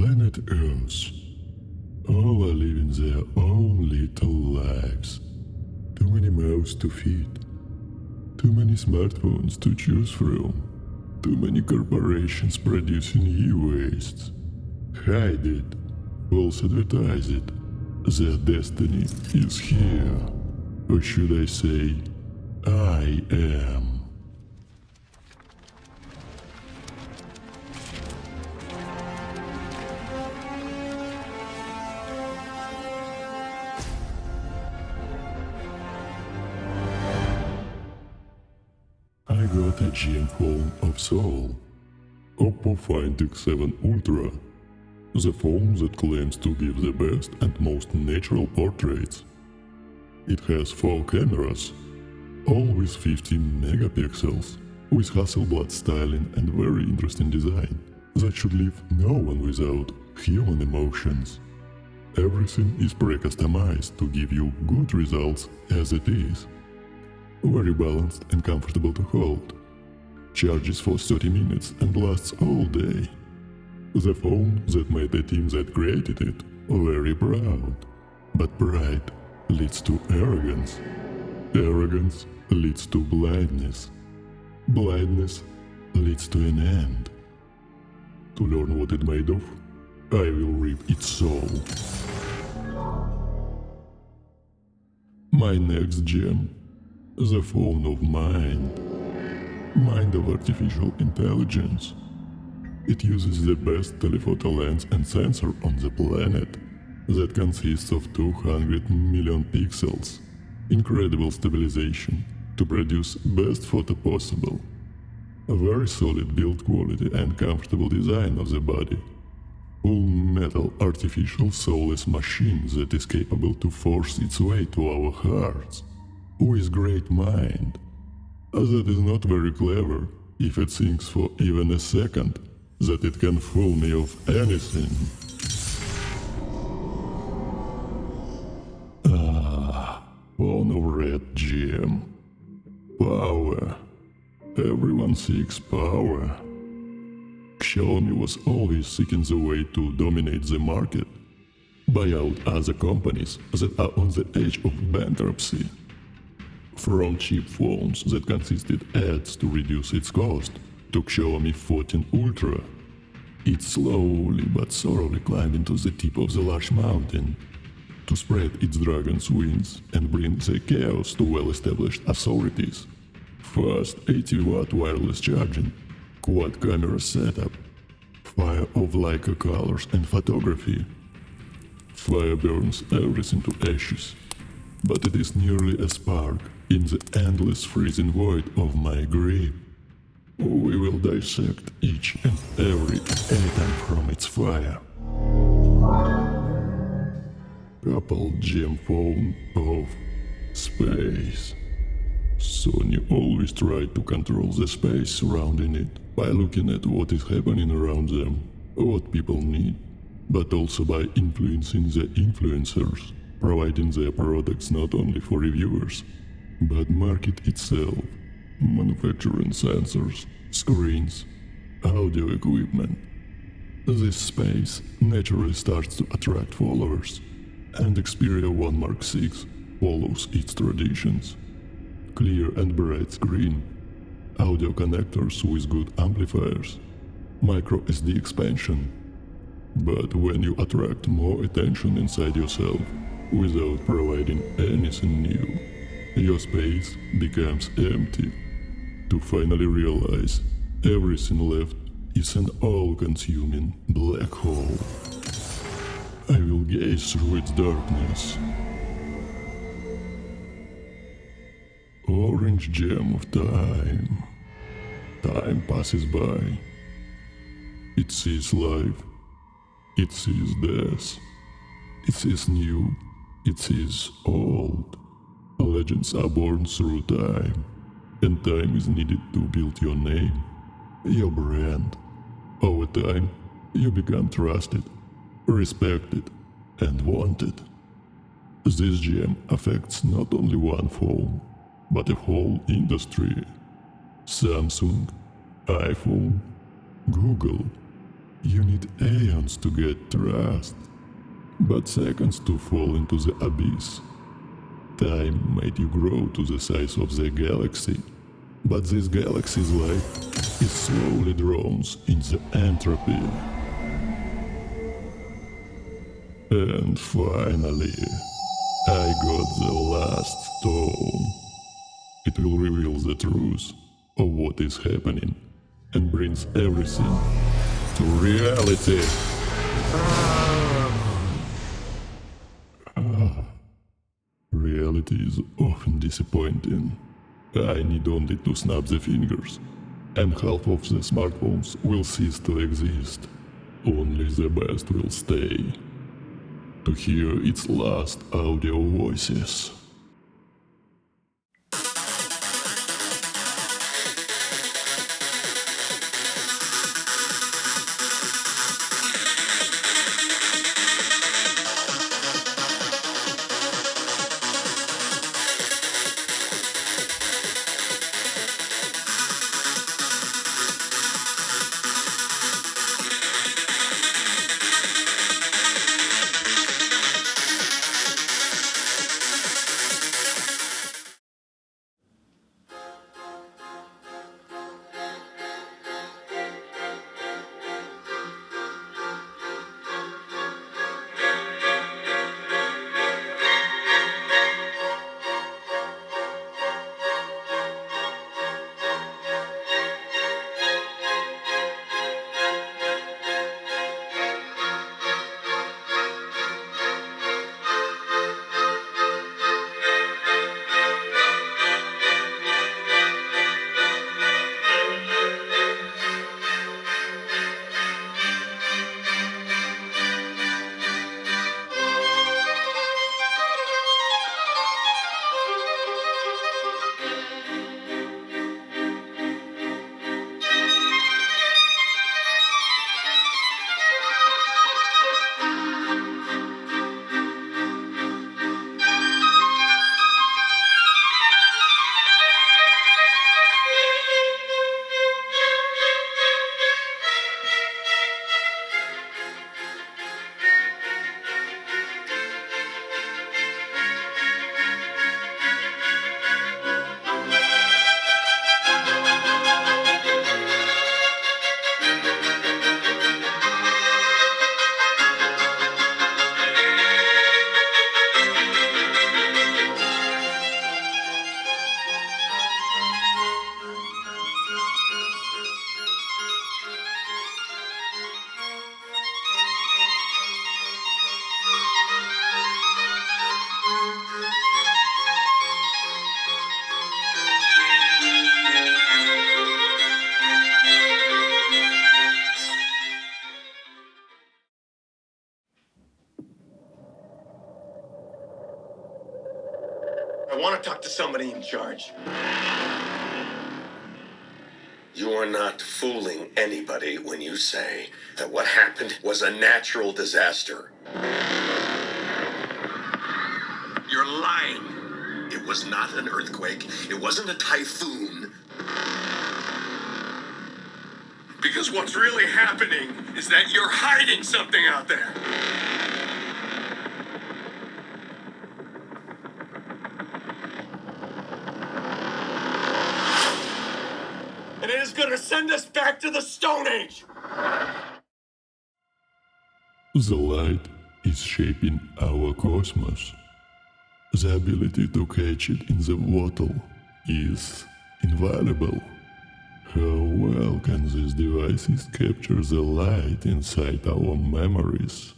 Planet Earth. All are living their own little lives. Too many mouths to feed. Too many smartphones to choose from. Too many corporations producing e-wastes. Hide it. False advertise it. Their destiny is here. Or should I say, I am. I got a gem phone of soul. Oppo Find X7 Ultra. The phone that claims to give the best and most natural portraits. It has 4 cameras, all with 15 megapixels, with Hasselblad styling and very interesting design that should leave no one without human emotions. Everything is pre-customized to give you good results as it is. Very balanced and comfortable to hold. Charges for 30 minutes and lasts all day. The phone that made the team that created it very proud. But pride leads to arrogance. Arrogance leads to blindness. Blindness leads to an end. To learn what it made of, I will rip its soul. My next gem. The phone of mind. Mind of artificial intelligence. It uses the best telephoto lens and sensor on the planet that consists of 200 million pixels. Incredible stabilization to produce best photo possible. A very solid build quality and comfortable design of the body. Full metal artificial soulless machine that is capable to force its way to our hearts. With great mind. That is not very clever if it thinks for even a second that it can fool me of anything. Phone of red gem. Power. Everyone seeks power. Xiaomi was always seeking the way to dominate the market. Buy out other companies that are on the edge of bankruptcy. From cheap phones that consisted ads to reduce its cost, to Xiaomi 14 Ultra. It slowly but thoroughly climbed into the tip of the large mountain, to spread its dragon's wings and bring the chaos to well-established authorities. Fast 80-watt wireless charging, quad camera setup, fire of Leica colors and photography. Fire burns everything to ashes, but it is nearly a spark in the endless freezing void of my grip. We will dissect each and every atom from its fire. Couple gem phone of space. Sony always tried to control the space surrounding it by looking at what is happening around them, what people need, but also by influencing the influencers, providing their products not only for reviewers, but market itself, manufacturing sensors, screens, audio equipment. This space naturally starts to attract followers, and Xperia 1 Mark VI follows its traditions. Clear and bright screen, audio connectors with good amplifiers, micro SD expansion. But when you attract more attention inside yourself without providing anything new, your space becomes empty, to finally realize everything left is an all-consuming black hole. I will gaze through its darkness. Orange gem of time. Time passes by. It sees life. It sees death. It sees new. It sees old. Legends are born through time, and time is needed to build your name, your brand. Over time, you become trusted, respected, and wanted. This gem affects not only one phone, but a whole industry. Samsung, iPhone, Google, You need aeons to get trust, but seconds to fall into the abyss. Time made you grow to the size of the galaxy, but this galaxy's light is slowly drowns in the entropy. And finally, I got the last stone. It will reveal the truth of what is happening and brings everything to reality. Reality is often disappointing. I need only to snap the fingers, and half of the smartphones will cease to exist. Only the best will stay. To hear its last audio voices. I want to talk to somebody in charge. You are not fooling anybody when you say that what happened was a natural disaster. You're lying. It was not an earthquake. It wasn't a typhoon. Because what's really happening is that you're hiding something out there. And it is going to send us back to the Stone Age. The light is shaping our cosmos. The ability to catch it in the bottle is invaluable. How well can these devices capture the light inside our memories?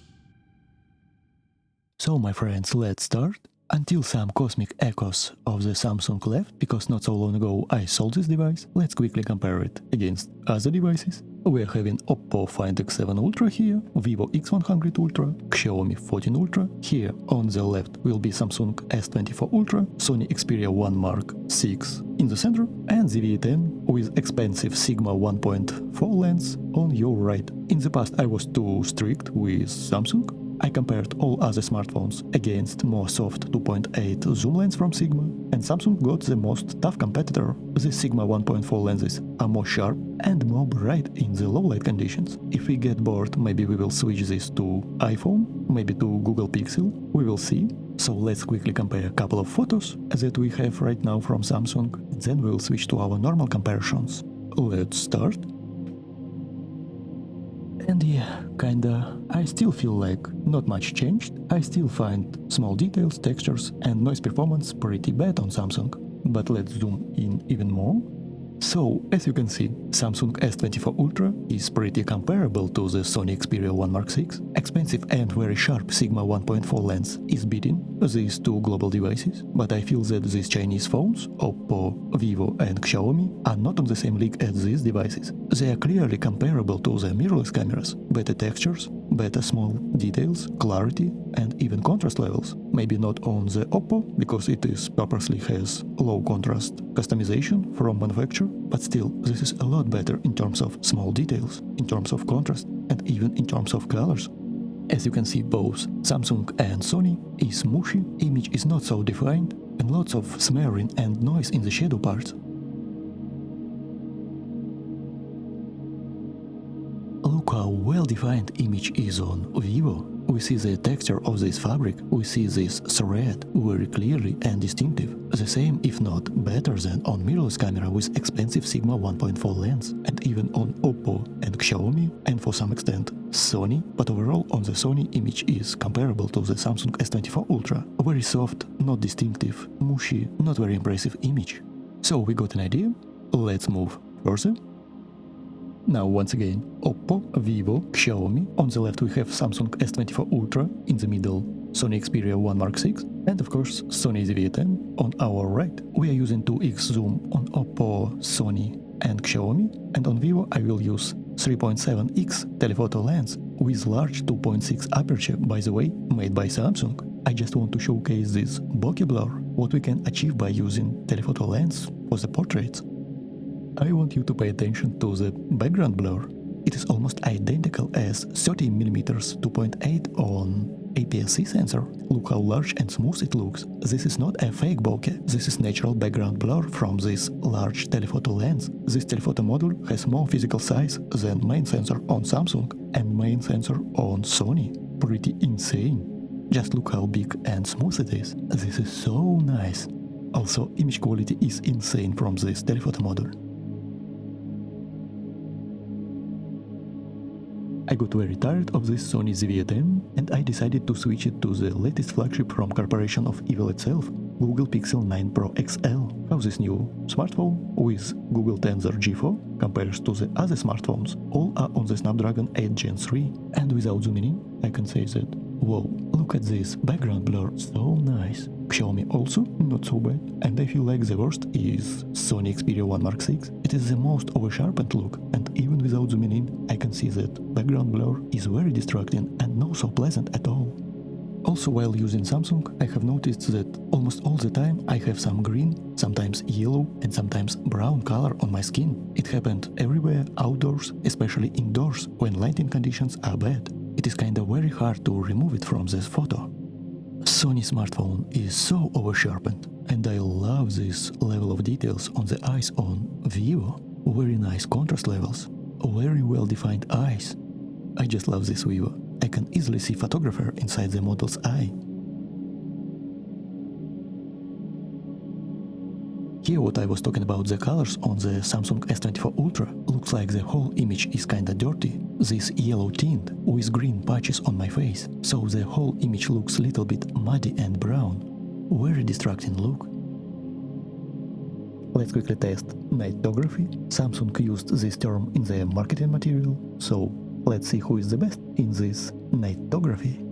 So my friends, let's start. Until some cosmic echoes of the Samsung left, because not so long ago I sold this device, let's quickly compare it against other devices. We're having Oppo Find X7 Ultra here, Vivo X100 Ultra, Xiaomi 14 Ultra. Here on the left will be Samsung S24 Ultra, Sony Xperia 1 Mark 6 in the center, and the V10 with expensive Sigma 1.4 lens on your right. In the past I was too strict with Samsung, I compared all other smartphones against more soft 2.8 zoom lens from Sigma, and Samsung got the most tough competitor. The Sigma 1.4 lenses are more sharp and more bright in the low light conditions. If we get bored, maybe we will switch this to iPhone, maybe to Google Pixel, we will see. So let's quickly compare a couple of photos that we have right now from Samsung, and then we will switch to our normal comparisons. Let's start. And yeah, kinda, I still feel like not much changed. I still find small details, textures and noise performance pretty bad on Samsung. But let's zoom in even more. So, as you can see, Samsung S24 Ultra is pretty comparable to the Sony Xperia 1 Mark VI. Expensive and very sharp Sigma 1.4 lens is beating these two global devices, but I feel that these Chinese phones, Oppo, Vivo and Xiaomi, are not on the same league as these devices. They are clearly comparable to the mirrorless cameras, better textures, better small details, clarity and even contrast levels. Maybe not on the Oppo, because it is purposely has low contrast customization from manufacturer, but still this is a lot better in terms of small details, in terms of contrast and even in terms of colors. As you can see, both Samsung and Sony is mushy, image is not so defined and lots of smearing and noise in the shadow parts. Look how well-defined image is on Vivo. We see the texture of this fabric, we see this thread very clearly and distinctive. The same, if not better than on mirrorless camera with expensive Sigma 1.4 lens, and even on Oppo and Xiaomi, and for some extent Sony, but overall on the Sony image is comparable to the Samsung S24 Ultra. Very soft, not distinctive, mushy, not very impressive image. So we got an idea, let's move further. Now once again, Oppo, Vivo, Xiaomi, on the left we have Samsung S24 Ultra, in the middle Sony Xperia 1 Mark VI, and of course Sony ZV-10 on our right. We are using 2x zoom on Oppo, Sony and Xiaomi, and on Vivo I will use 3.7x telephoto lens with large 2.6 aperture, by the way, made by Samsung. I just want to showcase this bokeh blur, what we can achieve by using telephoto lens for the portraits. I want you to pay attention to the background blur. It is almost identical as 30mm 2.8 on APS-C sensor. Look how large and smooth it looks. This is not a fake bokeh, this is natural background blur from this large telephoto lens. This telephoto module has more physical size than main sensor on Samsung and main sensor on Sony. Pretty insane. Just look how big and smooth it is. This is so nice. Also, image quality is insane from this telephoto module. I got very tired of this Sony ZV-10 and I decided to switch it to the latest flagship from corporation of evil itself, Google Pixel 9 Pro XL. How this new smartphone with Google Tensor G4 compares to the other smartphones. All are on the Snapdragon 8 Gen 3, and without zooming in, I can say that, whoa, look at this background blur, so nice. Xiaomi also not so bad, and I feel like the worst is Sony Xperia 1 Mark VI. It is the most oversharpened look, and even without zooming in, I can see that background blur is very distracting and not so pleasant at all. Also, while using Samsung, I have noticed that almost all the time I have some green, sometimes yellow and sometimes brown color on my skin. It happened everywhere, outdoors, especially indoors, when lighting conditions are bad. It is kinda very hard to remove it from this photo. Sony smartphone is so oversharpened, and I love this level of details on the eyes on Vivo. Very nice contrast levels, very well defined eyes. I just love this Vivo. I can easily see photographer inside the model's eye. Here what I was talking about, the colors on the Samsung S24 Ultra, looks like the whole image is kinda dirty. This yellow tint with green patches on my face, so the whole image looks a little bit muddy and brown. Very distracting look. Let's quickly test nightography. Samsung used this term in their marketing material, so let's see who is the best in this nightography.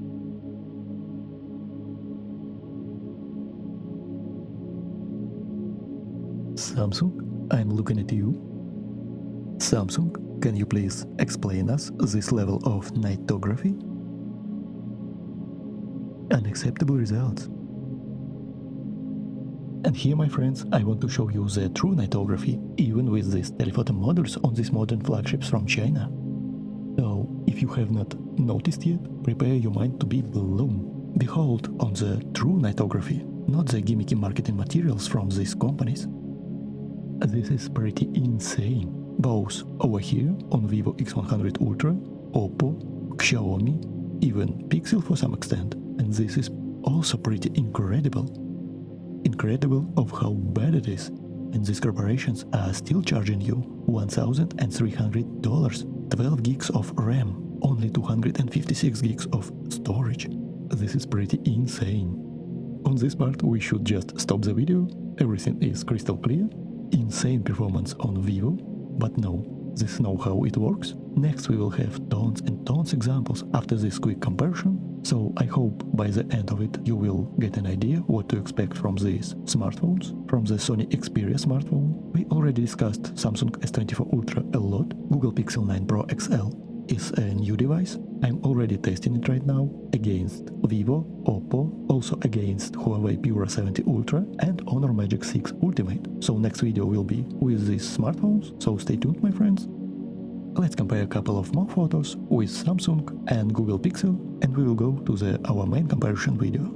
Samsung, I'm looking at you. Samsung, can you please explain us this level of nightography? Unacceptable results. And here, my friends, I want to show you the true nightography, even with these telephoto modules on these modern flagships from China. So, if you have not noticed yet, prepare your mind to be blown. Behold on the true nightography, not the gimmicky marketing materials from these companies. This is pretty insane. Both over here on Vivo X100 Ultra, Oppo, Xiaomi, even Pixel for some extent, and this is also pretty incredible. Incredible of how bad it is, and these corporations are still charging you $1,300, 12 gigs of RAM, only 256 gigs of storage. This is pretty insane. On this part we should just stop the video, everything is crystal clear. Insane performance on Vivo, but no, this is not how it works. Next we will have tons and tons examples after this quick comparison, so I hope by the end of it you will get an idea what to expect from these smartphones. From the Sony Xperia smartphone, we already discussed Samsung S24 Ultra a lot. Google Pixel 9 Pro XL is a new device. I'm already testing it right now against Vivo, Oppo, also against Huawei Pura 70 Ultra and Honor Magic 6 Ultimate. So next video will be with these smartphones, so stay tuned my friends. Let's compare a couple of more photos with Samsung and Google Pixel, and we will go to our main comparison video.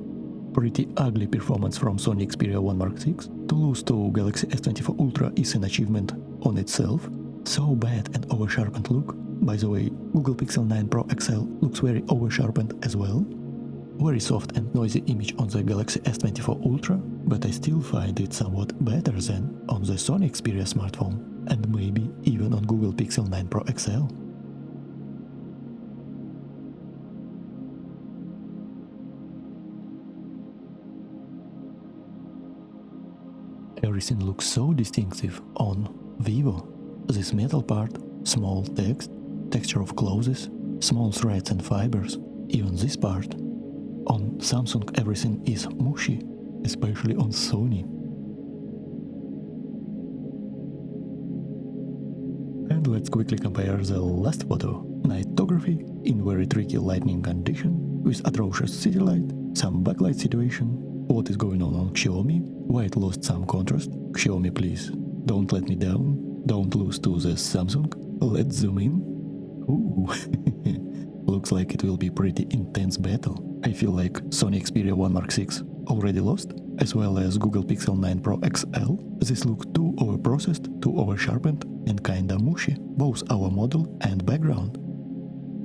Pretty ugly performance from Sony Xperia 1 Mark VI. To lose to Galaxy S24 Ultra is an achievement on itself. So bad and over-sharpened look. By the way, Google Pixel 9 Pro XL looks very over-sharpened as well. Very soft and noisy image on the Galaxy S24 Ultra, but I still find it somewhat better than on the Sony Xperia smartphone, and maybe even on Google Pixel 9 Pro XL. Everything looks so distinctive on Vivo. This metal part, small text, texture of clothes, small threads and fibers, even this part. On Samsung everything is mushy, especially on Sony. And let's quickly compare the last photo. Nightography in very tricky lighting condition, with atrocious city light, some backlight situation, what is going on Xiaomi, why it lost some contrast. Xiaomi please, don't let me down, don't lose to the Samsung, let's zoom in. Ooh, looks like it will be pretty intense battle. I feel like Sony Xperia 1 Mark VI already lost, as well as Google Pixel 9 Pro XL. This look too overprocessed, too oversharpened and kinda mushy, both our model and background.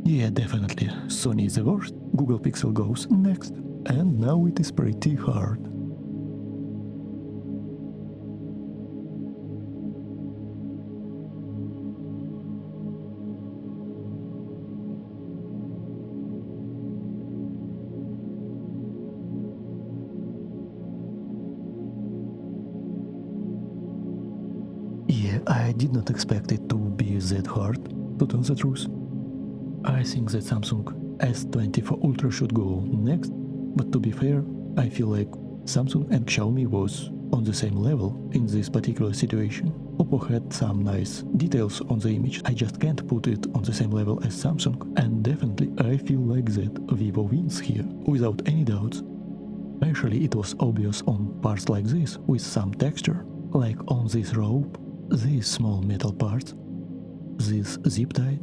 Yeah, definitely, Sony is the worst, Google Pixel goes next, and now it is pretty hard. Yeah, I did not expect it to be that hard, to tell the truth. I think that Samsung S24 Ultra should go next, but to be fair, I feel like Samsung and Xiaomi was on the same level in this particular situation. Oppo had some nice details on the image, I just can't put it on the same level as Samsung, and definitely I feel like that Vivo wins here, without any doubts. Especially it was obvious on parts like this, with some texture, like on this rope, these small metal parts, this zip tie,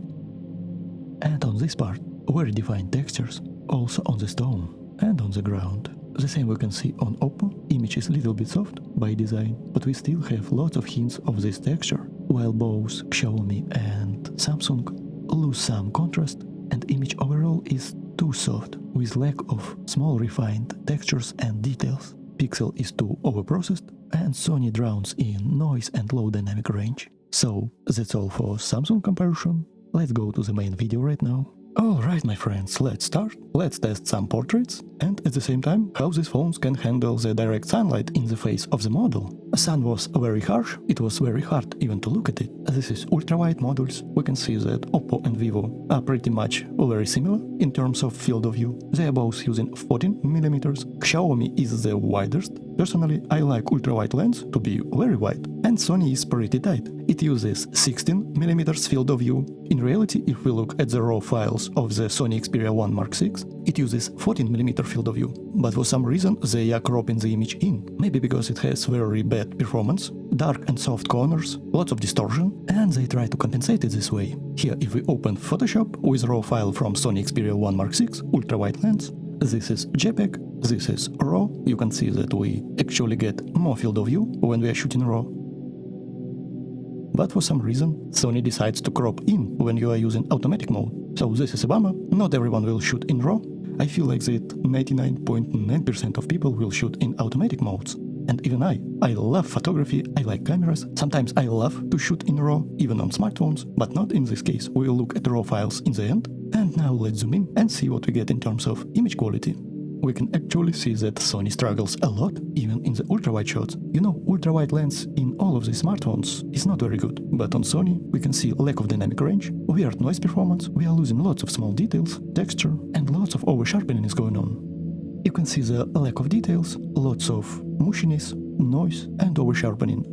and on this part, very defined textures, also on the stone and on the ground. The same we can see on Oppo, image is a little bit soft by design, but we still have lots of hints of this texture, while both Xiaomi and Samsung lose some contrast and image overall is too soft, with lack of small refined textures and details. Pixel is too overprocessed, and Sony drowns in noise and low dynamic range. So that's all for Samsung comparison. Let's go to the main video right now. Alright my friends, let's start. Let's test some portraits and at the same time how these phones can handle the direct sunlight in the face of the model. The sun was very harsh, it was very hard even to look at it. This is ultra-wide models. We can see that Oppo and Vivo are pretty much very similar in terms of field of view. They are both using 14mm. Xiaomi is the widest, Personally, I like ultra-wide lens to be very wide, and Sony is pretty tight. It uses 16mm field of view. In reality, if we look at the raw files of the Sony Xperia 1 Mark VI, it uses 14mm field of view. But for some reason, they are cropping the image in. Maybe because it has very bad performance, dark and soft corners, lots of distortion, and they try to compensate it this way. Here, if we open Photoshop with raw file from Sony Xperia 1 Mark VI, ultra-wide lens, this is JPEG, this is RAW. You can see that we actually get more field of view when we are shooting RAW. But for some reason, Sony decides to crop in when you are using automatic mode. So this is a bummer. Not everyone will shoot in RAW. I feel like that 99.9% of people will shoot in automatic modes. And even I love photography, I like cameras. Sometimes I love to shoot in RAW, even on smartphones, but not in this case. We will look at RAW files in the end. And now let's zoom in and see what we get in terms of image quality. We can actually see that Sony struggles a lot, even in the ultra-wide shots. You know, ultra-wide lens in all of these smartphones is not very good, but on Sony we can see lack of dynamic range, weird noise performance, we are losing lots of small details, texture, and lots of over-sharpening is going on. You can see the lack of details, lots of mushiness, noise, and over-sharpening.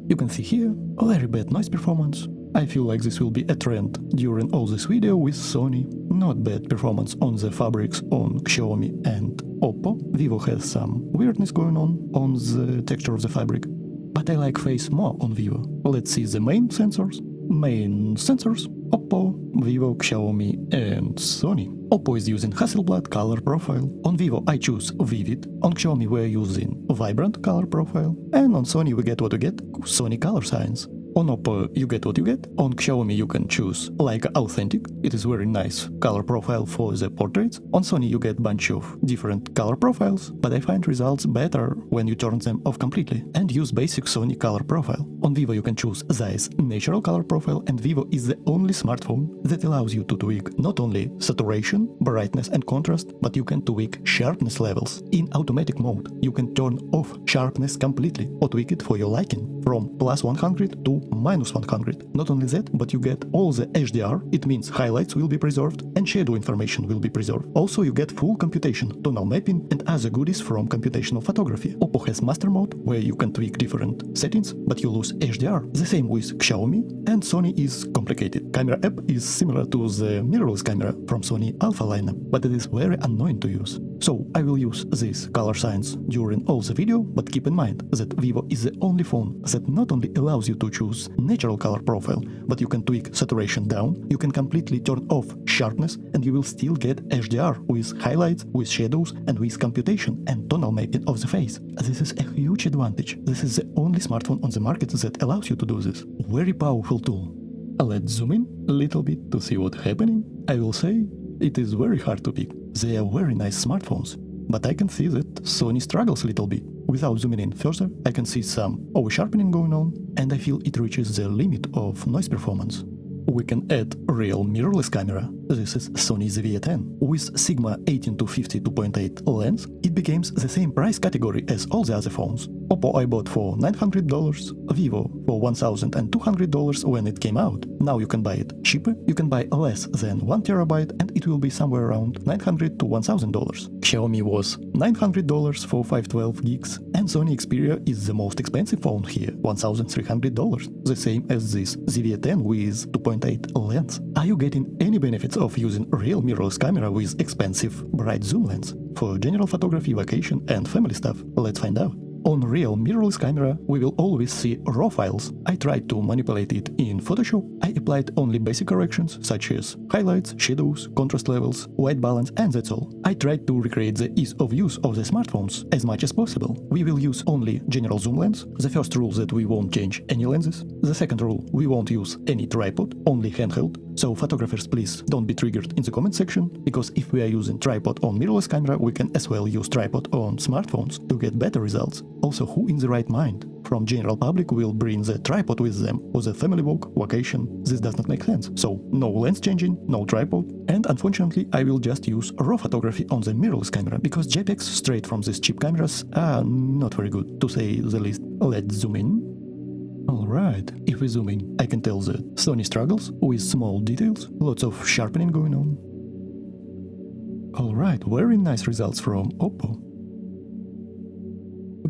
You can see here a very bad noise performance. I feel like this will be a trend during all this video with Sony. Not bad performance on the fabrics on Xiaomi and Oppo. Vivo has some weirdness going on the texture of the fabric. But I like face more on Vivo. Let's see the main sensors. Main sensors: Oppo, Vivo, Xiaomi and Sony. Oppo is using Hasselblad color profile. On Vivo I choose Vivid. On Xiaomi we're using Vibrant color profile. And on Sony we get what we get, Sony color science. On Oppo you get what you get. On Xiaomi you can choose Leica Authentic. It is very nice color profile for the portraits. On Sony you get bunch of different color profiles, but I find results better when you turn them off completely and use basic Sony color profile. On Vivo you can choose Zeiss natural color profile, and Vivo is the only smartphone that allows you to tweak not only saturation, brightness and contrast, but you can tweak sharpness levels. In automatic mode you can turn off sharpness completely or tweak it for your liking from +100 to -100. Not only that, but you get all the HDR, it means highlights will be preserved and shadow information will be preserved. Also you get full computation, tonal mapping and other goodies from computational photography. Oppo has master mode where you can tweak different settings, but you lose HDR. The same with Xiaomi, and Sony is complicated. Camera app is similar to the mirrorless camera from Sony Alpha lineup, but it is very annoying to use. So I will use this color science during all the video, but keep in mind that Vivo is the only phone that not only allows you to choose natural color profile, but you can tweak saturation down, you can completely turn off sharpness, and you will still get HDR with highlights, with shadows, and with computation and tonal mapping of the face. This is a huge advantage. This is the only smartphone on the market that allows you to do this. Very powerful tool. Let's zoom in a little bit to see what's happening. I will say it is very hard to pick. They are very nice smartphones, but I can see that Sony struggles a little bit. Without zooming in further, I can see some over-sharpening going on, and I feel it reaches the limit of noise performance. We can add real mirrorless camera. This is Sony ZV-10. With Sigma 18-50 2.8 lens, it becomes the same price category as all the other phones. Oppo I bought for $900, Vivo for $1,200 when it came out. Now you can buy it cheaper, you can buy less than 1 terabyte, and it will be somewhere around $900 to $1,000. Xiaomi was $900 for 512 gigs, and Sony Xperia is the most expensive phone here, $1,300, the same as this ZV-10 with 2.8 lens. Are you getting any benefits of using real mirrorless camera with expensive bright zoom lens? For general photography, vacation and family stuff, let's find out. On real mirrorless camera, we will always see RAW files. I tried to manipulate it in Photoshop. I applied only basic corrections such as highlights, shadows, contrast levels, white balance, and that's all. I tried to recreate the ease of use of the smartphones as much as possible. We will use only general zoom lens. The first rule that we won't change any lenses. The second rule, we won't use any tripod, only handheld. So photographers, please don't be triggered in the comment section, because if we are using tripod on mirrorless camera, we can as well use tripod on smartphones to get better results. Also, who in the right mind from general public will bring the tripod with them for the family walk, vacation? This does not make sense. So no lens changing, no tripod, and unfortunately I will just use RAW photography on the mirrorless camera, because JPEGs straight from these cheap cameras are not very good, to say the least. Let's zoom in. Alright, if we zoom in, I can tell that Sony struggles with small details, lots of sharpening going on. Alright, very nice results from Oppo.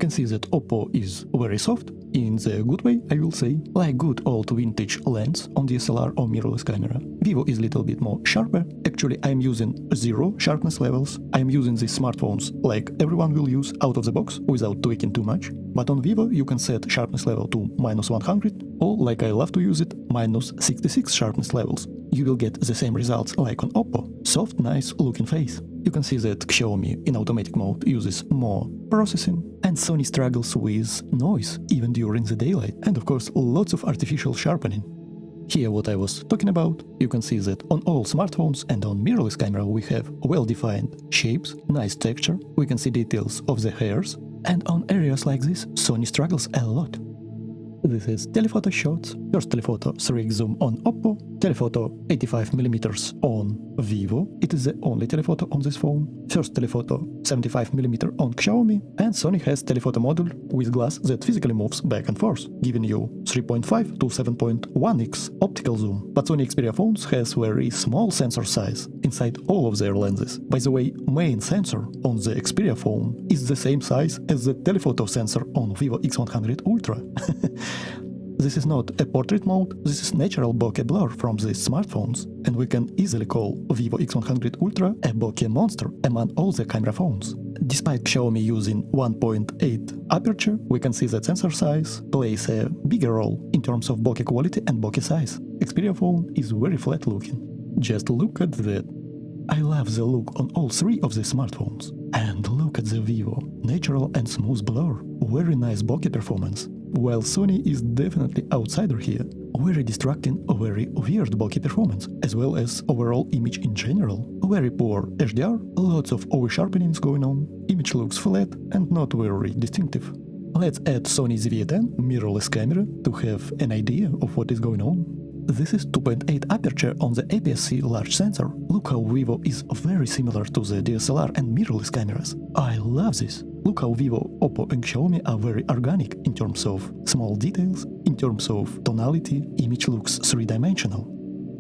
We can see that Oppo is very soft, in the good way, I will say, like good old vintage lens on DSLR or mirrorless camera. Vivo is a little bit more sharper. Actually, I'm using 0 sharpness levels. I'm using these smartphones like everyone will use out of the box without tweaking too much. But on Vivo you can set sharpness level to -100 or, like I love to use it, -66 sharpness levels. You will get the same results like on Oppo. Soft, nice looking face. You can see that Xiaomi in automatic mode uses more processing, and Sony struggles with noise even during the daylight, and of course lots of artificial sharpening. Here what I was talking about, you can see that on all smartphones and on mirrorless camera we have well-defined shapes, nice texture, we can see details of the hairs, and on areas like this Sony struggles a lot. This is telephoto shots. First telephoto 3x zoom on Oppo, telephoto 85mm on Vivo, it is the only telephoto on this phone, first telephoto 75mm on Xiaomi, and Sony has telephoto module with glass that physically moves back and forth, giving you 3.5 to 7.1x optical zoom. But Sony Xperia phones has very small sensor size inside all of their lenses. By the way, main sensor on the Xperia phone is the same size as the telephoto sensor on Vivo X100 Ultra. This is not a portrait mode, this is natural bokeh blur from these smartphones, and we can easily call Vivo X100 Ultra a bokeh monster among all the camera phones. Despite Xiaomi using 1.8 aperture, we can see that sensor size plays a bigger role in terms of bokeh quality and bokeh size. Xperia phone is very flat looking. Just look at that. I love the look on all 3 of the smartphones. And look at the Vivo, natural and smooth blur, very nice bokeh performance. While Sony is definitely outsider here, very distracting, very weird bokeh performance, as well as overall image in general. Very poor HDR, lots of over-sharpenings going on, image looks flat and not very distinctive. Let's add Sony ZV-10 mirrorless camera to have an idea of what is going on. This is 2.8 aperture on the APS-C large sensor. Look how Vivo is very similar to the DSLR and mirrorless cameras. I love this. Look how Vivo, Oppo and Xiaomi are very organic in terms of small details, in terms of tonality, image looks three-dimensional.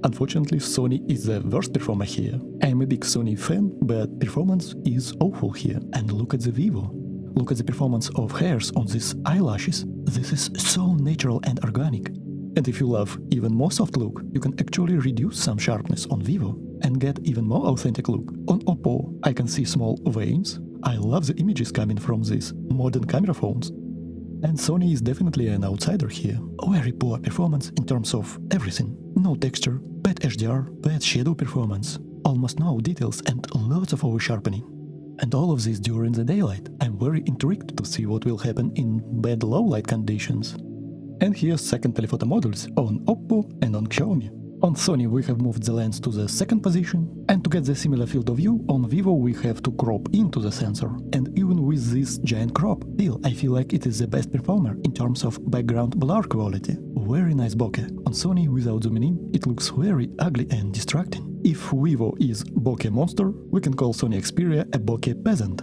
Unfortunately, Sony is the worst performer here. I'm a big Sony fan, but performance is awful here. And look at the Vivo. Look at the performance of hairs on these eyelashes. This is so natural and organic. And if you love even more soft look, you can actually reduce some sharpness on Vivo and get even more authentic look. On Oppo, I can see small veins. I love the images coming from these modern camera phones. And Sony is definitely an outsider here. Very poor performance in terms of everything. No texture, bad HDR, bad shadow performance, almost no details and lots of over-sharpening. And all of this during the daylight. I'm very intrigued to see what will happen in bad low light conditions. And here's second telephoto modules on Oppo and on Xiaomi. On Sony we have moved the lens to the second position, and to get the similar field of view, on Vivo we have to crop into the sensor. And even with this giant crop, still I feel like it is the best performer in terms of background blur quality. Very nice bokeh. On Sony, without zooming in, it looks very ugly and distracting. If Vivo is bokeh monster, we can call Sony Xperia a bokeh peasant.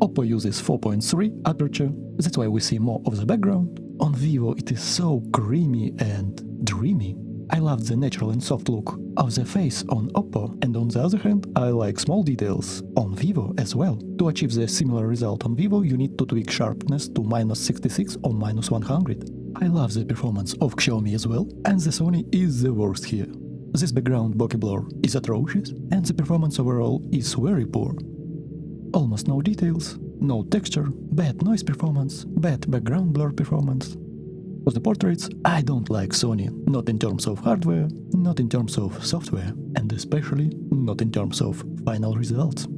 Oppo uses 4.3 aperture, that's why we see more of the background. On Vivo it is so creamy and dreamy. I love the natural and soft look of the face on Oppo, and on the other hand, I like small details on Vivo as well. To achieve the similar result on Vivo, you need to tweak sharpness to -66 or -100. I love the performance of Xiaomi as well, and the Sony is the worst here. This background bokeh blur is atrocious, and the performance overall is very poor. Almost no details, no texture, bad noise performance, bad background blur performance. For the portraits, I don't like Sony, not in terms of hardware, not in terms of software, and especially not in terms of final results.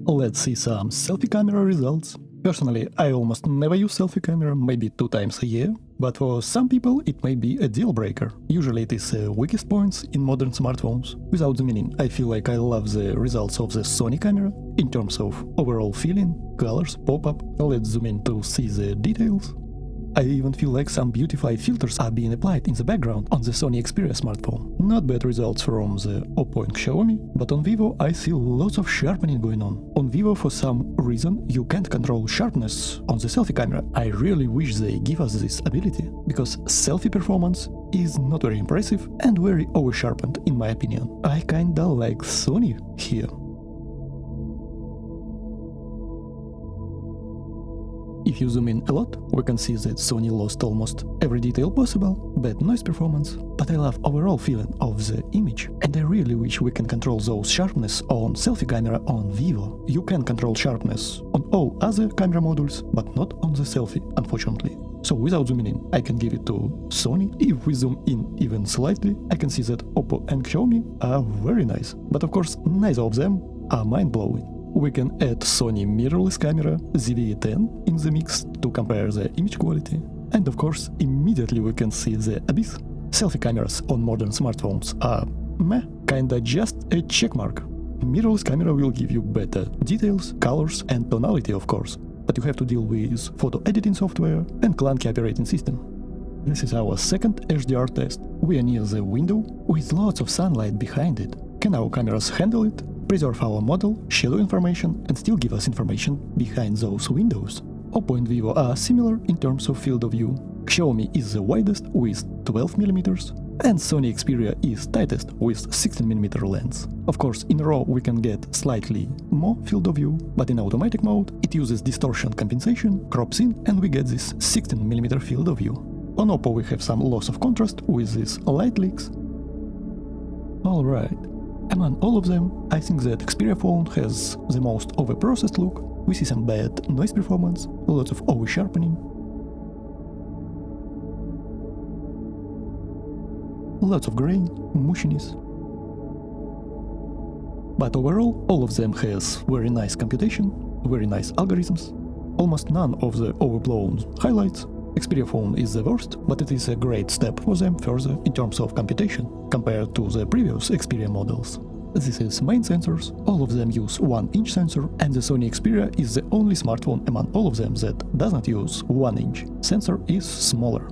Let's see some selfie camera results. Personally, I almost never use selfie camera, maybe 2 times a year, but for some people it may be a deal breaker. Usually it is weakest points in modern smartphones. Without zooming in, I feel like I love the results of the Sony camera in terms of overall feeling, colors, pop-up. Let's zoom in to see the details. I even feel like some beautiful filters are being applied in the background on the Sony Xperia smartphone. Not bad results from the Oppo and Xiaomi, but on Vivo I see lots of sharpening going on. On Vivo, for some reason, you can't control sharpness on the selfie camera. I really wish they give us this ability, because selfie performance is not very impressive and very over-sharpened in my opinion. I kinda like Sony here. If you zoom in a lot, we can see that Sony lost almost every detail possible, bad noise performance, but I love overall feeling of the image, and I really wish we can control those sharpness on selfie camera on Vivo. You can control sharpness on all other camera modules, but not on the selfie, unfortunately. So without zooming in, I can give it to Sony. If we zoom in even slightly, I can see that Oppo and Xiaomi are very nice, but of course neither of them are mind-blowing. We can add Sony mirrorless camera ZV-10 in the mix to compare the image quality. And of course, immediately we can see the abyss. Selfie cameras on modern smartphones are meh, kinda just a checkmark. Mirrorless camera will give you better details, colors and tonality of course, but you have to deal with photo editing software and clunky operating system. This is our second HDR test. We are near the window with lots of sunlight behind it. Can our cameras handle it? Preserve our model, shadow information and still give us information behind those windows. Oppo and Vivo are similar in terms of field of view. Xiaomi is the widest with 12mm and Sony Xperia is tightest with 16mm lens. Of course, in RAW we can get slightly more field of view, but in automatic mode it uses distortion compensation, crops in and we get this 16mm field of view. On Oppo we have some loss of contrast with these light leaks. Alright. Among all of them, I think that Xperia phone has the most overprocessed look. We see some bad noise performance, lots of over-sharpening, lots of grain, mushiness. But overall, all of them has very nice computation, very nice algorithms, almost none of the overblown highlights. Xperia phone is the worst, but it is a great step for them further in terms of computation, compared to the previous Xperia models. This is main sensors, all of them use 1-inch sensor, and the Sony Xperia is the only smartphone among all of them that does not use 1-inch. Sensor is smaller.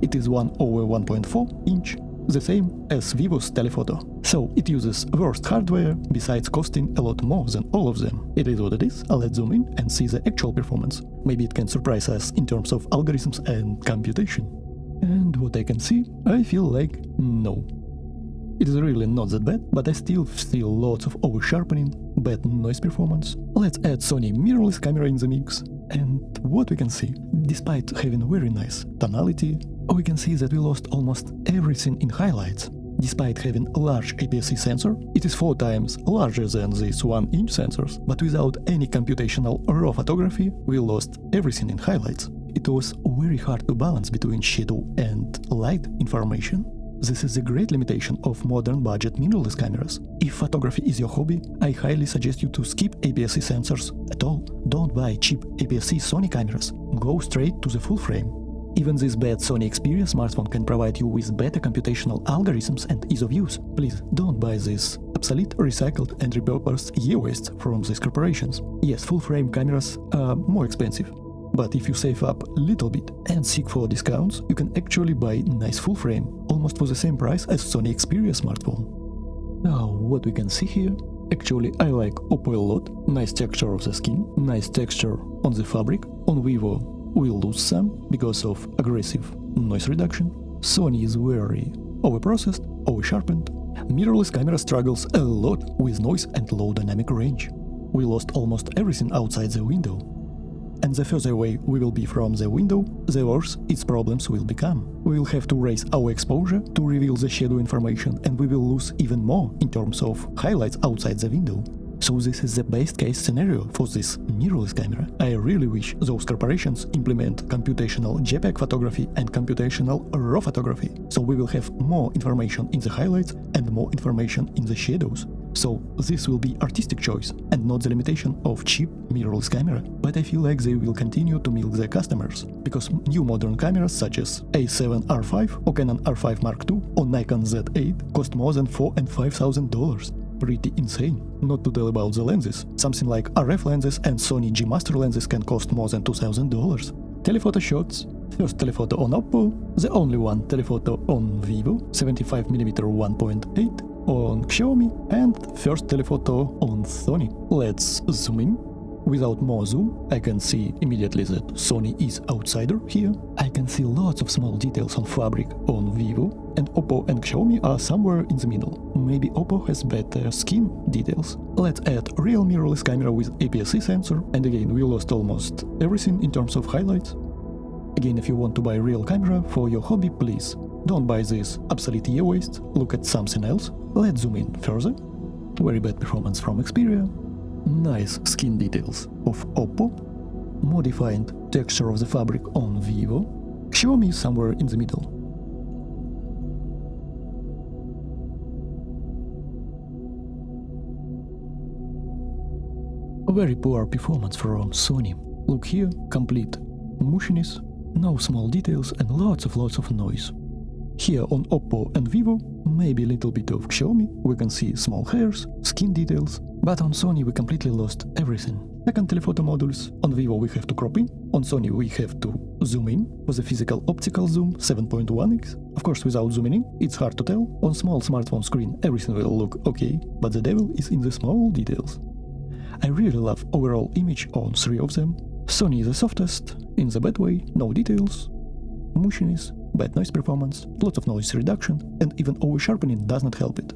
It is 1/1.4 inch, the same as Vivo's Telephoto. So it uses worst hardware, besides costing a lot more than all of them. It is what it is. Let's zoom in and see the actual performance. Maybe it can surprise us in terms of algorithms and computation. And what I can see, I feel like no. It is really not that bad, but I still feel lots of over-sharpening, bad noise performance. Let's add Sony mirrorless camera in the mix. And what we can see, despite having very nice tonality, we can see that we lost almost everything in highlights. Despite having a large APS-C sensor, it is 4 times larger than these 1-inch sensors, but without any computational RAW photography, we lost everything in highlights. It was very hard to balance between shadow and light information. This is a great limitation of modern budget mirrorless cameras. If photography is your hobby, I highly suggest you to skip APS-C sensors at all. Don't buy cheap APS-C Sony cameras. Go straight to the full frame. Even this bad Sony Xperia smartphone can provide you with better computational algorithms and ease of use. Please don't buy this obsolete, recycled and repurposed e-waste from these corporations. Yes, full-frame cameras are more expensive, but if you save up a little bit and seek for discounts, you can actually buy nice full-frame, almost for the same price as Sony Xperia smartphone. Now, what we can see here? Actually, I like Oppo a lot. Nice texture of the skin, nice texture on the fabric. On Vivo, we'll lose some because of aggressive noise reduction. Sony is very overprocessed, over-sharpened. Mirrorless camera struggles a lot with noise and low dynamic range. We lost almost everything outside the window. And the further away we will be from the window, the worse its problems will become. We will have to raise our exposure to reveal the shadow information, and we will lose even more in terms of highlights outside the window. So this is the best case scenario for this mirrorless camera. I really wish those corporations implement computational JPEG photography and computational RAW photography, so we will have more information in the highlights and more information in the shadows. So this will be artistic choice and not the limitation of cheap mirrorless camera. But I feel like they will continue to milk their customers, because new modern cameras such as A7R5 or Canon R5 Mark II or Nikon Z8 cost more than $4,000 and $5,000. Pretty insane. Not to tell about the lenses. Something like RF lenses and Sony G Master lenses can cost more than $2,000. Telephoto shots. First telephoto on Oppo, the only one telephoto on Vivo, 75mm 1.8 on Xiaomi, and first telephoto on Sony. Let's zoom in. Without more zoom, I can see immediately that Sony is outsider here. I can see lots of small details on fabric on Vivo, and Oppo and Xiaomi are somewhere in the middle. Maybe Oppo has better skin details. Let's add real mirrorless camera with APS-C sensor, and again we lost almost everything in terms of highlights. Again, if you want to buy real camera for your hobby, please don't buy this obsolete e-waste, look at something else. Let's zoom in further. Very bad performance from Xperia. Nice skin details of Oppo. More defined texture of the fabric on Vivo. Xiaomi is somewhere in the middle. A very poor performance from Sony. Look here, complete mushiness, no small details and lots of noise. Here on Oppo and Vivo, maybe a little bit of Xiaomi, we can see small hairs, skin details, but on Sony we completely lost everything. Second telephoto modules, on Vivo we have to crop in, on Sony we have to zoom in with a physical optical zoom 7.1x. Of course, without zooming in, it's hard to tell. On small smartphone screen everything will look okay, but the devil is in the small details. I really love overall image on 3 of them. Sony is the softest, in the bad way, no details, mushiness, bad noise performance, lots of noise reduction, and even over-sharpening does not help it.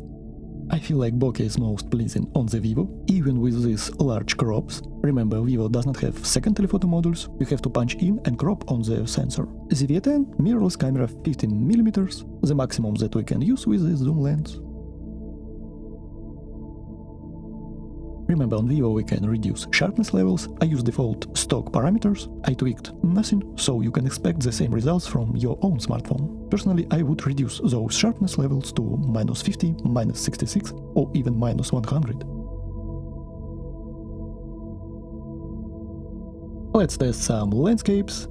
I feel like bokeh is most pleasing on the Vivo, even with these large crops. Remember, Vivo does not have second telephoto modules, you have to punch in and crop on the sensor. The V10 mirrorless camera 15mm, the maximum that we can use with this zoom lens. Remember, on Vivo we can reduce sharpness levels. I use default stock parameters. I tweaked nothing, so you can expect the same results from your own smartphone. Personally, I would reduce those sharpness levels to -50, -66, or even -100. Let's test some landscapes,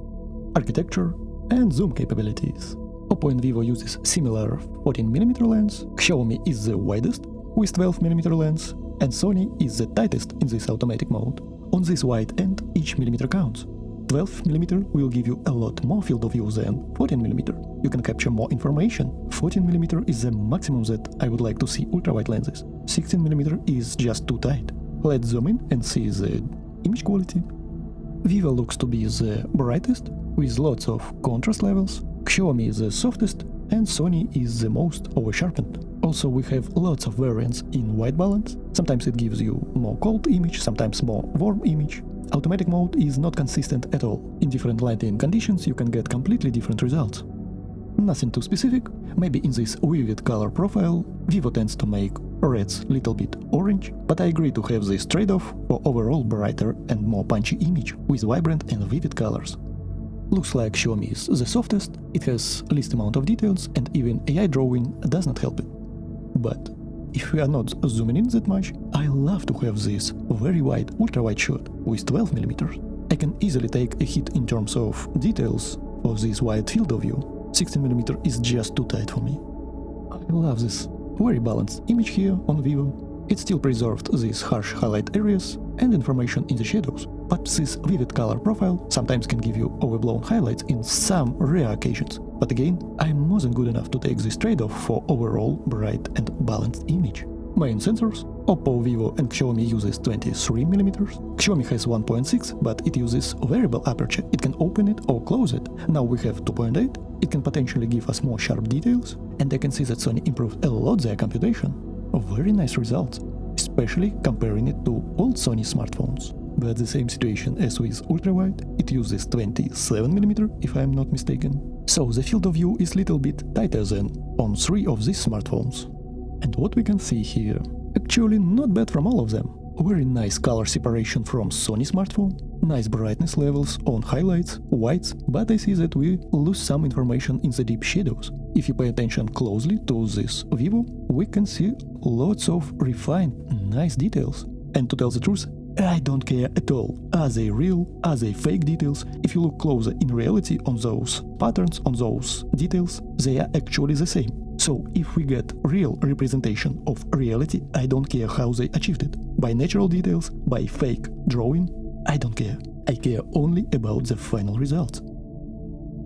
architecture, and zoom capabilities. Oppo and Vivo uses similar 14mm lens, Xiaomi is the widest with 12mm lens, and Sony is the tightest in this automatic mode. On this wide end, each millimeter counts. 12mm will give you a lot more field of view than 14mm. You can capture more information. 14mm is the maximum that I would like to see ultra-wide lenses. 16mm is just too tight. Let's zoom in and see the image quality. Vivo looks to be the brightest, with lots of contrast levels. Xiaomi is the softest, and Sony is the most over-sharpened. Also, we have lots of variants in white balance. Sometimes it gives you more cold image, sometimes more warm image. Automatic mode is not consistent at all. In different lighting conditions you can get completely different results. Nothing too specific. Maybe in this vivid color profile, Vivo tends to make reds little bit orange, but I agree to have this trade-off for overall brighter and more punchy image with vibrant and vivid colors. Looks like Xiaomi is the softest, it has least amount of details, and even AI drawing does not help it. But if we are not zooming in that much, I love to have this very wide ultra-wide shot with 12mm. I can easily take a hit in terms of details for this wide field of view. 16mm is just too tight for me. I love this very balanced image here on Vivo. It still preserved these harsh highlight areas and information in the shadows, but this vivid color profile sometimes can give you overblown highlights in some rare occasions. But again, I'm more than good enough to take this trade-off for overall bright and balanced image. Main sensors: Oppo, Vivo and Xiaomi uses 23mm. Xiaomi has 1.6, but it uses variable aperture. It can open it or close it. Now we have 2.8. It can potentially give us more sharp details, and I can see that Sony improved a lot their computation. Very nice results, especially comparing it to old Sony smartphones. But the same situation as with ultra-wide, it uses 27mm if I am not mistaken. So the field of view is little bit tighter than on 3 of these smartphones. And what we can see here, actually not bad from all of them. Very nice color separation from Sony smartphone, nice brightness levels on highlights, whites, but I see that we lose some information in the deep shadows. If you pay attention closely to this Vivo, we can see lots of refined, nice details. And to tell the truth, I don't care at all. Are they real? Are they fake details? If you look closer in reality on those patterns, on those details, they are actually the same. So if we get real representation of reality, I don't care how they achieved it. By natural details, by fake drawing, I don't care. I care only about the final results.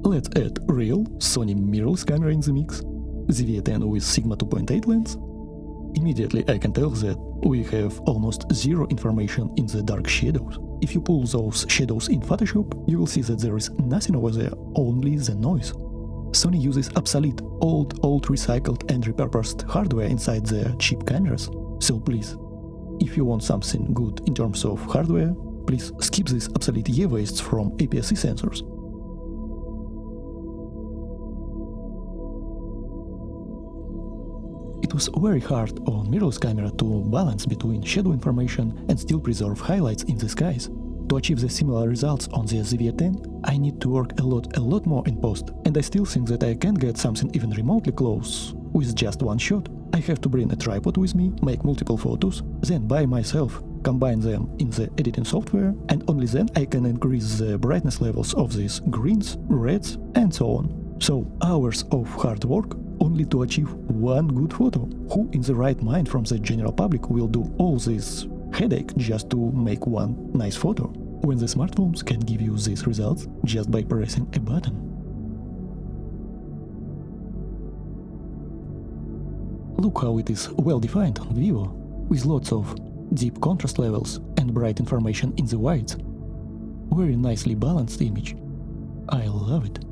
Let's add real Sony mirrorless camera in the mix. The V10 with Sigma 2.8 lens. Immediately I can tell that we have almost zero information in the dark shadows. If you pull those shadows in Photoshop, you will see that there is nothing over there, only the noise. Sony uses obsolete, old recycled and repurposed hardware inside their cheap cameras. So please, if you want something good in terms of hardware, please skip these obsolete e-wastes from APS-C sensors. It was very hard on mirrorless camera to balance between shadow information and still preserve highlights in the skies. To achieve the similar results on the Xperia 10, I need to work a lot more in post, and I still think that I can get something even remotely close with just one shot. I have to bring a tripod with me, make multiple photos, then by myself combine them in the editing software, and only then I can increase the brightness levels of these greens, reds, and so on. So hours of hard work only to achieve one good photo. Who in the right mind from the general public will do all this headache just to make one nice photo, when the smartphones can give you these results just by pressing a button? Look how it is well defined on Vivo, with lots of deep contrast levels and bright information in the whites. Very nicely balanced image. I love it.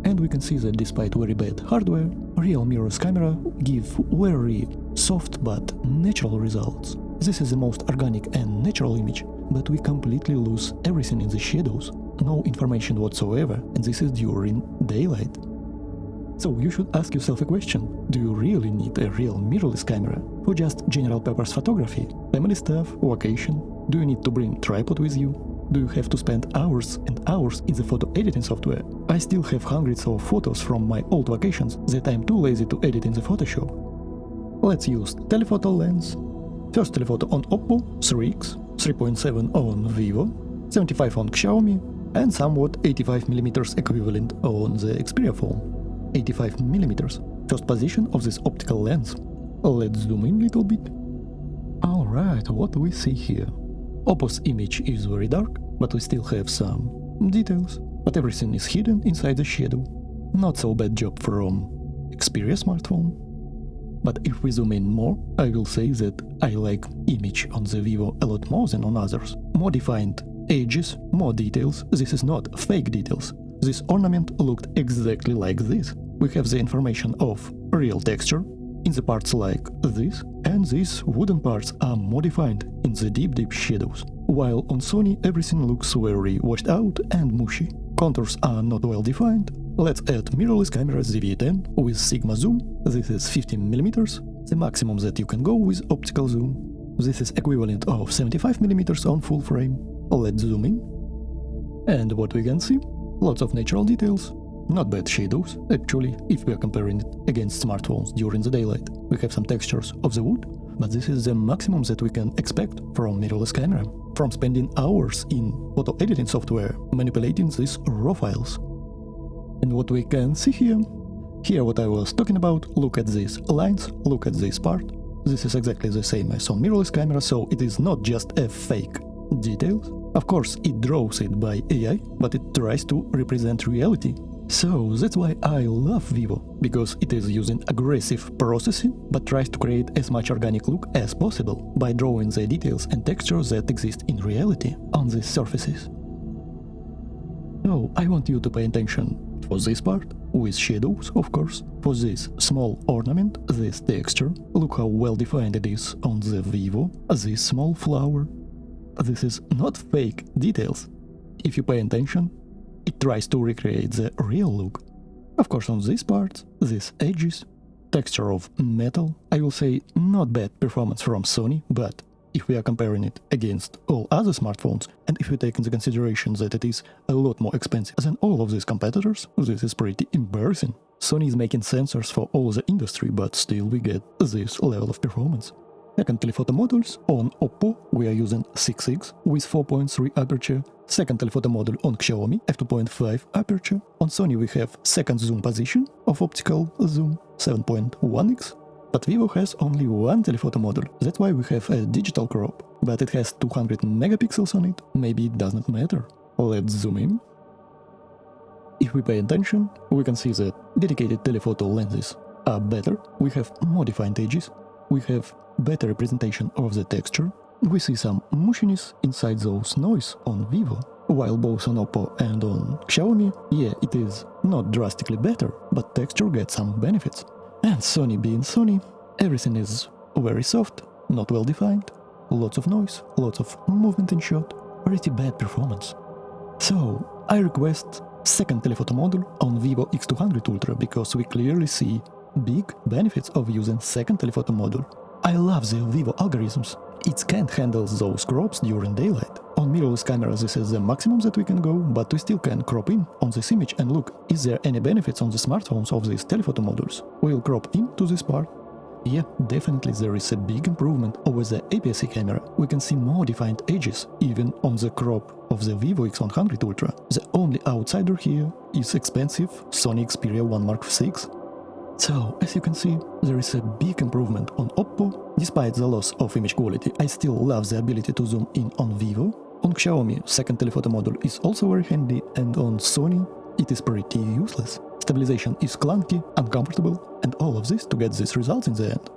And we can see that despite very bad hardware, real mirrorless camera give very soft but natural results. This is the most organic and natural image, but we completely lose everything in the shadows, no information whatsoever, and this is during daylight. So you should ask yourself a question: do you really need a real mirrorless camera for just general purpose photography, family stuff, vacation? Do you need to bring tripod with you? Do you have to spend hours and hours in the photo editing software? I still have hundreds of photos from my old vacations that I'm too lazy to edit in the Photoshop. Let's use telephoto lens. First telephoto on Oppo 3x, 3.7 on Vivo, 75 on Xiaomi, and somewhat 85mm equivalent on the Xperia phone. 85mm, first position of this optical lens. Let's zoom in a little bit. Alright, what do we see here? Oppo's image is very dark, but we still have some details, but everything is hidden inside the shadow. Not so bad job from Xperia smartphone. But if we zoom in more, I will say that I like image on the Vivo a lot more than on others. More defined edges, more details. This is not fake details. This ornament looked exactly like this. We have the information of real texture in the parts like this, and these wooden parts are more defined in the deep shadows. While on Sony everything looks very washed out and mushy. Contours are not well defined. Let's add mirrorless camera ZV-10 with Sigma zoom. This is 15mm, the maximum that you can go with optical zoom. This is equivalent of 75mm on full frame. Let's zoom in. And what we can see? Lots of natural details. Not bad shadows, actually, if we are comparing it against smartphones during the daylight. We have some textures of the wood, but this is the maximum that we can expect from mirrorless camera, from spending hours in photo editing software manipulating these RAW files. And what we can see here what I was talking about, look at these lines, look at this part. This is exactly the same as on mirrorless camera, so it is not just a fake details. Of course, it draws it by AI, but it tries to represent reality. So that's why I love Vivo, because it is using aggressive processing, but tries to create as much organic look as possible by drawing the details and textures that exist in reality on these surfaces. So I want you to pay attention for this part, with shadows, of course, for this small ornament, this texture. Look how well defined it is on the Vivo, this small flower. This is not fake details. If you pay attention, it tries to recreate the real look. Of course, on these parts, these edges, texture of metal, I will say not bad performance from Sony, but if we are comparing it against all other smartphones, and if we take into consideration that it is a lot more expensive than all of these competitors, this is pretty embarrassing. Sony is making sensors for all the industry, but still we get this level of performance. Second telephoto modules, on Oppo we are using 6x with 4.3 aperture. Second telephoto module on Xiaomi f2.5 aperture. On Sony we have second zoom position of optical zoom 7.1x. But Vivo has only one telephoto module, that's why we have a digital crop. But it has 200 megapixels on it, maybe it doesn't matter. Let's zoom in. If we pay attention, we can see that dedicated telephoto lenses are better, we have more defined edges, we have better representation of the texture. We see some mushiness inside those noise on Vivo, while both on Oppo and on Xiaomi, yeah, it is not drastically better, but texture gets some benefits. And Sony being Sony, everything is very soft, not well defined, lots of noise, lots of movement in shot, pretty bad performance. So, I request second telephoto module on Vivo X200 Ultra because we clearly see big benefits of using second telephoto module. I love the Vivo algorithms. It can't handle those crops during daylight. On mirrorless camera this is the maximum that we can go, but we still can crop in on this image and look, is there any benefits on the smartphones of these telephoto modules? We'll crop into this part. Yeah, definitely there is a big improvement over the APS-C camera. We can see more defined edges, even on the crop of the Vivo X100 Ultra. The only outsider here is expensive Sony Xperia 1 Mark VI. So, as you can see, there is a big improvement on Oppo. Despite the loss of image quality, I still love the ability to zoom in on Vivo. On Xiaomi, second telephoto module is also very handy, and on Sony, it is pretty useless. Stabilization is clunky, uncomfortable, and all of this to get these results in the end.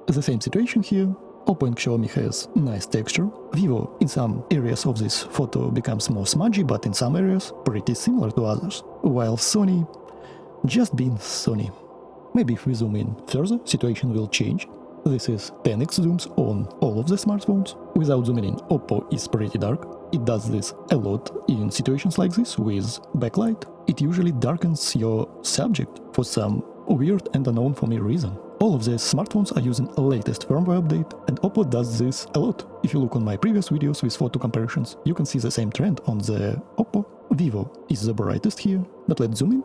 The same situation here. Oppo and Xiaomi has nice texture. Vivo in some areas of this photo becomes more smudgy, but in some areas pretty similar to others. While Sony just being Sony. Maybe if we zoom in further, situation will change. This is 10x zooms on all of the smartphones. Without zooming in, Oppo is pretty dark. It does this a lot in situations like this with backlight. It usually darkens your subject for some weird and unknown for me reason. All of the smartphones are using the latest firmware update, and Oppo does this a lot. If you look on my previous videos with photo comparisons, you can see the same trend on the Oppo. Vivo is the brightest here, but let's zoom in.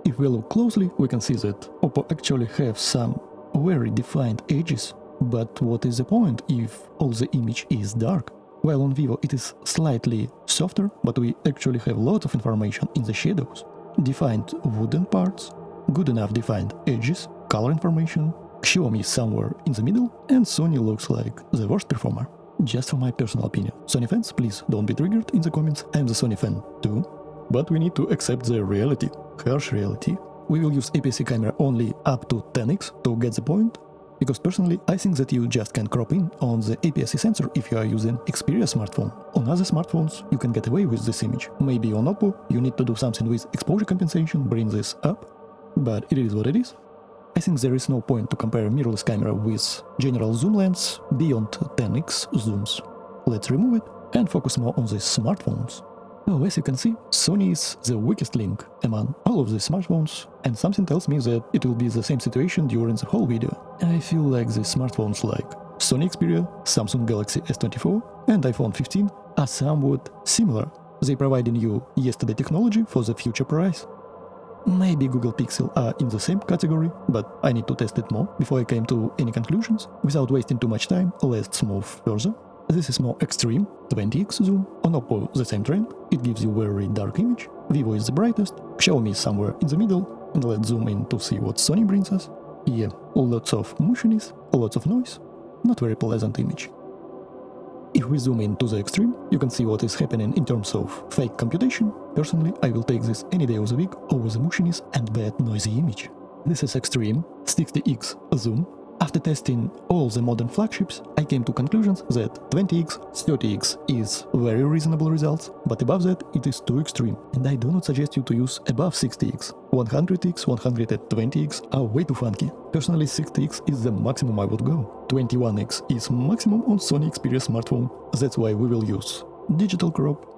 If we look closely, we can see that Oppo actually have some very defined edges, but what is the point if all the image is dark? While on Vivo it is slightly softer, but we actually have lots of information in the shadows. Defined wooden parts, good enough defined edges, color information. Xiaomi is somewhere in the middle, and Sony looks like the worst performer. Just for my personal opinion. Sony fans, please don't be triggered in the comments, I'm the Sony fan too. But we need to accept the reality, harsh reality. We will use APS-C camera only up to 10x to get the point, because personally I think that you just can crop in on the APS-C sensor if you are using Xperia smartphone. On other smartphones you can get away with this image. Maybe on Oppo you need to do something with exposure compensation, bring this up, but it is what it is. I think there is no point to compare mirrorless camera with general zoom lens beyond 10x zooms. Let's remove it and focus more on the smartphones. So, as you can see, Sony is the weakest link among all of the smartphones, and something tells me that it will be the same situation during the whole video. I feel like the smartphones like Sony Xperia, Samsung Galaxy S24 and iPhone 15 are somewhat similar. They providing you yesterday technology for the future price. Maybe Google Pixel are in the same category, but I need to test it more before I came to any conclusions. Without wasting too much time, let's move further. This is more extreme, 20x zoom. On Oppo the same trend, it gives you very dark image. Vivo is the brightest, Xiaomi is somewhere in the middle, and let's zoom in to see what Sony brings us. Yeah, lots of mushiness, lots of noise, not very pleasant image. If we zoom in to the extreme, you can see what is happening in terms of fake computation. Personally, I will take this any day of the week over the mushiness and bad noisy image. This is extreme, 60x zoom. After testing all the modern flagships, I came to conclusions that 20x, 30x is very reasonable results, but above that it is too extreme, and I do not suggest you to use above 60x. 100x, 120x are way too funky. Personally 60x is the maximum I would go. 21x is maximum on Sony Xperia smartphone, that's why we will use digital crop.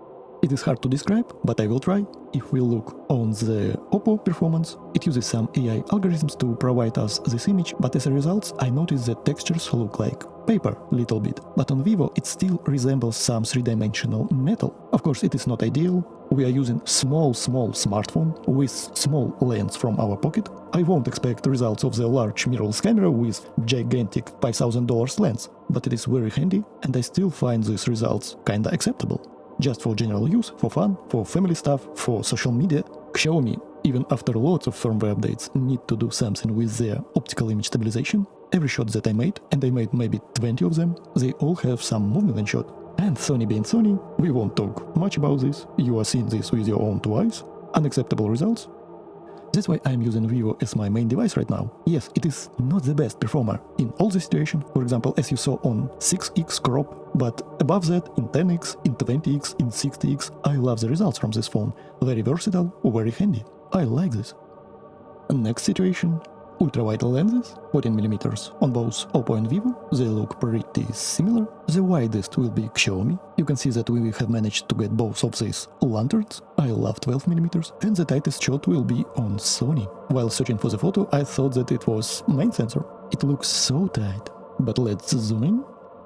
It is hard to describe, but I will try. If we look on the Oppo performance, it uses some AI algorithms to provide us this image, but as a result I noticed that textures look like paper little bit. But on Vivo it still resembles some three-dimensional metal. Of course it is not ideal. We are using small smartphone with small lens from our pocket. I won't expect results of the large mirrorless camera with gigantic $5,000 lens, but it is very handy and I still find these results kinda acceptable. Just for general use, for fun, for family stuff, for social media. Xiaomi, even after lots of firmware updates, need to do something with their optical image stabilization. Every shot that I made, and I made maybe 20 of them, they all have some movement in shot. And Sony being Sony, we won't talk much about this, you are seeing this with your own two eyes. Unacceptable results. That's why I'm using Vivo as my main device right now. Yes, it is not the best performer in all the situation, for example, as you saw on 6x crop, but above that, in 10x, in 20x, in 60x, I love the results from this phone. Very versatile, very handy. I like this. Next situation. Ultra-wide lenses, 14mm on both Oppo and Vivo, they look pretty similar. The widest will be Xiaomi. You can see that we have managed to get both of these lanterns. I love 12mm, and the tightest shot will be on Sony. While searching for the photo, I thought that it was main sensor. It looks so tight. But let's zoom in.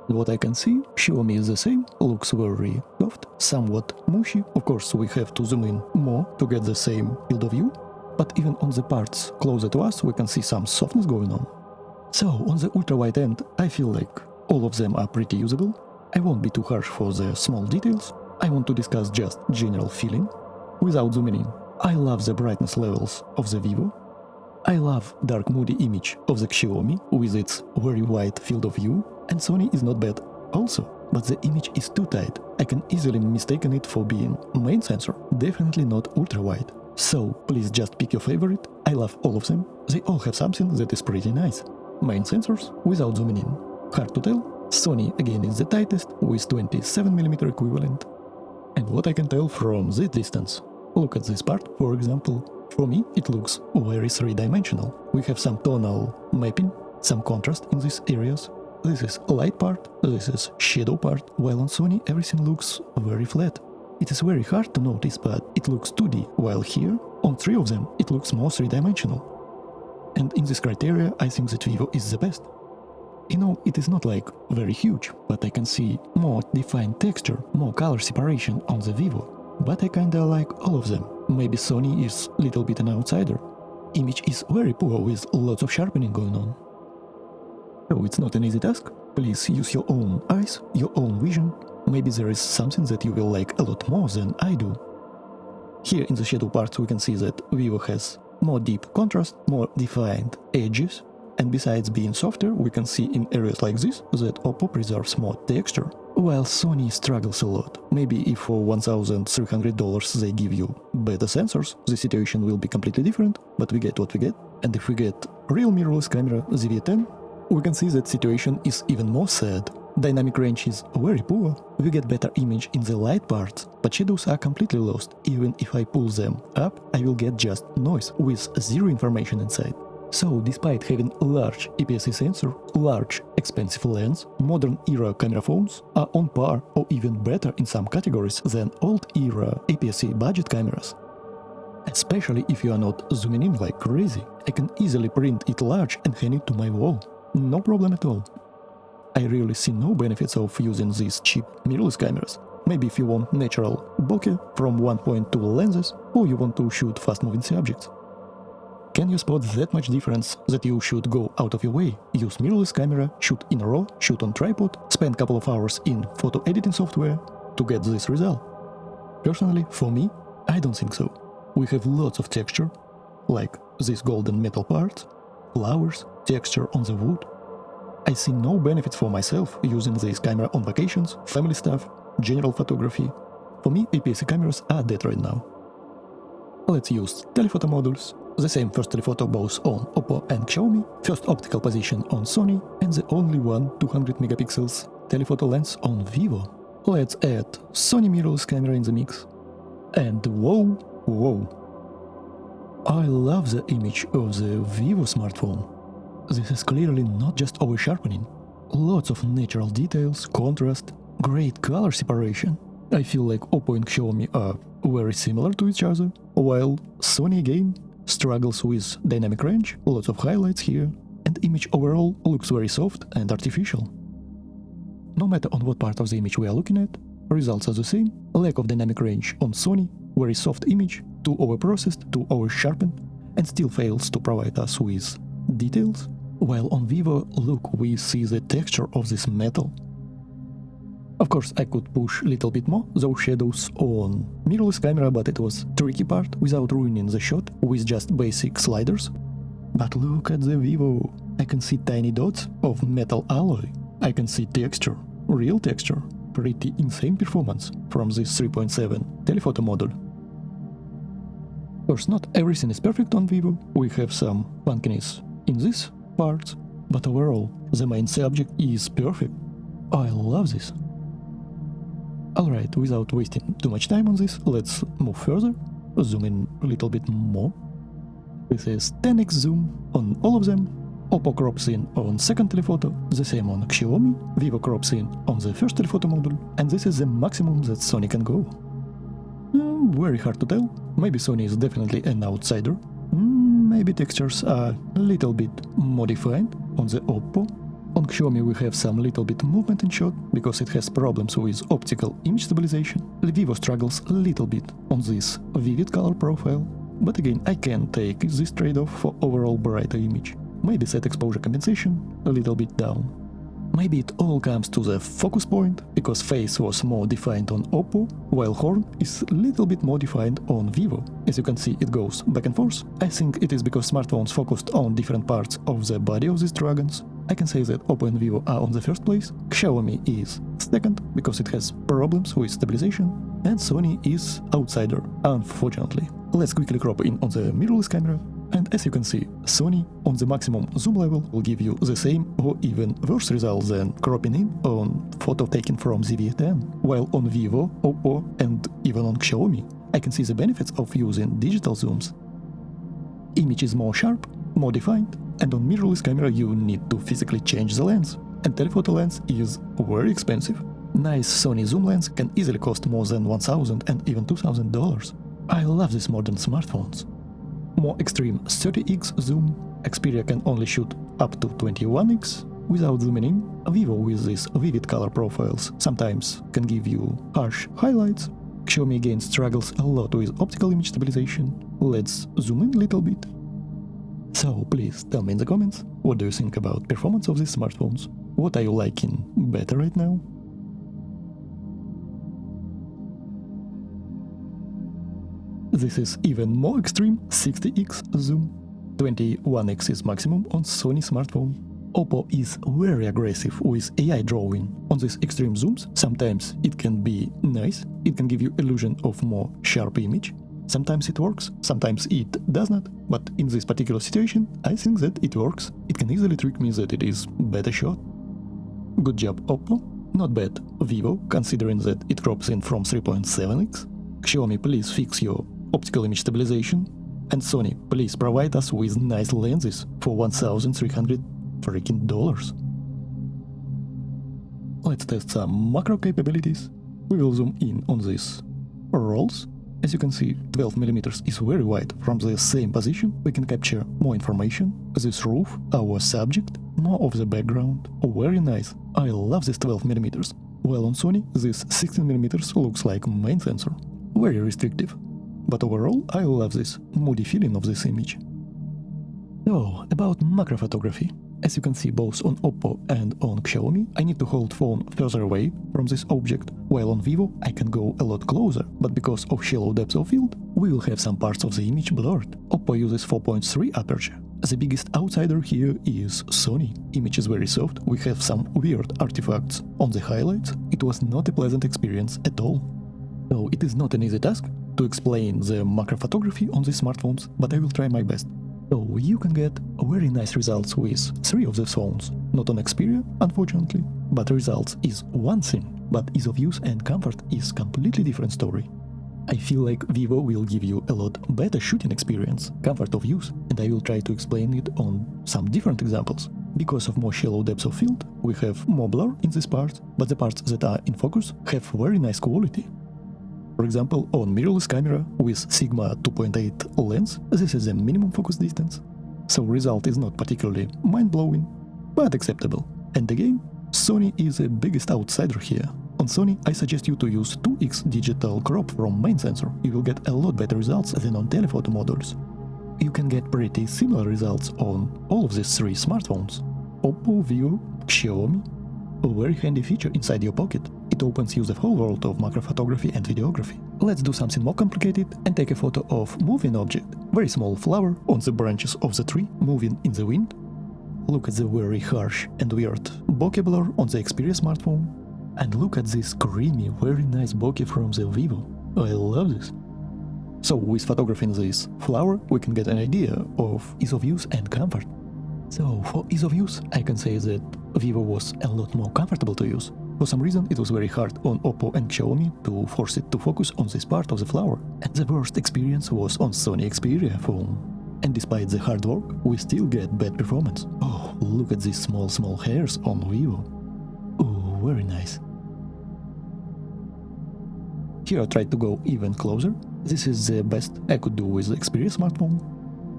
What I can see, Xiaomi is the same, looks very soft, somewhat mushy. Of course, we have to zoom in more to get the same field of view. But even on the parts closer to us, we can see some softness going on. So, on the ultra-wide end, I feel like all of them are pretty usable. I won't be too harsh for the small details. I want to discuss just general feeling. Without zooming in, I love the brightness levels of the Vivo. I love dark moody image of the Xiaomi with its very wide field of view. And Sony is not bad also. But the image is too tight. I can easily mistaken it for being main sensor. Definitely not ultra-wide. So, please just pick your favorite. I love all of them. They all have something that is pretty nice. Main sensors, without zooming in. Hard to tell. Sony again is the tightest, with 27mm equivalent. And what I can tell from this distance. Look at this part, for example. For me, it looks very three-dimensional. We have some tonal mapping, some contrast in these areas. This is light part, this is shadow part, while on Sony everything looks very flat. It is very hard to notice, but it looks 2D, while here, on 3 of them, it looks more three-dimensional. And in this criteria, I think that Vivo is the best. You know, it is not like very huge, but I can see more defined texture, more color separation on the Vivo. But I kinda like all of them. Maybe Sony is a little bit an outsider. Image is very poor with lots of sharpening going on. So it's not an easy task. Please use your own eyes, your own vision. Maybe there is something that you will like a lot more than I do. Here in the shadow parts we can see that Vivo has more deep contrast, more defined edges, and besides being softer, we can see in areas like this that Oppo preserves more texture, while Sony struggles a lot. Maybe if for $1,300 they give you better sensors, the situation will be completely different, but we get what we get. And if we get real mirrorless camera ZV-10, we can see that situation is even more sad. Dynamic range is very poor, we get better image in the light parts, but shadows are completely lost. Even if I pull them up, I will get just noise with zero information inside. So, despite having a large APS-C sensor, large expensive lens, modern era camera phones are on par or even better in some categories than old era APS-C budget cameras. Especially if you are not zooming in like crazy. I can easily print it large and hang it to my wall. No problem at all. I really see no benefits of using these cheap mirrorless cameras. Maybe if you want natural bokeh from 1.2 lenses, or you want to shoot fast-moving subjects. Can you spot that much difference that you should go out of your way, use mirrorless camera, shoot in RAW, shoot on tripod, spend couple of hours in photo editing software to get this result? Personally, for me, I don't think so. We have lots of texture, like these golden metal parts, flowers, texture on the wood. I see no benefits for myself using this camera on vacations, family stuff, general photography. For me, APS-C cameras are dead right now. Let's use telephoto modules. The same first telephoto both on Oppo and Xiaomi, first optical position on Sony, and the only one 200 megapixels telephoto lens on Vivo. Let's add Sony mirrorless camera in the mix. And whoa. I love the image of the Vivo smartphone. This is clearly not just over-sharpening. Lots of natural details, contrast, great color separation. I feel like Oppo and Xiaomi are very similar to each other, while Sony again struggles with dynamic range, lots of highlights here, and image overall looks very soft and artificial. No matter on what part of the image we are looking at, results are the same, lack of dynamic range on Sony, very soft image, too overprocessed, too over-sharpened, and still fails to provide us with details. While on Vivo, look, we see the texture of this metal. Of course, I could push a little bit more those shadows on mirrorless camera, but it was tricky part without ruining the shot with just basic sliders. But look at the Vivo. I can see tiny dots of metal alloy. I can see texture, real texture. Pretty insane performance from this 3.7 telephoto module. course, not everything is perfect on Vivo, we have some funkiness in these parts, but overall, the main subject is perfect. I love this. Alright, without wasting too much time on this, let's move further, zoom in a little bit more. This is 10x zoom on all of them, Oppo crops in on second telephoto, the same on Xiaomi, Vivo crops in on the first telephoto module, and this is the maximum that Sony can go. Very hard to tell, maybe Sony is definitely an outsider, maybe textures are a little bit modified on the Oppo. On Xiaomi we have some little bit movement in shot, because it has problems with optical image stabilization. Vivo struggles a little bit on this vivid color profile, but again I can take this trade-off for overall brighter image. Maybe set exposure compensation a little bit down. Maybe it all comes to the focus point, because face was more defined on Oppo, while horn is a little bit more defined on Vivo. As you can see, it goes back and forth. I think it is because smartphones focused on different parts of the body of these dragons. I can say that Oppo and Vivo are on the first place, Xiaomi is second, because it has problems with stabilization, and Sony is outsider, unfortunately. Let's quickly crop in on the mirrorless camera. And as you can see, Sony on the maximum zoom level will give you the same or even worse results than cropping in on photo taken from the V10. While on Vivo, Oppo and even on Xiaomi, I can see the benefits of using digital zooms. Image is more sharp, more defined, and on mirrorless camera you need to physically change the lens, and telephoto lens is very expensive. Nice Sony zoom lens can easily cost more than $1,000 and even $2,000. I love these modern smartphones. More extreme 30x zoom, Xperia can only shoot up to 21x without zooming in. Vivo with these vivid color profiles sometimes can give you harsh highlights. Xiaomi again struggles a lot with optical image stabilization. Let's zoom in a little bit. So please tell me in the comments, what do you think about performance of these smartphones? What are you liking better right now? This is even more extreme 60x zoom. 21x is maximum on Sony smartphone. Oppo is very aggressive with AI drawing. On these extreme zooms, sometimes it can be nice, it can give you illusion of more sharp image. Sometimes it works, sometimes it does not, but in this particular situation, I think that it works. It can easily trick me that it is better shot. Good job Oppo, not bad Vivo, considering that it crops in from 3.7x. Xiaomi, please fix your optical image stabilization, and Sony, please provide us with nice lenses for $1,300 freaking. Let's test some macro capabilities. We will zoom in on these rolls. As you can see, 12mm is very wide. From the same position we can capture more information. This roof, our subject, more of the background. Very nice. I love this 12mm. While on Sony, this 16mm looks like main sensor. Very restrictive. But overall, I love this moody feeling of this image. So, about macro photography. As you can see both on Oppo and on Xiaomi, I need to hold phone further away from this object, while on Vivo I can go a lot closer, but because of shallow depth of field, we will have some parts of the image blurred. Oppo uses 4.3 aperture. The biggest outsider here is Sony. Image is very soft, we have some weird artifacts on the highlights. It was not a pleasant experience at all. So it is not an easy task to explain the macro photography on these smartphones, but I will try my best. So you can get very nice results with 3 of these phones, not on Xperia, unfortunately, but results is one thing, but ease of use and comfort is completely different story. I feel like Vivo will give you a lot better shooting experience, comfort of use, and I will try to explain it on some different examples. Because of more shallow depth of field, we have more blur in these parts, but the parts that are in focus have very nice quality. For example, on mirrorless camera with Sigma 2.8 lens, this is a minimum focus distance, so result is not particularly mind-blowing, but acceptable. And again, Sony is the biggest outsider here. On Sony, I suggest you to use 2x digital crop from main sensor, you will get a lot better results than on telephoto models. You can get pretty similar results on all of these 3 smartphones. Oppo, Vivo, Xiaomi. A very handy feature inside your pocket. It opens you the whole world of macro photography and videography. Let's do something more complicated and take a photo of moving object. Very small flower on the branches of the tree moving in the wind. Look at the very harsh and weird bokeh blur on the Xperia smartphone. And look at this creamy, very nice bokeh from the Vivo. I love this. So with photographing this flower, we can get an idea of ease of use and comfort. So for ease of use, I can say that Vivo was a lot more comfortable to use. For some reason, it was very hard on Oppo and Xiaomi to force it to focus on this part of the flower. And the worst experience was on Sony Xperia phone. And despite the hard work, we still get bad performance. Oh, look at these small hairs on Vivo. Oh, very nice. Here I tried to go even closer. This is the best I could do with the Xperia smartphone.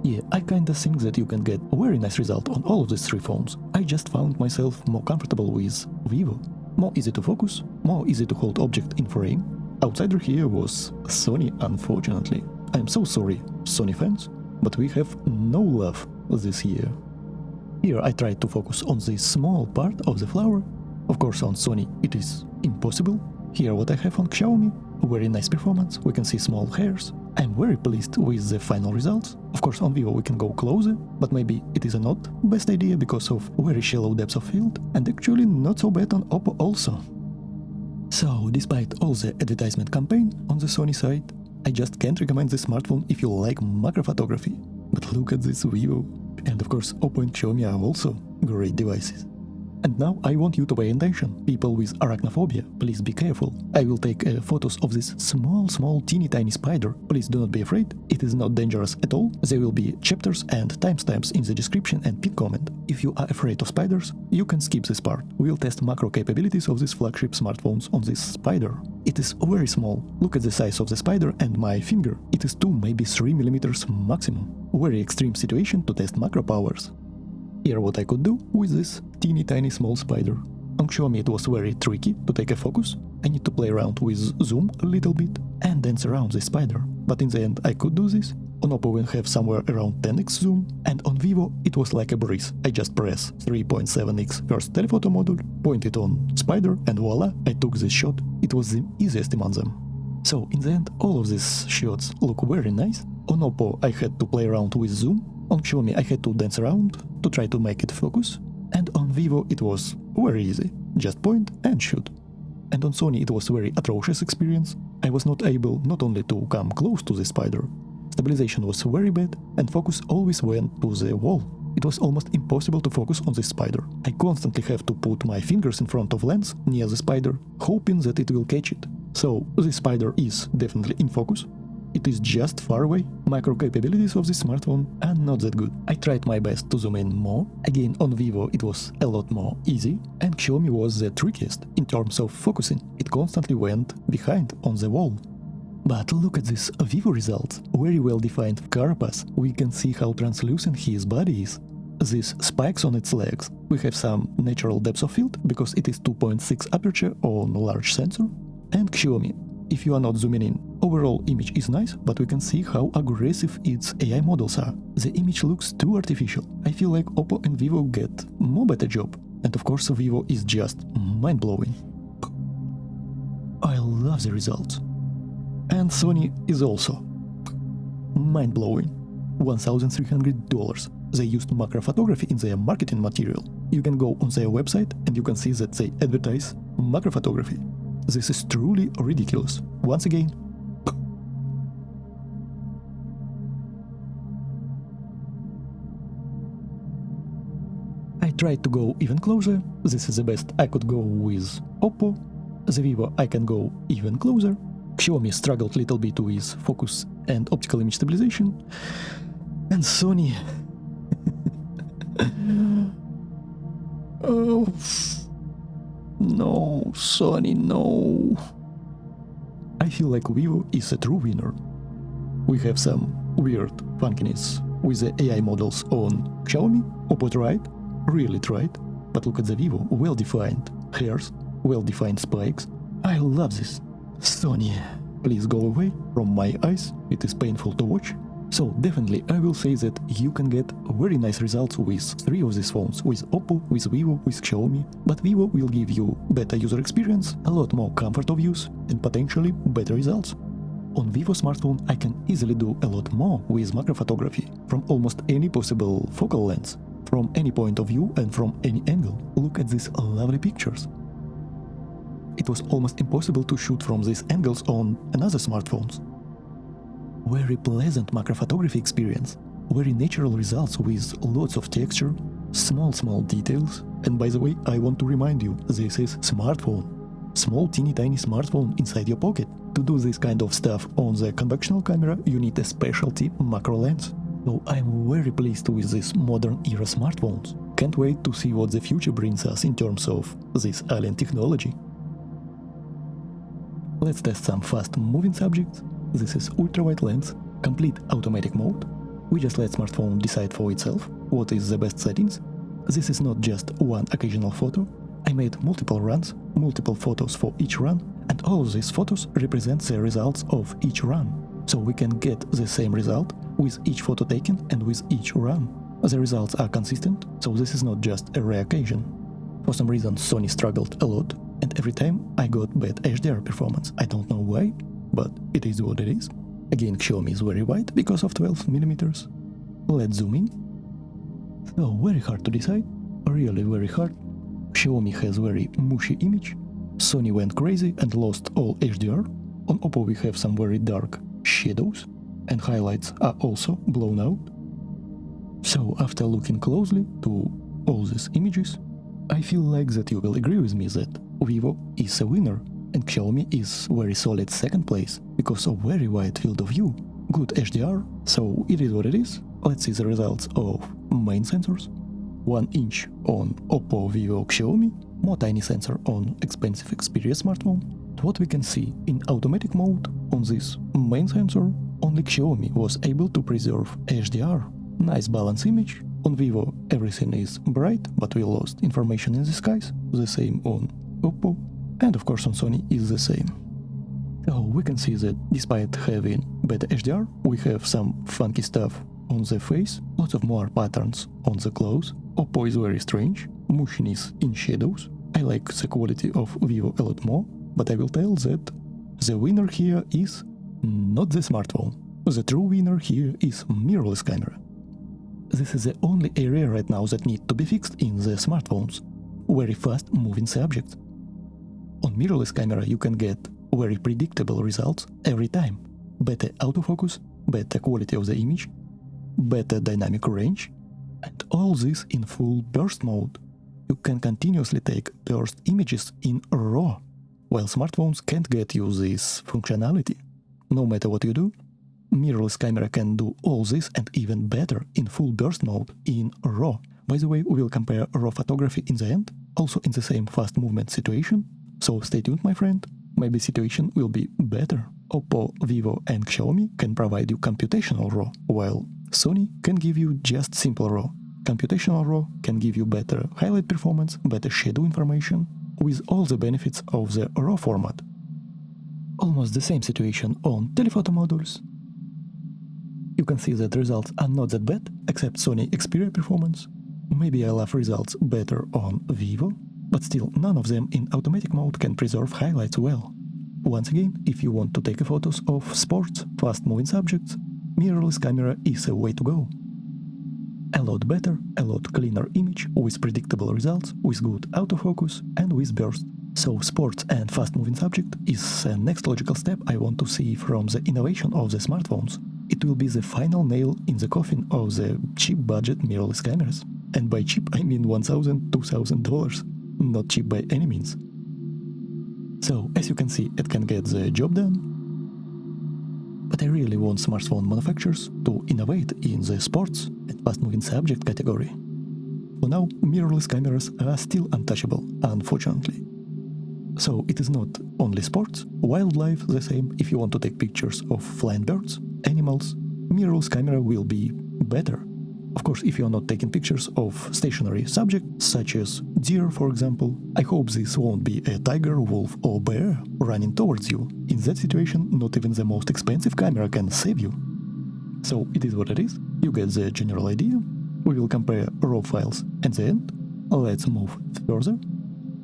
Yeah, I kinda think that you can get a very nice result on all of these three phones. I just found myself more comfortable with Vivo. More easy to focus, more easy to hold object in frame. Outsider here was Sony, unfortunately. I'm so sorry, Sony fans, but we have no love this year. Here I tried to focus on this small part of the flower. Of course on Sony it is impossible. Here what I have on Xiaomi, very nice performance, we can see small hairs. I'm very pleased with the final results. Of course on Vivo we can go closer, but maybe it is not best idea because of very shallow depth of field, and actually not so bad on Oppo also. So despite all the advertisement campaign on the Sony side, I just can't recommend this smartphone if you like macro photography. But look at this Vivo. And of course Oppo and Xiaomi are also great devices. And now I want you to pay attention, people with arachnophobia, please be careful. I will take photos of this small teeny tiny spider, please do not be afraid, it is not dangerous at all. There will be chapters and timestamps in the description and pinned comment. If you are afraid of spiders, you can skip this part. We'll test macro capabilities of these flagship smartphones on this spider. It is very small, look at the size of the spider and my finger, it is 2 maybe 3 millimeters maximum. Very extreme situation to test macro powers. Here what I could do with this teeny tiny small spider. On Xiaomi it was very tricky to take a focus. I need to play around with zoom a little bit and dance around the spider. But in the end I could do this. On Oppo we have somewhere around 10x zoom, and on Vivo it was like a breeze. I just press 3.7x first telephoto module, point it on spider, and voila, I took this shot. It was the easiest among them. So in the end all of these shots look very nice. On Oppo I had to play around with zoom. On Xiaomi I had to dance around to try to make it focus, and on Vivo it was very easy, just point and shoot. And on Sony it was very atrocious experience. I was not able not only to come close to the spider, stabilization was very bad and focus always went to the wall. It was almost impossible to focus on this spider. I constantly have to put my fingers in front of lens near the spider, hoping that it will catch it. So the spider is definitely in focus. It is just far away. Micro capabilities of this smartphone are not that good. I tried my best to zoom in more. Again, on Vivo it was a lot more easy, and Xiaomi was the trickiest in terms of focusing. It constantly went behind on the wall. But look at this Vivo results. Very well defined carapace. We can see how translucent his body is. These spikes on its legs. We have some natural depth of field because it is 2.6 aperture on large sensor. And Xiaomi. If you are not zooming in, overall image is nice, but we can see how aggressive its AI models are. The image looks too artificial. I feel like Oppo and Vivo get more better job. And of course Vivo is just mind-blowing. I love the results. And Sony is also mind-blowing. $1,300. They used macro photography in their marketing material. You can go on their website and you can see that they advertise macro photography. This is truly ridiculous. Once again, I tried to go even closer. This is the best I could go with Oppo. The Vivo I can go even closer. Xiaomi struggled a little bit with focus and optical image stabilization. And Sony... oh... No, Sony, no. I feel like Vivo is a true winner. We have some weird funkiness with the AI models on Xiaomi. Oppo tried, really tried, but look at the Vivo, well-defined hairs, well-defined spikes. I love this. Sony, please go away from my eyes, it is painful to watch. So definitely I will say that you can get very nice results with 3 of these phones, with Oppo, with Vivo, with Xiaomi, but Vivo will give you better user experience, a lot more comfort of use, and potentially better results. On Vivo smartphone I can easily do a lot more with macro photography, from almost any possible focal length, from any point of view and from any angle. Look at these lovely pictures. It was almost impossible to shoot from these angles on another smartphones. very pleasant macro photography experience, very natural results with lots of texture, small details. And by the way, I want to remind you, this is smartphone. Small teeny tiny smartphone inside your pocket. To do this kind of stuff on the conventional camera, you need a specialty macro lens. So I'm very pleased with these modern era smartphones. Can't wait to see what the future brings us in terms of this alien technology. Let's test some fast moving subjects. This is ultra-wide lens, complete automatic mode. We just let smartphone decide for itself what is the best settings. This is not just one occasional photo. I made multiple runs, multiple photos for each run, and all of these photos represent the results of each run. So we can get the same result with each photo taken and with each run. The results are consistent, so this is not just a rare occasion. For some reason Sony struggled a lot, and every time I got bad HDR performance. I don't know why, but it is what it is. Again, Xiaomi is very wide because of 12mm. Let's zoom in. So very hard to decide, really very hard. Xiaomi has very mushy image. Sony went crazy and lost all HDR. On Oppo we have some very dark shadows, and highlights are also blown out. So after looking closely to all these images, I feel like that you will agree with me that Vivo is a winner and Xiaomi is very solid second place because of very wide field of view, good HDR, so it is what it is. Let's see the results of main sensors. 1 inch on Oppo, Vivo, Xiaomi, more tiny sensor on expensive Xperia smartphone. What we can see in automatic mode on this main sensor, only Xiaomi was able to preserve HDR. Nice balance image. On Vivo everything is bright, but we lost information in the skies. The same on Oppo, and of course on Sony is the same. So we can see that despite having better HDR, we have some funky stuff on the face, lots of more patterns on the clothes. Oppo is very strange, mushiness in shadows. I like the quality of Vivo a lot more, but I will tell that the winner here is not the smartphone. The true winner here is mirrorless camera. This is the only area right now that needs to be fixed in the smartphones. Very fast moving subjects. On mirrorless camera you can get very predictable results every time. Better autofocus, better quality of the image, better dynamic range, and all this in full burst mode. You can continuously take burst images in RAW, while smartphones can't get you this functionality. No matter what you do, mirrorless camera can do all this and even better in full burst mode in RAW. By the way, we will compare RAW photography in the end, also in the same fast movement situation, so stay tuned my friend, maybe situation will be better. Oppo, Vivo and Xiaomi can provide you computational RAW, while Sony can give you just simple RAW. Computational RAW can give you better highlight performance, better shadow information, with all the benefits of the RAW format. Almost the same situation on telephoto modules. You can see that results are not that bad, except Sony Xperia performance. Maybe I love results better on Vivo, but still none of them in automatic mode can preserve highlights well. Once again, if you want to take photos of sports, fast-moving subjects, mirrorless camera is a way to go. A lot better, a lot cleaner image with predictable results, with good autofocus and with burst. So sports and fast-moving subject is the next logical step I want to see from the innovation of the smartphones. It will be the final nail in the coffin of the cheap budget mirrorless cameras. And by cheap I mean $1,000, $2,000, not cheap by any means. So as you can see, it can get the job done. But I really want smartphone manufacturers to innovate in the sports and fast-moving subject category. For now, mirrorless cameras are still untouchable, unfortunately. So it is not only sports, wildlife the same. If you want to take pictures of flying birds, animals, mirrorless camera will be better. Of course, if you are not taking pictures of stationary subjects, such as deer, for example, I hope this won't be a tiger, wolf or bear running towards you. In that situation, not even the most expensive camera can save you. So it is what it is, you get the general idea. We will compare RAW files at the end. Let's move further.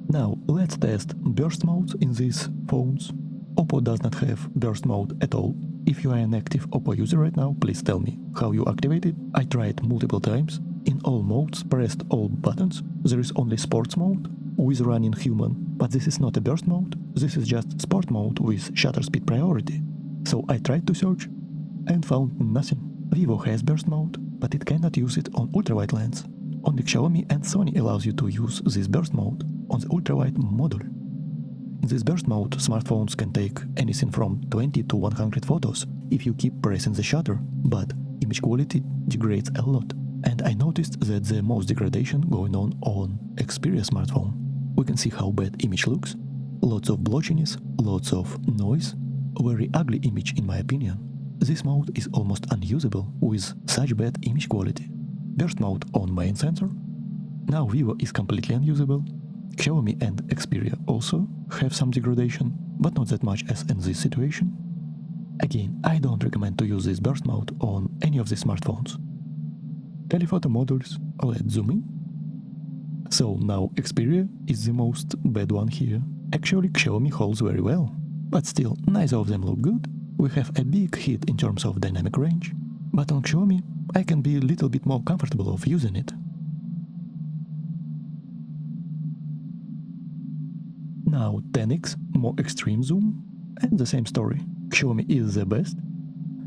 Now let's test burst modes in these phones. Oppo does not have burst mode at all. If you are an active Oppo user right now, please tell me how you activate it. I tried multiple times, in all modes, pressed all buttons. There is only sports mode with running human, but this is not a burst mode, this is just sport mode with shutter speed priority. So I tried to search, and found nothing. Vivo has burst mode, but it cannot use it on ultrawide lens. Only Xiaomi and Sony allows you to use this burst mode on the ultrawide module. In this burst mode, smartphones can take anything from 20 to 100 photos if you keep pressing the shutter, but image quality degrades a lot. And I noticed that the most degradation going on Xperia smartphone. We can see how bad image looks, lots of blotchiness, lots of noise, a very ugly image in my opinion. This mode is almost unusable with such bad image quality. Burst mode on main sensor. Now Vivo is completely unusable. Xiaomi and Xperia also have some degradation, but not that much as in this situation. Again, I don't recommend to use this burst mode on any of the smartphones. Telephoto modules, let's zoom in. So now Xperia is the most bad one here. Actually Xiaomi holds very well, but still neither of them look good. We have a big hit in terms of dynamic range, but on Xiaomi I can be a little bit more comfortable of using it. Now 10x, more extreme zoom, and the same story. Xiaomi is the best.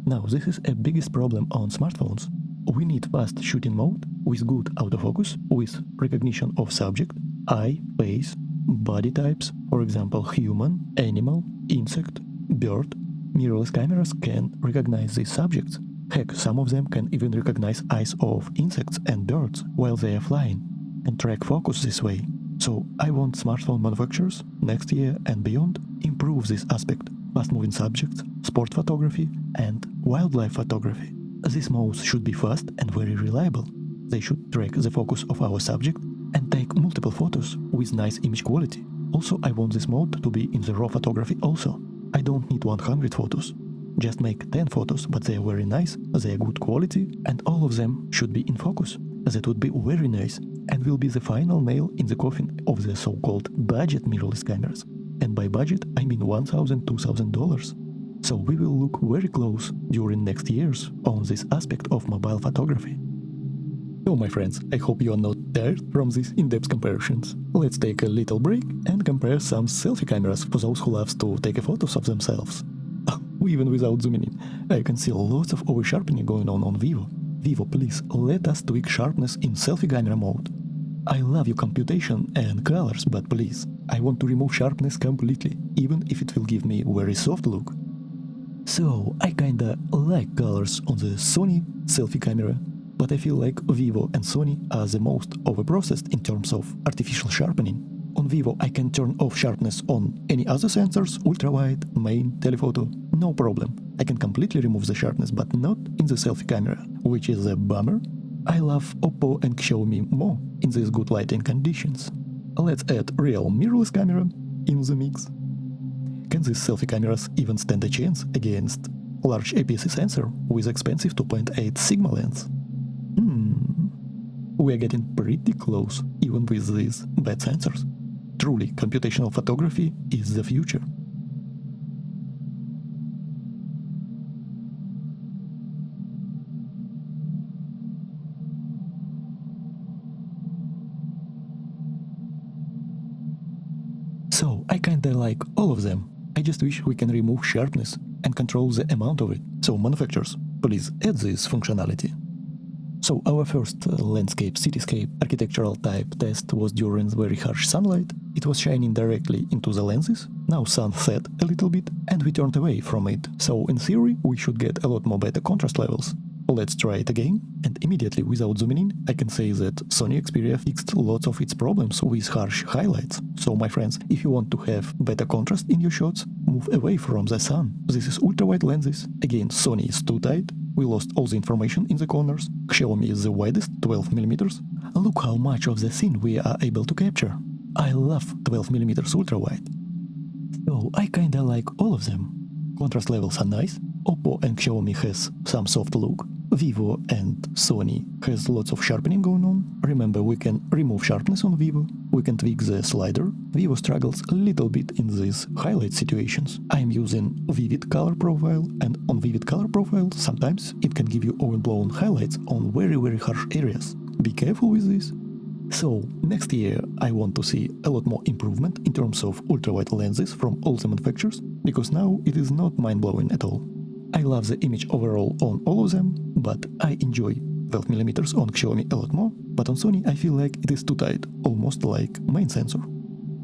Now this is a biggest problem on smartphones. We need fast shooting mode with good autofocus, with recognition of subject, eye, face, body types, for example human, animal, insect, bird. Mirrorless cameras can recognize these subjects. Heck, some of them can even recognize eyes of insects and birds while they are flying, and track focus this way. So I want smartphone manufacturers, next year and beyond, improve this aspect. Fast-moving subjects, sport photography and wildlife photography. These modes should be fast and very reliable. They should track the focus of our subject and take multiple photos with nice image quality. Also, I want this mode to be in the RAW photography also. I don't need 100 photos. Just make 10 photos, but they are very nice, they are good quality, and all of them should be in focus. That would be very nice, and will be the final nail in the coffin of the so-called budget mirrorless cameras. And by budget, I mean $1,000, $2,000. So we will look very close during next years on this aspect of mobile photography. So my friends, I hope you are not tired from these in-depth comparisons. Let's take a little break and compare some selfie cameras for those who loves to take photos of themselves. Even without zooming in, I can see lots of over-sharpening going on Vivo. Vivo, please let us tweak sharpness in selfie camera mode. I love your computation and colors, but please, I want to remove sharpness completely, even if it will give me a very soft look. So, I kinda like colors on the Sony selfie camera, but I feel like Vivo and Sony are the most overprocessed in terms of artificial sharpening. On Vivo I can turn off sharpness on any other sensors, ultrawide, main, telephoto, no problem. I can completely remove the sharpness, but not in the selfie camera, which is a bummer. I love Oppo and Xiaomi more in these good lighting conditions. Let's add real mirrorless camera in the mix. Can these selfie cameras even stand a chance against large APS-C sensor with expensive 2.8 Sigma lens? We are getting pretty close, even with these bad sensors. Truly, computational photography is the future. So, I kinda like all of them. I just wish we can remove sharpness and control the amount of it. So manufacturers, please add this functionality. So our first landscape cityscape architectural type test was during very harsh sunlight. It was shining directly into the lenses. Now sun set a little bit and we turned away from it. So in theory we should get a lot more better contrast levels. Let's try it again, and immediately without zooming in, I can say that Sony Xperia fixed lots of its problems with harsh highlights. So my friends, if you want to have better contrast in your shots, move away from the sun. This is ultra-wide lenses. Again, Sony is too tight. We lost all the information in the corners. Xiaomi is the widest, 12mm. Look how much of the scene we are able to capture. I love 12mm ultra-wide. So I kinda like all of them. Contrast levels are nice. Oppo and Xiaomi has some soft look. Vivo and Sony has lots of sharpening going on. Remember, we can remove sharpness on Vivo. We can tweak the slider. Vivo struggles a little bit in these highlight situations. I'm using vivid color profile, and on vivid color profile sometimes it can give you overblown highlights on very harsh areas. Be careful with this. So, next year I want to see a lot more improvement in terms of ultra-wide lenses from all the manufacturers, because now it is not mind-blowing at all. I love the image overall on all of them, but I enjoy 12mm on Xiaomi a lot more, but on Sony I feel like it is too tight, almost like main sensor.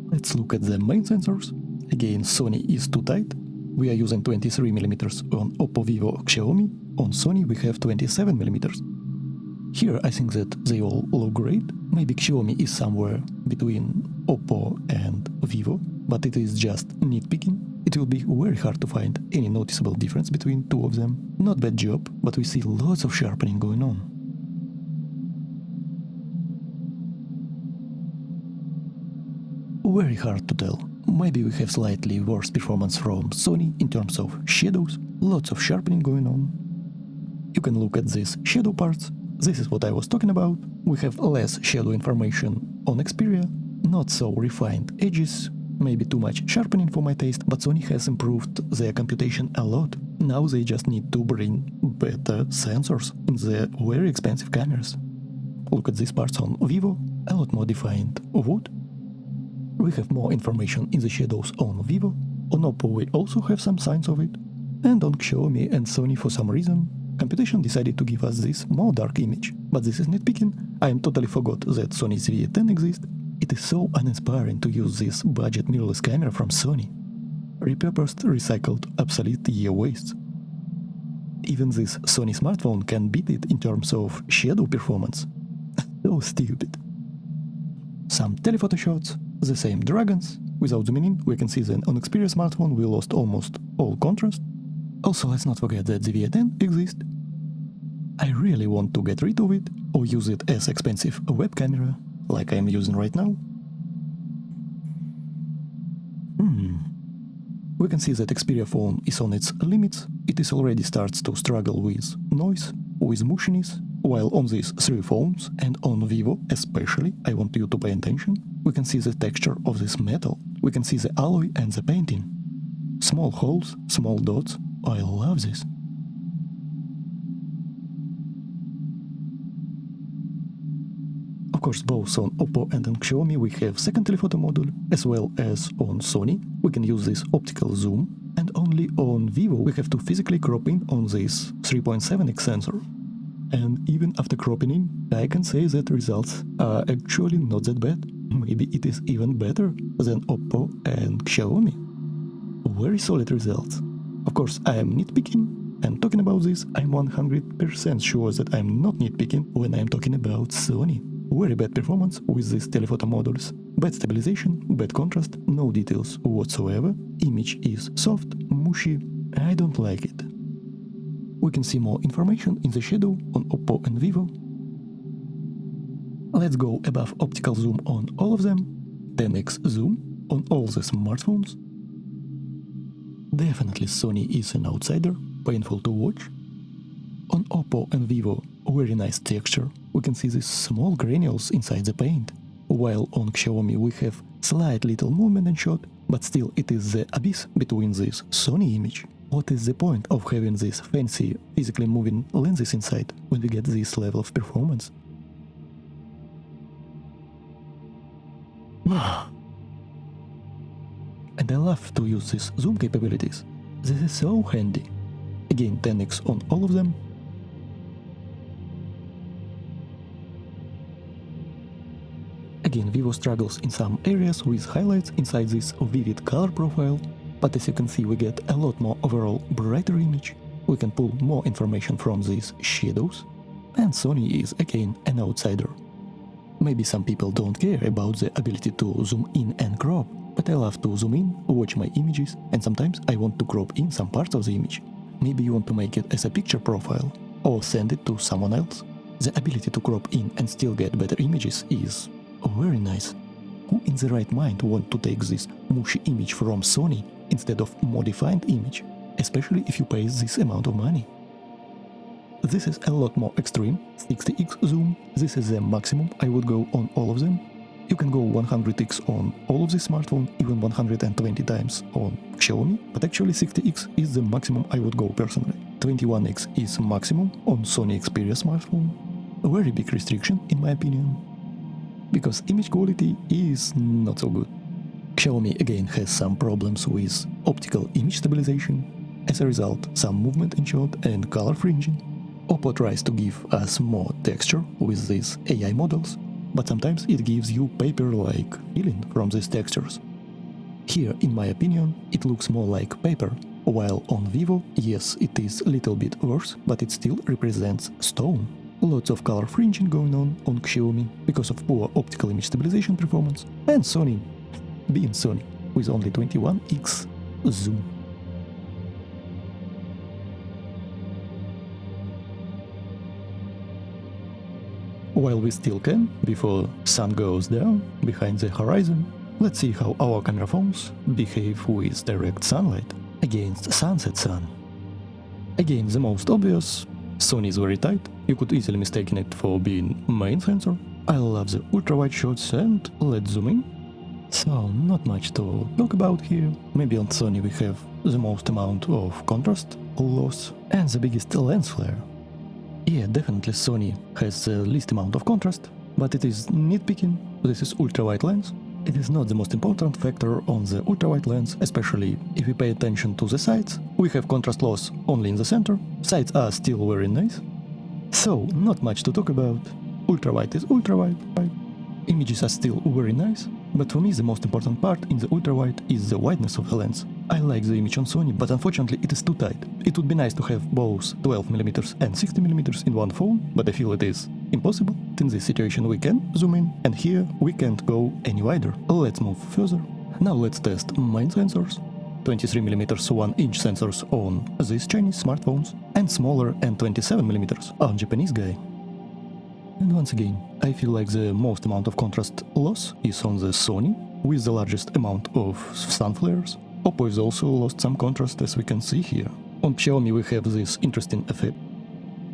Let's look at the main sensors. Again, Sony is too tight. We are using 23mm on Oppo, Vivo, Xiaomi. On Sony we have 27mm. Here I think that they all look great. Maybe Xiaomi is somewhere between Oppo and Vivo, but it is just nitpicking. It will be very hard to find any noticeable difference between two of them. Not bad job, but we see lots of sharpening going on. Very hard to tell. Maybe we have slightly worse performance from Sony in terms of shadows, lots of sharpening going on. You can look at these shadow parts. This is what I was talking about. We have less shadow information on Xperia, not so refined edges, maybe too much sharpening for my taste, but Sony has improved their computation a lot. Now they just need to bring better sensors in their very expensive cameras. Look at these parts on Vivo, a lot more defined wood. We have more information in the shadows on Vivo. On Oppo we also have some signs of it. And on Xiaomi and Sony for some reason, Computation decided to give us this more dark image. But this is nitpicking. I totally forgot that Sony's XV10 exists. It is so uninspiring to use this budget mirrorless camera from Sony. Repurposed, recycled, obsolete year wastes. Even this Sony smartphone can beat it in terms of shadow performance. So stupid. Some telephoto shots, the same dragons. Without zooming in, we can see that on Xperia smartphone we lost almost all contrast. Also, let's not forget that the XV10 exists. I really want to get rid of it, or use it as expensive web camera, like I am using right now. We can see that Xperia phone is on its limits. It is already starts to struggle with noise, with mushiness, while on these three phones, and on Vivo especially, I want you to pay attention. We can see the texture of this metal. We can see the alloy and the painting. Small holes, small dots. I love this. Of course, both on Oppo and on Xiaomi we have second telephoto module, as well as on Sony we can use this optical zoom, and only on Vivo we have to physically crop in on this 3.7x sensor. And even after cropping in, I can say that results are actually not that bad. Maybe it is even better than Oppo and Xiaomi. Very solid results. Of course, I am nitpicking, and talking about this, I'm 100% sure that I'm not nitpicking when I'm talking about Sony. Very bad performance with these telephoto modules. Bad stabilization, bad contrast, no details whatsoever. Image is soft, mushy. I don't like it. We can see more information in the shadow on Oppo and Vivo. Let's go above optical zoom on all of them. 10x zoom on all the smartphones. Definitely Sony is an outsider, painful to watch. On Oppo and Vivo, very nice texture. We can see these small granules inside the paint. While on Xiaomi we have slight little movement in shot, but still it is the abyss between this Sony image. What is the point of having these fancy, physically moving lenses inside when we get this level of performance? And I love to use these zoom capabilities. This is so handy. Again, 10x on all of them. Again, Vivo struggles in some areas with highlights inside this vivid color profile, but as you can see we get a lot more overall brighter image. We can pull more information from these shadows, and Sony is again an outsider. Maybe some people don't care about the ability to zoom in and crop, but I love to zoom in, watch my images, and sometimes I want to crop in some parts of the image. Maybe you want to make it as a picture profile, or send it to someone else. The ability to crop in and still get better images is very nice. Who in the right mind want to take this mushy image from Sony instead of modified image, especially if you pay this amount of money? This is a lot more extreme, 60x zoom. This is the maximum I would go on all of them. You can go 100x on all of this smartphone, even 120 times on Xiaomi, but actually 60x is the maximum I would go personally. 21x is maximum on Sony Xperia smartphone. A very big restriction in my opinion, because image quality is not so good. Xiaomi again has some problems with optical image stabilization. As a result, some movement in shot and color fringing. Oppo tries to give us more texture with these AI models, but sometimes it gives you paper-like feeling from these textures. Here, in my opinion, it looks more like paper, while on Vivo, yes, it is a little bit worse, but it still represents stone. Lots of color fringing going on Xiaomi because of poor optical image stabilization performance, and Sony, being Sony, with only 21x zoom. While we still can, before sun goes down behind the horizon, let's see how our camera phones behave with direct sunlight against sunset sun. Again, the most obvious, Sony is very tight, you could easily mistake it for being main sensor. I love the ultra-wide shots and let's zoom in. So, not much to talk about here. Maybe on Sony we have the most amount of contrast loss and the biggest lens flare. Yeah, definitely Sony has the least amount of contrast, but it is nitpicking, this is ultra-wide lens. It is not the most important factor on the ultra-wide lens, especially if we pay attention to the sides. We have contrast loss only in the center, sides are still very nice. So, not much to talk about. Ultra-wide is ultra-wide. Images are still very nice, but for me the most important part in the ultra-wide is the wideness of the lens. I like the image on Sony, but unfortunately it is too tight. It would be nice to have both 12mm and 60mm in one phone, but I feel it is impossible. In this situation we can zoom in, and here we can't go any wider. Let's move further. Now let's test main sensors. 23mm 1-inch sensors on these Chinese smartphones, and smaller and 27mm on Japanese guy. And once again, I feel like the most amount of contrast loss is on the Sony, with the largest amount of sun flares. Oppo has also lost some contrast, as we can see here. On Xiaomi we have this interesting effect.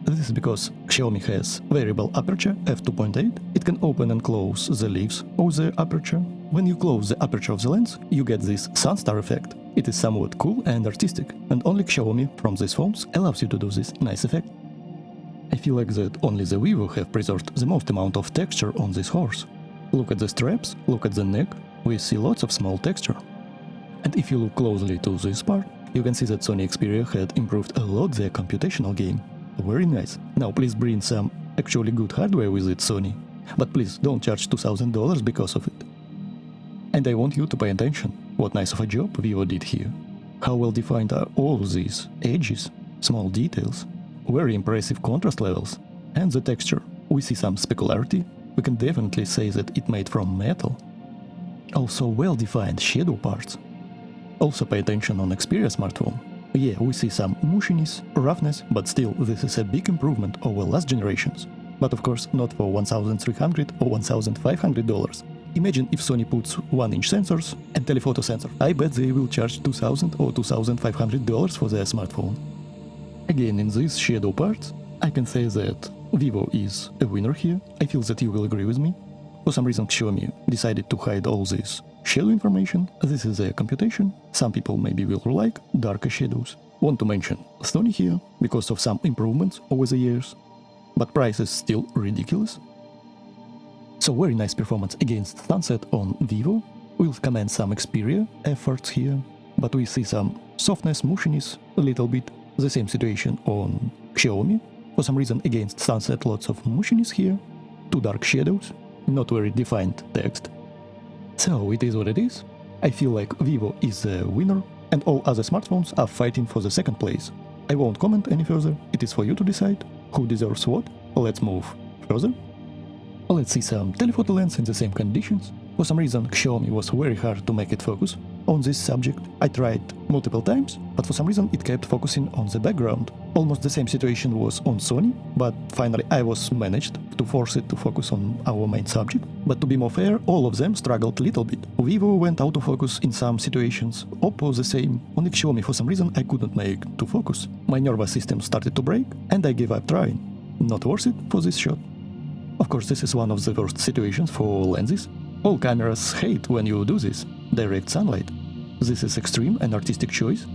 This is because Xiaomi has variable aperture f2.8. It can open and close the leaves of the aperture. When you close the aperture of the lens, you get this sunstar effect. It is somewhat cool and artistic, and only Xiaomi from these phones allows you to do this nice effect. I feel like that only the Vivo have preserved the most amount of texture on this horse. Look at the straps, look at the neck, we see lots of small texture. And if you look closely to this part, you can see that Sony Xperia had improved a lot their computational game. Very nice. Now please bring some actually good hardware with it, Sony. But please don't charge $2,000 because of it. And I want you to pay attention, what nice of a job Vivo did here. How well defined are all these edges, small details, very impressive contrast levels, and the texture. We see some specularity, we can definitely say that it made from metal. Also well-defined shadow parts. Also pay attention on Xperia smartphone. Yeah, we see some mushiness, roughness, but still this is a big improvement over last generations. But of course not for $1,300 or $1,500. Imagine if Sony puts 1-inch sensors and telephoto sensor. I bet they will charge $2,000 or $2,500 for their smartphone. Again, in these shadow parts, I can say that Vivo is a winner here. I feel that you will agree with me. For some reason Xiaomi decided to hide all this shadow information. This is their computation. Some people maybe will like darker shadows. Want to mention Sony here, because of some improvements over the years. But price is still ridiculous. So very nice performance against sunset on Vivo. We'll commend some Xperia efforts here, but we see some softness, mushiness, a little bit. The same situation on Xiaomi. For some reason against sunset lots of mushiness here. Too dark shadows, not very defined text. So it is what it is. I feel like Vivo is the winner and all other smartphones are fighting for the second place. I won't comment any further, it is for you to decide who deserves what. Let's move further. Let's see some telephoto lens in the same conditions. For some reason Xiaomi was very hard to make it focus on this subject. I tried multiple times, but for some reason it kept focusing on the background. Almost the same situation was on Sony, but finally I was managed to force it to focus on our main subject. But to be more fair, all of them struggled a little bit. Vivo went out of focus in some situations, Oppo the same. On Xiaomi for some reason I couldn't make to focus. My nervous system started to break and I gave up trying. Not worth it for this shot. Of course this is one of the worst situations for lenses. All cameras hate when you do this, direct sunlight. This is extreme and artistic choice.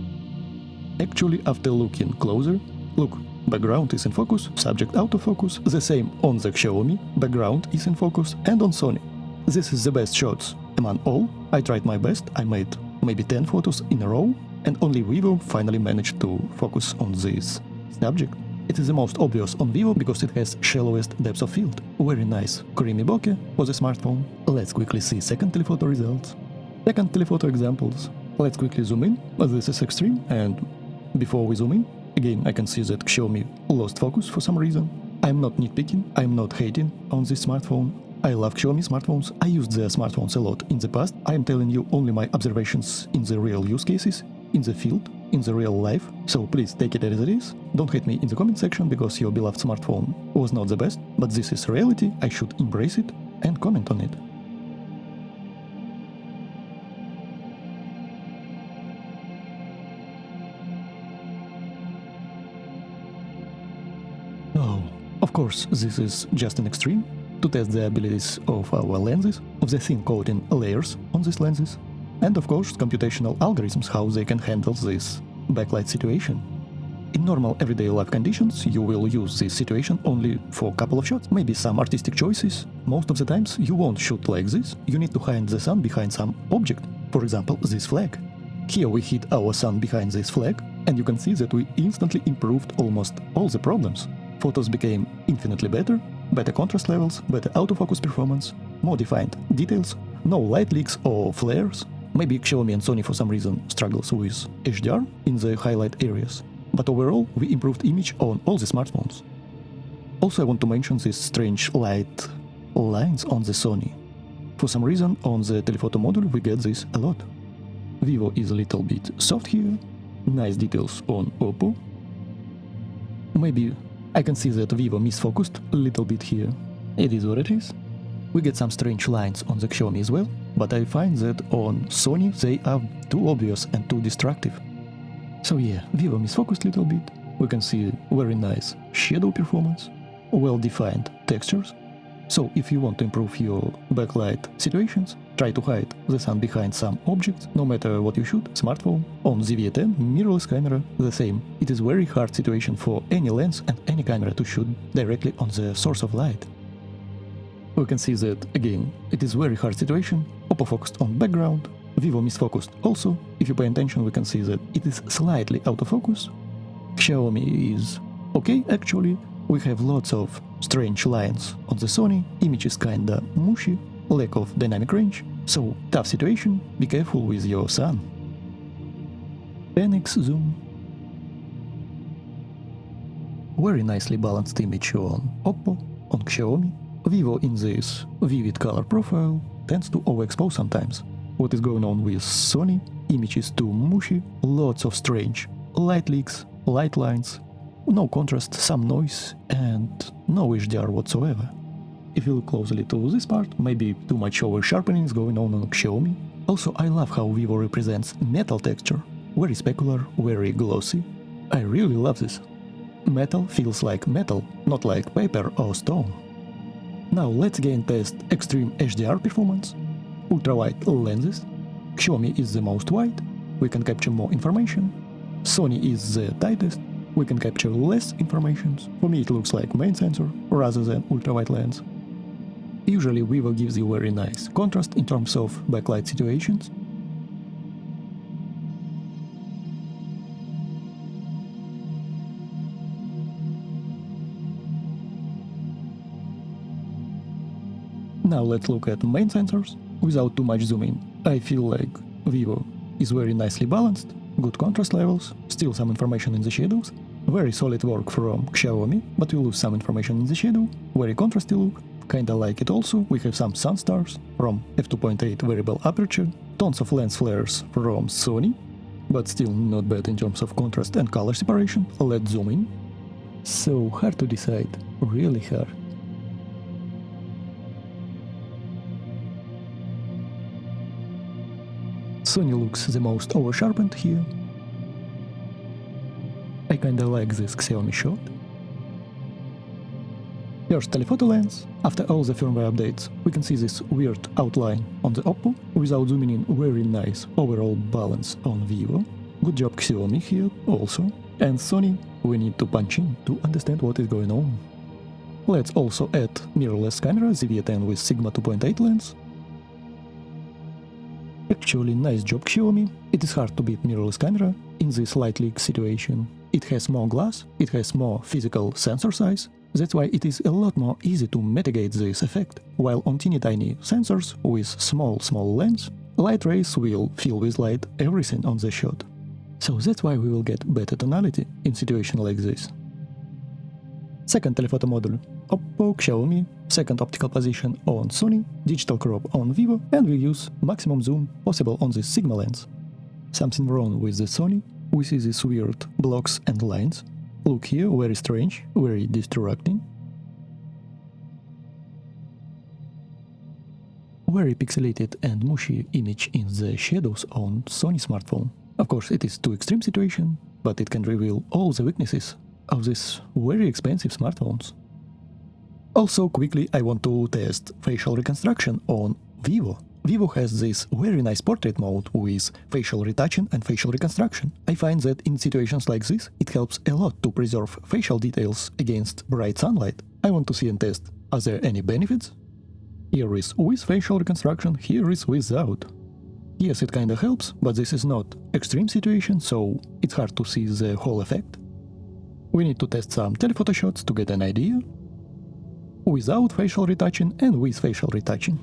Actually, after looking closer, look, background is in focus, subject out of focus, the same on the Xiaomi, background is in focus, and on Sony. This is the best shots among all. I tried my best, I made maybe 10 photos in a row, and only Vivo finally managed to focus on this subject. It is the most obvious on Vivo because it has shallowest depth of field. Very nice creamy bokeh for the smartphone. Let's quickly see second telephoto results. Second telephoto examples. Let's quickly zoom in, as this is extreme, and before we zoom in, again I can see that Xiaomi lost focus for some reason. I'm not nitpicking, I'm not hating on this smartphone. I love Xiaomi smartphones, I used their smartphones a lot in the past. I'm telling you only my observations in the real use cases, in the field, in the real life, so please take it as it is. Don't hate me in the comment section because your beloved smartphone was not the best, but this is reality, I should embrace it and comment on it. Oh, of course, this is just an extreme to test the abilities of our lenses, of the thin coating layers on these lenses, and of course computational algorithms, how they can handle this backlight situation. In normal everyday life conditions you will use this situation only for a couple of shots, maybe some artistic choices. Most of the times you won't shoot like this, you need to hide the sun behind some object, for example this flag. Here we hid our sun behind this flag, and you can see that we instantly improved almost all the problems. Photos became infinitely better, better contrast levels, better autofocus performance, more defined details, no light leaks or flares. Maybe Xiaomi and Sony for some reason struggles with HDR in the highlight areas, but overall we improved image on all the smartphones. Also I want to mention these strange light lines on the Sony. For some reason on the telephoto module we get this a lot. Vivo is a little bit soft here, nice details on Oppo. Maybe I can see that Vivo misfocused a little bit here. It is what it is. We get some strange lines on the Xiaomi as well, but I find that on Sony they are too obvious and too destructive. So yeah, Vivo misfocused a little bit. We can see very nice shadow performance, well-defined textures. So if you want to improve your backlight situations, try to hide the sun behind some objects, no matter what you shoot, smartphone, on ZV-10, mirrorless camera, the same. It is very hard situation for any lens and any camera to shoot directly on the source of light. We can see that, again, it is very hard situation, Oppo focused on background, Vivo misfocused also. If you pay attention we can see that it is slightly out of focus. Xiaomi is okay actually. We have lots of strange lines on the Sony, image is kinda mushy, lack of dynamic range, so tough situation, be careful with your sun. 10x zoom. Very nicely balanced image on Oppo, on Xiaomi. Vivo in this vivid color profile tends to overexpose sometimes. What is going on with Sony? Image is too mushy, lots of strange light leaks, light lines, no contrast, some noise, and no HDR whatsoever. If you look closely to this part, maybe too much over sharpening is going on Xiaomi. Also, I love how Vivo represents metal texture, very specular, very glossy. I really love this. Metal feels like metal, not like paper or stone. Now let's again test extreme HDR performance. Ultra-wide lenses. Xiaomi is the most wide, we can capture more information. Sony is the tightest, we can capture less information. For me it looks like main sensor rather than ultra-wide lens. Usually Vivo gives you very nice contrast in terms of backlight situations. Now let's look at main sensors without too much zoom in. I feel like Vivo is very nicely balanced, good contrast levels, still some information in the shadows, very solid work from Xiaomi, but we lose some information in the shadow, very contrasty look, kinda like it also. We have some sun stars from f2.8 variable aperture, tons of lens flares from Sony, but still not bad in terms of contrast and color separation. Let's zoom in. So hard to decide, really hard. Sony looks the most over-sharpened here. I kinda like this Xiaomi shot. First telephoto lens. After all the firmware updates, we can see this weird outline on the Oppo, without zooming in, very nice overall balance on Vivo. Good job Xiaomi here also. And Sony, we need to punch in to understand what is going on. Let's also add mirrorless camera ZV-10 with Sigma 2.8 lens. Actually, nice job Xiaomi. It is hard to beat mirrorless camera in this light leak situation. It has more glass, it has more physical sensor size, that's why it is a lot more easy to mitigate this effect, while on teeny tiny sensors with small lens, light rays will fill with light everything on the shot. So that's why we will get better tonality in situation like this. Second telephoto module, Oppo, Xiaomi, second optical position on Sony, digital crop on Vivo, and we use maximum zoom possible on this Sigma lens. Something wrong with the Sony, we see these weird blocks and lines. Look here, very strange, very distracting. Very pixelated and mushy image in the shadows on Sony smartphone. Of course, it is too extreme situation, but it can reveal all the weaknesses of these very expensive smartphones. Also, quickly I want to test facial reconstruction on Vivo. Vivo has this very nice portrait mode with facial retouching and facial reconstruction. I find that in situations like this, it helps a lot to preserve facial details against bright sunlight. I want to see and test, are there any benefits? Here is with facial reconstruction, here is without. Yes, it kinda helps, but this is not extreme situation, so it's hard to see the whole effect. We need to test some telephoto shots to get an idea. Without facial retouching and with facial retouching.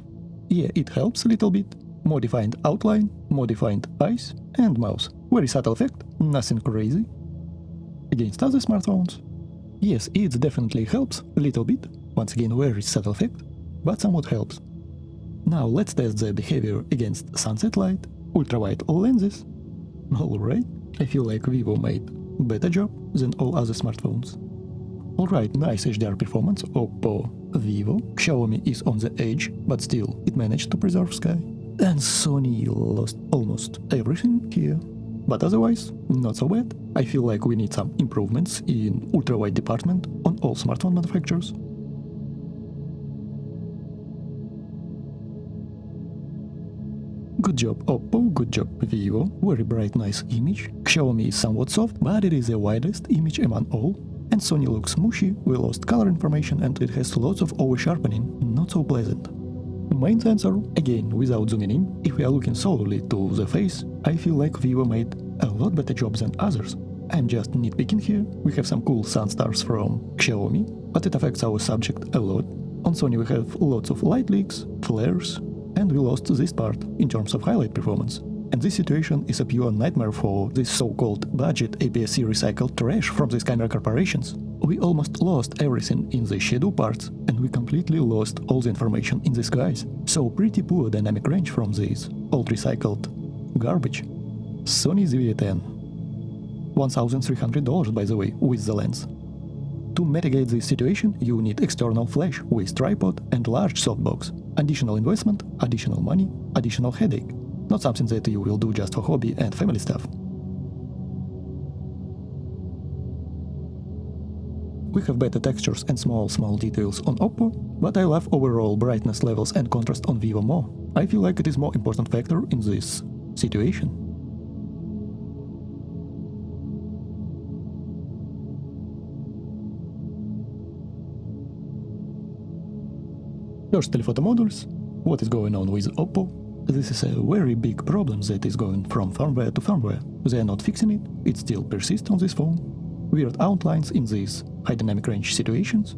Yeah, it helps a little bit. Modified outline, modified eyes and mouth. Very subtle effect, nothing crazy. Against other smartphones. Yes, it definitely helps a little bit. Once again, very subtle effect, but somewhat helps. Now let's test the behavior against sunset light, ultrawide lenses. Alright, I feel like Vivo made better job than all other smartphones. Alright, nice HDR performance, Oppo, Vivo. Xiaomi is on the edge, but still it managed to preserve sky. And Sony lost almost everything here. But otherwise, not so bad. I feel like we need some improvements in ultrawide department on all smartphone manufacturers. Good job Oppo, good job Vivo, very bright nice image. Xiaomi is somewhat soft, but it is the widest image among all. And Sony looks mushy, we lost color information and it has lots of over-sharpening, not so pleasant. Main sensor, again without zooming in, if we are looking solely to the face, I feel like Vivo made a lot better job than others. I'm just nitpicking here, we have some cool sun stars from Xiaomi, but it affects our subject a lot. On Sony we have lots of light leaks, flares, and we lost this part in terms of highlight performance. And this situation is a pure nightmare for this so-called budget APS-C recycled trash from these camera corporations. We almost lost everything in the shadow parts, and we completely lost all the information in the skies. So pretty poor dynamic range from this old recycled garbage. Sony ZV-10. $1,300 by the way, with the lens. To mitigate this situation, you need external flash with tripod and large softbox. Additional investment, additional money, additional headache. Not something that you will do just for hobby and family stuff. We have better textures and small details on Oppo, but I love overall brightness levels and contrast on Vivo more. I feel like it is more important factor in this situation. First telephoto modules. What is going on with Oppo? This is a very big problem that is going from firmware to firmware. They are not fixing it, it still persists on this phone. Weird outlines in these high dynamic range situations.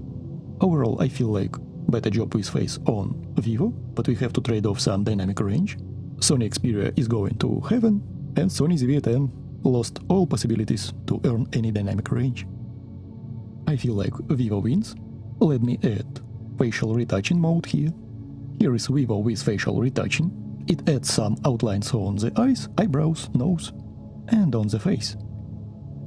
Overall, I feel like better job with face on Vivo, but we have to trade off some dynamic range. Sony Xperia is going to heaven, and Sony ZV-10 lost all possibilities to earn any dynamic range. I feel like Vivo wins. Let me add facial retouching mode here. Here is Vivo with facial retouching. It adds some outlines on the eyes, eyebrows, nose, and on the face.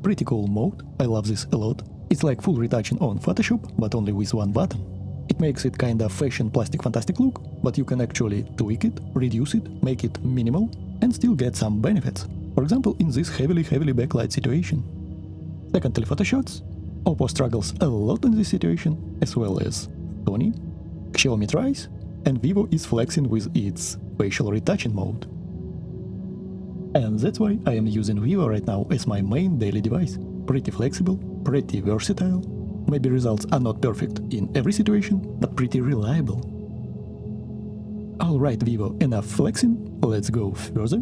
Pretty cool mode, I love this a lot. It's like full retouching on Photoshop, but only with one button. It makes it kinda fashion plastic fantastic look, but you can actually tweak it, reduce it, make it minimal, and still get some benefits. For example, in this heavily backlight situation. Second telephoto shots. Oppo struggles a lot in this situation, as well as Sony. Xiaomi tries, and Vivo is flexing with its facial retouching mode. And that's why I am using Vivo right now as my main daily device. Pretty flexible, pretty versatile. Maybe results are not perfect in every situation, but pretty reliable. Alright Vivo, enough flexing, let's go further.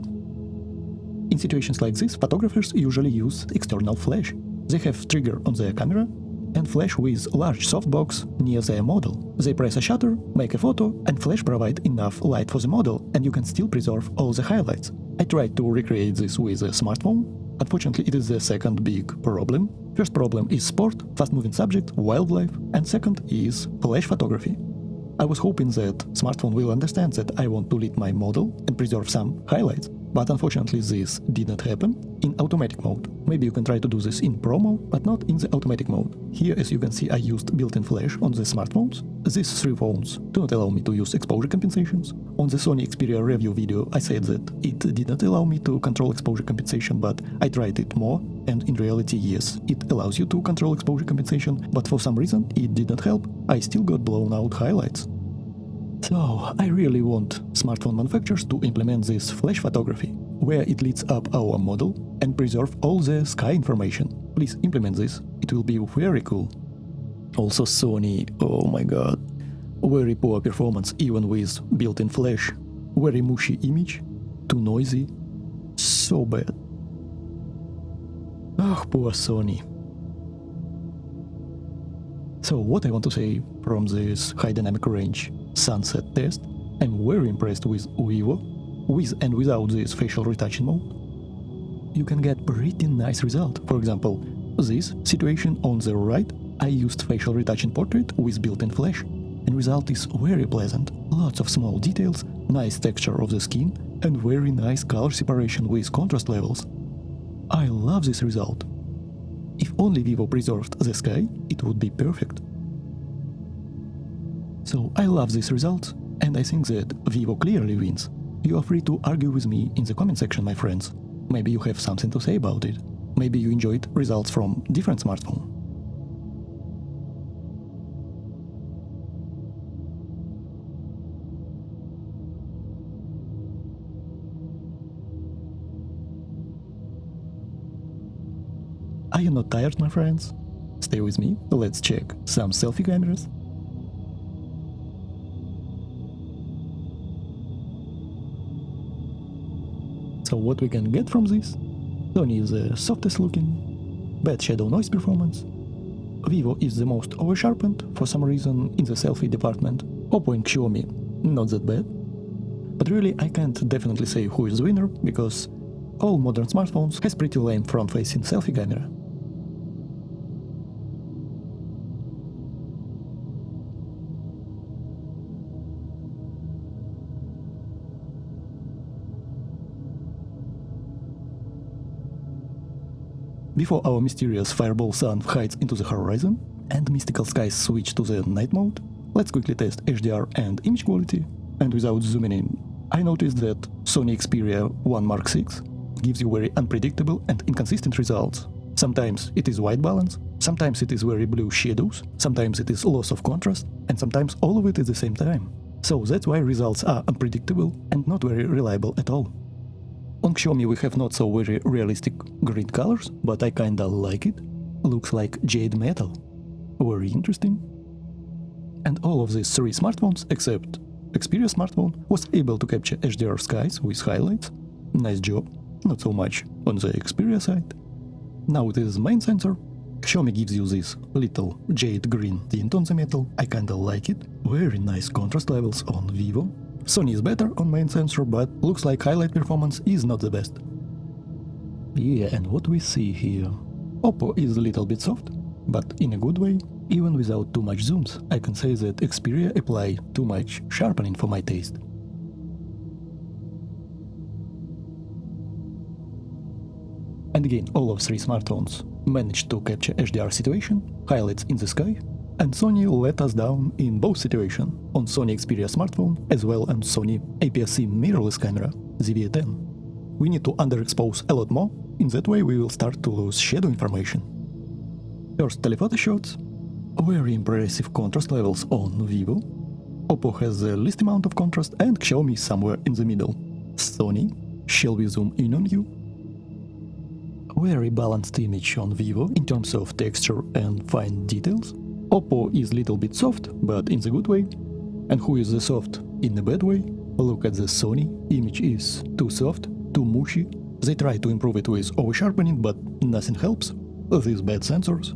In situations like this, photographers usually use external flash. They have trigger on their camera and flash with large softbox near their model. They press a shutter, make a photo, and flash provide enough light for the model, and you can still preserve all the highlights. I tried to recreate this with a smartphone. Unfortunately, it is the second big problem. First problem is sport, fast-moving subject, wildlife, and second is flash photography. I was hoping that smartphone will understand that I want to lead my model and preserve some highlights, but unfortunately this did not happen in automatic mode. Maybe you can try to do this in Pro mode, but not in the automatic mode. Here, as you can see, I used built-in flash on the smartphones. These three phones do not allow me to use exposure compensations. On the Sony Xperia review video, I said that it did not allow me to control exposure compensation, but I tried it more, and in reality, yes, it allows you to control exposure compensation, but for some reason it did not help. I still got blown out highlights. So, I really want smartphone manufacturers to implement this flash photography, where it leads up our model and preserve all the sky information. Please implement this, it will be very cool. Also Sony, oh my god, very poor performance even with built-in flash, very mushy image, too noisy, so bad. Oh, poor Sony. So what I want to say from this high dynamic range sunset test, I'm very impressed with Vivo, with and without this facial retouching mode. You can get pretty nice result. For example, this situation on the right, I used facial retouching portrait with built-in flash, and result is very pleasant. Lots of small details, nice texture of the skin, and very nice color separation with contrast levels. I love this result. If only Vivo preserved the sky, it would be perfect. So I love this result, and I think that Vivo clearly wins. You are free to argue with me in the comment section, my friends. Maybe you have something to say about it. Maybe you enjoyed results from different smartphones. Are you not tired, my friends? Stay with me, let's check some selfie cameras. So what we can get from this? Sony is the softest looking, bad shadow noise performance. Vivo is the most oversharpened for some reason in the selfie department. Oppo and Xiaomi, not that bad. But really I can't definitely say who is the winner, because all modern smartphones has pretty lame front-facing selfie camera. Before our mysterious fireball sun hides into the horizon and mystical skies switch to the night mode, let's quickly test HDR and image quality. And without zooming in, I noticed that Sony Xperia 1 Mark VI gives you very unpredictable and inconsistent results. Sometimes it is white balance, sometimes it is very blue shadows, sometimes it is loss of contrast, and sometimes all of it at the same time. So that's why results are unpredictable and not very reliable at all. On Xiaomi we have not so very realistic green colors, but I kinda like it. Looks like jade metal. Very interesting. And all of these three smartphones, except Xperia smartphone, was able to capture HDR skies with highlights. Nice job. Not so much on the Xperia side. Now it is main sensor. Xiaomi gives you this little jade green tint on the metal. I kinda like it. Very nice contrast levels on Vivo. Sony is better on main sensor, but looks like highlight performance is not the best. Yeah, and what we see here. Oppo is a little bit soft, but in a good way. Even without too much zooms, I can say that Xperia apply too much sharpening for my taste. And again, all of three smartphones managed to capture HDR situation, highlights in the sky, and Sony let us down in both situations, on Sony Xperia smartphone as well as Sony APS-C mirrorless camera, ZV-10. We need to underexpose a lot more, in that way we will start to lose shadow information. First telephoto shots, very impressive contrast levels on Vivo. Oppo has the least amount of contrast and Xiaomi somewhere in the middle. Sony, shall we zoom in on you? Very balanced image on Vivo in terms of texture and fine details. Oppo is little bit soft, but in the good way. And who is the soft in the bad way? Look at the Sony, image is too soft, too mushy. They try to improve it with over-sharpening, but nothing helps. These bad sensors.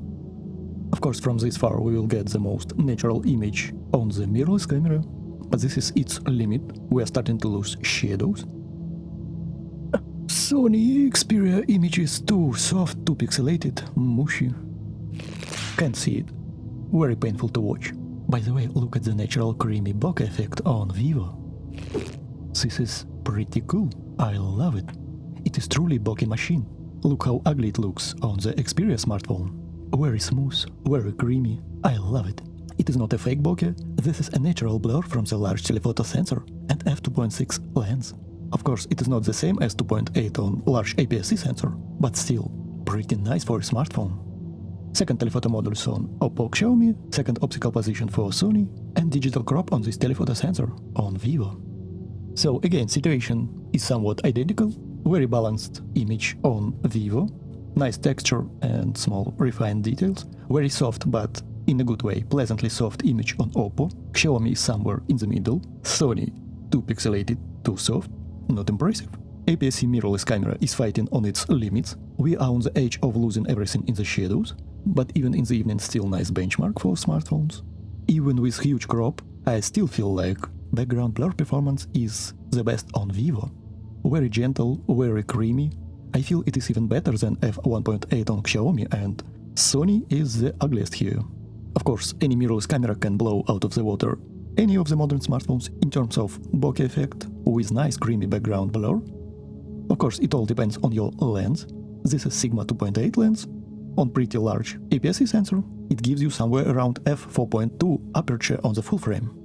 Of course, from this far we will get the most natural image on the mirrorless camera, but this is its limit. We are starting to lose shadows. Sony Xperia image is too soft, too pixelated, mushy. Can't see it. Very painful to watch. By the way, look at the natural creamy bokeh effect on Vivo. This is pretty cool. I love it. It is truly bokeh machine. Look how ugly it looks on the Xperia smartphone. Very smooth, very creamy. I love it. It is not a fake bokeh. This is a natural blur from the large telephoto sensor and f2.6 lens. Of course, it is not the same as 2.8 on large APS-C sensor, but still pretty nice for a smartphone. Second telephoto modules on Oppo Xiaomi, second optical position for Sony, and digital crop on this telephoto sensor on Vivo. So again, situation is somewhat identical. Very balanced image on Vivo, nice texture and small refined details, very soft but in a good way, pleasantly soft image on Oppo. Xiaomi is somewhere in the middle, Sony too pixelated, too soft, not impressive. APS-C mirrorless camera is fighting on its limits. We are on the edge of losing everything in the shadows, but even in the evening still nice benchmark for smartphones. Even with huge crop, I still feel like background blur performance is the best on Vivo. Very gentle, very creamy. I feel it is even better than f1.8 on Xiaomi, and Sony is the ugliest here. Of course, any mirrorless camera can blow out of the water any of the modern smartphones in terms of bokeh effect with nice creamy background blur. Of course, it all depends on your lens. This is Sigma 2.8 lens. On pretty large APS-C sensor, it gives you somewhere around f4.2 aperture on the full frame.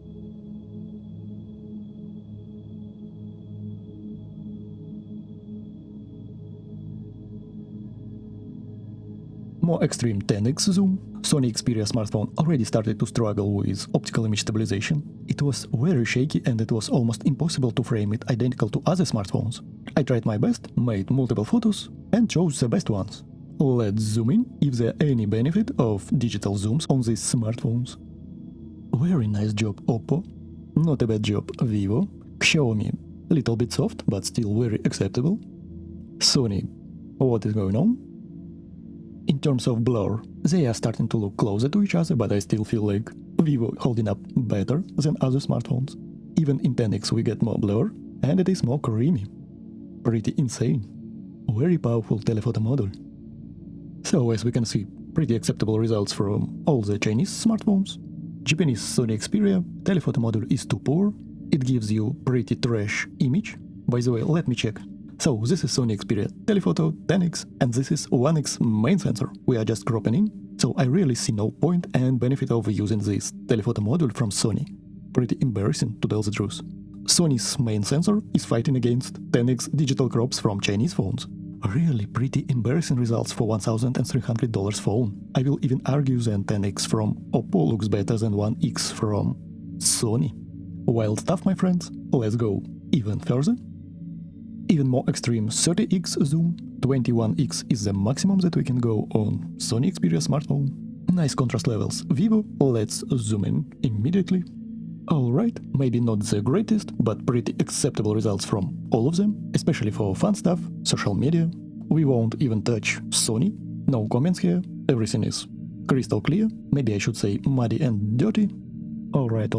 More extreme 10x zoom. Sony Xperia smartphone already started to struggle with optical image stabilization. It was very shaky and it was almost impossible to frame it identical to other smartphones. I tried my best, made multiple photos and chose the best ones. Let's zoom in if there any benefit of digital zooms on these smartphones. Very nice job Oppo, not a bad job Vivo, Xiaomi, little bit soft but still very acceptable. Sony, what is going on? In terms of blur, they are starting to look closer to each other, but I still feel like Vivo holding up better than other smartphones. Even in 10x we get more blur, and it is more creamy. Pretty insane. Very powerful telephoto module. So as we can see, pretty acceptable results from all the Chinese smartphones. Japanese Sony Xperia telephoto module is too poor. It gives you pretty trash image. By the way, let me check. So this is Sony Xperia telephoto 10x and this is 1x main sensor. We are just cropping in, so I really see no point and benefit of using this telephoto module from Sony. Pretty embarrassing to tell the truth. Sony's main sensor is fighting against 10x digital crops from Chinese phones. Really pretty embarrassing results for $1,300 phone. I will even argue that 10x from Oppo looks better than 1x from Sony. Wild stuff, my friends. Let's go even further. Even more extreme 30x zoom, 21x is the maximum that we can go on Sony Xperia smartphone. Nice contrast levels. Vivo, let's zoom in immediately. Alright, maybe not the greatest, but pretty acceptable results from all of them, especially for fun stuff, social media. We won't even touch Sony. No comments here, everything is crystal clear, maybe I should say muddy and dirty. Alright.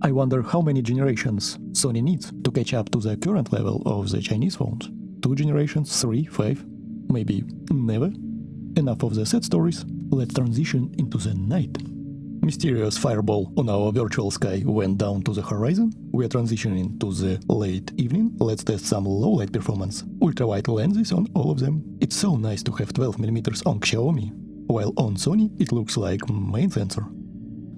I wonder how many generations Sony needs to catch up to the current level of the Chinese phones. 2 generations, 3, 5, maybe never? Enough of the sad stories, let's transition into the night. Mysterious fireball on our virtual sky went down to the horizon. We are transitioning to the late evening. Let's test some low light performance. Ultra-wide lenses on all of them. It's so nice to have 12mm on Xiaomi, while on Sony it looks like main sensor.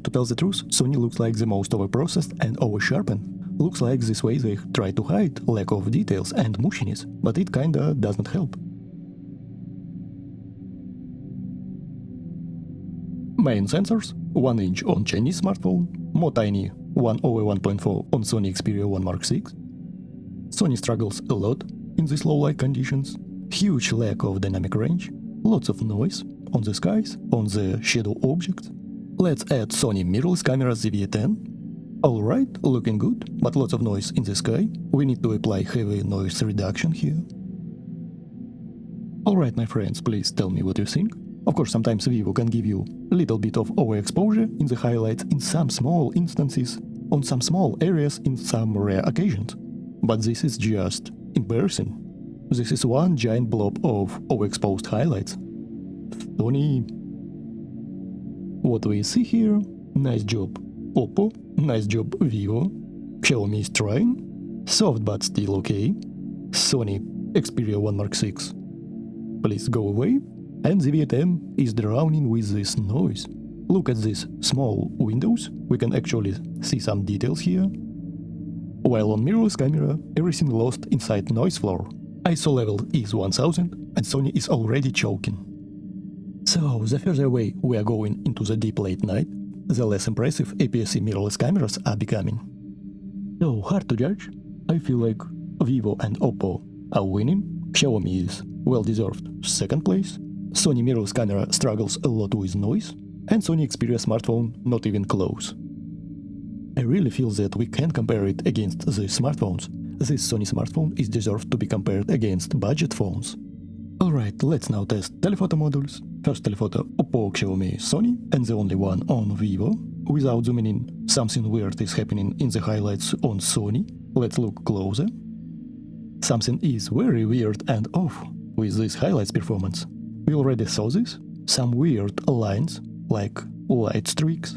To tell the truth, Sony looks like the most overprocessed and oversharpened. Looks like this way they try to hide lack of details and mushiness, but it kinda doesn't help. Main sensors, 1 inch on Chinese smartphone, more tiny 1/1.4 on Sony Xperia 1 Mark VI. Sony struggles a lot in these low light conditions, huge lack of dynamic range, lots of noise on the skies, on the shadow objects. Let's add Sony mirrorless camera ZV-10. Alright, looking good, but lots of noise in the sky. We need to apply heavy noise reduction here. Alright, my friends, please tell me what you think. Of course, sometimes Vivo can give you a little bit of overexposure in the highlights in some small instances, on some small areas in some rare occasions. But this is just embarrassing. This is one giant blob of overexposed highlights. Sony. What we see here, nice job Oppo, nice job Vivo, Xiaomi is trying, soft but still okay, Sony Xperia 1 Mark 6, please go away, and the V10 is drowning with this noise. Look at these small windows, we can actually see some details here. While on mirrorless camera, everything lost inside noise floor. ISO level is 1000 and Sony is already choking. So, the further away we are going into the deep late night, the less impressive APS-C mirrorless cameras are becoming. So, hard to judge. I feel like Vivo and Oppo are winning, Xiaomi is well-deserved second place, Sony mirrorless camera struggles a lot with noise, and Sony Xperia smartphone not even close. I really feel that we can compare it against the smartphones. This Sony smartphone is deserved to be compared against budget phones. Alright, let's now test telephoto modules. First telephoto Oppo, Xiaomi, Sony, and the only one on Vivo. Without zooming in, something weird is happening in the highlights on Sony. Let's look closer. Something is very weird and off with this highlights performance. We already saw this. Some weird lines, like light streaks.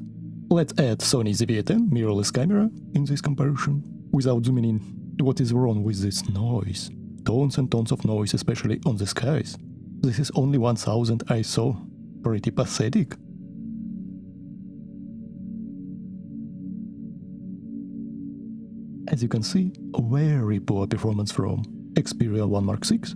Let's add Sony's V10 mirrorless camera in this comparison. Without zooming in, what is wrong with this noise? Tons and tons of noise, especially on the skies. This is only 1000 ISO. Pretty pathetic. As you can see, very poor performance from Xperia 1 Mark 6.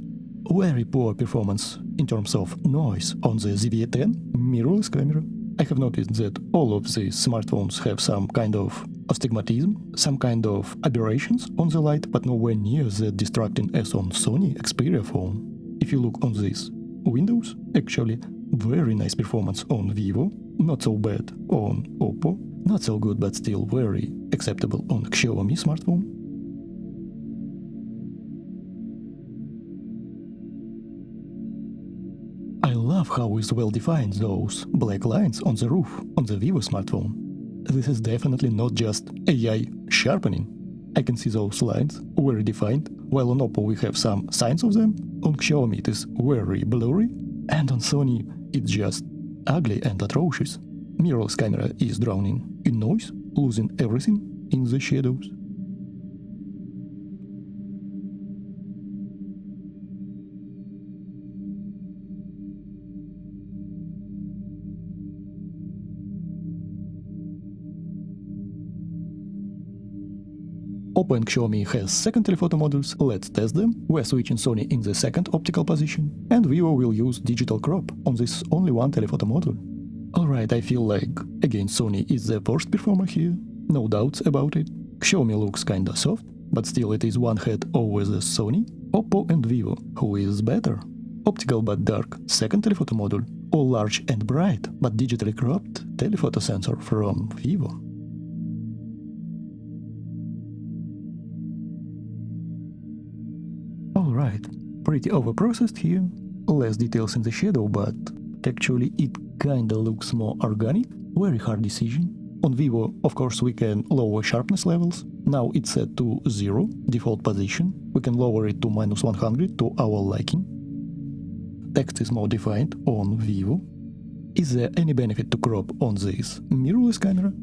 Very poor performance in terms of noise on the ZV-10 mirrorless camera. I have noticed that all of these smartphones have some kind of astigmatism, some kind of aberrations on the light, but nowhere near that distracting as on Sony Xperia phone. If you look on these windows, actually very nice performance on Vivo, not so bad on Oppo, not so good but still very acceptable on Xiaomi smartphone. I love how is well defined those black lines on the roof on the Vivo smartphone. This is definitely not just AI sharpening. I can see those lines very defined, while on Oppo we have some signs of them, on Xiaomi it is very blurry, and on Sony it's just ugly and atrocious. Mirrorless camera is drowning in noise, losing everything in the shadows. Oppo and Xiaomi has second telephoto modules, let's test them. We're switching Sony in the second optical position, and Vivo will use digital crop on this only one telephoto module. Alright, I feel like, again, Sony is the worst performer here, no doubts about it. Xiaomi looks kinda soft, but still it is one head over the Sony. Oppo and Vivo, who is better? Optical but dark second telephoto module, all large and bright, but digitally cropped telephoto sensor from Vivo. Alright, pretty overprocessed here, less details in the shadow, but actually it kinda looks more organic, very hard decision. On Vivo, of course, we can lower sharpness levels, now it's set to 0, default position, we can lower it to -100 to our liking. Text is more defined on Vivo. Is there any benefit to crop on this mirrorless camera?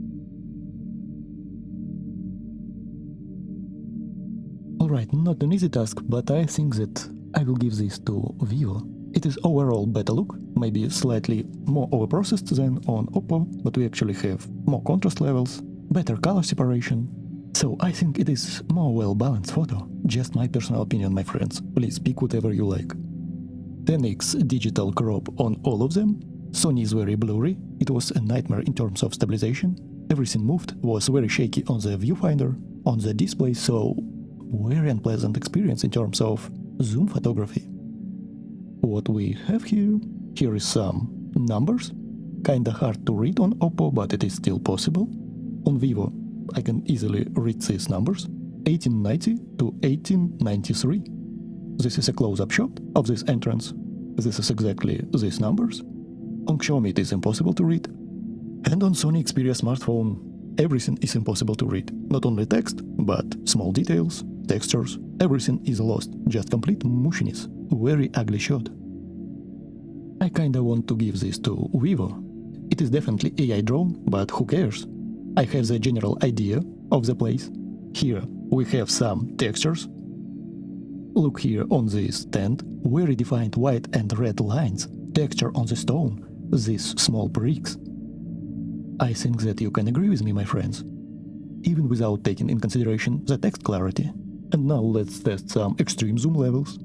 Alright, not an easy task, but I think that I will give this to Vivo. It is overall better look, maybe slightly more overprocessed than on Oppo, but we actually have more contrast levels, better color separation. So I think it is more well-balanced photo. Just my personal opinion, my friends. Please pick whatever you like. 10x digital crop on all of them. Sony is very blurry. It was a nightmare in terms of stabilization. Everything moved, was very shaky on the viewfinder, on the display, so very unpleasant experience in terms of zoom photography. What we have here is some numbers, kinda hard to read on Oppo, but it is still possible. On Vivo, I can easily read these numbers. 1890 to 1893. This is a close-up shot of this entrance. This is exactly these numbers. On Xiaomi it is impossible to read. And on Sony Xperia smartphone, everything is impossible to read. Not only text, but small details, textures, everything is lost. Just complete mushiness. Very ugly shot. I kinda want to give this to Vivo. It is definitely AI drawn, but who cares? I have the general idea of the place. Here we have some textures. Look here on this stand, very defined white and red lines, texture on the stone, these small bricks. I think that you can agree with me, my friends, even without taking in consideration the text clarity. And now let's test some extreme zoom levels.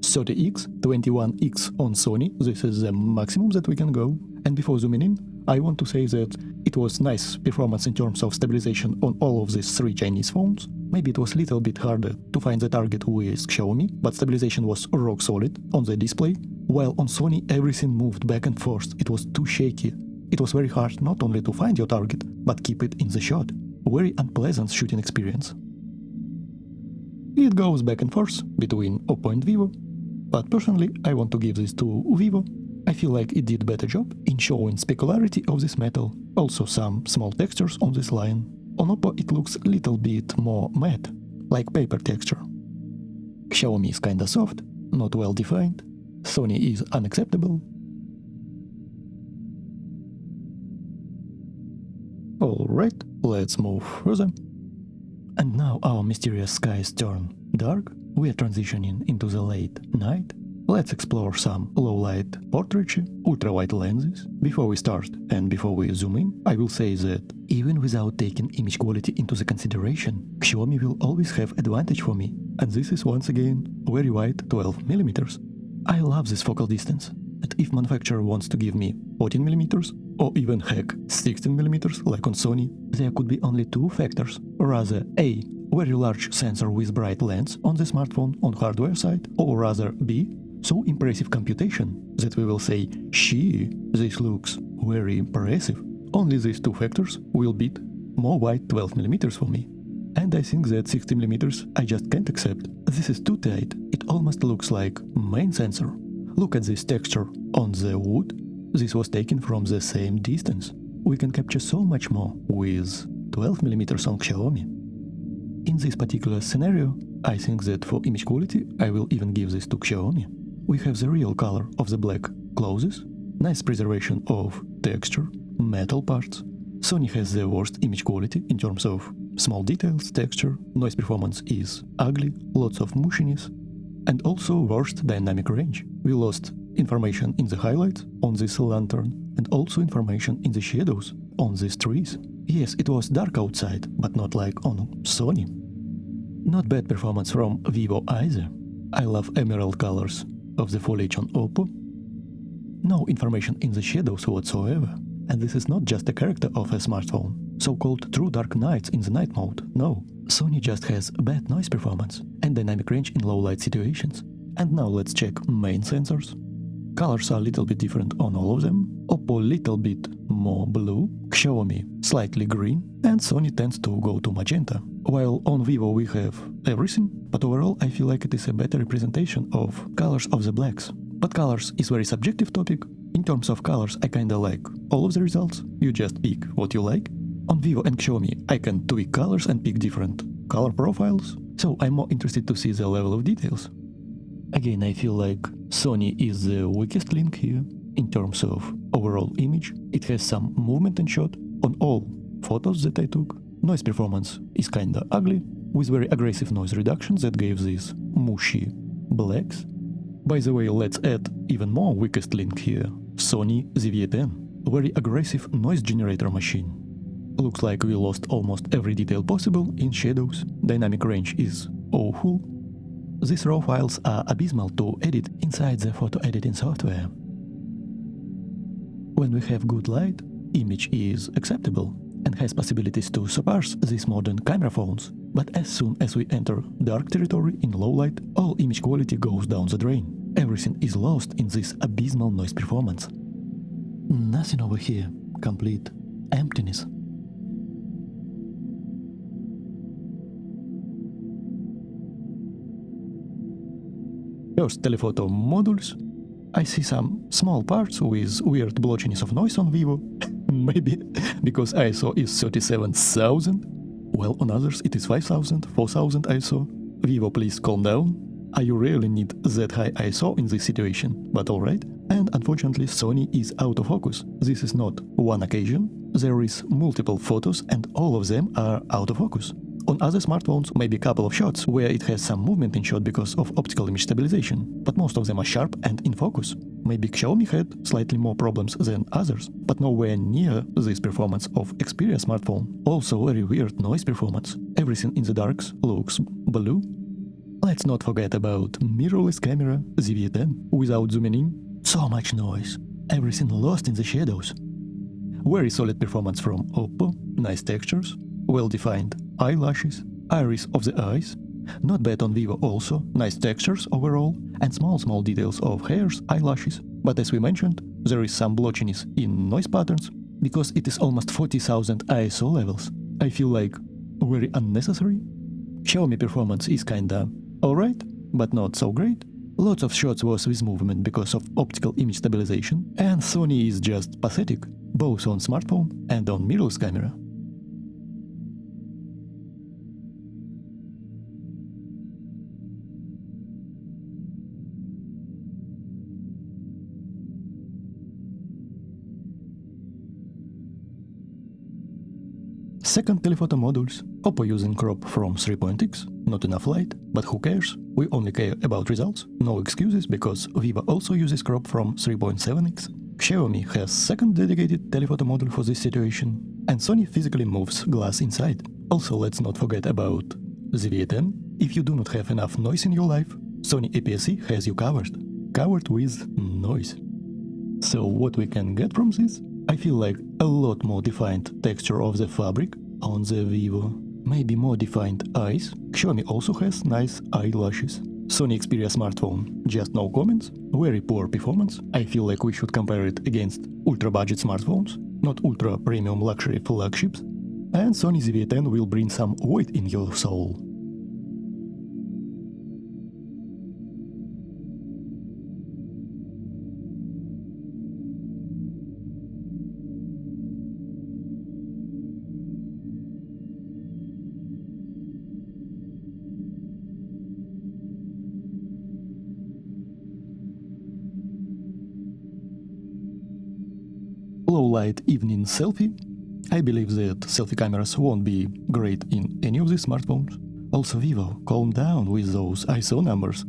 30x, 21x on Sony, this is the maximum that we can go. And before zooming in, I want to say that it was nice performance in terms of stabilization on all of these three Chinese phones. Maybe it was a little bit harder to find the target with Xiaomi, but stabilization was rock solid on the display, while on Sony everything moved back and forth, it was too shaky. It was very hard not only to find your target, but keep it in the shot. Very unpleasant shooting experience. It goes back and forth between Oppo and Vivo, but personally I want to give this to Vivo. I feel like it did a better job in showing specularity of this metal, also some small textures on this line. On Oppo it looks a little bit more matte, like paper texture. Xiaomi is kinda soft, not well defined. Sony is unacceptable. Alright, let's move further. And now our mysterious skies turn dark. We are transitioning into the late night. Let's explore some low-light portraiture, ultra-wide lenses. Before we start and before we zoom in, I will say that even without taking image quality into the consideration, Xiaomi will always have advantage for me. And this is once again very wide 12mm. I love this focal distance. And if manufacturer wants to give me 14mm or even heck 16mm like on Sony, there could be only two factors. Rather A, very large sensor with bright lens on the smartphone on hardware side, or rather B, so impressive computation that we will say, "Shee, this looks very impressive." Only these two factors will beat more wide 12mm for me. And I think that 60mm I just can't accept. This is too tight. It almost looks like main sensor. Look at this texture on the wood. This was taken from the same distance. We can capture so much more with 12mm on Xiaomi. In this particular scenario, I think that for image quality I will even give this to Xiaomi. We have the real color of the black clothes, nice preservation of texture, metal parts. Sony has the worst image quality in terms of small details, texture, noise performance is ugly, lots of mushiness, and also worst dynamic range. We lost information in the highlights on this lantern and also information in the shadows on these trees. Yes, it was dark outside, but not like on Sony. Not bad performance from Vivo either. I love emerald colors of the foliage on Oppo. No information in the shadows whatsoever. And this is not just a character of a smartphone, so-called true dark nights in the night mode. No, Sony just has bad noise performance and dynamic range in low light situations. And now let's check main sensors. Colors are a little bit different on all of them. Oppo little bit more blue, Xiaomi slightly green, and Sony tends to go to magenta. While on Vivo we have everything, but overall I feel like it is a better representation of colors of the blacks. But colors is very subjective topic. In terms of colors, I kinda like all of the results. You just pick what you like. On Vivo and Xiaomi, I can tweak colors and pick different color profiles. So I'm more interested to see the level of details. Again, I feel like Sony is the weakest link here. In terms of overall image, it has some movement and shot on all photos that I took. Noise performance is kinda ugly, with very aggressive noise reduction that gave these mushy blacks. By the way, let's add even more weakest link here. Sony ZV-10, very aggressive noise generator machine. Looks like we lost almost every detail possible in shadows. Dynamic range is awful. These raw files are abysmal to edit inside the photo editing software. When we have good light, image is acceptable and has possibilities to surpass these modern camera phones. But as soon as we enter dark territory in low light, all image quality goes down the drain. Everything is lost in this abysmal noise performance. Nothing over here. Complete emptiness. First, telephoto modules. I see some small parts with weird blotchiness of noise on Vivo. Maybe because ISO is 37,000. Well, on others it is 5,000, 4,000 ISO. Vivo, please calm down. I really need that high ISO in this situation, but alright. And unfortunately Sony is out of focus. This is not one occasion. There is multiple photos and all of them are out of focus. On other smartphones, maybe a couple of shots where it has some movement in shot because of optical image stabilization, but most of them are sharp and in focus. Maybe Xiaomi had slightly more problems than others, but nowhere near this performance of Xperia smartphone. Also very weird noise performance. Everything in the darks looks blue. Let's not forget about mirrorless camera ZV-10 without zooming in. So much noise. Everything lost in the shadows. Very solid performance from Oppo. Nice textures. Well-defined eyelashes, iris of the eyes. Not bad on Vivo also, nice textures overall, and small details of hairs, eyelashes. But as we mentioned, there is some blotchiness in noise patterns, because it is almost 40,000 ISO levels. I feel like very unnecessary. Xiaomi performance is kinda alright, but not so great. Lots of shots was with movement because of optical image stabilization, and Sony is just pathetic, both on smartphone and on mirrorless camera. Second, telephoto modules. Oppo using crop from 3.x, not enough light, but who cares? We only care about results, no excuses, because Vivo also uses crop from 3.7x. Xiaomi has second dedicated telephoto module for this situation, and Sony physically moves glass inside. Also, let's not forget about ZV-10. If you do not have enough noise in your life, Sony APS-C has you covered with noise. So what we can get from this? I feel like a lot more defined texture of the fabric on the Vivo. Maybe more defined eyes. Xiaomi also has nice eyelashes. Sony Xperia smartphone, just no comments. Very poor performance. I feel like we should compare it against ultra-budget smartphones, not ultra-premium luxury flagships. And Sony ZV-10 will bring some void in your soul. Low-light evening selfie. I believe that selfie cameras won't be great in any of these smartphones. Also Vivo, calm down with those ISO numbers.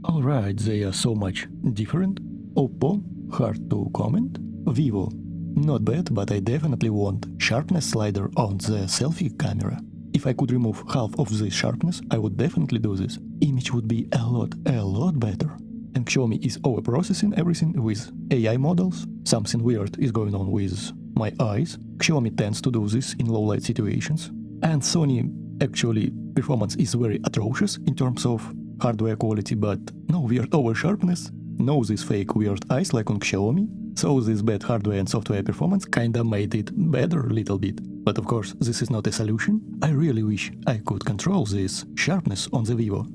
Alright, they are so much different. Oppo, hard to comment. Vivo, not bad, but I definitely want sharpness slider on the selfie camera. If I could remove half of this sharpness, I would definitely do this. Image would be a lot better. And Xiaomi is overprocessing everything with AI models. Something weird is going on with my eyes. Xiaomi tends to do this in low-light situations. And Sony, actually, performance is very atrocious in terms of hardware quality, but no weird over-sharpness, no this fake weird eyes like on Xiaomi. So this bad hardware and software performance kinda made it better a little bit. But of course, this is not a solution. I really wish I could control this sharpness on the Vivo.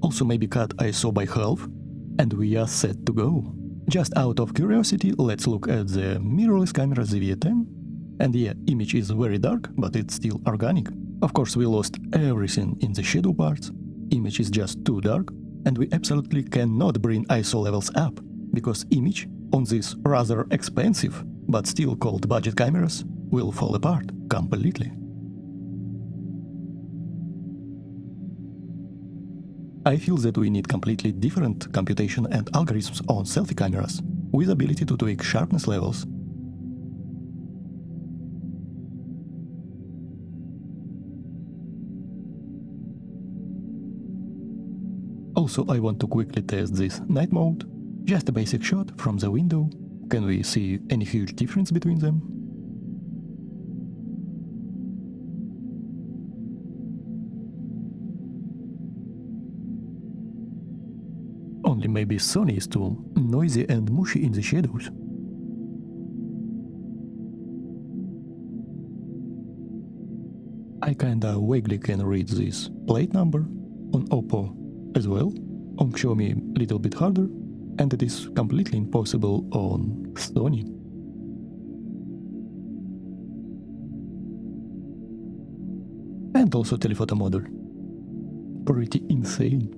Also maybe cut ISO by half, and we are set to go. Just out of curiosity, let's look at the mirrorless camera ZV-10. And yeah, image is very dark, but it's still organic. Of course, we lost everything in the shadow parts. Image is just too dark, and we absolutely cannot bring ISO levels up, because image on these rather expensive, but still called budget cameras, will fall apart completely. I feel that we need completely different computation and algorithms on selfie cameras, with ability to tweak sharpness levels. Also, I want to quickly test this night mode. Just a basic shot from the window. Can we see any huge difference between them? Only maybe Sony is too noisy and mushy in the shadows. I kinda vaguely can read this plate number. On Oppo as well. On Xiaomi a little bit harder, and it is completely impossible on Sony. And also telephoto model. Pretty insane.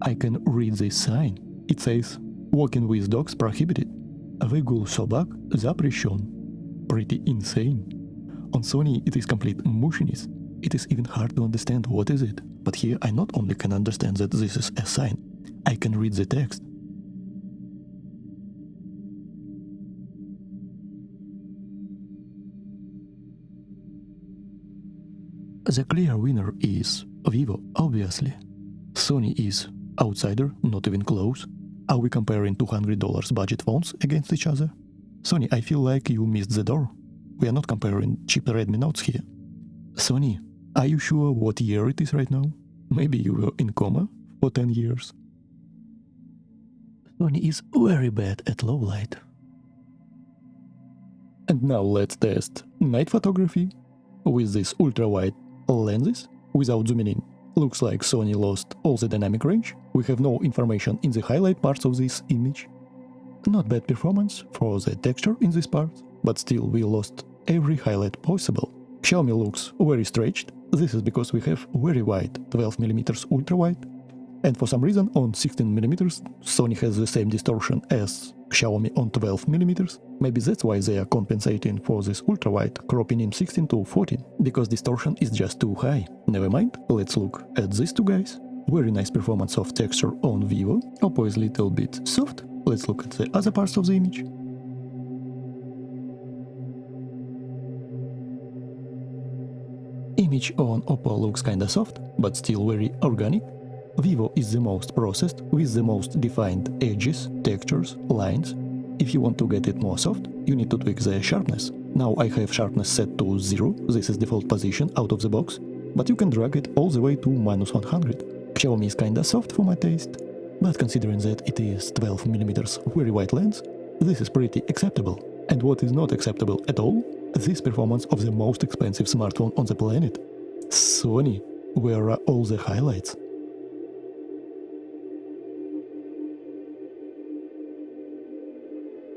I can read this sign. It says, walking with dogs prohibited. Выгул собак запрещен. Pretty insane. On Sony it is complete mushiness. It is even hard to understand what is it. But here I not only can understand that this is a sign, I can read the text. The clear winner is Vivo, obviously. Sony is outsider, not even close. Are we comparing $200 budget phones against each other? Sony, I feel like you missed the door. We are not comparing cheap Redmi Notes here. Sony, are you sure what year it is right now? Maybe you were in coma for 10 years. Sony is very bad at low light. And now let's test night photography with these ultra-wide lenses without zooming in. Looks like Sony lost all the dynamic range. We have no information in the highlight parts of this image. Not bad performance for the texture in this part, but still we lost every highlight possible. Xiaomi looks very stretched. This is because we have very wide 12mm ultra wide, and for some reason on 16mm Sony has the same distortion as Xiaomi on 12mm. Maybe that's why they are compensating for this ultra wide, cropping in 16 to 14, because distortion is just too high. Never mind, let's look at these two guys. Very nice performance of texture on Vivo. Oppo is little bit soft. Let's look at the other parts of the image. Image on Oppo looks kinda soft, but still very organic. Vivo is the most processed, with the most defined edges, textures, lines. If you want to get it more soft, you need to tweak the sharpness. Now I have sharpness set to 0, this is default position out of the box, but you can drag it all the way to -100. Xiaomi is kinda soft for my taste, but considering that it is 12mm very wide lens, this is pretty acceptable. And what is not acceptable at all? This performance of the most expensive smartphone on the planet. Sony, where are all the highlights?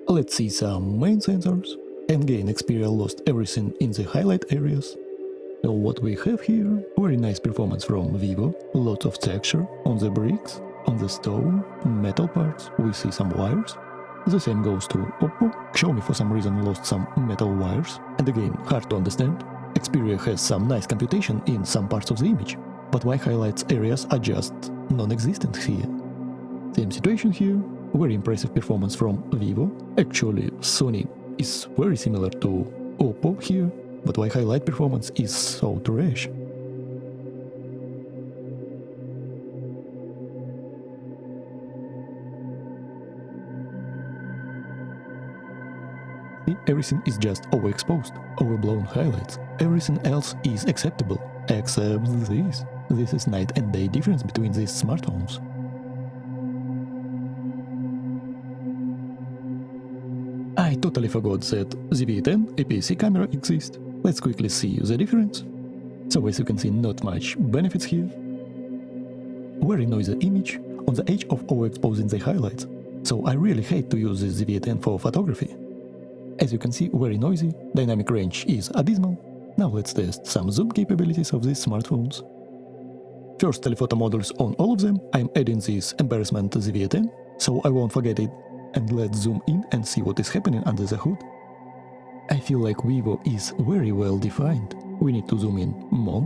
Let's see some main sensors. Again, Xperia lost everything in the highlight areas. So what we have here, very nice performance from Vivo, lots of texture on the bricks, on the stone, metal parts, we see some wires. The same goes to Oppo. Xiaomi for some reason lost some metal wires. And again, hard to understand. Xperia has some nice computation in some parts of the image, but why highlights areas are just non-existent here? Same situation here. Very impressive performance from Vivo. Actually, Sony is very similar to Oppo here, but why highlight performance is so trash? Everything is just overexposed, overblown highlights. Everything else is acceptable, except this. This is night and day difference between these smartphones. I totally forgot that the V10 APS-C camera exists. Let's quickly see the difference. So as you can see, not much benefits here. Very noisy image on the edge of overexposing the highlights. So I really hate to use this V10 for photography. As you can see, very noisy, dynamic range is abysmal. Now let's test some zoom capabilities of these smartphones. First telephoto models on all of them, I'm adding this embarrassment to the V10, so I won't forget it. And let's zoom in and see what is happening under the hood. I feel like Vivo is very well defined. We need to zoom in more.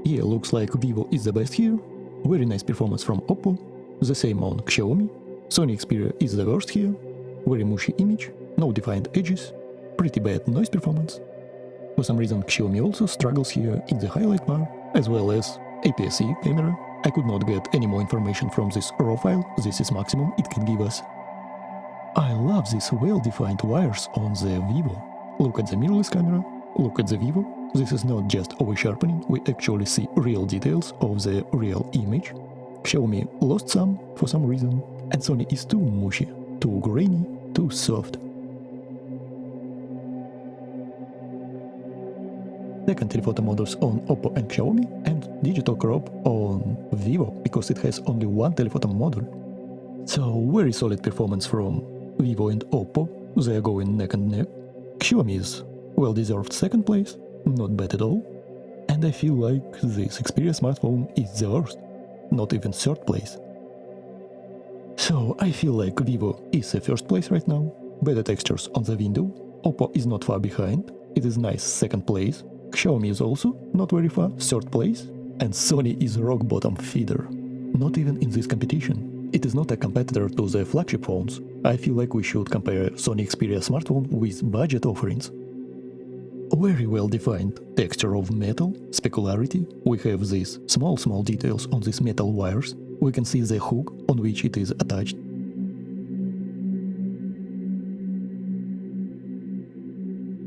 Yeah, looks like Vivo is the best here. Very nice performance from Oppo. The same on Xiaomi. Sony Xperia is the worst here. Very mushy image, no defined edges, pretty bad noise performance. For some reason Xiaomi also struggles here in the highlight bar, as well as APS-C camera. I could not get any more information from this RAW file, this is maximum it can give us. I love these well-defined wires on the Vivo. Look at the mirrorless camera, look at the Vivo. This is not just over-sharpening, we actually see real details of the real image. Xiaomi lost some for some reason, and Sony is too mushy, too grainy, too soft. Second telephoto models on Oppo and Xiaomi, and digital crop on Vivo because it has only one telephoto module. So very solid performance from Vivo and Oppo, they are going neck and neck. Xiaomi is well-deserved second place, not bad at all. And I feel like this Xperia smartphone is the worst, not even third place. So I feel like Vivo is the first place right now, better textures on the window, Oppo is not far behind, it is nice second place, Xiaomi is also not very far, third place, and Sony is rock bottom feeder. Not even in this competition. It is not a competitor to the flagship phones. I feel like we should compare Sony Xperia smartphone with budget offerings. Very well defined texture of metal, specularity, we have these small details on these metal wires, we can see the hook on which it is attached.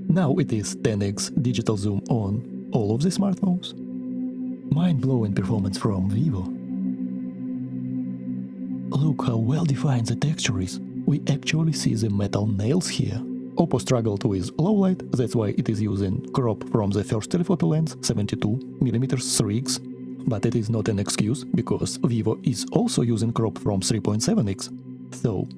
Now it is 10x digital zoom on all of the smartphones. Mind-blowing performance from Vivo. Look how well defined the texture is. We actually see the metal nails here. Oppo struggled with low light, that's why it is using crop from the first telephoto lens 72mm 3x. But it is not an excuse, because Vivo is also using crop from 3.7x. So,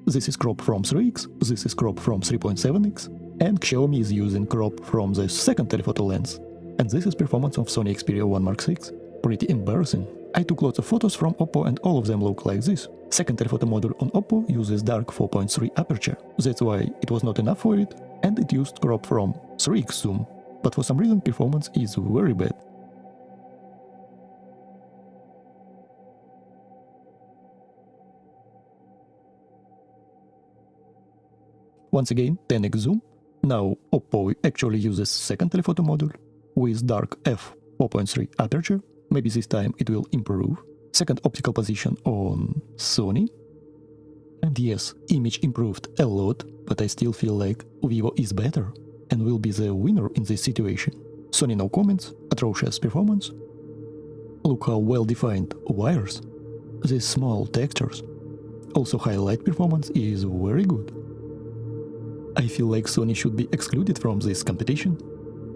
this is crop from 3x, this is crop from 3.7x, and Xiaomi is using crop from the second telephoto lens. And this is performance of Sony Xperia 1 Mark 6. Pretty embarrassing. I took lots of photos from Oppo and all of them look like this. Second telephoto module on Oppo uses dark 4.3 aperture, that's why it was not enough for it, and it used crop from 3x zoom. But for some reason performance is very bad. Once again, 10x zoom. Now Oppo actually uses second telephoto module with dark f4.3 aperture. Maybe this time it will improve. Second optical position on Sony. And yes, image improved a lot, but I still feel like Vivo is better and will be the winner in this situation. Sony no comments, atrocious performance. Look how well defined wires. These small textures. Also highlight performance is very good. I feel like Sony should be excluded from this competition.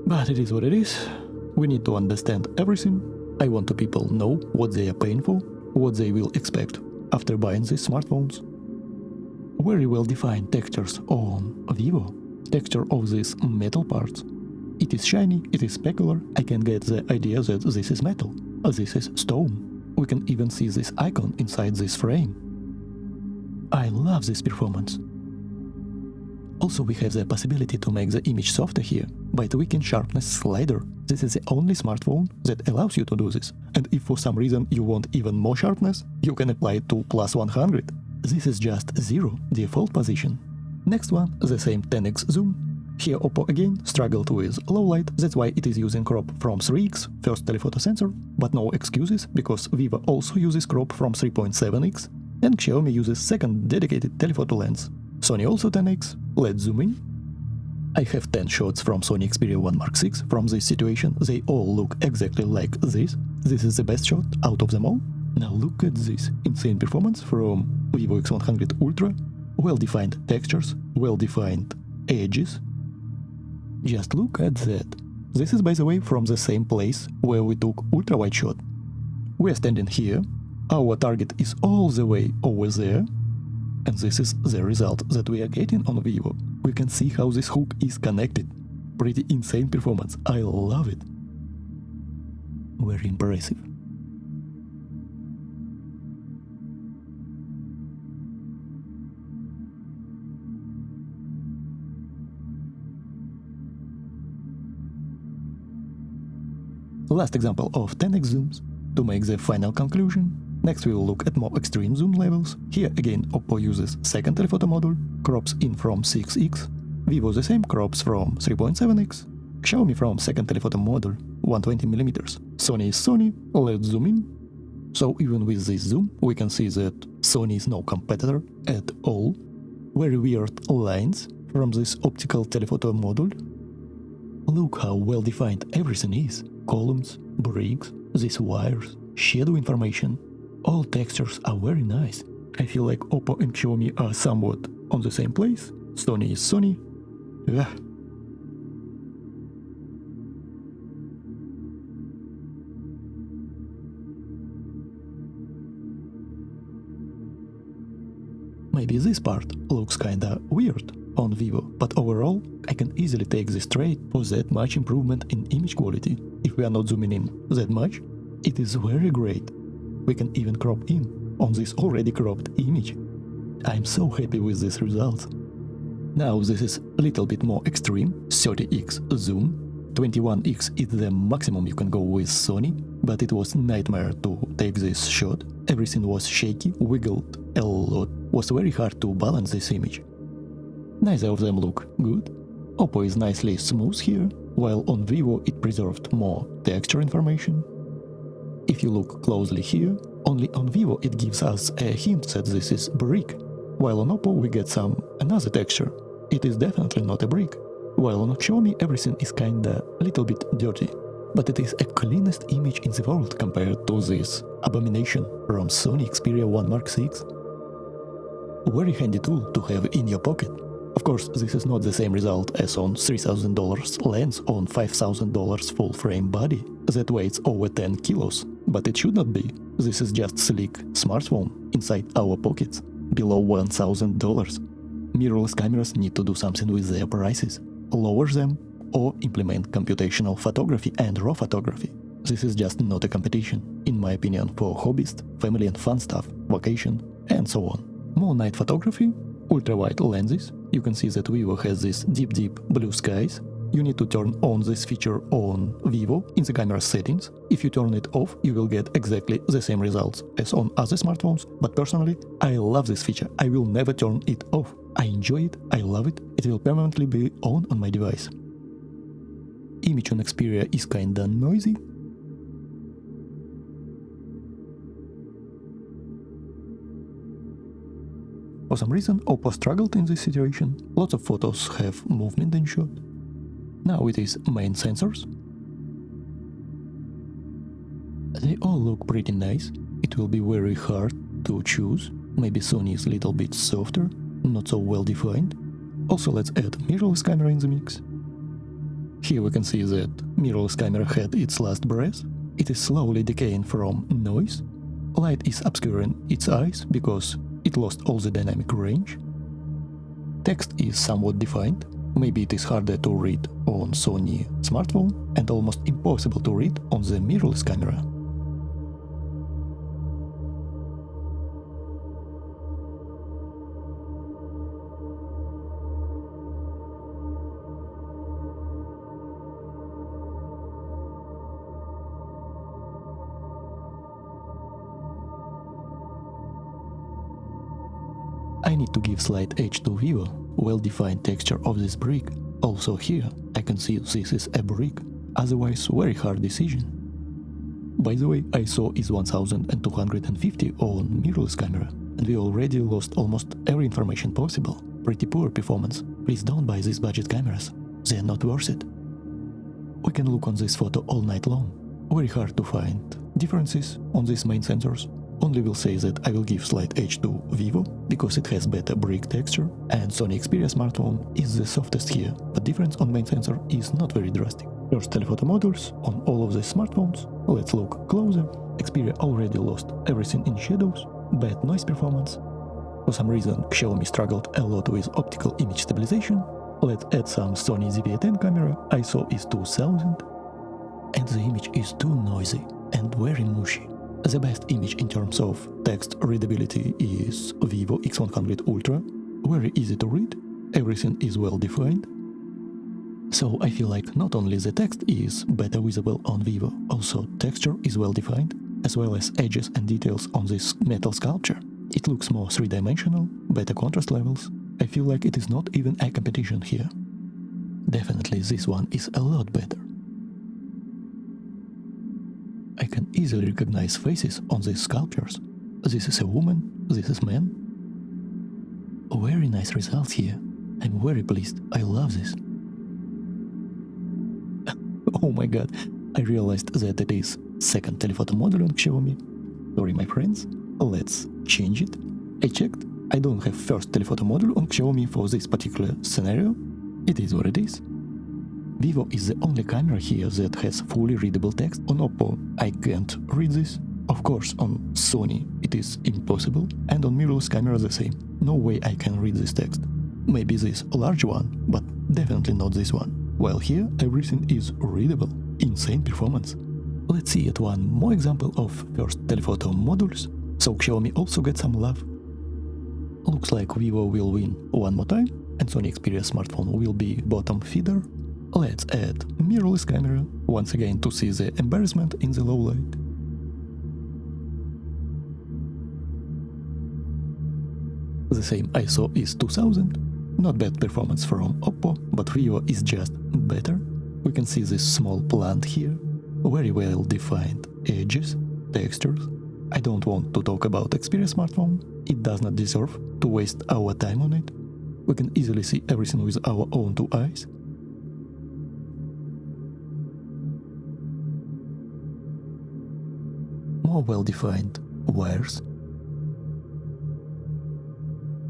But it is what it is. We need to understand everything. I want to people know what they are paying for, what they will expect after buying these smartphones. Very well defined textures on Vivo. Texture of these metal parts. It is shiny, it is specular, I can get the idea that this is metal, this is stone. We can even see this icon inside this frame. I love this performance. Also, we have the possibility to make the image softer here by tweaking sharpness slider. This is the only smartphone that allows you to do this. And if for some reason you want even more sharpness, you can apply it to +100. This is just 0, default position. Next one, the same 10x zoom. Here Oppo again struggled with low light, that's why it is using crop from 3x, first telephoto sensor, but no excuses, because Vivo also uses crop from 3.7x, and Xiaomi uses second dedicated telephoto lens. Sony also 10x, let's zoom in. I have 10 shots from Sony Xperia 1 Mark 6 from this situation, they all look exactly like this. This is the best shot out of them all. Now look at this insane performance from Vivo X100 Ultra, well-defined textures, well-defined edges. Just look at that. This is, by the way, from the same place where we took ultra-wide shot. We are standing here, our target is all the way over there, and this is the result that we are getting on Vivo. We can see how this hook is connected. Pretty insane performance, I love it. Very impressive. Last example of 10x zooms. To make the final conclusion, next we will look at more extreme zoom levels. Here again Oppo uses second telephoto module, crops in from 6x, Vivo the same, crops from 3.7x, Xiaomi from second telephoto module, 120mm. Sony is Sony, let's zoom in. So even with this zoom, we can see that Sony is no competitor at all. Very weird lines from this optical telephoto module. Look how well defined everything is. Columns, bricks, these wires, shadow information. All textures are very nice. I feel like Oppo and Xiaomi are somewhat on the same place. Sony is Sony. Yeah. Maybe this part looks kinda weird on Vivo, but overall I can easily take this trade for that much improvement in image quality. If we are not zooming in that much, it is very great. We can even crop in on this already cropped image. I'm so happy with this result. Now this is a little bit more extreme, 30x zoom. 21x is the maximum you can go with Sony, but it was nightmare to take this shot. Everything was shaky, wiggled a lot, was very hard to balance this image. Neither of them look good. Oppo is nicely smooth here, while on Vivo it preserved more texture information. If you look closely here, only on Vivo it gives us a hint that this is brick, while on Oppo we get another texture. It is definitely not a brick. While on Xiaomi everything is kinda little bit dirty, but it is a cleanest image in the world compared to this abomination from Sony Xperia 1 Mark VI. Very handy tool to have in your pocket. Of course, this is not the same result as on $3,000 lens on $5,000 full-frame body that weighs over 10 kilos, but it should not be. This is just sleek smartphone inside our pockets, below $1,000. Mirrorless cameras need to do something with their prices, lower them, or implement computational photography and RAW photography. This is just not a competition, in my opinion, for hobbyists, family and fun stuff, vacation, and so on. More night photography, ultra-wide lenses. You can see that Vivo has this deep blue skies. You need to turn on this feature on Vivo in the camera settings. If you turn it off, you will get exactly the same results as on other smartphones, but personally, I love this feature. I will never turn it off. I enjoy it, I love it, it will permanently be on my device. Image on Xperia is kinda noisy. For some reason, Oppo struggled in this situation. Lots of photos have movement in shot. Now it is main sensors. They all look pretty nice. It will be very hard to choose. Maybe Sony is a little bit softer, not so well defined. Also, let's add mirrorless camera in the mix. Here we can see that mirrorless camera had its last breath. It is slowly decaying from noise. Light is obscuring its eyes because it lost all the dynamic range. Text is somewhat defined. Maybe it is harder to read on Sony smartphone and almost impossible to read on the mirrorless camera. I need to give slight edge to Vivo, well-defined texture of this brick. Also here, I can see this is a brick, otherwise very hard decision. By the way, ISO is 1250 on mirrorless camera, and we already lost almost every information possible. Pretty poor performance. Please don't buy these budget cameras, they are not worth it. We can look on this photo all night long. Very hard to find differences on these main sensors. Only will say that I will give slight edge to Vivo, because it has better brick texture, and Sony Xperia smartphone is the softest here, but difference on main sensor is not very drastic. First telephoto modules on all of the smartphones. Let's look closer. Xperia already lost everything in shadows, bad noise performance. For some reason Xiaomi struggled a lot with optical image stabilization. Let's add some Sony ZV-10 camera, ISO is 2000, and the image is too noisy and very mushy. The best image in terms of text readability is Vivo X100 Ultra, very easy to read, everything is well defined. So I feel like not only the text is better visible on Vivo, also texture is well defined, as well as edges and details on this metal sculpture. It looks more three-dimensional, better contrast levels. I feel like it is not even a competition here. Definitely this one is a lot better. I can easily recognize faces on these sculptures. This is a woman, this is man. Very nice results here. I'm very pleased, I love this. Oh my god, I realized that it is second telephoto module on Xiaomi. Sorry my friends, let's change it. I checked, I don't have first telephoto module on Xiaomi for this particular scenario. It is what it is. Vivo is the only camera here that has fully readable text. On Oppo I can't read this. Of course on Sony it is impossible, and on mirrorless camera the same. no way I can read this text. Maybe this large one, but definitely not this one. While here everything is readable. Insane performance. Let's see yet one more example of first telephoto modules, so Xiaomi also gets some love. Looks like Vivo will win one more time, and Sony Xperia smartphone will be bottom feeder. Let's add mirrorless camera once again to see the embarrassment in the low light. The same ISO is 2000, not bad performance from Oppo, but Vivo is just better. We can see this small plant here, very well defined edges, textures. I don't want to talk about Xperia smartphone, it does not deserve to waste our time on it. We can easily see everything with our own two eyes. More well-defined wires.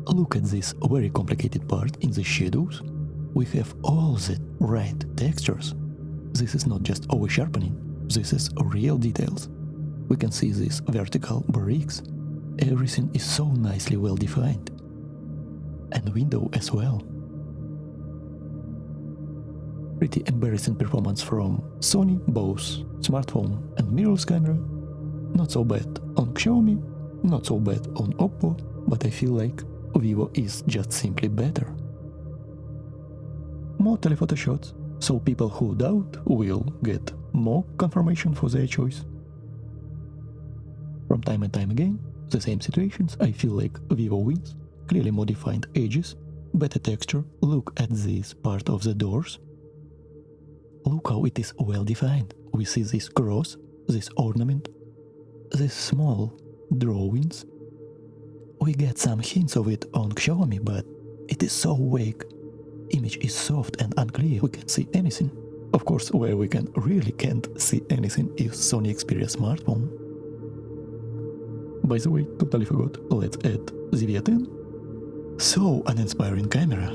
Look at this very complicated part in the shadows. We have all the right textures. This is not just over-sharpening, this is real details. We can see these vertical bricks. Everything is so nicely well-defined. And window as well. Pretty embarrassing performance from Sony, both smartphone and mirrorless camera. Not so bad on Xiaomi, not so bad on Oppo, but I feel like Vivo is just simply better. More telephoto shots, so people who doubt will get more confirmation for their choice. From time and time again, the same situations, I feel like Vivo wins. Clearly more defined edges, better texture. Look at this part of the doors. Look how it is well defined. We see this cross, this ornament, these small drawings. We get some hints of it on Xiaomi, but it is so vague. Image is soft and unclear, we can't see anything. Of course, where we really can't see anything is Sony Xperia smartphone. By the way, totally forgot, let's add ZV-10. So uninspiring camera.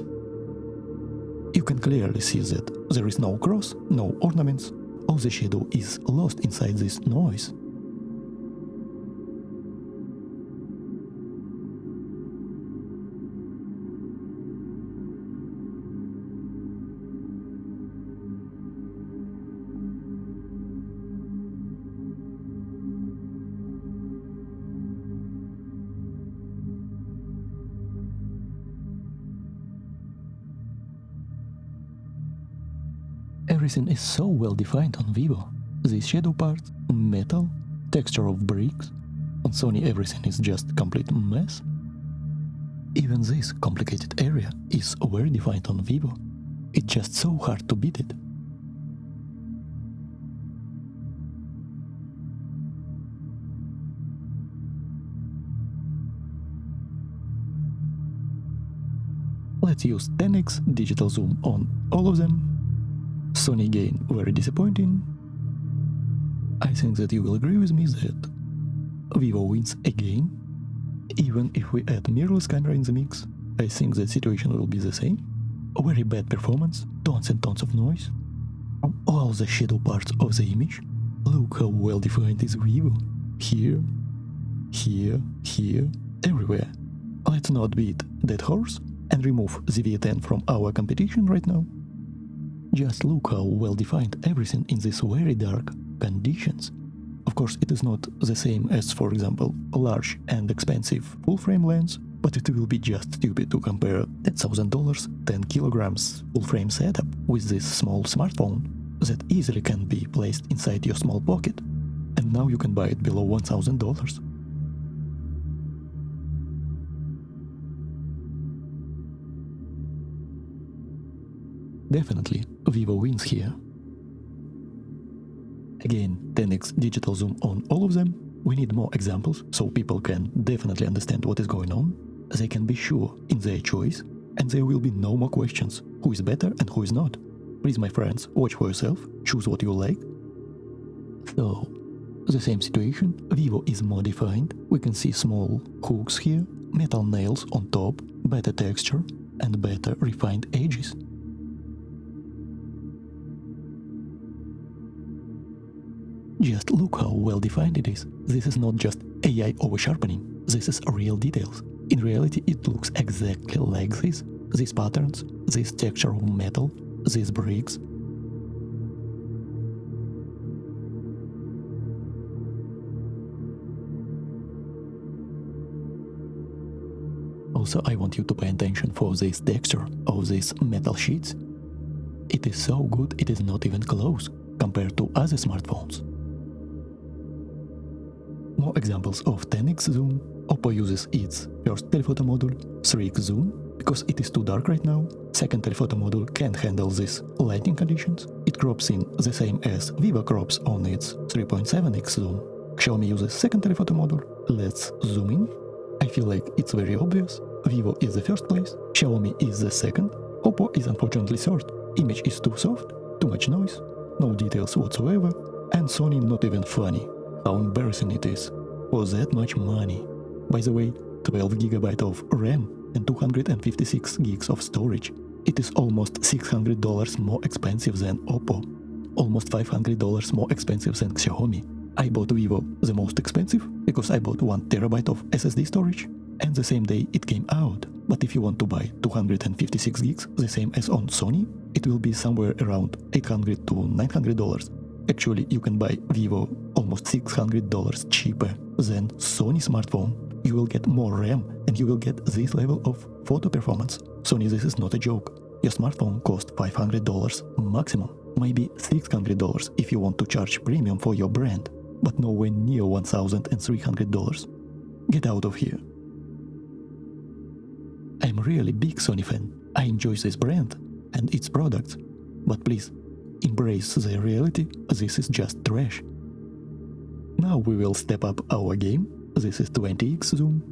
You can clearly see that there is no cross, no ornaments, all the shadow is lost inside this noise. Everything is so well defined on Vivo. These shadow parts, metal, texture of bricks. On Sony everything is just complete mess. Even this complicated area is very defined on Vivo. It's just so hard to beat it. Let's use 10x digital zoom on all of them. Sony again very disappointing. I think that you will agree with me that Vivo wins again. Even if we add mirrorless camera in the mix, I think the situation will be the same. A very bad performance, tons and tons of noise. From all the shadow parts of the image, look how well defined is Vivo. Here, here, here, everywhere. Let's not beat that horse and remove ZV-10 from our computation right now. Just look how well defined everything in these very dark conditions. Of course, it is not the same as, for example, a large and expensive full-frame lens, but it will be just stupid to compare $10,000, 10 kilograms full-frame setup with this small smartphone that easily can be placed inside your small pocket, and now you can buy it below $1,000. Definitely, Vivo wins here. Again, 10x digital zoom on all of them. We need more examples, so people can definitely understand what is going on. They can be sure in their choice, and there will be no more questions, who is better and who is not. Please, my friends, watch for yourself, choose what you like. So, the same situation, Vivo is more defined, we can see small hooks here, metal nails on top, better texture, and better refined edges. Just look how well defined it is. This is not just AI over-sharpening, this is real details. In reality, it looks exactly like this. These patterns, this texture of metal, these bricks. Also, I want you to pay attention for this texture of these metal sheets. It is so good, it is not even close compared to other smartphones. More examples of 10x zoom. Oppo uses its first telephoto module, 3x zoom, because it is too dark right now. Second telephoto module can't handle these lighting conditions. It crops in the same as Vivo crops on its 3.7x zoom. Xiaomi uses second telephoto module. Let's zoom in. I feel like it's very obvious. Vivo is the first place, Xiaomi is the second, Oppo is unfortunately third. Image is too soft, too much noise, no details whatsoever, and Sony not even funny. How embarrassing it is. For that much money. By the way, 12GB of RAM and 256 gigs of storage. It is almost $600 more expensive than Oppo. Almost $500 more expensive than Xiaomi. I bought Vivo the most expensive because I bought 1TB of SSD storage and the same day it came out. But if you want to buy 256 gigs, the same as on Sony, it will be somewhere around $800 to $900. Actually, you can buy Vivo almost $600 cheaper than Sony smartphone. You will get more RAM and you will get this level of photo performance. Sony, this is not a joke. Your smartphone costs $500 maximum, maybe $600 if you want to charge premium for your brand, but nowhere near $1,300. Get out of here. I'm really big Sony fan. I enjoy this brand and its products, but please, embrace the reality, this is just trash. Now we will step up our game. This is 20x zoom.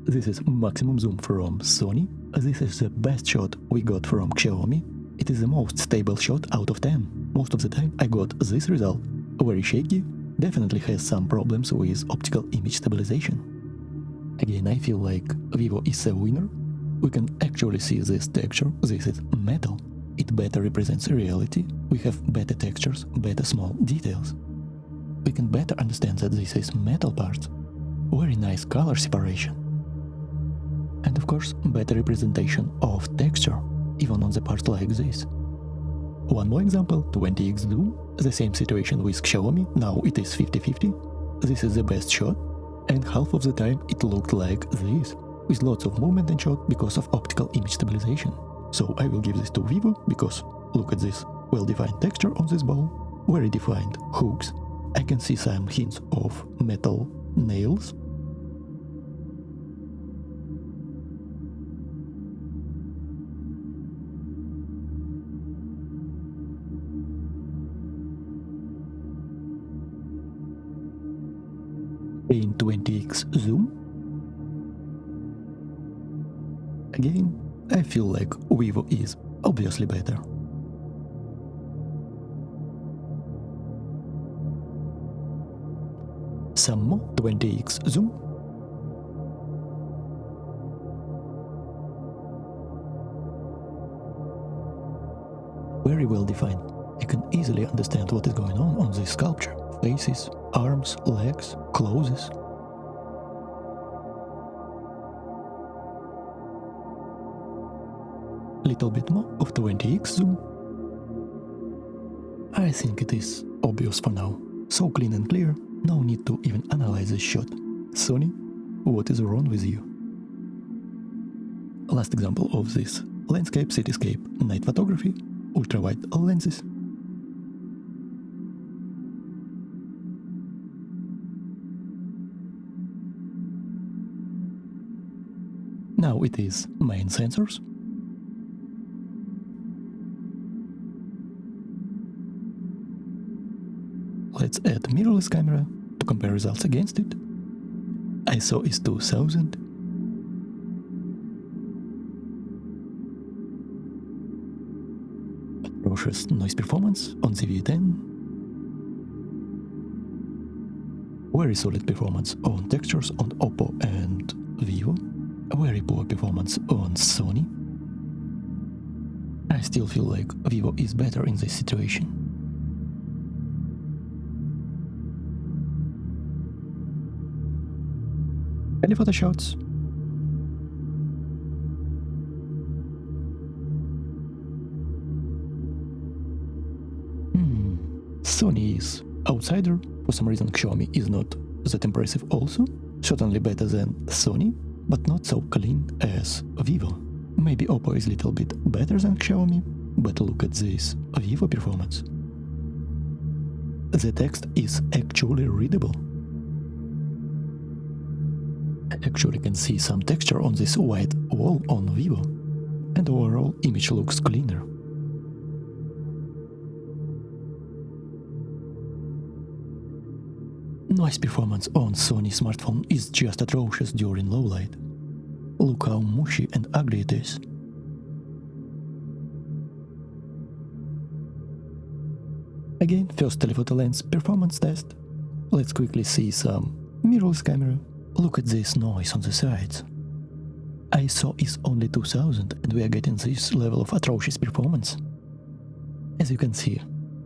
This is maximum zoom from Sony. This is the best shot we got from Xiaomi. It is the most stable shot out of 10. Most of the time I got this result. Very shaky, definitely has some problems with optical image stabilization. Again, I feel like Vivo is a winner. We can actually see this texture, this is metal. It better represents reality, we have better textures, better small details. We can better understand that this is metal parts. Very nice color separation. And of course, better representation of texture, even on the parts like this. One more example, 20x zoom, the same situation with Xiaomi, now it is 50-50. This is the best shot, and half of the time it looked like this, with lots of movement and shot because of optical image stabilization. So I will give this to Vivo, because look at this well-defined texture on this ball, very defined hooks. I can see some hints of metal nails. In 20x zoom. Again, I feel like Vivo is obviously better. Some more 20x zoom. Very well defined. You can easily understand what is going on this sculpture. Faces, arms, legs, clothes. Little bit more of 20x zoom. I think it is obvious for now. So clean and clear, no need to even analyze this shot. Sony, what is wrong with you? Last example of this. Landscape, cityscape, night photography, ultra-wide lenses. Now it is main sensors. Let's add mirrorless camera to compare results against it. ISO is 2000. Atrocious noise performance on CV10. Very solid performance on textures on Oppo and Vivo. Very poor performance on Sony. I still feel like Vivo is better in this situation. Telephoto shots. Sony is outsider. For some reason Xiaomi is not that impressive also. Certainly better than Sony, but not so clean as Vivo. Maybe Oppo is a little bit better than Xiaomi, but look at this Vivo performance. The text is actually readable. I actually can see some texture on this white wall on Vivo, and overall image looks cleaner. Noise performance on Sony smartphone is just atrocious during low light. Look how mushy and ugly it is. Again, first telephoto lens performance test. Let's quickly see some mirrorless camera. Look at this noise on the sides. ISO is only 2000 and we are getting this level of atrocious performance. As you can see,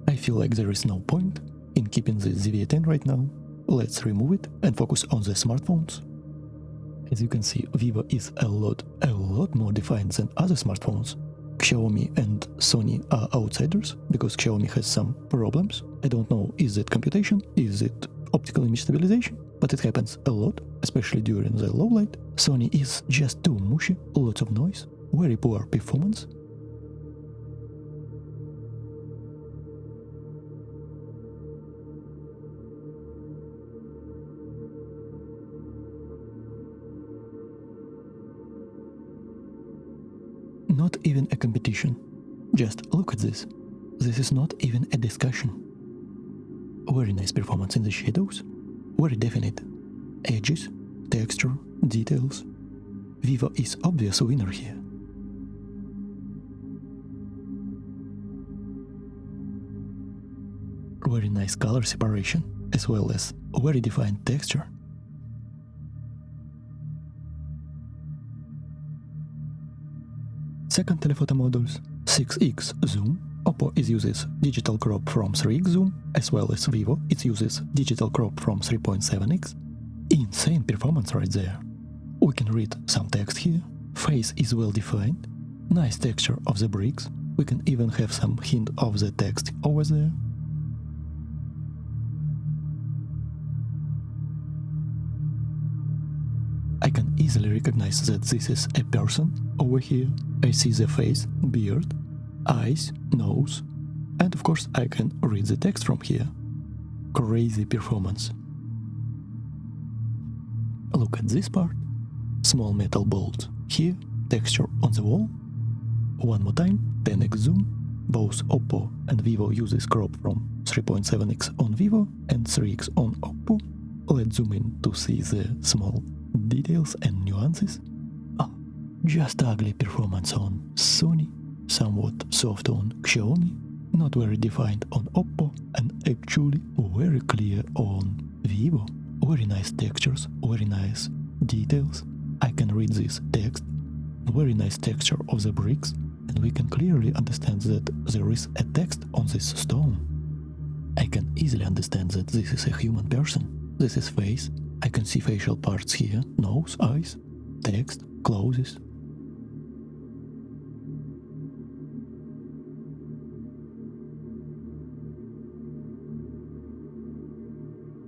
I feel like there is no point in keeping this ZV-10 right now. Let's remove it and focus on the smartphones. As you can see, Vivo is a lot more defined than other smartphones. Xiaomi and Sony are outsiders because Xiaomi has some problems. I don't know, is it computation, is it optical image stabilization, but it happens a lot, especially during the low light. Sony is just too mushy, lots of noise, very poor performance. Not even a competition. Just look at this. This is not even a discussion. Very nice performance in the shadows. Very definite. Edges, texture, details. Vivo is obvious winner here. Very nice color separation, as well as very defined texture. Second telephoto models, 6x zoom. Oppo uses digital crop from 3x zoom, as well as Vivo uses digital crop from 3.7x. Insane performance right there. We can read some text here. Face is well defined. Nice texture of the bricks. We can even have some hint of the text over there. I can easily recognize that this is a person over here. I see the face, beard, eyes, nose, and of course I can read the text from here. Crazy performance. Look at this part. Small metal bolts here, texture on the wall. One more time, 10x zoom. Both Oppo and Vivo uses crop from 3.7x on Vivo and 3x on Oppo. Let's zoom in to see the small details and nuances. Just ugly performance on Sony, somewhat soft on Xiaomi, not very defined on Oppo, and actually very clear on Vivo. Very nice textures, very nice details. I can read this text. Very nice texture of the bricks, and we can clearly understand that there is a text on this stone. I can easily understand that this is a human person. This is face. I can see facial parts here, nose, eyes, text, clothes.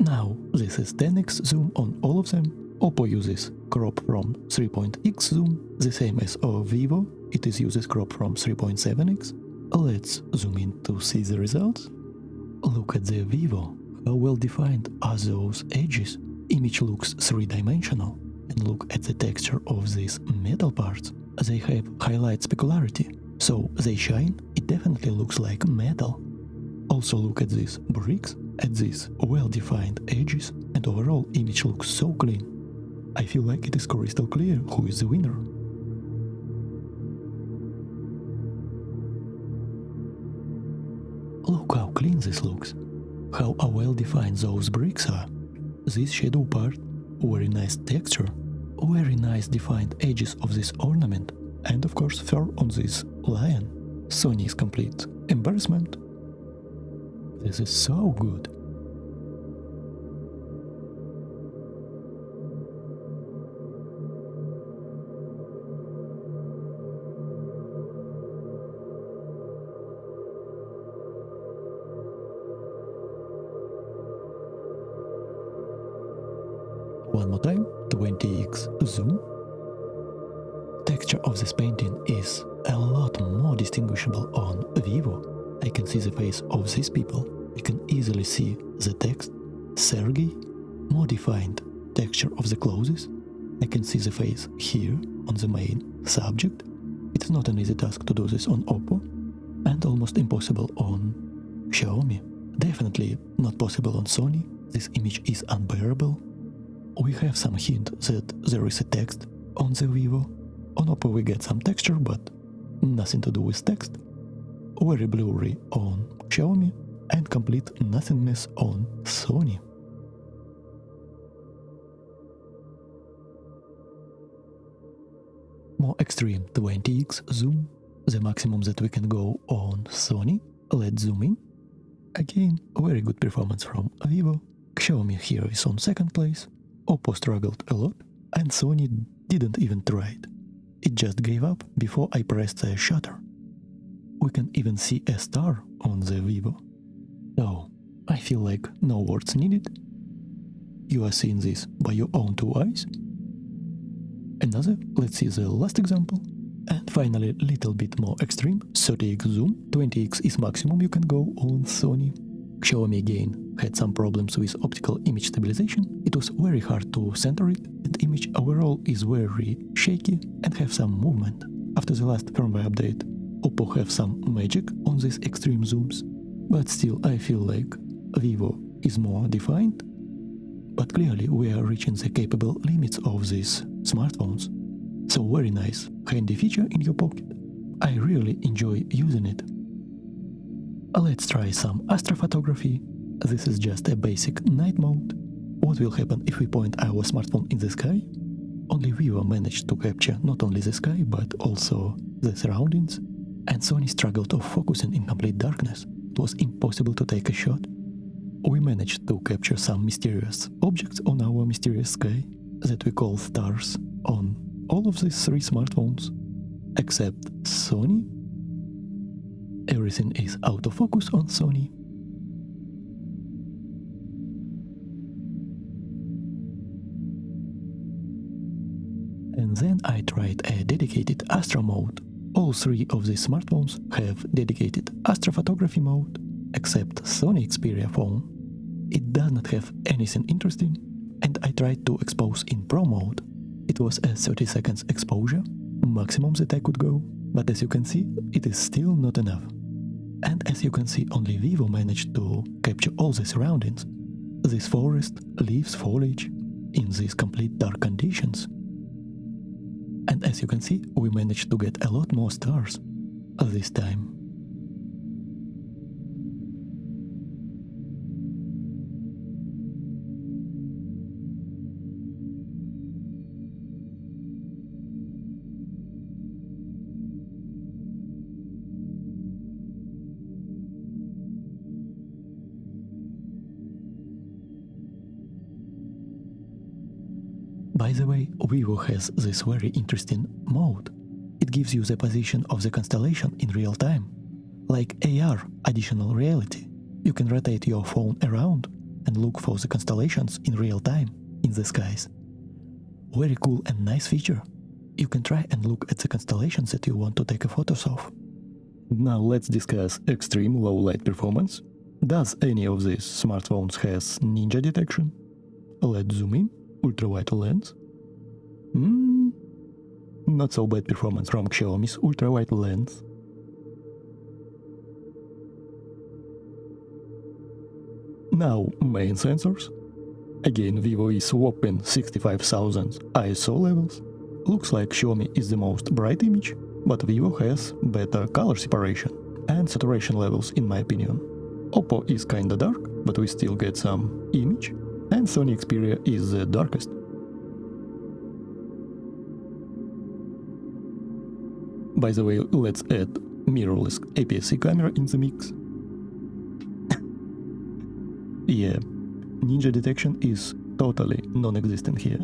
Now, this is 10x zoom on all of them. Oppo uses crop from 3.x zoom, the same as Vivo, it uses crop from 3.7x. Let's zoom in to see the results. Look at the Vivo, how well defined are those edges. Image looks three-dimensional, and look at the texture of these metal parts. They have highlight specularity, so they shine, it definitely looks like metal. Also look at these bricks, at these well-defined edges, and overall image looks so clean. I feel like it is crystal clear who is the winner. Look how clean this looks, how well-defined those bricks are. This shadow part, very nice texture, very nice defined edges of this ornament, and of course fur on this lion. Sony's complete embarrassment. This is so good. one more time, 20x zoom. Texture of this painting is a lot more distinguishable on Vivo. I can see the face of these people. I can easily see the text, Sergey. More defined texture of the clothes. I can see the face here on the main subject. It's not an easy task to do this on Oppo, and almost impossible on Xiaomi. Definitely not possible on Sony. This image is unbearable. We have some hint that there is a text on the Vivo. On Oppo we get some texture, but nothing to do with text. Very blurry on Xiaomi, and complete nothingness on Sony. More extreme 20x zoom, the maximum that we can go on Sony. Let's zoom in. Again, very good performance from Vivo. Xiaomi here is on second place. Oppo struggled a lot, and Sony didn't even try it. It just gave up before I pressed the shutter. We can even see a star on the Vivo. So, I feel like no words needed. You are seeing this by your own two eyes. Another, let's see the last example. And finally, little bit more extreme, 30x zoom, 20x is maximum you can go on Sony. Xiaomi again had some problems with optical image stabilization. It was very hard to center it, and image overall is very shaky and have some movement. After the last firmware update, Oppo have some magic on these extreme zooms, but still I feel like Vivo is more defined. But clearly we are reaching the capable limits of these smartphones. So very nice, handy feature in your pocket. I really enjoy using it. Let's try some Astro Photography. This is just a basic night mode. What will happen if we point our smartphone in the sky? Only Vivo managed to capture not only the sky but also the surroundings. And Sony struggled of focusing in complete darkness. It was impossible to take a shot. We managed to capture some mysterious objects on our mysterious sky that we call stars on all of these three smartphones, except Sony. Everything is out of focus on Sony. And then I tried a dedicated Astro mode. All three of these smartphones have dedicated Astro Photography mode, except Sony Xperia phone. It does not have anything interesting, and I tried to expose in Pro mode. It was a 30 seconds exposure, maximum that I could go, but as you can see, it is still not enough. And as you can see, only Vivo managed to capture all the surroundings. This forest, leaves, foliage, in these complete dark conditions. And as you can see, we managed to get a lot more stars this time. By the way, Vivo has this very interesting mode. It gives you the position of the constellation in real time. Like AR, additional reality. You can rotate your phone around and look for the constellations in real time in the skies. Very cool and nice feature. You can try and look at the constellations that you want to take a photos of. Now let's discuss extreme low light performance. Does any of these smartphones has ninja detection? Let's zoom in. Ultra-wide lens. Not so bad performance from Xiaomi's ultra-wide lens. Now main sensors. Again, Vivo is whopping 65,000 ISO levels. Looks like Xiaomi is the most bright image, but Vivo has better color separation and saturation levels in my opinion. Oppo is kinda dark, but we still get some image. And Sony Xperia is the darkest. By the way, let's add mirrorless APS-C camera in the mix. Yeah, ninja detection is totally non-existent here.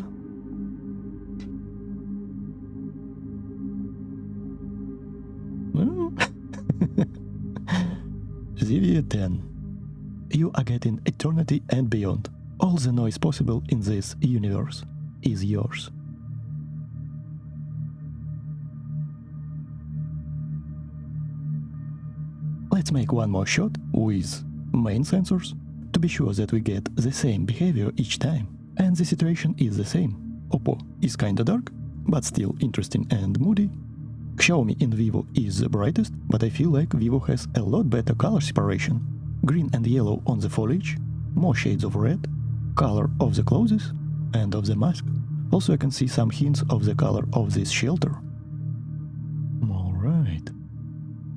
Xperia 10. You are getting eternity and beyond. All the noise possible in this universe. is yours. Let's make one more shot with main sensors to be sure that we get the same behavior each time. And the situation is the same. Oppo is kinda dark, but still interesting and moody. Xiaomi in Vivo is the brightest, but I feel like Vivo has a lot better color separation. Green and yellow on the foliage, more shades of red, color of the clothes and of the mask. Also I can see some hints of the color of this shelter. Alright.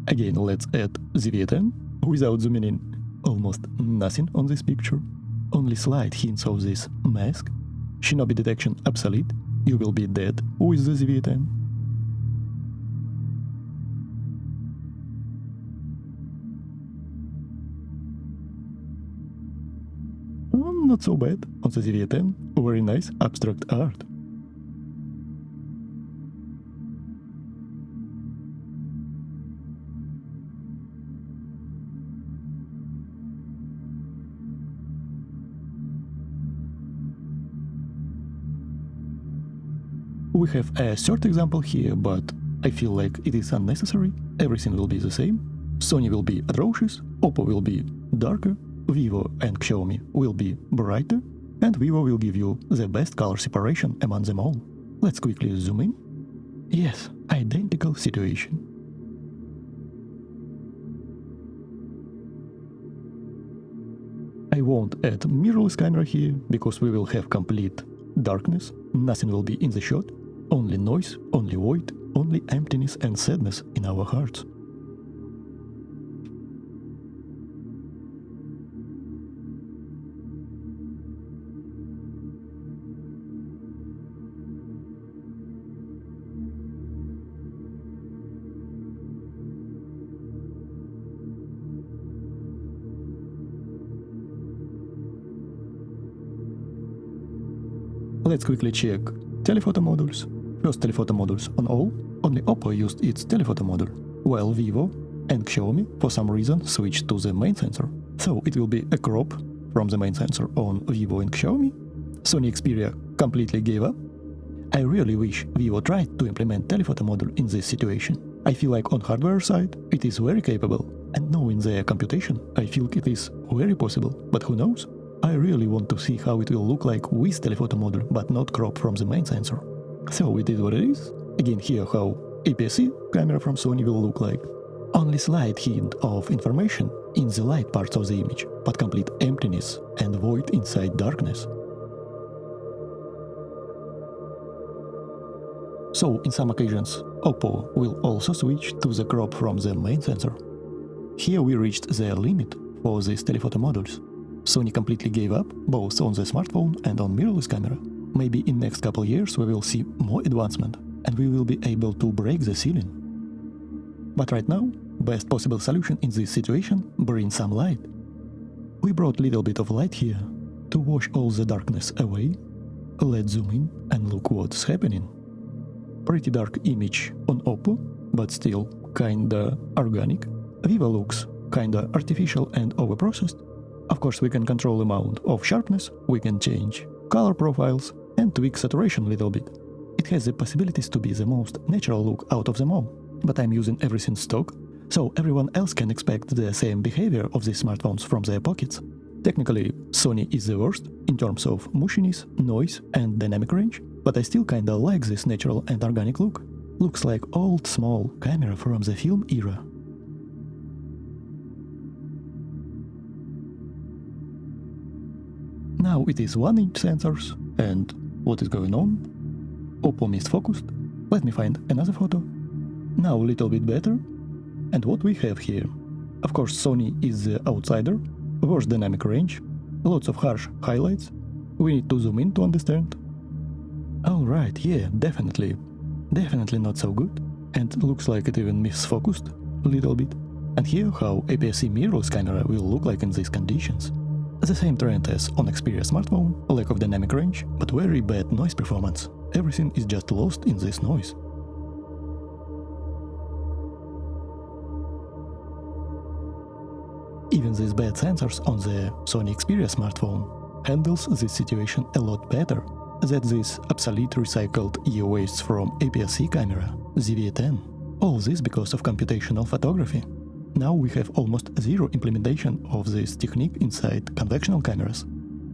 Again, let's add the V10 without zooming in. Almost nothing on this picture. Only slight hints of this mask. Shinobi detection obsolete. You will be dead with the V10. Not so bad on the V10. Very nice abstract art. We have a third example here, but I feel like it is unnecessary. Everything will be the same. Sony will be atrocious, Oppo will be darker, Vivo and Xiaomi will be brighter, and Vivo will give you the best color separation among them all. Let's quickly zoom in. Yes, identical situation. I won't add mirrorless camera here, because we will have complete darkness, nothing will be in the shot, only noise, only void, only emptiness and sadness in our hearts. Let's quickly check telephoto modules. First telephoto modules on all, only Oppo used its telephoto module, while Vivo and Xiaomi for some reason switched to the main sensor. So it will be a crop from the main sensor on Vivo and Xiaomi. Sony Xperia completely gave up. I really wish Vivo tried to implement telephoto module in this situation. I feel like on hardware side it is very capable, and knowing their computation, I feel it is very possible, but who knows? I really want to see how it will look like with telephoto module, but not crop from the main sensor. So it is what it is. Again here how APS-C camera from Sony will look like. Only slight hint of information in the light parts of the image, but complete emptiness and void inside darkness. So in some occasions, Oppo will also switch to the crop from the main sensor. Here we reached their limit for these telephoto modules. Sony completely gave up, both on the smartphone and on mirrorless camera. Maybe in next couple years we will see more advancement, and we will be able to break the ceiling. But right now, best possible solution in this situation, bring some light. We brought little bit of light here, to wash all the darkness away. Let's zoom in and look what's happening. Pretty dark image on Oppo, but still kinda organic. Vivo looks kinda artificial and overprocessed. Of course, we can control amount of sharpness, we can change color profiles and tweak saturation a little bit. It has the possibilities to be the most natural look out of them all, but I'm using everything stock, so everyone else can expect the same behavior of these smartphones from their pockets. Technically, Sony is the worst in terms of mushiness, noise and dynamic range, but I still kinda like this natural and organic look. Looks like old small camera from the film era. Now it is 1-inch sensors, and what is going on? Oppo missed focused. Let me find another photo. Now a little bit better. And what we have here? Of course, Sony is the outsider, worse dynamic range, lots of harsh highlights. We need to zoom in to understand. Alright, yeah, definitely. Definitely not so good. And looks like it even misfocused a little bit. And here how APS-C mirrorless camera will look like in these conditions. The same trend as on Xperia smartphone, lack of dynamic range, but very bad noise performance. Everything is just lost in this noise. Even these bad sensors on the Sony Xperia smartphone handles this situation a lot better. that this obsolete recycled e-waste from APS-C camera, ZV-10. All this because of computational photography. Now we have almost zero implementation of this technique inside conventional cameras.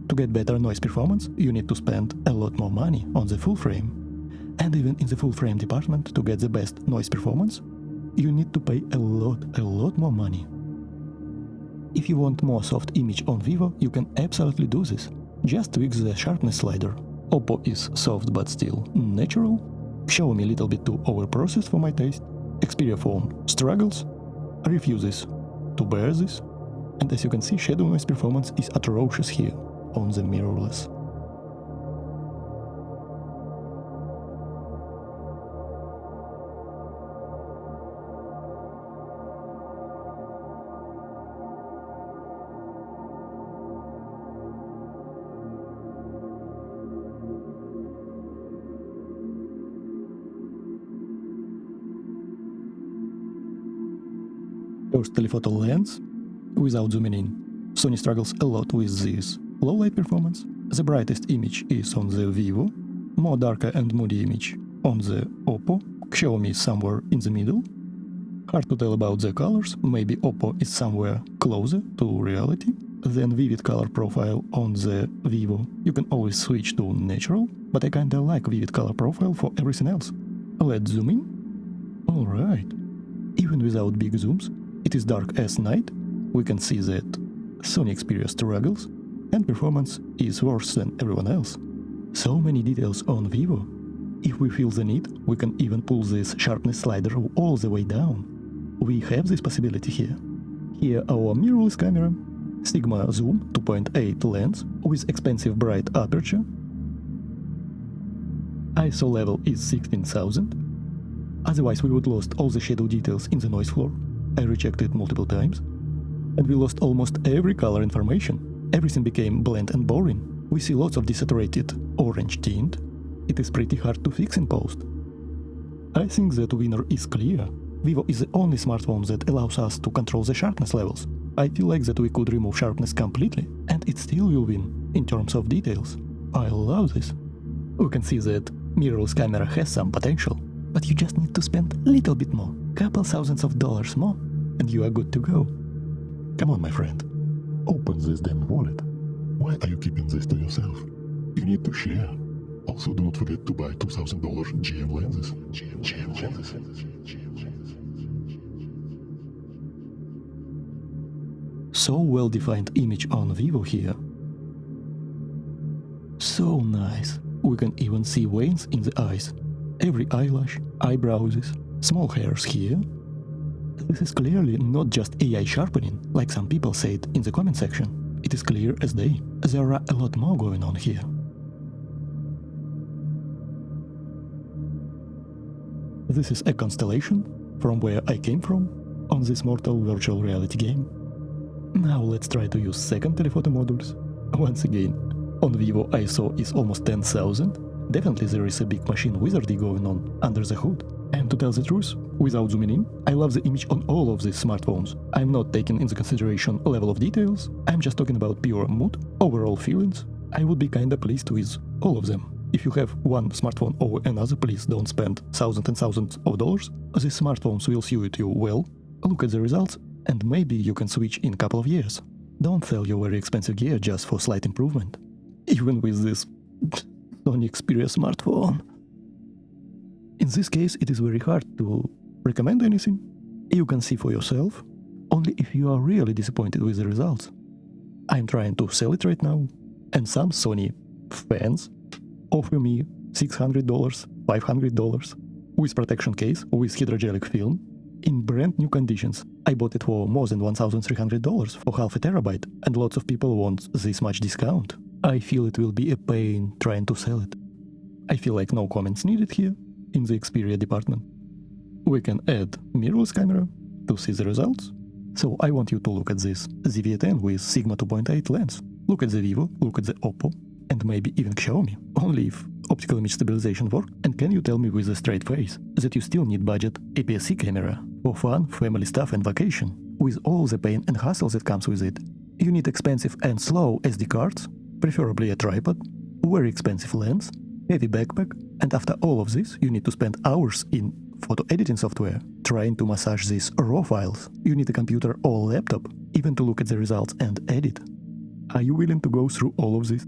To get better noise performance, you need to spend a lot more money on the full frame. And even in the full frame department, to get the best noise performance, you need to pay a lot more money. If you want more soft image on Vivo, you can absolutely do this. Just tweak the sharpness slider. Oppo is soft but still natural. Xiaomi a little bit too overprocessed for my taste. Xperia phone struggles, refuses to bear this. And as you can see, shadow noise performance is atrocious here on the mirrorless. First telephoto lens, without zooming in. Sony struggles a lot with this low light performance. The brightest image is on the Vivo, more darker and moody image on the Oppo. Xiaomi is somewhere in the middle. Hard to tell about the colors, maybe Oppo is somewhere closer to reality. Then vivid color profile on the Vivo. You can always switch to natural, but I kinda like vivid color profile for everything else. Let's zoom in. Alright. Even without big zooms, it is dark as night. We can see that Sony Xperia struggles, and performance is worse than everyone else. So many details on Vivo. If we feel the need, we can even pull this sharpness slider all the way down. We have this possibility here. Here our mirrorless camera, Sigma Zoom 2.8 lens with expensive bright aperture. ISO level is 16,000. Otherwise we would lost all the shadow details in the noise floor. I rechecked it multiple times. And we lost almost every color information. Everything became bland and boring. We see lots of desaturated orange tint. It is pretty hard to fix in post. I think that winner is clear. Vivo is the only smartphone that allows us to control the sharpness levels. I feel like that we could remove sharpness completely, and it still will win in terms of details. I love this. We can see that mirrorless camera has some potential, but you just need to spend a little bit more, couple thousands of dollars more, and you are good to go. Come on, my friend. Open this damn wallet. Why are you keeping this to yourself? You need to share. Also, do not forget to buy $2,000 GM lenses. GM lenses. So well-defined image on Vivo here. So nice. We can even see veins in the eyes. Every eyelash, eyebrows, small hairs here. This is clearly not just AI sharpening, like some people said in the comment section. It is clear as day. There are a lot more going on here. This is a constellation from where I came from on this mortal virtual reality game. Now let's try to use second telephoto modules. Once again, on Vivo ISO is almost 10,000. Definitely there is a big machine wizardry going on under the hood. And to tell the truth, without zooming in, I love the image on all of these smartphones. I'm not taking into consideration level of details, I'm just talking about pure mood, overall feelings. I would be kinda pleased with all of them. If you have one smartphone over another, please don't spend thousands and thousands of dollars. These smartphones will suit you well. Look at the results, and maybe you can switch in a couple of years. Don't sell your very expensive gear just for slight improvement. Even with this Sony Xperia smartphone. In this case, it is very hard to recommend anything. You can see for yourself, only if you are really disappointed with the results. I'm trying to sell it right now, and some Sony fans offer me $600, $500 with protection case with hydrogelic film in brand new conditions. I bought it for more than $1,300 for half a terabyte, and lots of people want this much discount. I feel it will be a pain trying to sell it. I feel like no comments needed here in the Xperia department. We can add mirrorless camera to see the results. So I want you to look at this ZV-10 with Sigma 2.8 lens. Look at the Vivo, look at the Oppo, and maybe even Xiaomi. Only if optical image stabilization works. And can you tell me with a straight face that you still need budget APS-C camera for fun, family stuff and vacation, with all the pain and hassle that comes with it? You need expensive and slow SD cards, preferably a tripod, very expensive lens, heavy backpack, and after all of this you need to spend hours in photo editing software trying to massage these RAW files. You need a computer or laptop even to look at the results and edit. Are you willing to go through all of this?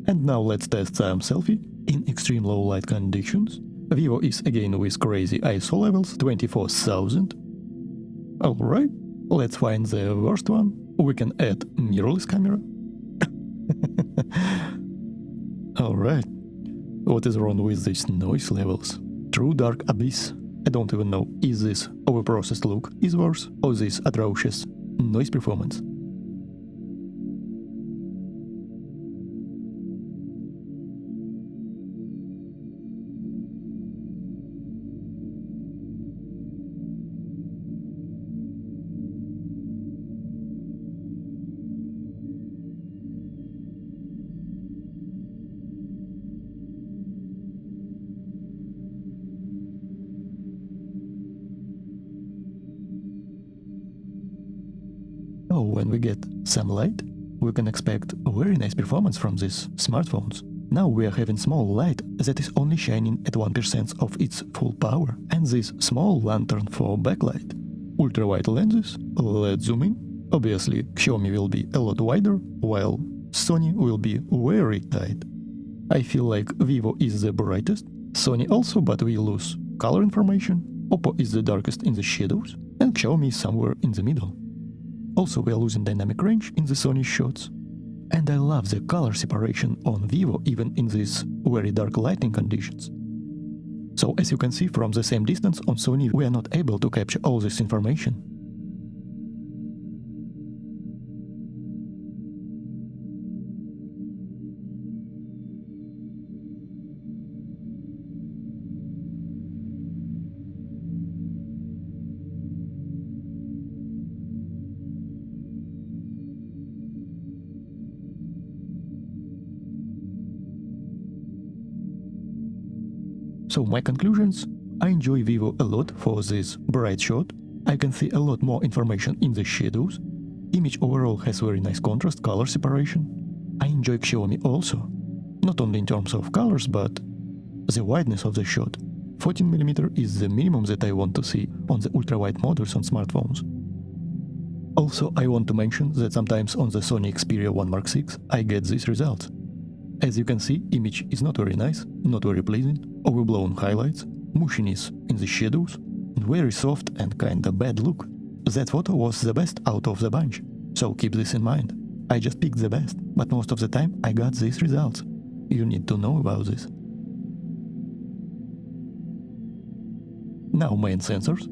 And now let's test some Selfie in extreme low light conditions. Vivo is again with crazy ISO levels, 24,000. Alright, let's find the worst one. We can add mirrorless camera. Alright, what is wrong with these noise levels? True dark abyss. I don't even know, is this overprocessed look is worse or this atrocious noise performance? So when we get some light, we can expect a very nice performance from these smartphones. Now we are having small light that is only shining at 1% of its full power, and this small lantern for backlight. Ultra-wide lenses, let's zoom in. Obviously Xiaomi will be a lot wider, while Sony will be very tight. I feel like Vivo is the brightest, Sony also, but we lose color information, Oppo is the darkest in the shadows, and Xiaomi is somewhere in the middle. Also we are losing dynamic range in the Sony shots. And I love the color separation on Vivo even in these very dark lighting conditions. So as you can see from the same distance on Sony we are not able to capture all this information. So my conclusions, I enjoy Vivo a lot for this bright shot, I can see a lot more information in the shadows, image overall has very nice contrast, color separation. I enjoy Xiaomi also, not only in terms of colors but the wideness of the shot. 14mm is the minimum that I want to see on the ultra-wide models on smartphones. Also I want to mention that sometimes on the Sony Xperia 1 Mark VI I get these results. As you can see, image is not very nice, not very pleasing, overblown highlights, mushiness in the shadows, and very soft and kinda bad look. That photo was the best out of the bunch, so keep this in mind. I just picked the best, but most of the time I got these results. You need to know about this. Now main sensors.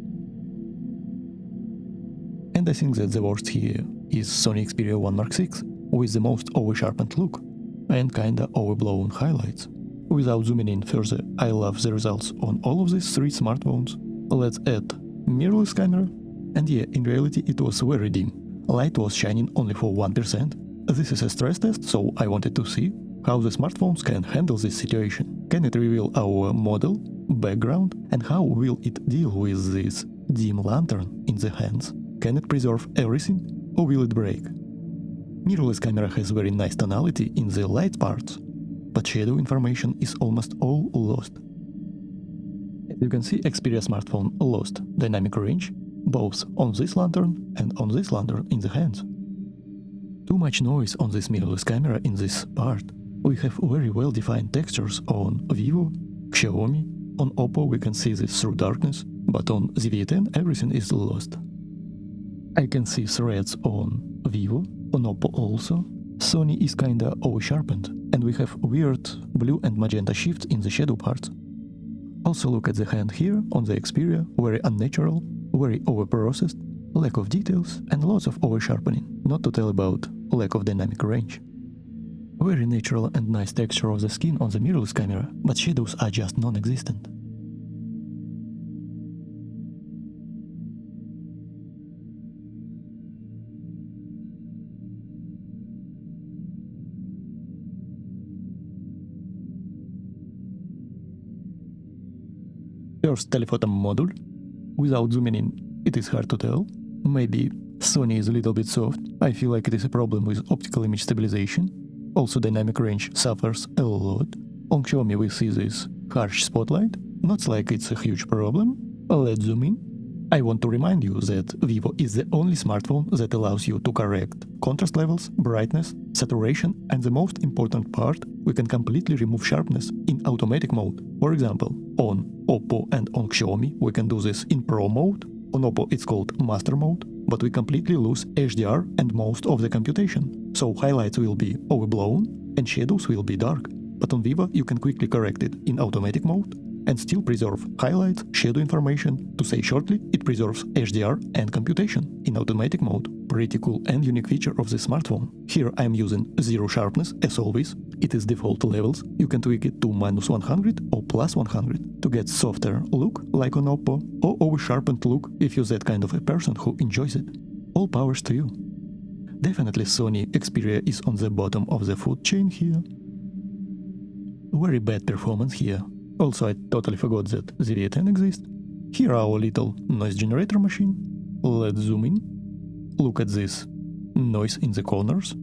And I think that the worst here is Sony Xperia 1 Mark VI with the most over-sharpened look and kinda overblown highlights. Without zooming in further, I love the results on all of these three smartphones. Let's add mirrorless camera, and yeah, in reality it was very dim. Light was shining only for 1%. This is a stress test, so I wanted to see how the smartphones can handle this situation. Can it reveal our model, background, and how will it deal with this dim lantern in the hands? Can it preserve everything, or will it break? Mirrorless camera has very nice tonality in the light parts, but shadow information is almost all lost. As you can see, Xperia smartphone lost dynamic range, both on this lantern and on this lantern in the hands. Too much noise on this mirrorless camera in this part. We have very well defined textures on Vivo, Xiaomi, on Oppo we can see this through darkness, but on the V10 everything is lost. I can see threads on Vivo, on Oppo also. Sony is kinda over-sharpened, and we have weird blue and magenta shifts in the shadow parts. Also look at the hand here on the Xperia, very unnatural, very over-processed, lack of details and lots of over-sharpening, not to tell about lack of dynamic range. Very natural and nice texture of the skin on the mirrorless camera, but shadows are just non-existent. First telephoto module. Without zooming in, it is hard to tell. Maybe Sony is a little bit soft. I feel like it is a problem with optical image stabilization. Also dynamic range suffers a lot. On Xiaomi we see this harsh spotlight. Not like it's a huge problem. Let's zoom in. I want to remind you that Vivo is the only smartphone that allows you to correct contrast levels, brightness, saturation, and the most important part, we can completely remove sharpness in automatic mode. For example, on Oppo and on Xiaomi we can do this in Pro mode. On Oppo it's called Master mode, but we completely lose HDR and most of the computation. So highlights will be overblown and shadows will be dark. But on Vivo you can quickly correct it in automatic mode and still preserve highlights, shadow information. To say shortly, it preserves HDR and computation in automatic mode. Pretty cool and unique feature of the smartphone. Here I am using zero sharpness as always. It is default levels. You can tweak it to -100 or +100 to get softer look like on Oppo, or over-sharpened look if you're that kind of a person who enjoys it. All powers to you. Definitely Sony Xperia is on the bottom of the food chain here. Very bad performance here. Also, I totally forgot that the V10 exists. Here our little noise generator machine. Let's zoom in. Look at this noise in the corners.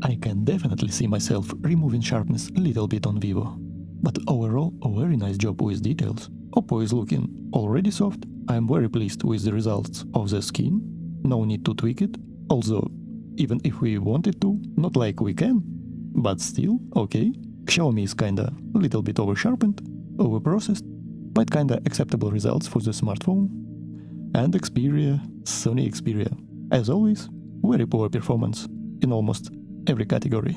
I can definitely see myself removing sharpness a little bit on Vivo. But overall, a very nice job with details. Oppo is looking already soft. I am very pleased with the results of the skin. No need to tweak it. Also, even if we wanted to, not like we can, but still, okay. Xiaomi is kinda a little bit over-sharpened, over-processed, but kinda acceptable results for the smartphone. And Xperia, Sony Xperia, as always, very poor performance in almost every category.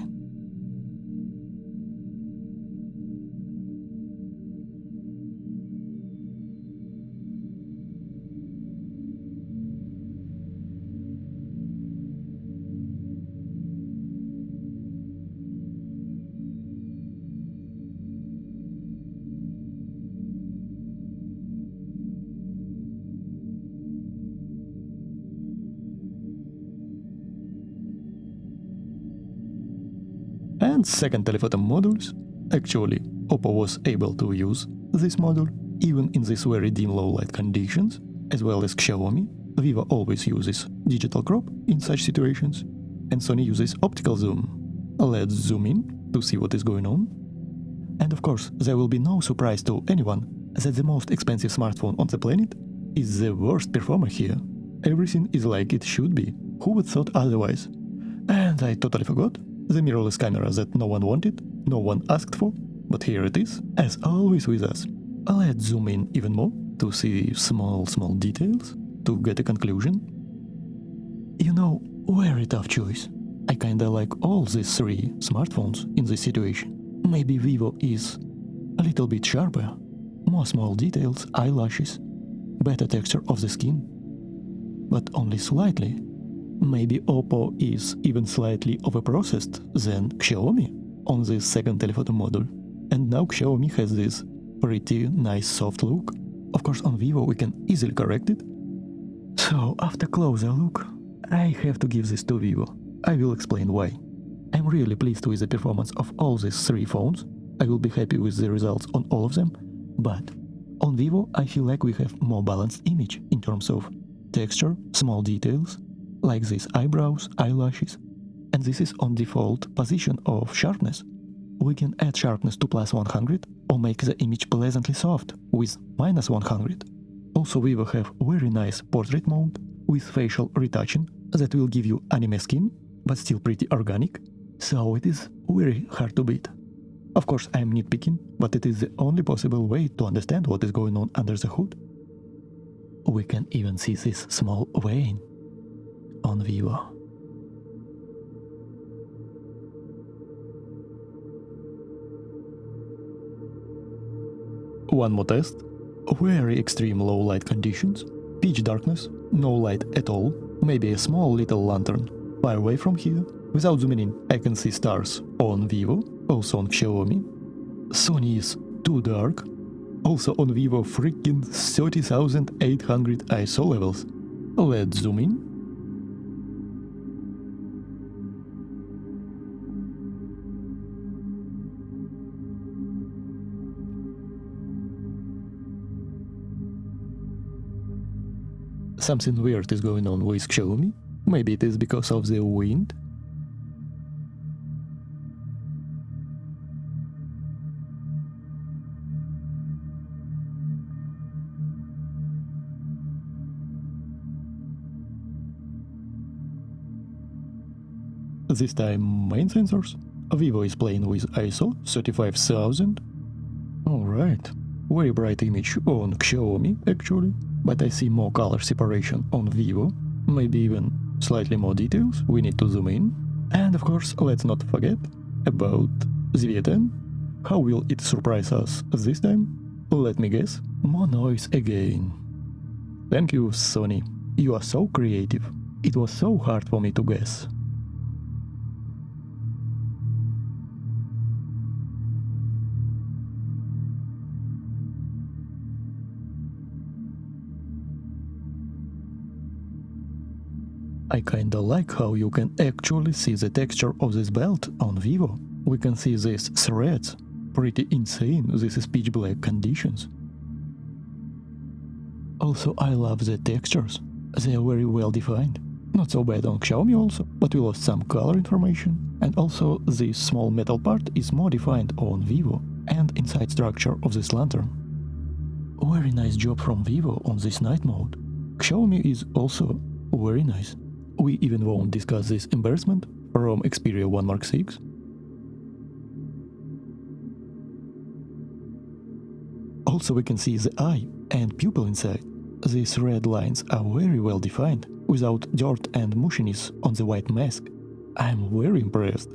And second telephoto modules. Actually, Oppo was able to use this module even in these very dim low light conditions, as well as Xiaomi. Vivo always uses digital crop in such situations, and Sony uses optical zoom. Let's zoom in to see what is going on. And of course, there will be no surprise to anyone that the most expensive smartphone on the planet is the worst performer here. Everything is like it should be. Who would thought otherwise? And I totally forgot. The mirrorless camera that no one wanted, no one asked for, but here it is, as always with us. Let's zoom in even more to see small details, to get a conclusion. You know, very tough choice. I kinda like all these three smartphones in this situation. Maybe Vivo is a little bit sharper, more small details, eyelashes, better texture of the skin, but only slightly. Maybe Oppo is even slightly overprocessed than Xiaomi on this second telephoto module. And now Xiaomi has this pretty nice soft look. Of course on Vivo we can easily correct it. So after closer look, I have to give this to Vivo. I will explain why. I'm really pleased with the performance of all these three phones. I will be happy with the results on all of them. But on Vivo I feel like we have more balanced image in terms of texture, small details, like these eyebrows, eyelashes, and this is on default position of sharpness. We can add sharpness to +100 or make the image pleasantly soft with -100. Also Vivo have very nice portrait mode with facial retouching that will give you anime skin, but still pretty organic, so it is very hard to beat. Of course I am nitpicking, but it is the only possible way to understand what is going on under the hood. We can even see this small vein on Vivo. One more test. Very extreme low light conditions. pitch darkness, no light at all, maybe a small little lantern. Far away from here, without zooming in, I can see stars on Vivo, also on Xiaomi. Sony is too dark, also on Vivo freaking 30,800 ISO levels. Let's zoom in. Something weird is going on with Xiaomi. Maybe it is because of the wind. This time main sensors. Vivo is playing with ISO 35,000. Alright, very bright image on Xiaomi actually, but I see more color separation on Vivo, maybe even slightly more details, we need to zoom in. And of course, let's not forget about the V10. How will it surprise us this time? Let me guess, more noise again. Thank you, Sony, you are so creative. It was so hard for me to guess. I kinda like how you can actually see the texture of this belt on Vivo. We can see these threads. Pretty insane, this is pitch black conditions. Also, I love the textures. They are very well defined. Not so bad on Xiaomi also, but we lost some color information. And also, this small metal part is more defined on Vivo and inside structure of this lantern. Very nice job from Vivo on this night mode. Xiaomi is also very nice. We even won't discuss this embarrassment from Xperia 1 Mark VI. Also we can see the eye and pupil inside. These red lines are very well defined, without dirt and mushiness on the white mask. I'm very impressed.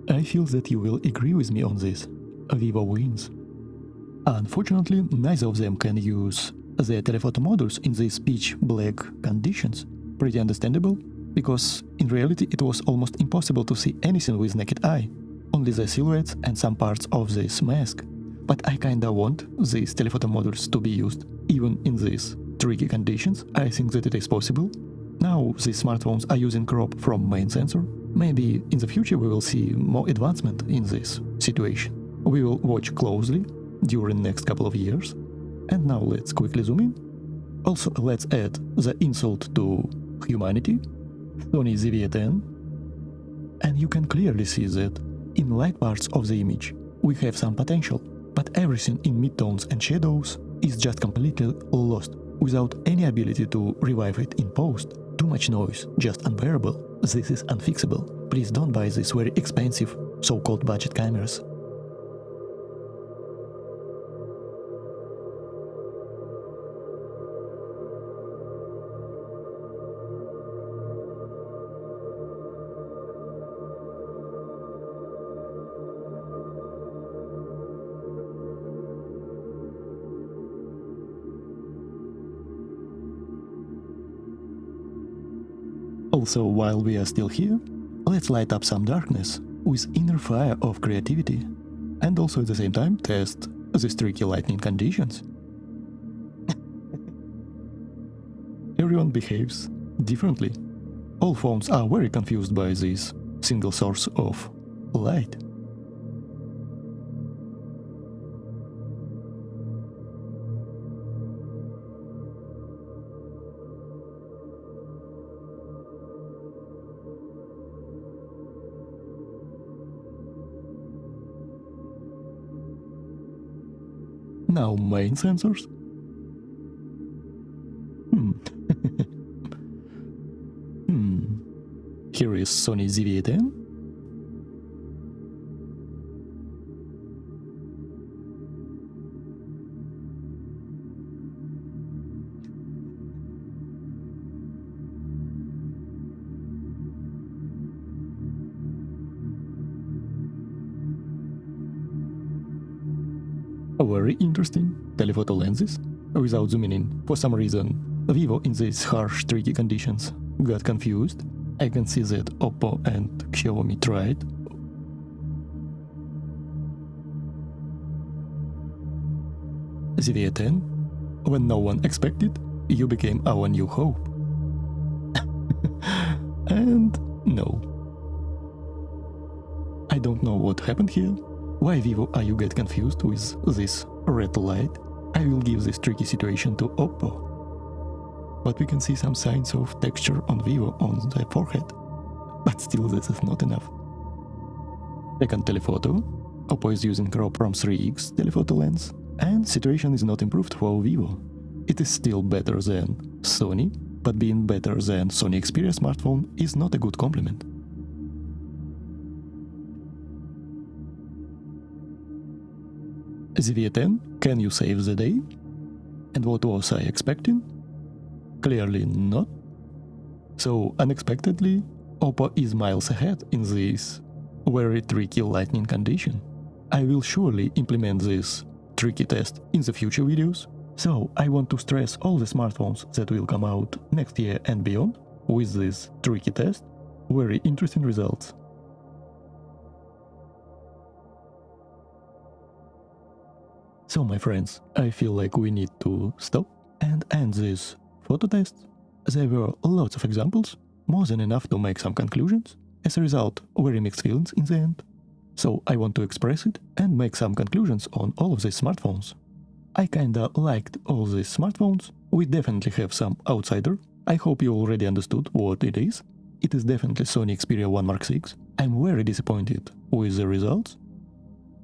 I feel that you will agree with me on this. Vivo wins. Unfortunately, neither of them can use the telephoto modules in these pitch black conditions. Pretty understandable, because in reality it was almost impossible to see anything with naked eye, only the silhouettes and some parts of this mask. But I kinda want these telephoto modules to be used, even in these tricky conditions. I think that it is possible. Now these smartphones are using crop from main sensor. Maybe in the future we will see more advancement in this situation. We will watch closely during next couple of years. And now let's quickly zoom in. Also let's add the insult to humanity, Sony ZV-10. And you can clearly see that in light parts of the image we have some potential, but everything in midtones and shadows is just completely lost, without any ability to revive it in post. Too much noise, just unbearable. This is unfixable. Please don't buy these very expensive so-called budget cameras. Also, while we are still here, let's light up some darkness with inner fire of creativity, and also at the same time test these tricky lighting conditions. Everyone behaves differently. All phones are very confused by this single source of light. Now main sensors. Here is Sony ZV-10. Very interesting. Telephoto lenses. without zooming in. For some reason, Vivo in these harsh, tricky conditions got confused. I can see that Oppo and Xiaomi tried. The V10, when no one expected, you became our new hope. And no. I don't know what happened here. Why, Vivo, are you get confused with this red light? I will give this tricky situation to Oppo. But we can see some signs of texture on Vivo on the forehead. But still, this is not enough. Second, telephoto. Oppo is using RAW from 3x telephoto lens, and situation is not improved for Vivo. It is still better than Sony, but being better than Sony Xperia smartphone is not a good compliment. The V10, can you save the day? And what was I expecting? Clearly not. So unexpectedly, Oppo is miles ahead in this very tricky lighting condition. I will surely implement this tricky test in the future videos. So I want to stress all the smartphones that will come out next year and beyond with this tricky test. Very interesting results. So my friends, I feel like we need to stop and end this photo test. There were lots of examples, more than enough to make some conclusions. As a result, very mixed feelings in the end. So I want to express it and make some conclusions on all of these smartphones. I kinda liked all these smartphones. We definitely have some outsider. I hope you already understood what it is. It is definitely Sony Xperia 1 Mark VI. I'm very disappointed with the results.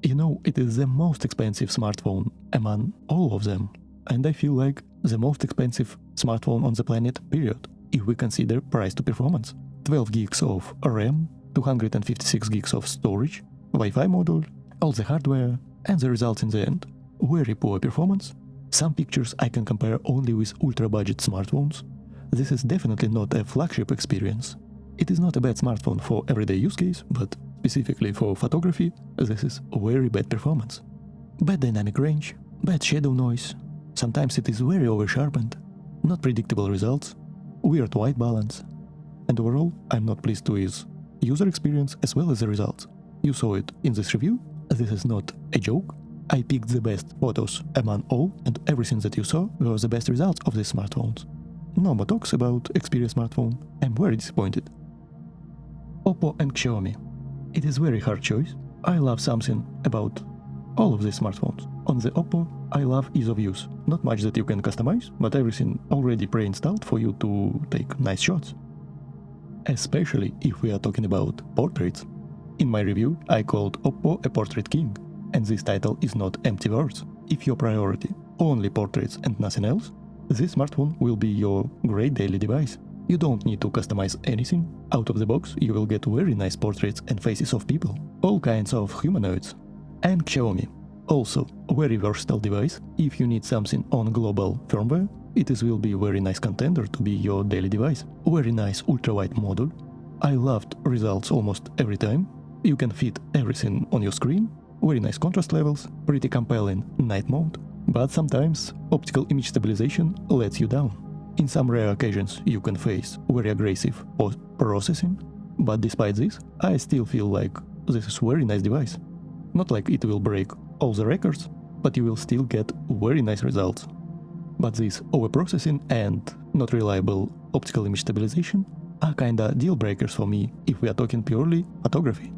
You know, it is the most expensive smartphone among all of them. And I feel like the most expensive smartphone on the planet, period, if we consider price to performance. 12 gigs of RAM, 256 gigs of storage, Wi-Fi module, all the hardware, and the results in the end. Very poor performance. Some pictures I can compare only with ultra-budget smartphones. This is definitely not a flagship experience. It is not a bad smartphone for everyday use case, but specifically for photography, this is very bad performance. Bad dynamic range, bad shadow noise, sometimes it is very over-sharpened, not predictable results, weird white balance. And overall, I'm not pleased with user experience as well as the results. You saw it in this review, this is not a joke. I picked the best photos among all, and everything that you saw were the best results of these smartphones. No more talks about Xperia smartphone, I'm very disappointed. Oppo and Xiaomi. It is very hard choice. I love something about all of these smartphones. On the Oppo, I love ease of use. Not much that you can customize, but everything already pre-installed for you to take nice shots. Especially if we are talking about portraits. In my review, I called Oppo a portrait king, and this title is not empty words. If your priority only portraits and nothing else, this smartphone will be your great daily device. You don't need to customize anything. Out of the box, you will get very nice portraits and faces of people, all kinds of humanoids. And Xiaomi, also a very versatile device. If you need something on global firmware, it will be a very nice contender to be your daily device. Very nice ultra-wide module. I loved results almost every time. You can fit everything on your screen. Very nice contrast levels, pretty compelling night mode. But sometimes optical image stabilization lets you down. In some rare occasions you can face very aggressive post-processing, but despite this, I still feel like this is a very nice device. Not like it will break all the records, but you will still get very nice results. But this overprocessing and not reliable optical image stabilization are kinda deal breakers for me if we are talking purely photography.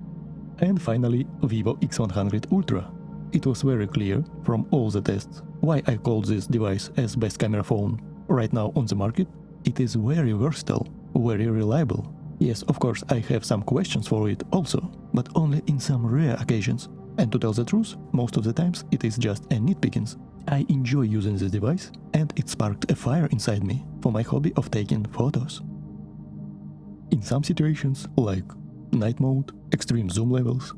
And finally, Vivo X100 Ultra. It was very clear from all the tests why I called this device as best camera phone right now on the market. It is very versatile, very reliable. Yes, of course, I have some questions for it also, but only in some rare occasions. And to tell the truth, most of the times it is just a nitpickings. I enjoy using this device, and it sparked a fire inside me for my hobby of taking photos. In some situations, like night mode, extreme zoom levels,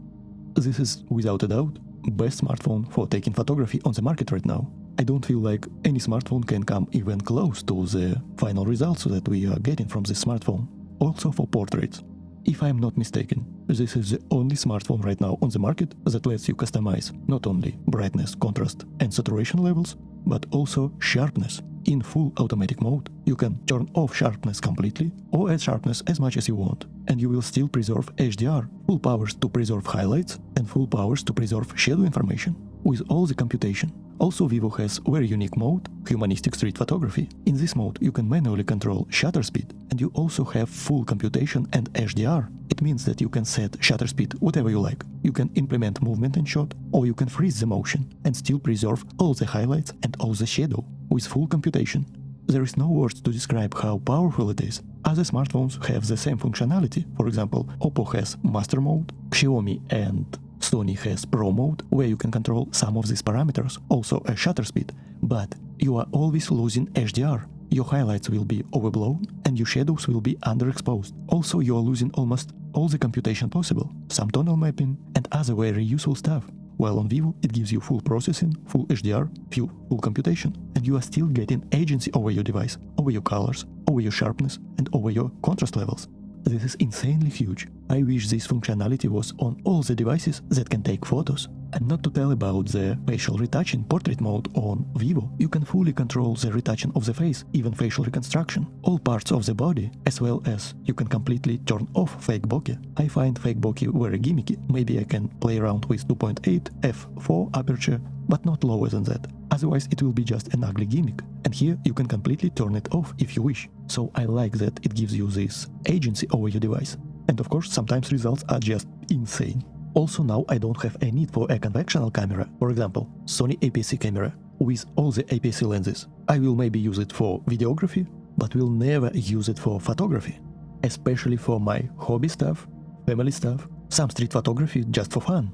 this is without a doubt best smartphone for taking photography on the market right now. I don't feel like any smartphone can come even close to the final results that we are getting from this smartphone. Also for portraits. If I'm not mistaken, this is the only smartphone right now on the market that lets you customize not only brightness, contrast and saturation levels, but also sharpness. In full automatic mode, you can turn off sharpness completely or add sharpness as much as you want, and you will still preserve HDR, full powers to preserve highlights and full powers to preserve shadow information, with all the computation. Also, Vivo has very unique mode, humanistic street photography. In this mode, you can manually control shutter speed, and you also have full computation and HDR. It means that you can set shutter speed whatever you like. You can implement movement in shot, or you can freeze the motion and still preserve all the highlights and all the shadow with full computation. There is no words to describe how powerful it is. Other smartphones have the same functionality. For example, Oppo has Master Mode, Xiaomi and Sony has Pro Mode, where you can control some of these parameters, also a shutter speed, but you are always losing HDR. Your highlights will be overblown and your shadows will be underexposed. Also, you are losing almost all the computation possible, some tonal mapping and other very useful stuff. While on Vivo, it gives you full processing, full HDR, full computation, and you are still getting agency over your device, over your colors, over your sharpness, and over your contrast levels. This is insanely huge. I wish this functionality was on all the devices that can take photos. And not to tell about the facial retouching portrait mode on Vivo. You can fully control the retouching of the face, even facial reconstruction, all parts of the body, as well as you can completely turn off fake bokeh. I find fake bokeh very gimmicky. Maybe I can play around with 2.8 f4 aperture, but not lower than that. Otherwise it will be just an ugly gimmick. And here you can completely turn it off if you wish. So I like that it gives you this agency over your device. And of course sometimes results are just insane. Also now I don't have a need for a conventional camera, for example, Sony APS-C camera with all the APS-C lenses. I will maybe use it for videography, but will never use it for photography, especially for my hobby stuff, family stuff, some street photography just for fun,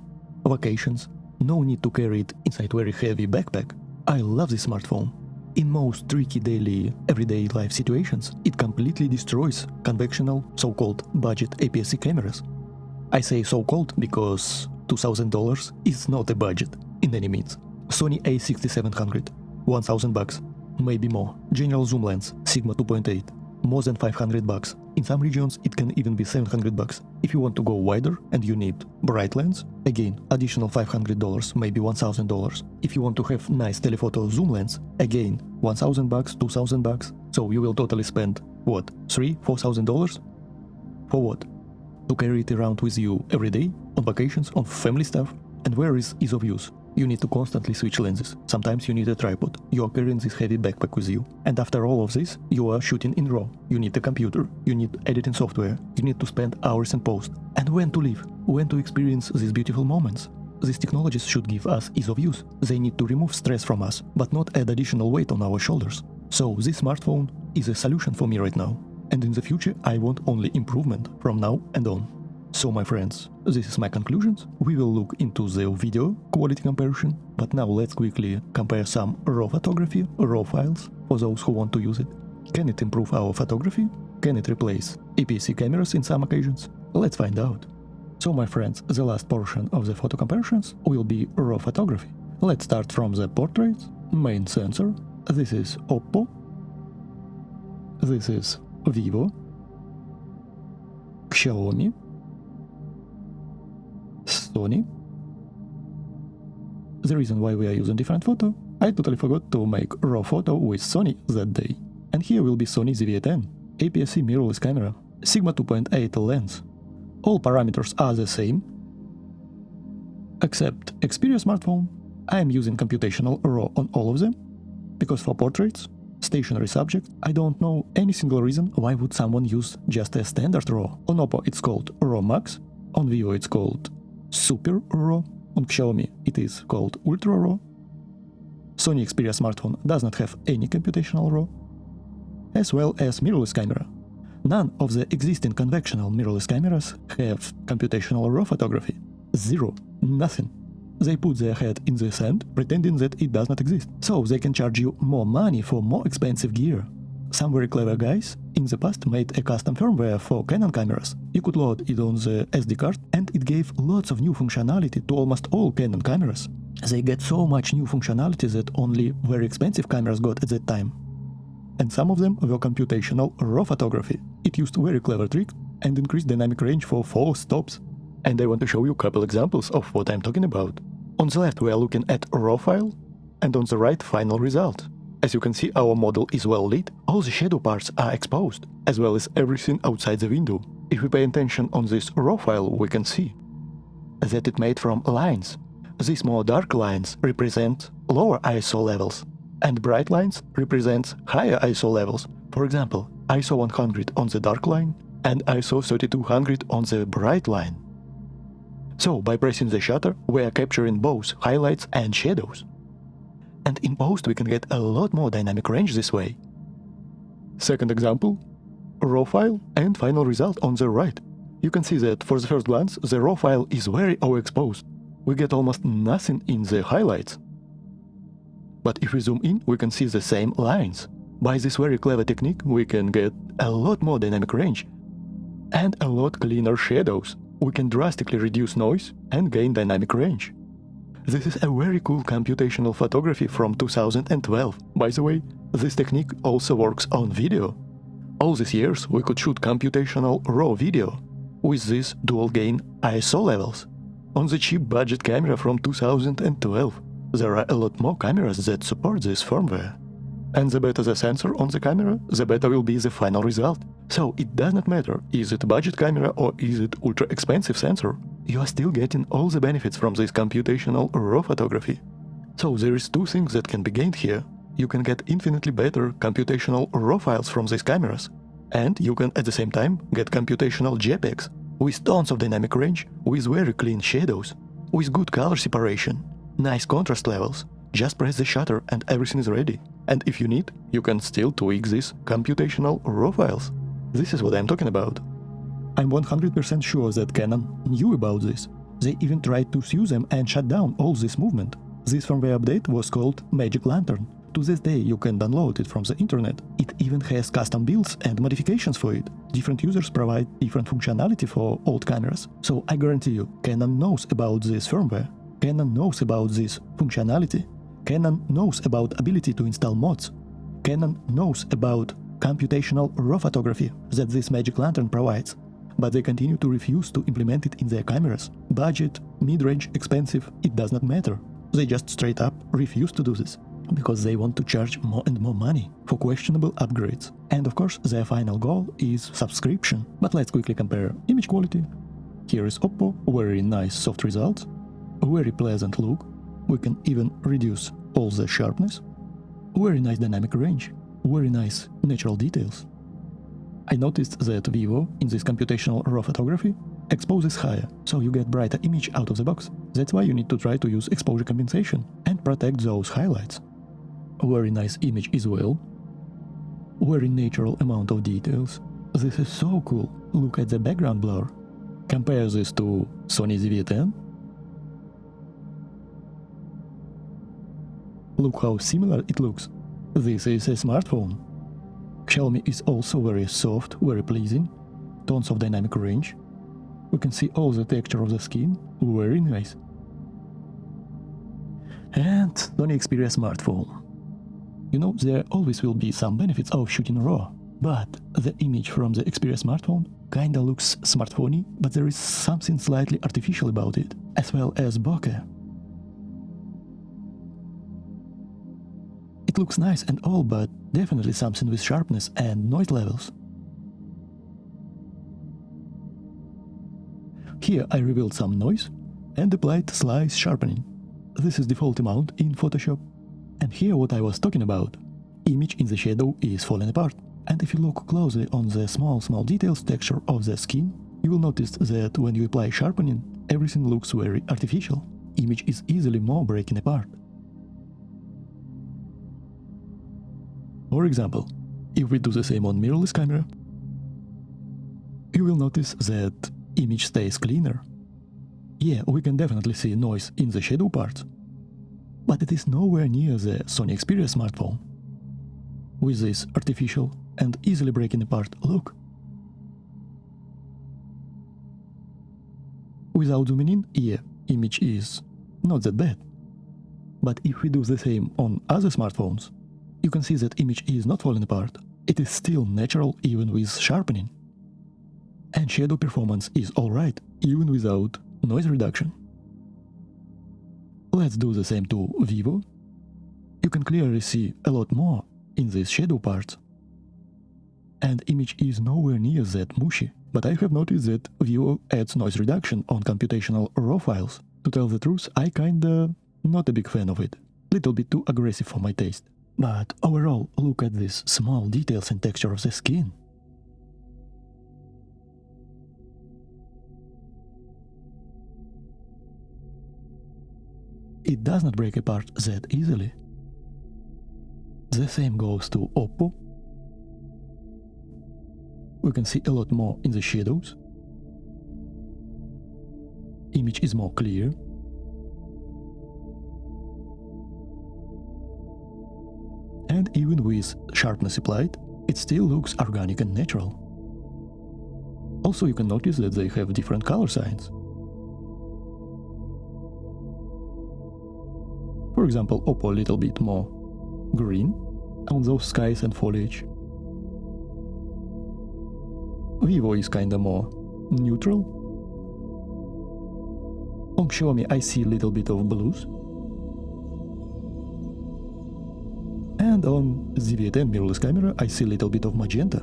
vacations, no need to carry it inside very heavy backpack. I love this smartphone. In most tricky daily, everyday life situations, it completely destroys conventional, so-called budget APS-C cameras. I say so-called because $2,000 is not a budget in any means. Sony a6700, $1,000, maybe more. General zoom lens, Sigma 2.8, more than $500. In some regions it can even be $700. If you want to go wider and you need bright lens, again additional $500, maybe $1,000. If you want to have nice telephoto zoom lens, again $1,000, $2,000. So you will totally spend what, $3,000-$4,000? For what? To carry it around with you every day, on vacations, on family stuff. And where is ease of use? You need to constantly switch lenses. Sometimes you need a tripod. You are carrying this heavy backpack with you. And after all of this, you are shooting in RAW. You need a computer. You need editing software. You need to spend hours in post. And when to live? When to experience these beautiful moments? These technologies should give us ease of use. They need to remove stress from us, but not add additional weight on our shoulders. So this smartphone is a solution for me right now. And in the future, I want only improvement from now and on. So my friends, this is my conclusions. We will look into the video quality comparison, but now let's quickly compare some RAW photography, RAW files, for those who want to use it. Can it improve our photography? Can it replace APS-C cameras in some occasions? Let's find out. So my friends, the last portion of the photo comparisons will be RAW photography. Let's start from the portraits, main sensor. This is Oppo. This is Vivo, Xiaomi, Sony. The reason why we are using different photo, I totally forgot to make RAW photo with Sony that day. And here will be Sony ZV-10, APS-C mirrorless camera, Sigma 2.8 lens. All parameters are the same, except Xperia smartphone. I am using computational RAW on all of them, because for portraits, stationary subject, I don't know any single reason why would someone use just a standard RAW. On Oppo it's called RAW Max, on Vivo it's called Super RAW, on Xiaomi it is called Ultra RAW. Sony Xperia smartphone does not have any computational RAW, as well as mirrorless camera. None of the existing conventional mirrorless cameras have computational RAW photography. Zero. Nothing. They put their head in the sand, pretending that it does not exist. So they can charge you more money for more expensive gear. Some very clever guys in the past made a custom firmware for Canon cameras. You could load it on the SD card, and it gave lots of new functionality to almost all Canon cameras. They get so much new functionality that only very expensive cameras got at that time. And some of them were computational RAW photography. It used very clever tricks and increased dynamic range for 4 stops. And I want to show you a couple examples of what I'm talking about. On the left we are looking at RAW file, and on the right final result. As you can see, our model is well lit, all the shadow parts are exposed, as well as everything outside the window. If we pay attention on this RAW file, we can see that it made from lines. These more dark lines represent lower ISO levels, and bright lines represent higher ISO levels. For example, ISO 100 on the dark line and ISO 3200 on the bright line. So, by pressing the shutter, we are capturing both highlights and shadows. And in post we can get a lot more dynamic range this way. Second example, RAW file and final result on the right. You can see that for the first glance the RAW file is very overexposed. We get almost nothing in the highlights. But if we zoom in, we can see the same lines. By this very clever technique we can get a lot more dynamic range and a lot cleaner shadows. We can drastically reduce noise and gain dynamic range. This is a very cool computational photography from 2012. By the way, this technique also works on video. All these years we could shoot computational RAW video with these dual gain ISO levels. On the cheap budget camera from 2012, there are a lot more cameras that support this firmware. And the better the sensor on the camera, the better will be the final result. So it does not matter, is it a budget camera or is it ultra expensive sensor, you are still getting all the benefits from this computational RAW photography. So there is two things that can be gained here. You can get infinitely better computational RAW files from these cameras, and you can at the same time get computational JPEGs with tons of dynamic range, with very clean shadows, with good color separation, nice contrast levels. Just press the shutter and everything is ready. And if you need, you can still tweak these computational RAW files. This is what I'm talking about. I'm 100% sure that Canon knew about this. They even tried to sue them and shut down all this movement. This firmware update was called Magic Lantern. To this day you can download it from the internet. It even has custom builds and modifications for it. Different users provide different functionality for old cameras. So I guarantee you, Canon knows about this firmware. Canon knows about this functionality. Canon knows about ability to install mods. Canon knows about computational RAW photography that this Magic Lantern provides, but they continue to refuse to implement it in their cameras. Budget, mid-range, expensive, it does not matter. They just straight up refuse to do this, because they want to charge more and more money for questionable upgrades. And of course their final goal is subscription. But let's quickly compare image quality. Here is Oppo, very nice soft results, very pleasant look. We can even reduce all the sharpness, very nice dynamic range, very nice natural details. I noticed that Vivo, in this computational RAW photography, exposes higher, so you get brighter image out of the box. That's why you need to try to use exposure compensation and protect those highlights. Very nice image as well, very natural amount of details. This is so cool. Look at the background blur. Compare this to Sony ZV-10. Look how similar it looks. This is a smartphone. Xiaomi is also very soft, very pleasing, tons of dynamic range. We can see all the texture of the skin, very nice. And Sony Xperia smartphone. You know, there always will be some benefits of shooting RAW, but the image from the Xperia smartphone kinda looks smartphony, but there is something slightly artificial about it, as well as bokeh. It looks nice and all, but definitely something with sharpness and noise levels. Here I revealed some noise and applied slice sharpening. This is default amount in Photoshop. And here what I was talking about. Image in the shadow is falling apart. And if you look closely on the small details texture of the skin, you will notice that when you apply sharpening, everything looks very artificial. Image is easily more breaking apart. For example, if we do the same on mirrorless camera, you will notice that image stays cleaner. Yeah, we can definitely see noise in the shadow parts, but it is nowhere near the Sony Xperia smartphone. With this artificial and easily breaking apart look. Without zooming in, yeah, image is not that bad. But if we do the same on other smartphones, you can see that image is not falling apart. It is still natural even with sharpening. And shadow performance is alright, even without noise reduction. Let's do the same to Vivo. you can clearly see a lot more in these shadow parts. And image is nowhere near that mushy, but I have noticed that Vivo adds noise reduction on computational RAW files. To tell the truth, I kinda not a big fan of it. Little bit too aggressive for my taste. But overall, look at these small details and texture of the skin. It does not break apart that easily. The same goes to Oppo. We can see a lot more in the shadows. Image is more clear. And even with sharpness applied, it still looks organic and natural. Also, you can notice that they have different color signs. For example, Oppo a little bit more green on those skies and foliage. Vivo is kinda more neutral. On Xiaomi I see a little bit of blues. And on ZV-10 mirrorless camera I see a little bit of magenta.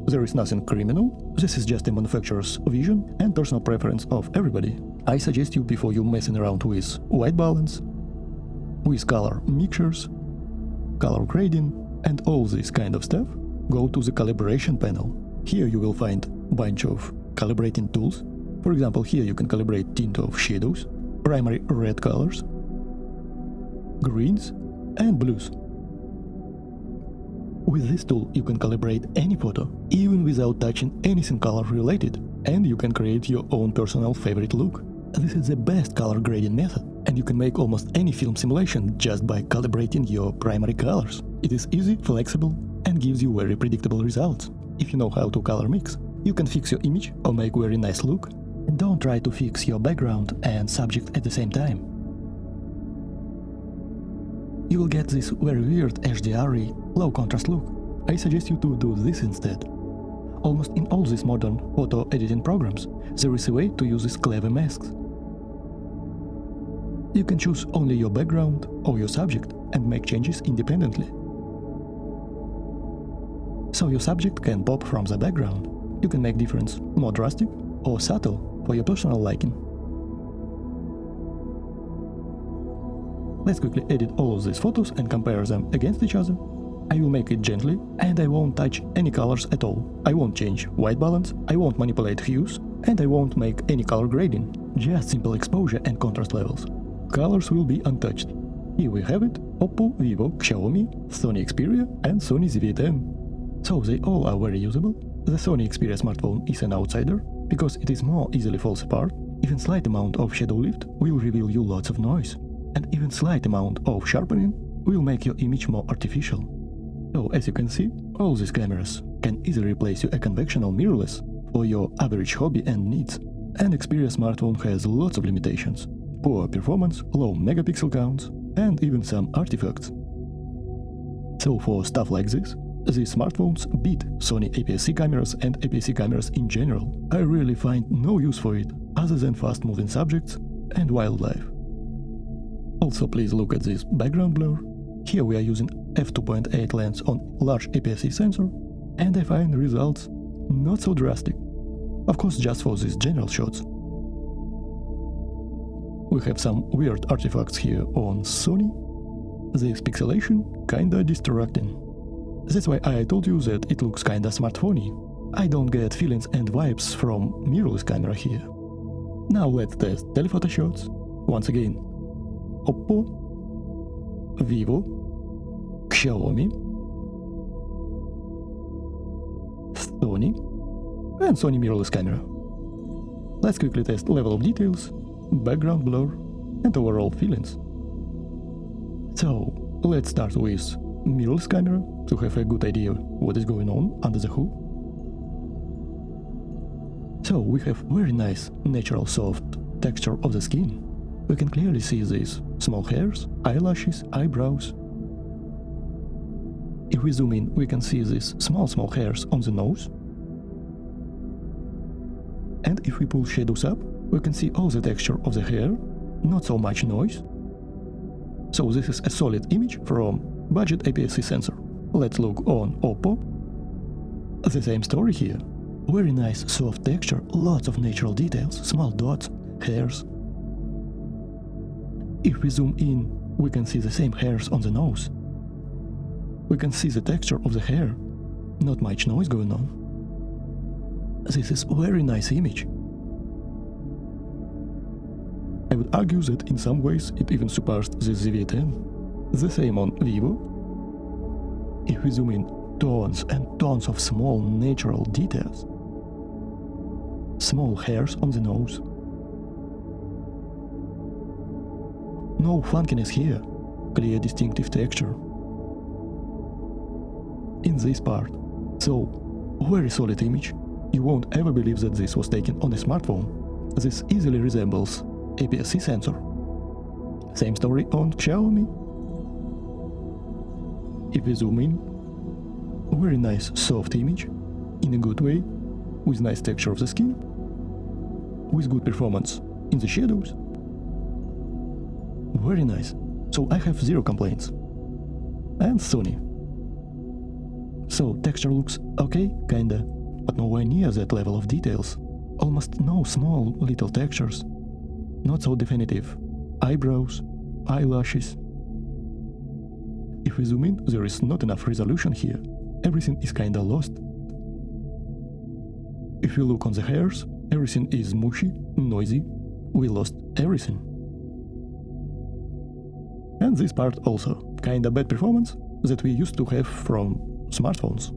There is nothing criminal, this is just a manufacturer's vision and personal preference of everybody. I suggest you, before you messing around with white balance, with color mixtures, color grading and all this kind of stuff, go to the calibration panel. Here you will find a bunch of calibrating tools. For example, here you can calibrate tint of shadows, primary red colors, greens and blues. With this tool you can calibrate any photo, even without touching anything color related, and you can create your own personal favorite look. This is the best color grading method, and you can make almost any film simulation just by calibrating your primary colors. It is easy, flexible, and gives you very predictable results. If you know how to color mix, you can fix your image or make very nice look. And don't try to fix your background and subject at the same time. You will get this very weird HDR-y, low contrast look. I suggest you to do this instead. Almost in all these modern photo editing programs, there is a way to use these clever masks. You can choose only your background or your subject and make changes independently. So your subject can pop from the background. You can make difference more drastic or subtle for your personal liking. Let's quickly edit all of these photos and compare them against each other. I will make it gently, and I won't touch any colors at all. I won't change white balance, I won't manipulate hues, and I won't make any color grading. Just simple exposure and contrast levels. Colors will be untouched. Here we have it: Oppo, Vivo, Xiaomi, Sony Xperia and Sony ZV-10. So they all are very usable. The Sony Xperia smartphone is an outsider, because it is more easily falls apart. Even slight amount of shadow lift will reveal you lots of noise. And even slight amount of sharpening will make your image more artificial. So as you can see, all these cameras can easily replace your conventional mirrorless for your average hobby and needs. And Xperia smartphone has lots of limitations: poor performance, low megapixel counts, and even some artifacts. So for stuff like this, these smartphones beat Sony APS-C cameras and APS-C cameras in general. I really find no use for it other than fast-moving subjects and wildlife. Also, please look at this background blur. Here we are using f2.8 lens on large APS-C sensor, and I find results not so drastic. Of course, just for these general shots. We have some weird artifacts here on Sony. This pixelation kinda distracting. That's why I told you that it looks kinda smartphone-y. I don't get feelings and vibes from mirrorless camera here. Now let's test telephoto shots. Once again, Oppo, Vivo, Xiaomi, Sony, and Sony mirrorless camera. Let's quickly test level of details, background blur, and overall feelings. So, let's start with mirrorless camera to have a good idea what is going on under the hood. So, we have very nice, natural, soft texture of the skin. We can clearly see these small hairs, eyelashes, eyebrows. If we zoom in, we can see these small hairs on the nose. And if we pull shadows up, we can see all the texture of the hair, not so much noise. So this is a solid image from budget APS-C sensor. Let's look on Oppo. The same story here. Very nice soft texture, lots of natural details, small dots, hairs. If we zoom in, we can see the same hairs on the nose. We can see the texture of the hair. Not much noise going on. This is very nice image. I would argue that in some ways it even surpassed the ZV-10. The same on Vivo. If we zoom in, tons and tons of small natural details. Small hairs on the nose. No funkiness here. Clear distinctive texture. In this part. So, very solid image. You won't ever believe that this was taken on a smartphone. This easily resembles APS-C sensor. Same story on Xiaomi. If we zoom in, very nice soft image, in a good way, with nice texture of the skin, with good performance in the shadows. Very nice. So I have zero complaints. And Sony. So texture looks okay, kinda, but nowhere near that level of details. Almost no small little textures. Not so definitive. Eyebrows, eyelashes. If we zoom in, there is not enough resolution here. Everything is kinda lost. If we look on the hairs, everything is mushy, noisy. We lost everything. And this part also. Kinda bad performance that we used to have from smartphones.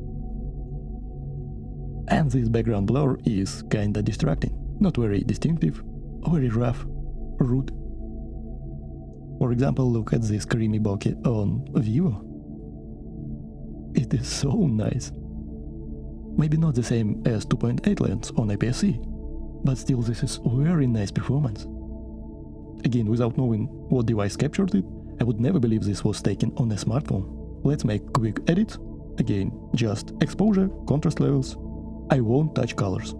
And this background blur is kinda distracting. Not very distinctive, very rough, rude. For example, look at this creamy bokeh on Vivo. It is so nice. Maybe not the same as 2.8 lens on APS-C, but still this is very nice performance. Again, without knowing what device captured it, I would never believe this was taken on a smartphone. Let's make quick edits. Again, just exposure, contrast levels. I won't touch colors.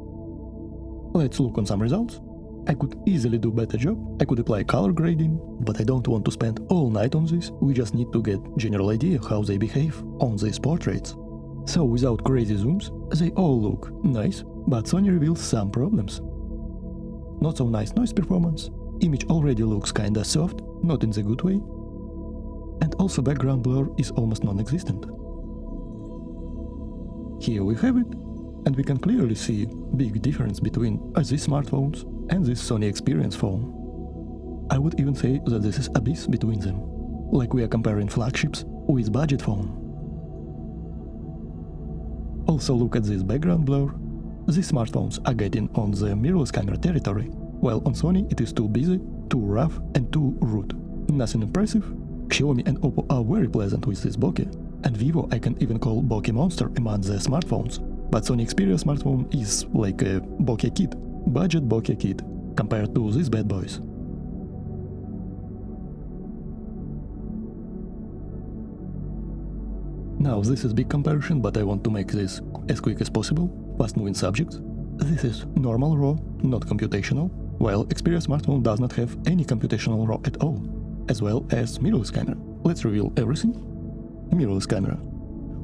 Let's look on some results. I could easily do better job. I could apply color grading, but I don't want to spend all night on this. We just need to get general idea how they behave on these portraits. So without crazy zooms, they all look nice, but Sony reveals some problems. Not so nice noise performance. Image already looks kinda soft, not in the good way. And also background blur is almost non-existent. Here we have it, and we can clearly see big difference between these smartphones and this Sony Xperia phone. I would even say that this is abyss between them, like we are comparing flagships with budget phone. Also look at this background blur. These smartphones are getting on the mirrorless camera territory, while on Sony it is too busy, too rough and too rude. Nothing impressive. Xiaomi and Oppo are very pleasant with this bokeh, and Vivo I can even call bokeh monster among the smartphones. But Sony Xperia smartphone is like a bokeh kid, budget bokeh kid, compared to these bad boys. Now this is big comparison, but I want to make this as quick as possible. Fast moving subjects. This is normal RAW, not computational, while Xperia smartphone does not have any computational RAW at all, as well as mirrorless camera. Let's reveal everything. Mirrorless camera.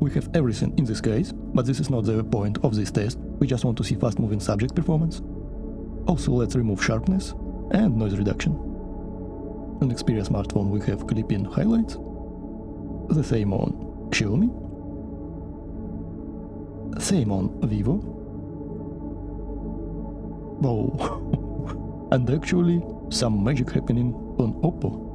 We have everything in this case, but this is not the point of this test. We just want to see fast moving subject performance. Also let's remove sharpness and noise reduction. On Xperia smartphone we have clip-in highlights. The same on Xiaomi. Same on Vivo. Whoa. And actually some magic happening on Oppo.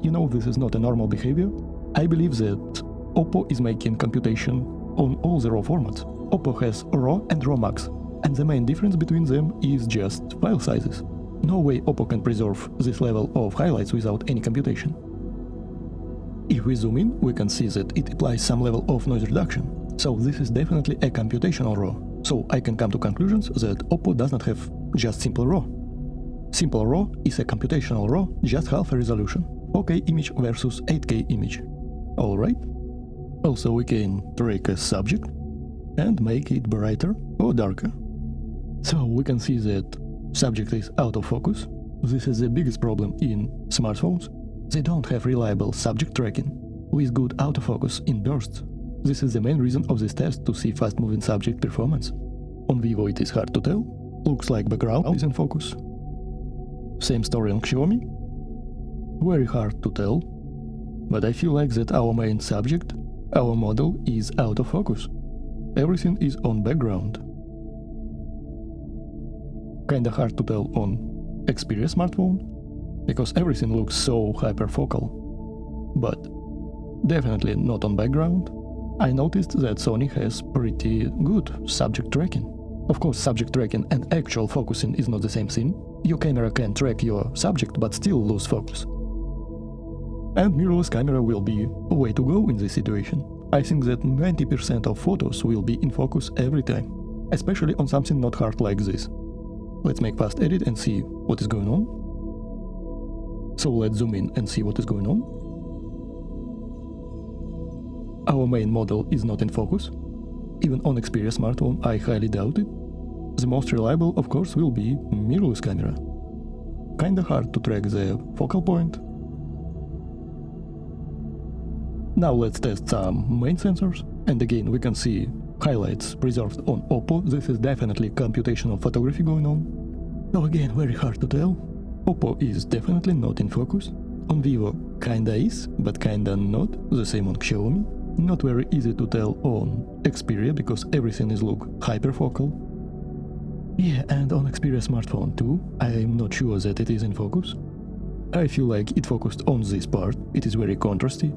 You know, this is not a normal behavior. I believe that Oppo is making computation on all the RAW formats. Oppo has RAW and RAW Max, and the main difference between them is just file sizes. No way Oppo can preserve this level of highlights without any computation. If we zoom in, we can see that it applies some level of noise reduction. So this is definitely a computational RAW. So I can come to conclusions that Oppo does not have just simple RAW. Simple RAW is a computational RAW, just half a resolution. 4K image versus 8K image. Alright. Also we can take a subject and make it brighter or darker. So we can see that subject is out of focus, This is the biggest problem in smartphones. They don't have reliable subject tracking with good autofocus in bursts. This is the main reason of this test to see fast-moving subject performance. On Vivo it is hard to tell. Looks like background is in focus. Same story on Xiaomi. Very hard to tell. But I feel like that our main subject, our model, is out of focus. Everything is on background. Kinda hard to tell on Xperia smartphone, because everything looks so hyperfocal. But definitely not on background. I noticed that Sony has pretty good subject tracking. Of course, subject tracking and actual focusing is not the same thing. Your camera can track your subject but still lose focus. And mirrorless camera will be a way to go in this situation. I think that 90% of photos will be in focus every time, especially on something not hard like this. Let's make fast edit and see what is going on. So let's zoom in and see what is going on. Our main model is not in focus. Even on Xperia smartphone, I highly doubt it. The most reliable, of course, will be mirrorless camera. Kinda hard to track the focal point. Now let's test some main sensors, and again we can see highlights preserved on Oppo. This is definitely computational photography going on. So again, very hard to tell. Oppo is definitely not in focus. On Vivo kinda is, but kinda not. The same on Xiaomi. Not very easy to tell on Xperia because everything is look hyperfocal. Yeah, and on Xperia smartphone too, I'm not sure that it is in focus. I feel like it focused on this part, it is very contrasty.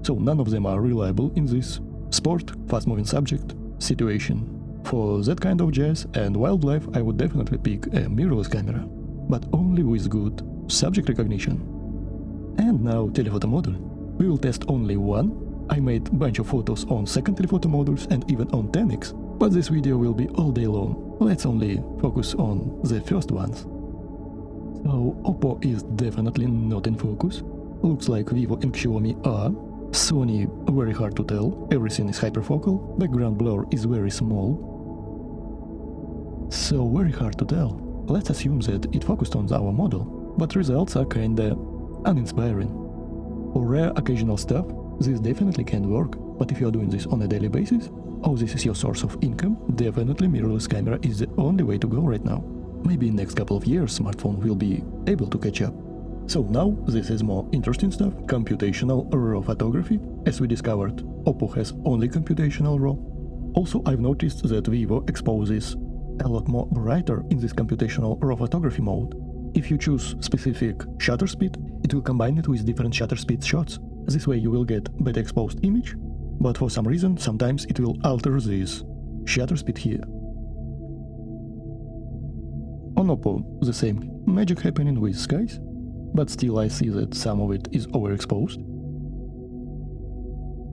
So none of them are reliable in this sport, fast-moving subject situation. For that kind of jazz and wildlife I would definitely pick a mirrorless camera, but only with good subject recognition. And now telephoto module. We will test only one. I made a bunch of photos on second telephoto modules and even on 10x, but this video will be all day long. Let's only focus on the first ones. So Oppo is definitely not in focus. Looks like Vivo and Xiaomi are. Sony, very hard to tell. Everything is hyperfocal. Background blur is very small. So very hard to tell. Let's assume that it focused on our model, but results are kinda uninspiring. For rare occasional stuff, this definitely can work, but if you're doing this on a daily basis, or this is your source of income, definitely mirrorless camera is the only way to go right now. Maybe in next couple of years smartphone will be able to catch up. So now this is more interesting stuff, computational RAW photography. As we discovered, Oppo has only computational RAW. Also I've noticed that Vivo exposes a lot more brighter in this computational RAW photography mode. If you choose specific shutter speed, it will combine it with different shutter speed shots. This way you will get better exposed image, but for some reason sometimes it will alter this shutter speed here. On Oppo, the same magic happening with skies, but still I see that some of it is overexposed.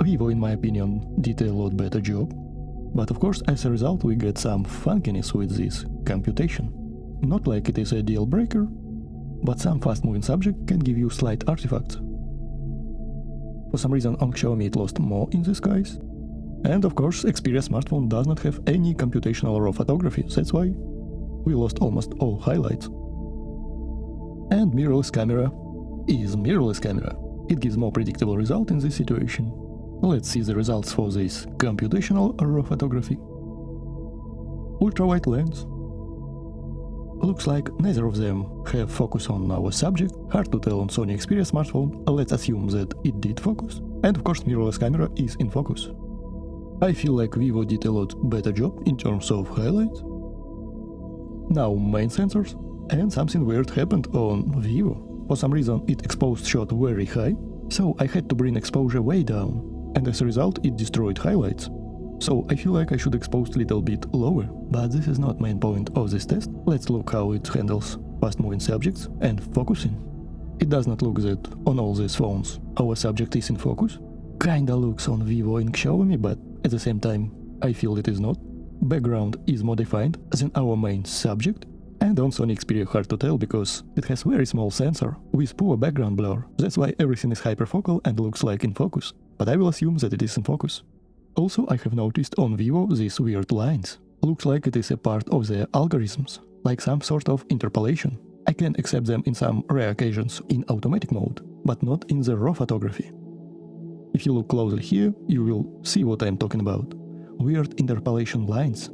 Vivo, in my opinion, did a lot better job, but of course as a result we get some funkiness with this computation. Not like it is a deal breaker, but some fast-moving subject can give you slight artifacts. For some reason on Xiaomi it lost more in the skies. And of course Xperia smartphone does not have any computational RAW photography, that's why we lost almost all highlights. And mirrorless camera is mirrorless camera. It gives more predictable result in this situation. Let's see the results for this computational RAW photography. Ultra-wide lens. Looks like neither of them have focus on our subject. Hard to tell on Sony Xperia smartphone. Let's assume that it did focus. And of course mirrorless camera is in focus. I feel like Vivo did a lot better job in terms of highlights. Now main sensors. And something weird happened on Vivo. For some reason it exposed shot very high, so I had to bring exposure way down. And as a result it destroyed highlights. So I feel like I should expose a little bit lower, but this is not main point of this test. Let's look how it handles fast-moving subjects and focusing. It does not look that on all these phones our subject is in focus. Kinda looks on Vivo and Xiaomi, but at the same time I feel it is not. Background is more defined than our main subject, and on Sony Xperia hard to tell because it has very small sensor with poor background blur. That's why everything is hyperfocal and looks like in focus, but I will assume that it is in focus. Also, I have noticed on Vivo these weird lines. Looks like it is a part of the algorithms, like some sort of interpolation. I can accept them in some rare occasions in automatic mode, but not in the RAW photography. If you look closely here, you will see what I am talking about. Weird interpolation lines.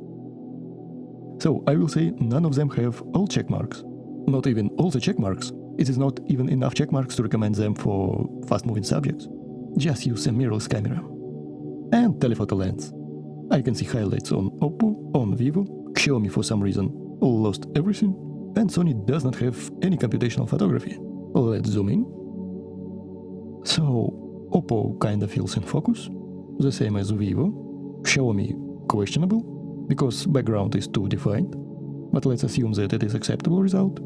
So I will say none of them have all check marks. Not even all the check marks. It is not even enough check marks to recommend them for fast-moving subjects. Just use a mirrorless camera. And telephoto lens. I can see highlights on Oppo, on Vivo, Xiaomi for some reason lost everything, and Sony does not have any computational photography. Let's zoom in. So, Oppo kinda feels in focus, the same as Vivo. Xiaomi questionable, because background is too defined, but let's assume that it is acceptable result.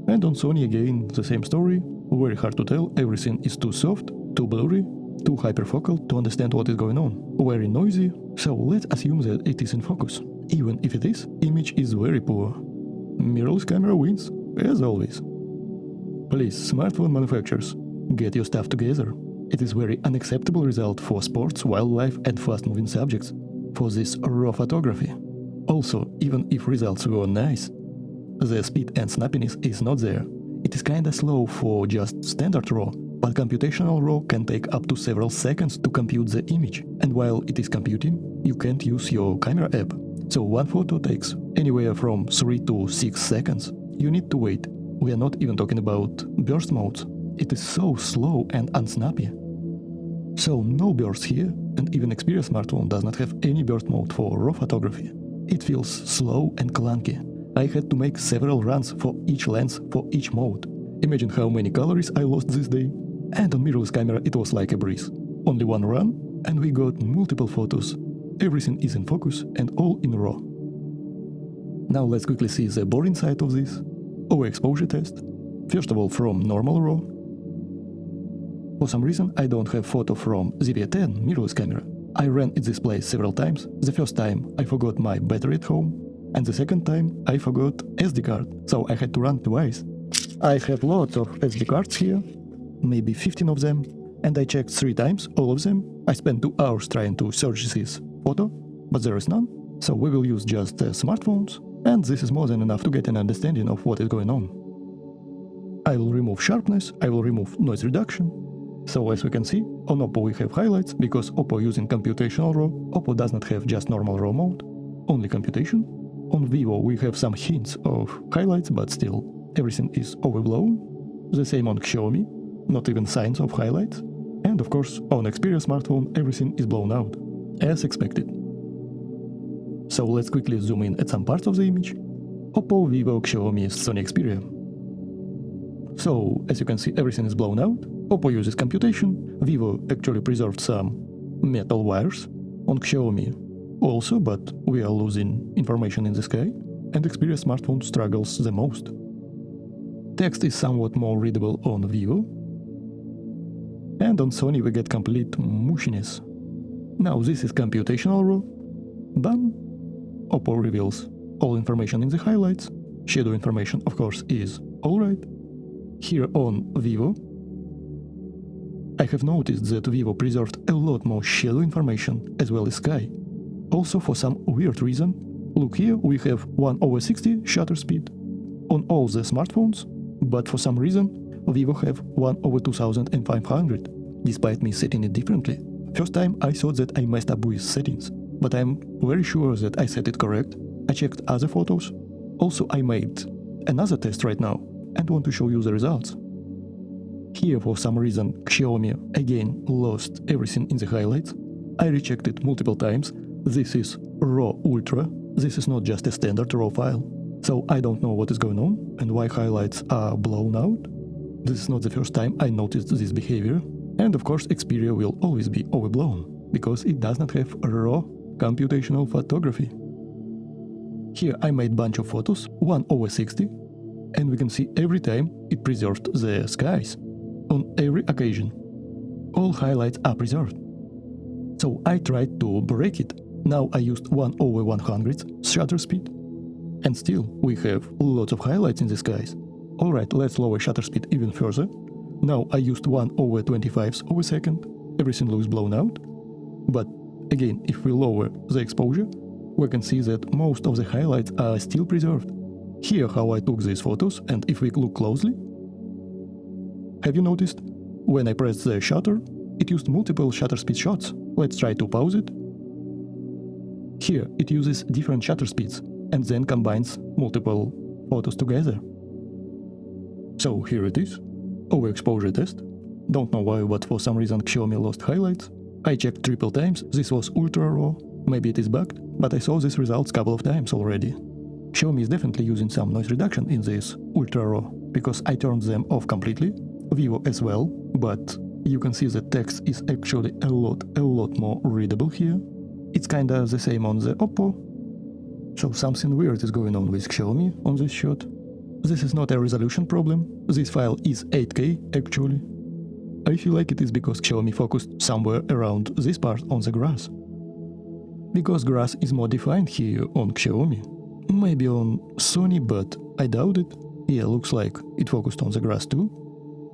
And on Sony again, the same story, very hard to tell, everything is too soft, too blurry, too hyperfocal to understand what is going on, very noisy, so let's assume that it is in focus. Even if it is, image is very poor. Mirrorless camera wins, as always. Please, smartphone manufacturers, get your stuff together. It is very unacceptable result for sports, wildlife and fast-moving subjects for this RAW photography. Also, even if results were nice, the speed and snappiness is not there. It is kinda slow for just standard RAW, but computational RAW can take up to several seconds to compute the image, and while it is computing, you can't use your camera app. So one photo takes anywhere from 3 to 6 seconds. You need to wait. We are not even talking about burst modes. It is so slow and unsnappy. So no burst here, and even Xperia smartphone does not have any burst mode for RAW photography. It feels slow and clunky. I had to make several runs for each lens for each mode. Imagine how many calories I lost this day. And on mirrorless camera it was like a breeze. Only one run, and we got multiple photos. Everything is in focus and all in RAW. Now let's quickly see the boring side of this. Overexposure test. First of all from normal RAW. For some reason I don't have photo from ZV-10 mirrorless camera. I ran its display several times. The first time I forgot my battery at home, and the second time I forgot SD card, so I had to run twice. I have lots of SD cards here, maybe 15 of them, and I checked 3 times, all of them. I spent 2 hours trying to search this photo, but there is none, so we will use just smartphones, and this is more than enough to get an understanding of what is going on. I will remove sharpness, I will remove noise reduction. So as we can see, on Oppo we have highlights, because Oppo using computational RAW. Oppo does not have just normal RAW mode, only computation. On Vivo we have some hints of highlights, but still everything is overblown. The same on Xiaomi, not even signs of highlights. And of course on Xperia smartphone everything is blown out, as expected. So let's quickly zoom in at some parts of the image. Oppo, Vivo, Xiaomi, Sony Xperia. So as you can see everything is blown out. Oppo uses computation, Vivo actually preserved some metal wires, on Xiaomi also, but we are losing information in the sky, and Xperia smartphone struggles the most. Text is somewhat more readable on Vivo, and on Sony we get complete mushiness. Now this is computational RAW. Done. Oppo reveals all information in the highlights. Shadow information of course is alright. Here on Vivo, I have noticed that Vivo preserved a lot more shadow information as well as sky. Also for some weird reason, look here, we have 1/60 shutter speed on all the smartphones, but for some reason Vivo have 1/2500, despite me setting it differently. First time I thought that I messed up with settings, but I'm very sure that I set it correct. I checked other photos. Also I made another test right now and want to show you the results. Here for some reason Xiaomi again lost everything in the highlights. I rechecked it multiple times. This is RAW Ultra. This is not just a standard RAW file. So I don't know what is going on and why highlights are blown out. This is not the first time I noticed this behavior. And of course Xperia will always be overblown, because it does not have RAW computational photography. Here I made bunch of photos, 1/60, and we can see every time it preserved the skies. On every occasion. All highlights are preserved. So I tried to break it. Now I used 1/100 shutter speed. And still we have lots of highlights in the skies. Alright, let's lower shutter speed even further. Now I used 1/25 everything looks blown out. But again, if we lower the exposure, we can see that most of the highlights are still preserved. Here how I took these photos, and if we look closely, have you noticed? When I pressed the shutter, it used multiple shutter speed shots. Let's try to pause it. Here it uses different shutter speeds and then combines multiple photos together. So here it is, overexposure test. Don't know why, but for some reason Xiaomi lost highlights. I checked triple times, this was ultra raw, maybe it is bugged, but I saw these results couple of times already. Xiaomi is definitely using some noise reduction in this ultra raw, because I turned them off completely, Vivo as well, but you can see the text is actually a lot more readable here. It's kinda the same on the Oppo. So something weird is going on with Xiaomi on this shot. This is not a resolution problem, this file is 8K actually. I feel like it is because Xiaomi focused somewhere around this part on the grass. Because grass is more defined here on Xiaomi. Maybe on Sony, but I doubt it. Yeah, looks like it focused on the grass too.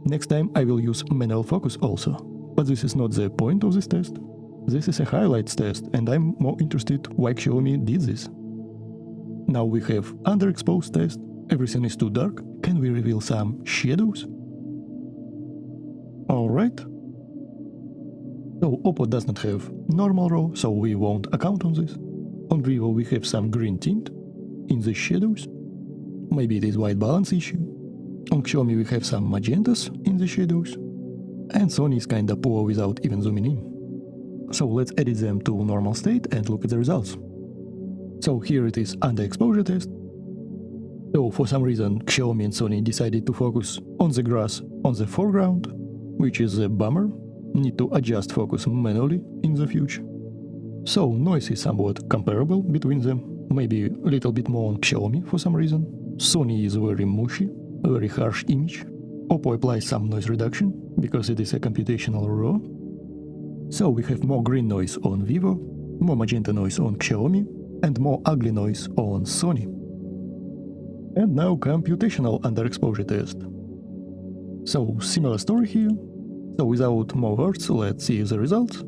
Next time I will use manual focus also. But this is not the point of this test. This is a highlights test, and I'm more interested why Xiaomi did this. Now we have underexposed test. Everything is too dark. Can we reveal some shadows? Alright. So Oppo does not have normal RAW, so we won't account on this. On Vivo we have some green tint in the shadows. Maybe it is white balance issue. On Xiaomi we have some magentas in the shadows. And Sony is kinda poor without even zooming in. So let's edit them to normal state and look at the results. So here it is underexposure test. So for some reason Xiaomi and Sony decided to focus on the grass on the foreground, which is a bummer. Need to adjust focus manually in the future. So noise is somewhat comparable between them, maybe a little bit more on Xiaomi for some reason. Sony is very mushy, very harsh image. Oppo applies some noise reduction, because it is a computational RAW. So we have more green noise on Vivo, more magenta noise on Xiaomi, and more ugly noise on Sony. And now computational underexposure test. So similar story here. So without more words, let's see the results.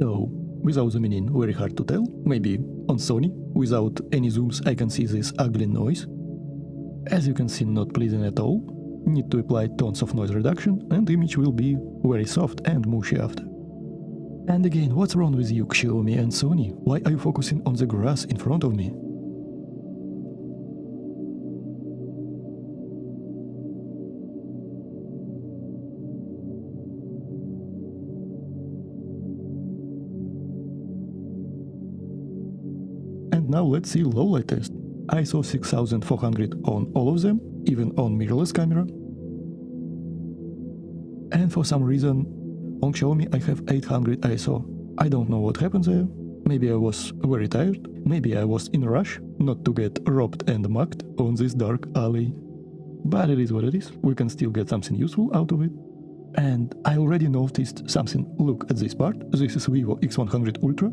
So without zooming in, very hard to tell. Maybe on Sony, without any zooms, I can see this ugly noise. As you can see, not pleasing at all. Need to apply tons of noise reduction, and image will be very soft and mushy after. And again, what's wrong with you, Xiaomi and Sony? Why are you focusing on the grass in front of me? And now let's see low light test. ISO 6400 on all of them, even on mirrorless camera. And for some reason, on Xiaomi I have 800 ISO. I don't know what happened there. Maybe I was very tired, maybe I was in a rush not to get robbed and mugged on this dark alley. But it is what it is, we can still get something useful out of it. And I already noticed something. Look at this part, this is Vivo X100 Ultra,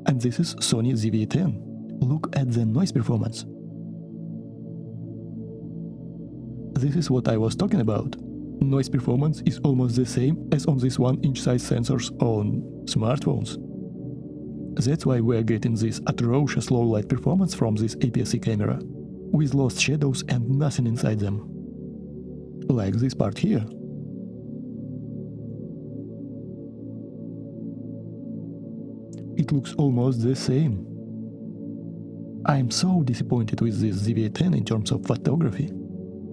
and this is Sony ZV-10. Look at the noise performance. This is what I was talking about. Noise performance is almost the same as on these 1-inch size sensors on smartphones. That's why we're getting this atrocious low light performance from this APS-C camera, with lost shadows and nothing inside them. Like this part here. It looks almost the same. I'm so disappointed with this ZV-10 in terms of photography.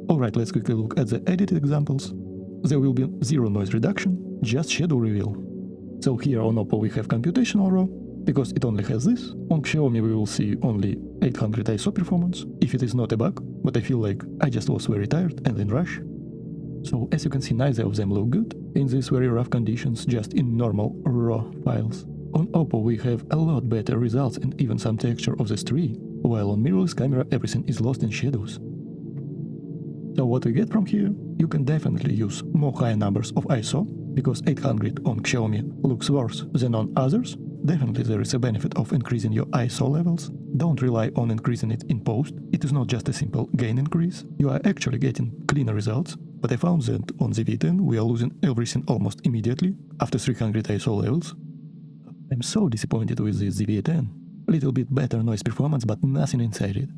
Alright, let's quickly look at the edited examples. There will be zero noise reduction, just shadow reveal. So here on Oppo we have computational RAW, because it only has this. On Xiaomi we will see only 800 ISO performance, if it is not a bug, but I feel like I just was very tired and in rush. So as you can see, neither of them look good in these very rough conditions, just in normal RAW files. On Oppo we have a lot better results and even some texture of this tree, while on mirrorless camera everything is lost in shadows. So what we get from here? You can definitely use more higher numbers of ISO, because 800 on Xiaomi looks worse than on others. Definitely there is a benefit of increasing your ISO levels. Don't rely on increasing it in post, it is not just a simple gain increase. You are actually getting cleaner results, but I found that on the V10 we are losing everything almost immediately after 300 ISO levels. I'm so disappointed with this ZV-10. little bit better noise performance, but nothing inside it.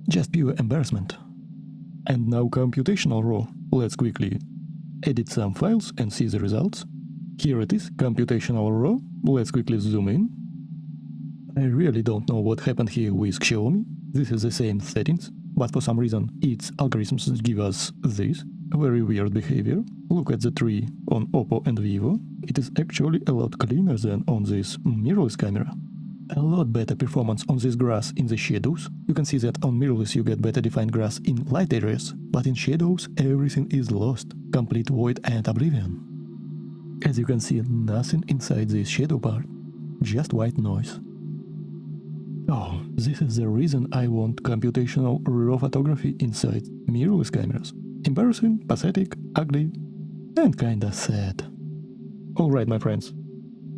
Just pure embarrassment. And now computational RAW. Let's quickly edit some files and see the results. Here it is, computational RAW. Let's quickly zoom in. I really don't know what happened here with Xiaomi. This is the same settings, but for some reason its algorithms give us this very weird behavior. Look at the tree on Oppo and Vivo. It is actually a lot cleaner than on this mirrorless camera. A lot better performance on this grass in the shadows. You can see that on mirrorless you get better defined grass in light areas, but in shadows everything is lost, complete void and oblivion. As you can see, nothing inside this shadow part, just white noise. Oh, this is the reason I want computational RAW photography inside mirrorless cameras. Embarrassing, pathetic, ugly, and kinda sad. Alright, my friends,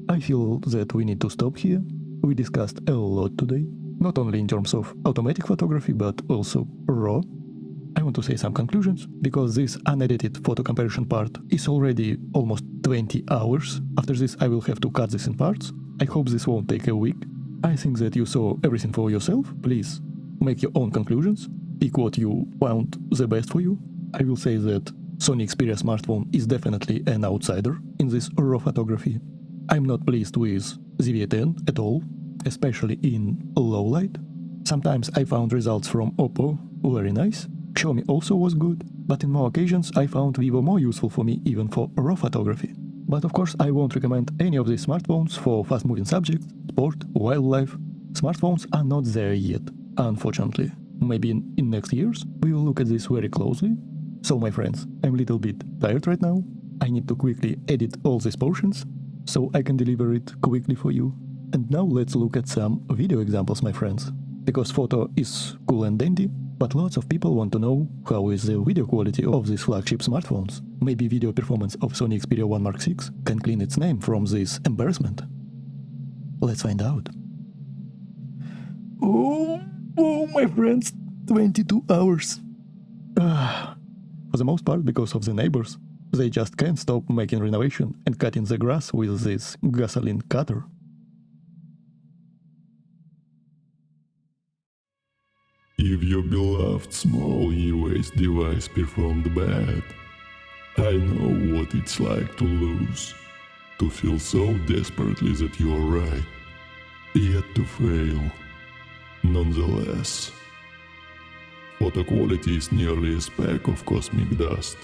I feel that we need to stop here. We discussed a lot today, not only in terms of automatic photography, but also RAW. I want to say some conclusions, because this unedited photo comparison part is already almost 20 hours. After this I will have to cut this in parts. I hope this won't take a week. I think that you saw everything for yourself. Please make your own conclusions, pick what you found the best for you. I will say that Sony Xperia smartphone is definitely an outsider in this RAW photography. I'm not pleased with ZV-10 at all, especially in low light. Sometimes I found results from Oppo very nice. Xiaomi also was good, but in more occasions I found Vivo more useful for me even for RAW photography. But of course I won't recommend any of these smartphones for fast-moving subjects, sport, wildlife. Smartphones are not there yet, unfortunately. Maybe in next years we will look at this very closely. So my friends, I'm a little bit tired right now. I need to quickly edit all these portions, so I can deliver it quickly for you. And now let's look at some video examples, my friends. Because photo is cool and dandy, but lots of people want to know how is the video quality of these flagship smartphones. Maybe video performance of Sony Xperia 1 Mark 6 can clean its name from this embarrassment. Let's find out. Oh, my friends, 22 hours. For the most part because of the neighbors. They just can't stop making renovation and cutting the grass with this gasoline cutter. If your beloved small e-waste device performed bad, I know what it's like to lose, to feel so desperately that you are right, yet to fail. Nonetheless, photo quality is nearly a speck of cosmic dust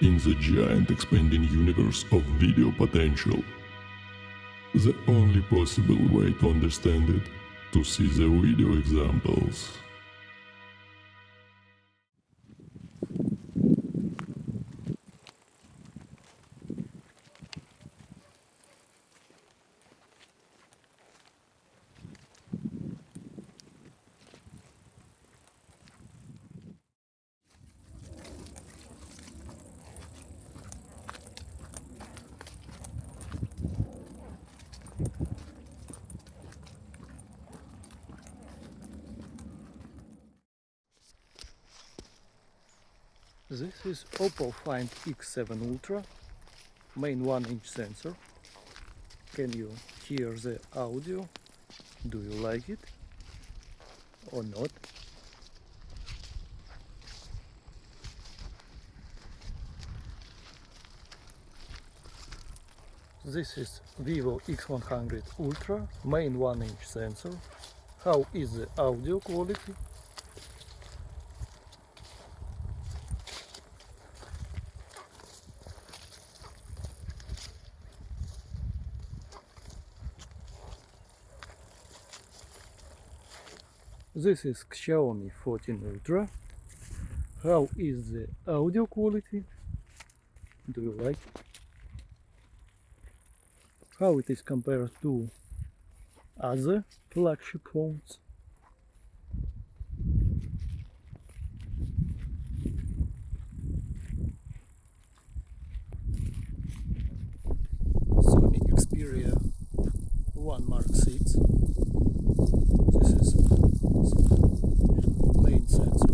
in the giant expanding universe of video potential. The only possible way to understand it, to see the video examples. This is Oppo Find X7 Ultra, main 1-inch sensor. Can you hear the audio? Do you like it or not? This is Vivo X100 Ultra, main 1-inch sensor. How is the audio quality? This is Xiaomi 14 Ultra. How is the audio quality? Do you like it? How it is compared to other flagship phones? Sony Xperia 1 Mark 6. This is main sensor.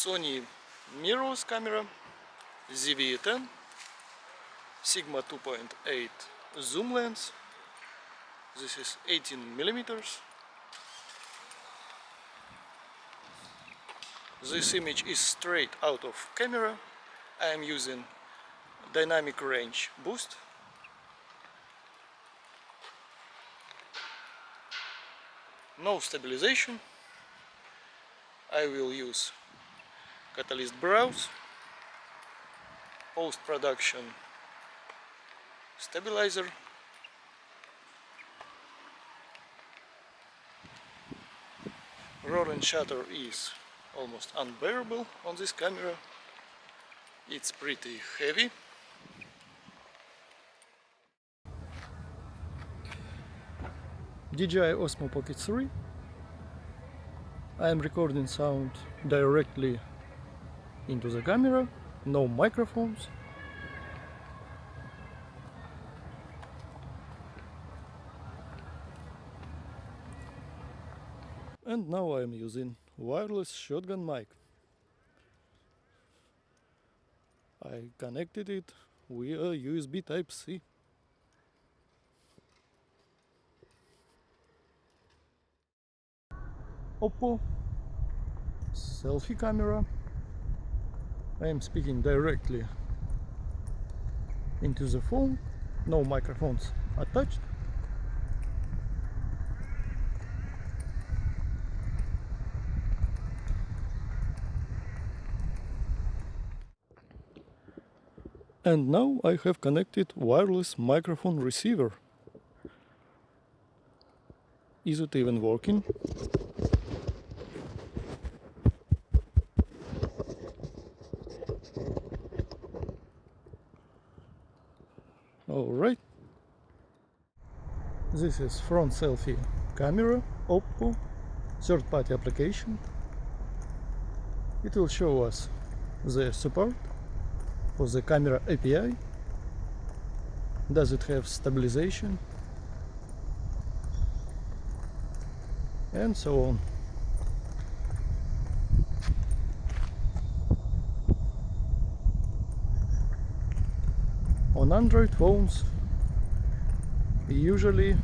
Sony mirrorless camera, ZV-10, Sigma 2.8 zoom lens. This is 18 millimeters. This image is straight out of camera. I am using dynamic range boost. No stabilization. I will use catalyst browse, post-production stabilizer, roll and shutter is almost unbearable on this camera. It's pretty heavy. DJI Osmo Pocket 3. I am recording sound directly into the camera, no microphones. And now I am using wireless shotgun mic. I connected it via USB Type-C. Oppo selfie camera. I am speaking directly into the phone, no microphones attached. And now I have connected wireless microphone receiver. Is it even working? Alright. This is front selfie camera, Oppo, third-party application. It will show us the support for the camera API. Does it have stabilization? And so on. On Android phones, usually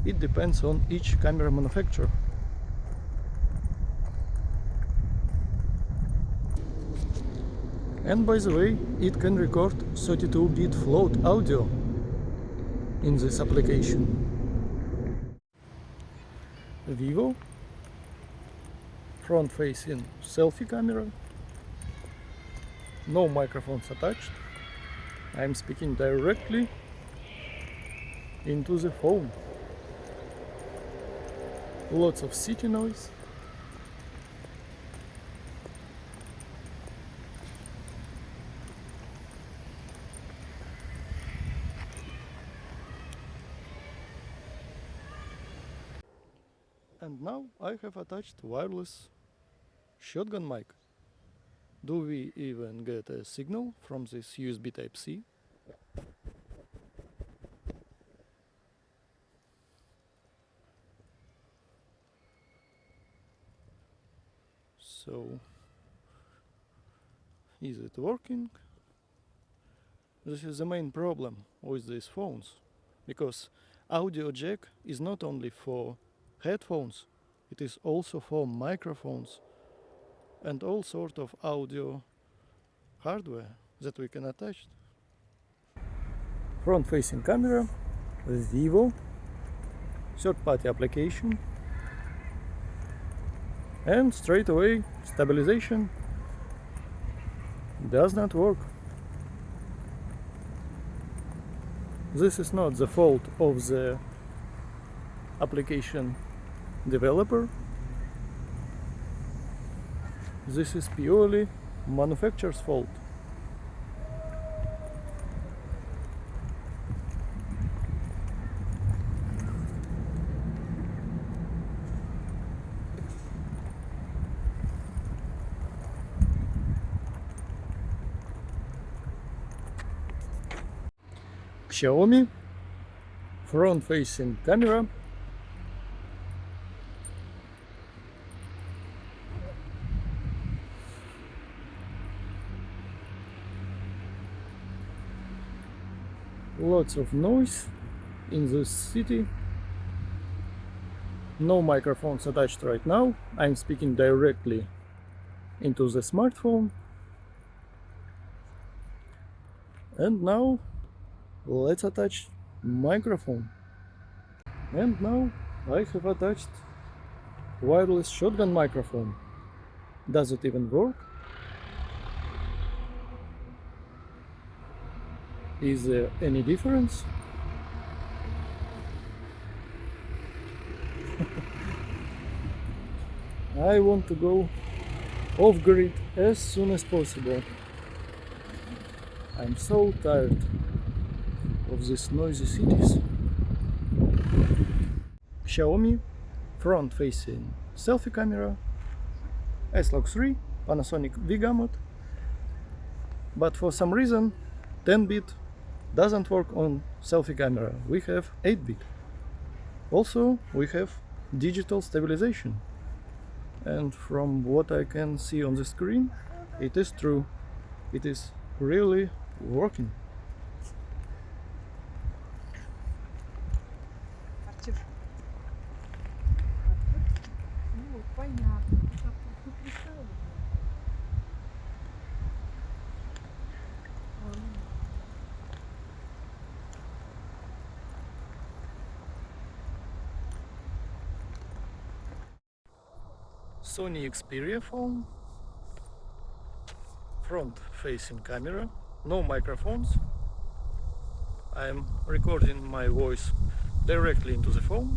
it depends on each camera manufacturer. And by the way, it can record 32-bit float audio in this application. Vivo front-facing selfie camera, no microphones attached. I'm speaking directly into the phone. Lots of city noise. And now I have attached wireless shotgun mic. Do we even get a signal from this USB Type-C? So, is it working? This is the main problem with these phones, because audio jack is not only for headphones, it is also for microphones and all sort of audio hardware that we can attach. Front-facing camera, Vivo, third-party application, and straight away stabilization does not work. This is not the fault of the application developer. This is purely manufacturer's fault. Xiaomi front-facing camera, lots of noise in this city, no microphones attached right now, I'm speaking directly into the smartphone. And now let's attach microphone. And now I have attached wireless shotgun microphone. Does it even work? Is there any difference? I want to go off grid as soon as possible. I'm so tired of these noisy cities. Xiaomi front-facing selfie camera, S-Log3, Panasonic V-Gamut, but for some reason 10-bit doesn't work on selfie camera. We have 8-bit. Also, we have digital stabilization, and from what I can see on the screen, it is true. It is really working. Артюр. Ну, понятно. Ты как-то не представила. Sony Xperia phone, front-facing camera, no microphones. I am recording my voice directly into the phone.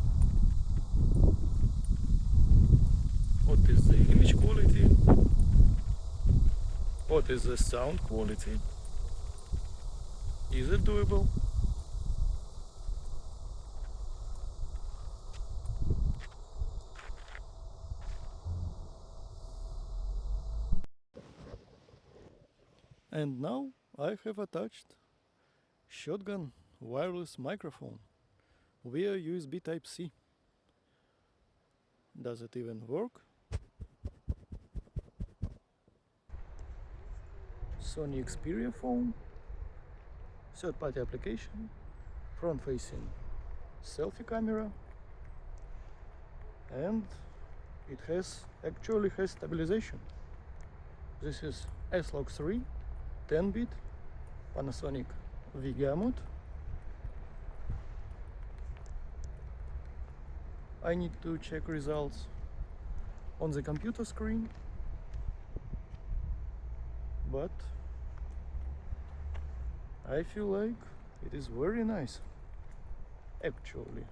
What is the image quality? What is the sound quality? Is it doable? And now I have attached shotgun wireless microphone via USB Type-C. Does it even work? Sony Xperia phone, third-party application, front-facing selfie camera, and it actually has stabilization. This is S-Log3, 10-bit, Panasonic V-Gamut. I need to check results on the computer screen, but I feel like it is very nice, actually.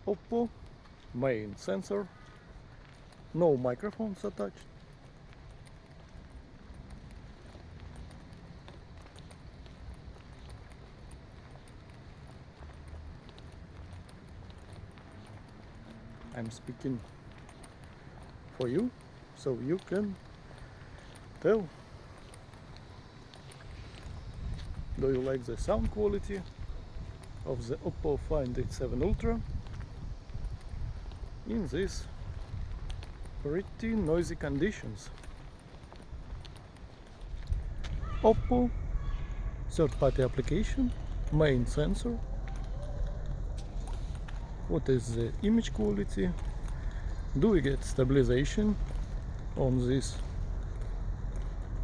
Oppo main sensor, no microphones attached. I'm speaking for you, so you can tell. Do you like the sound quality of the Oppo Find 7 Ultra in these pretty noisy conditions? Oppo third-party application, main sensor. What is the image quality? Do we get stabilization on this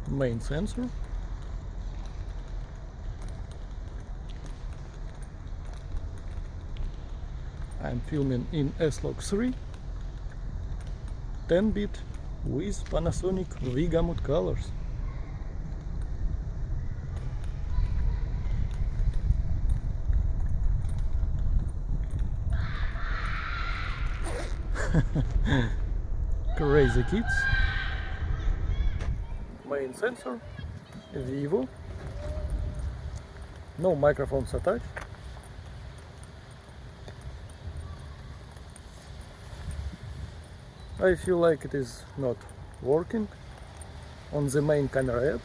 main sensor? I'm filming in S-Log3 10-bit with Panasonic V-Gamut colors. Crazy kids. Main sensor, Vivo. No microphones attached. I feel like it is not working on the main camera app.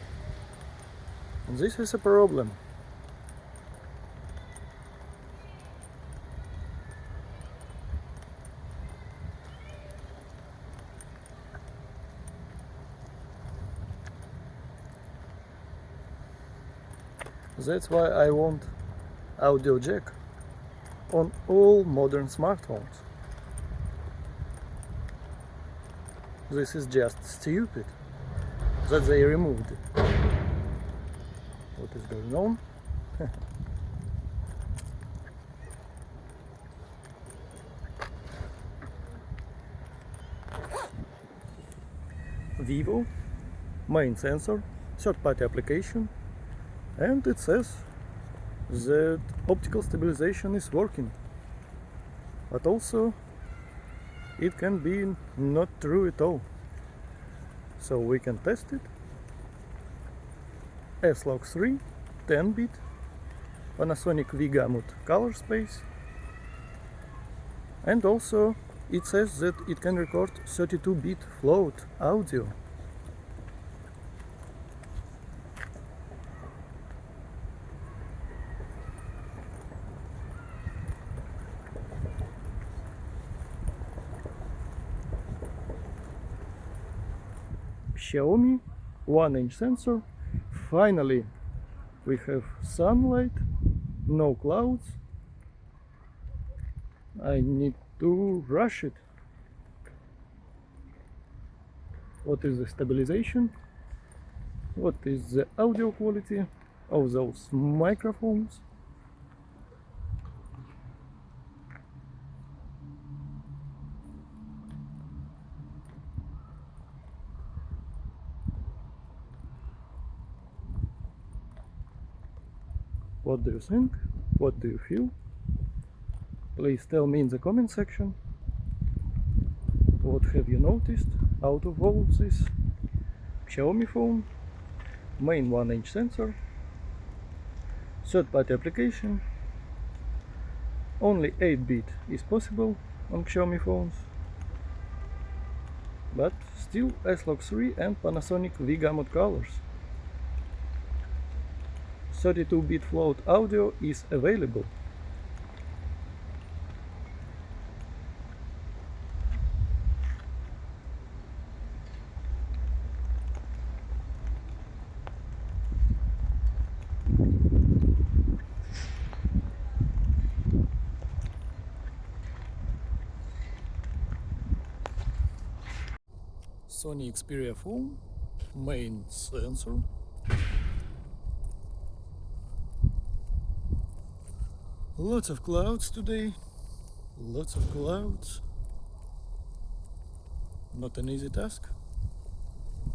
And this is a problem. That's why I want audio jack on all modern smartphones. This is just stupid that they removed it. What is going on? Vivo, main sensor, third-party application, and it says that optical stabilization is working, but also it can be not true at all. So we can test it. S-Log3 10-bit Panasonic V-Gamut color space, and also it says that it can record 32-bit float audio. Xiaomi 1-inch sensor. Finally we have sunlight, no clouds. I need to rush it. What is the stabilization? What is the audio quality of those microphones? What do you think? What do you feel? Please tell me in the comment section. What have you noticed out of all this? Xiaomi phone, main 1-inch sensor, third-party application, only 8-bit is possible on Xiaomi phones, but still S-Log3 and Panasonic V-Gamut colors. 32-bit float audio is available. Sony Xperia phone, main sensor. Lots of clouds today, lots of clouds. Not an easy task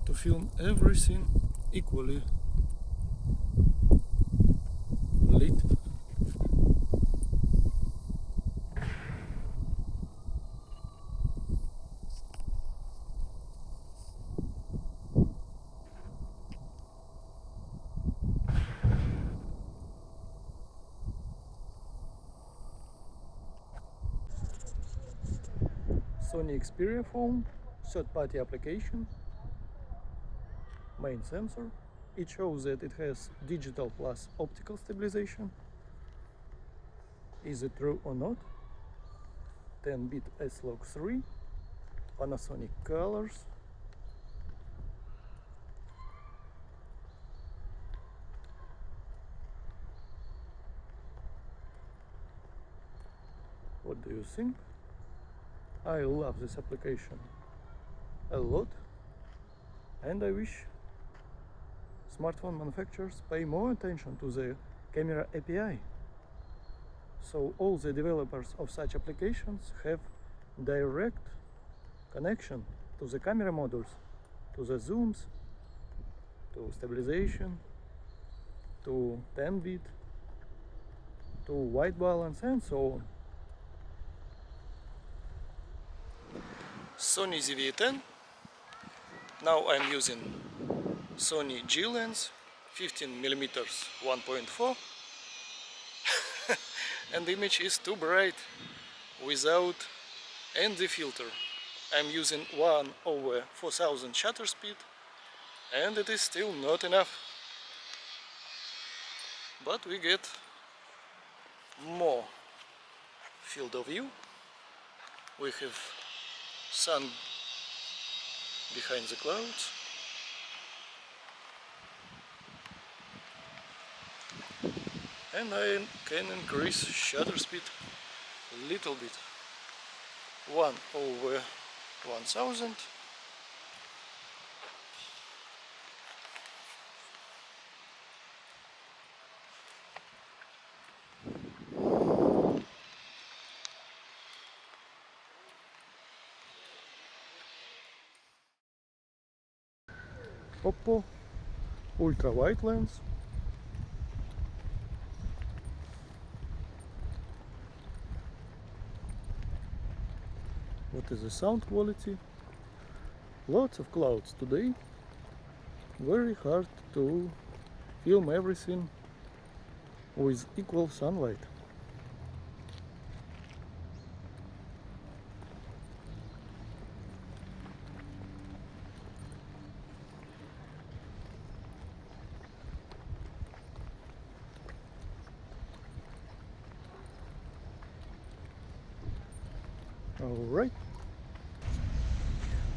to film everything equally lit. Sony Xperia phone, third-party application, main sensor. It shows that it has digital plus optical stabilization. Is it true or not? 10-bit S-Log3, Panasonic colors. What do you think? I love this application a lot, and I wish smartphone manufacturers pay more attention to the camera API. So all the developers of such applications have direct connection to the camera modules, to the zooms, to stabilization, to 10-bit, to white balance, and so on. Sony ZV-10. Now I'm using Sony G lens 15mm 1.4 and the image is too bright without ND filter. I'm using 1/4000 shutter speed and it is still not enough. But we get more field of view. We have sun behind the clouds. And I can increase shutter speed a little bit. 1/1000. Oppo ultra wide lens. What is the sound quality? Lots of clouds today. Very hard to film everything with equal sunlight. Alright.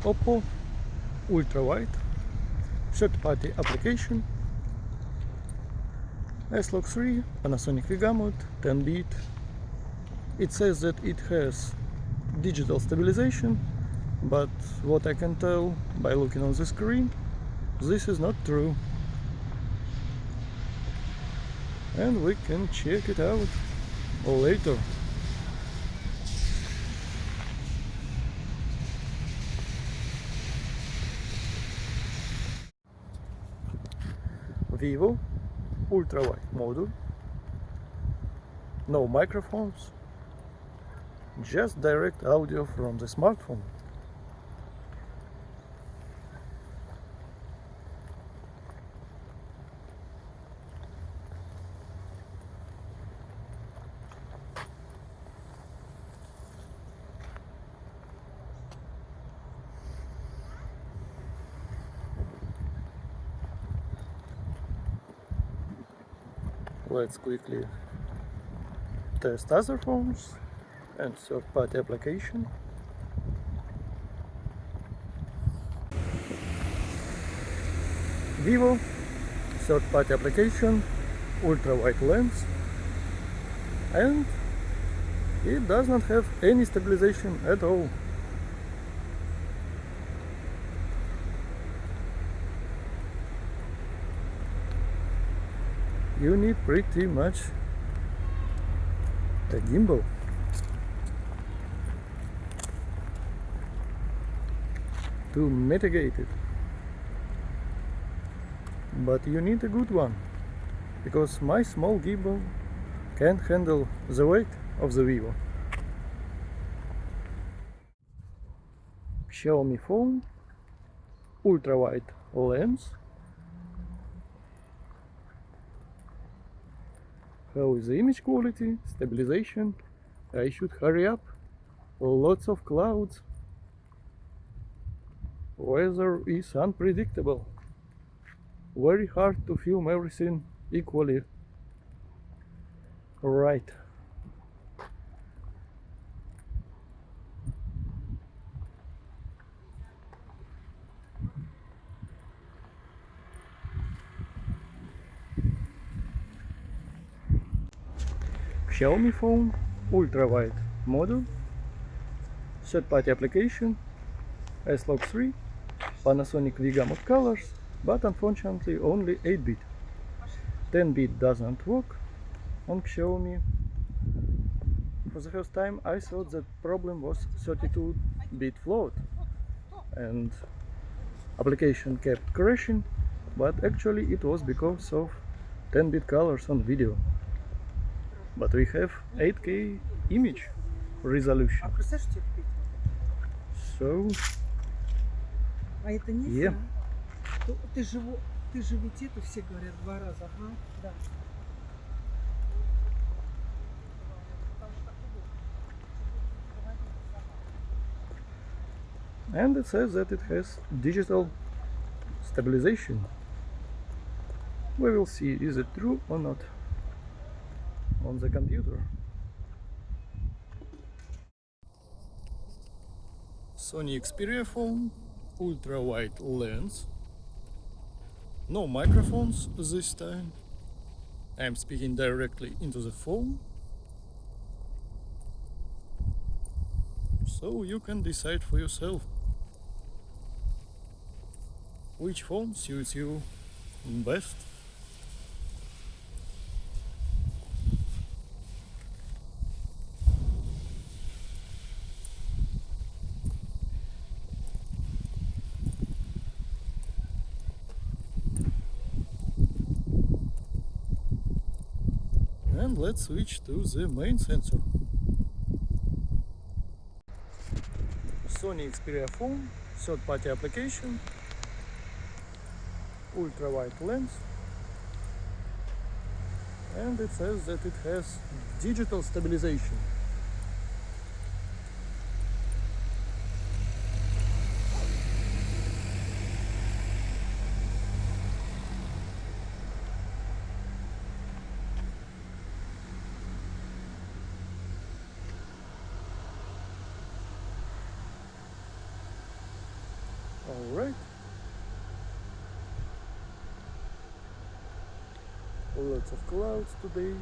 Oppo ultra wide third-party application, S-Log3, Panasonic Vigamut, 10-bit. It says that it has digital stabilization, but what I can tell by looking on the screen, this is not true. And we can check it out later. Vivo ultra wide module, no microphones, just direct audio from the smartphone. Let's quickly test other phones and third-party application. Vivo, third-party application, ultra-wide lens, and it does not have any stabilization at all. You need pretty much a gimbal. To mitigate it. But you need a good one, because my small gimbal can't handle the weight of the Vivo. Xiaomi phone, ultra wide lens. How is the image quality, stabilization? I should hurry up. Lots of clouds Weather is unpredictable. Very hard to film everything equally right. Xiaomi phone, ultra-wide model, third-party application, S-Log 3, Panasonic V-gamut colors, but unfortunately only 8-bit. 10-bit doesn't work on Xiaomi. For the first time I thought that problem was 32-bit float and application kept crashing, but actually it was because of 10-bit colors on video. But we have 8K image resolution. Представляешь, тебе купить? So А это не Yeah. Ты же ведь это все говорят 2 раза, ага, да. and it says that it has digital stabilization. We will see is it true or not on the computer. Sony Xperia phone, ultra wide lens, no microphones this time. I'm speaking directly into the phone, so you can decide for yourself which phone suits you best. And let's switch to the main sensor. Sony Xperia phone, third-party application, ultra-wide lens, and it says that it has digital stabilization. Alright. Lots of clouds today.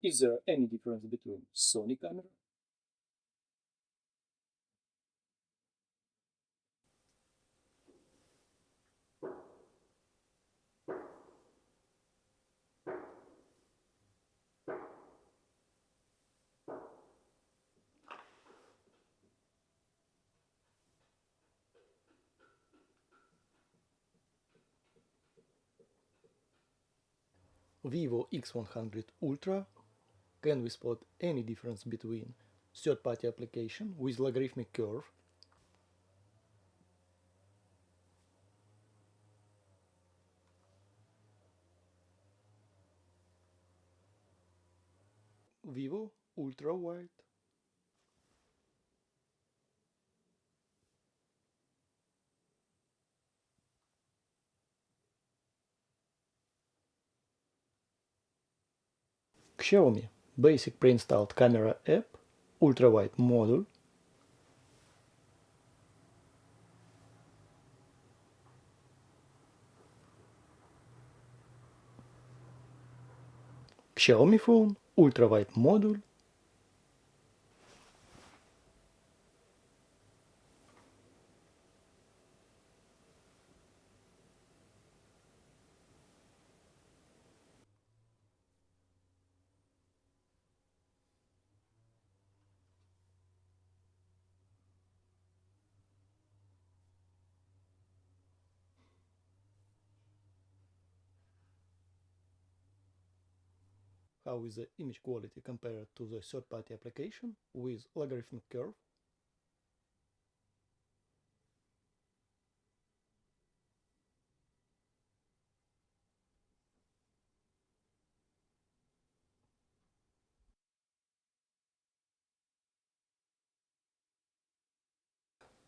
Is there any difference between Sony camera? Vivo X100 Ultra. Can we spot any difference between third-party application with logarithmic curve Vivo Ultra Wide? Xiaomi basic pre-installed camera app, ultra-wide module, Xiaomi phone, ultra-wide module, how is the image quality compared to the third-party application with logarithmic curve,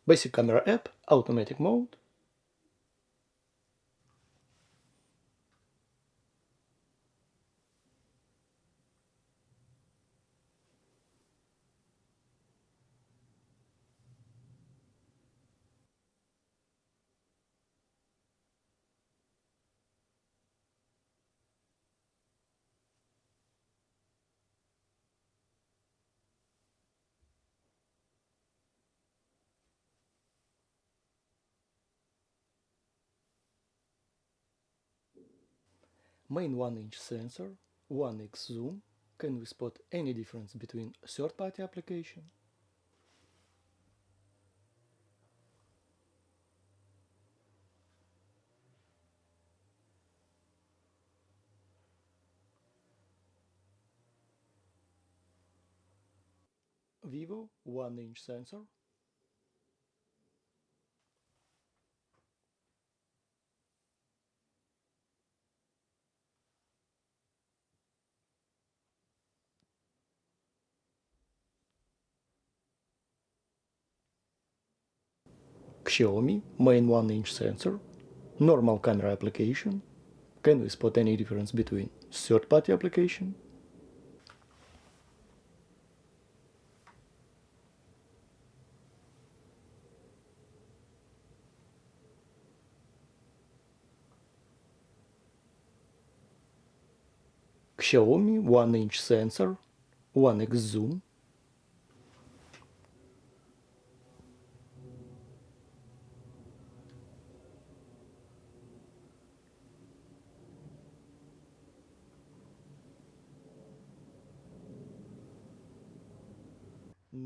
basic camera app, automatic mode, main 1-inch sensor, 1x zoom. Can we spot any difference between third-party application? Vivo 1-inch sensor, Xiaomi main 1-inch sensor, normal camera application. Can we spot any difference between third-party application? Xiaomi 1-inch sensor, 1x zoom,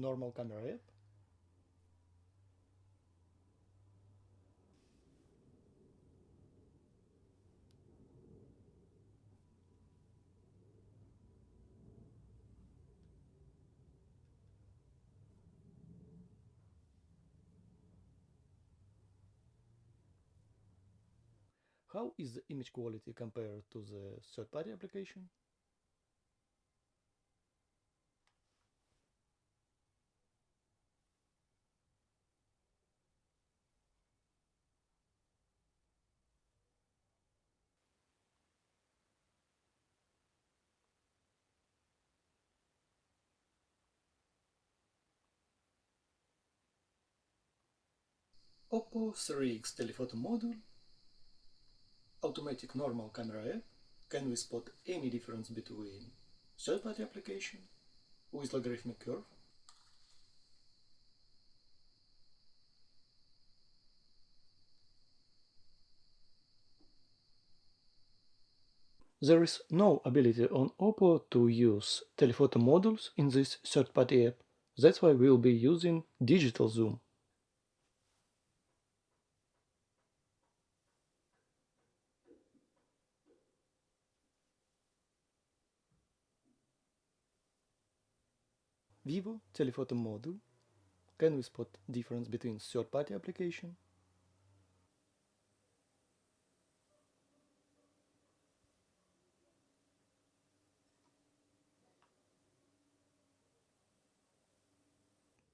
normal camera app, how is the image quality compared to the third-party application? Oppo 3X telephoto module, automatic normal camera app. Can we spot any difference between third-party application with logarithmic curve. There is no ability on Oppo to use telephoto modules in this third-party app. That's why we'll be using digital zoom. Vivo telephoto module. Can we spot difference between third-party application?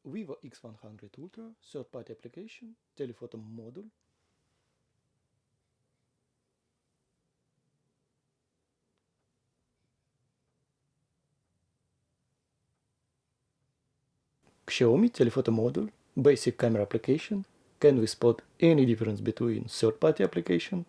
Vivo X100 Ultra, third-party application, telephoto module. Xiaomi telephoto module, basic camera application. Can we spot any difference between third-party application?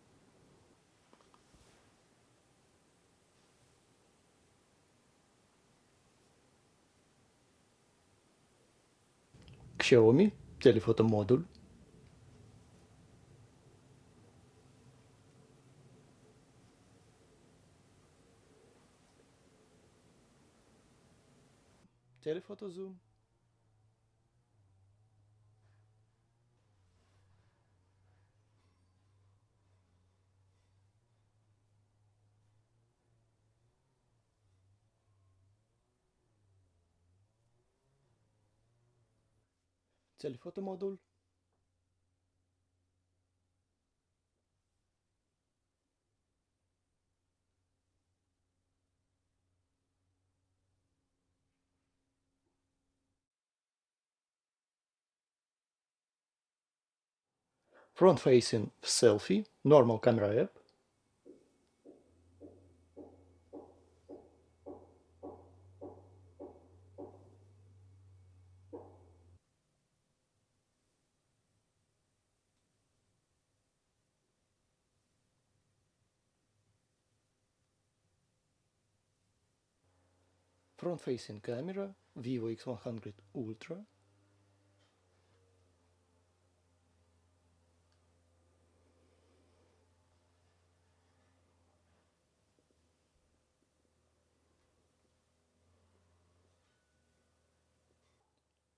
Xiaomi telephoto module. Telephoto zoom. Telephoto module. Front-facing selfie, normal camera app. Front-facing camera, Vivo X100 Ultra.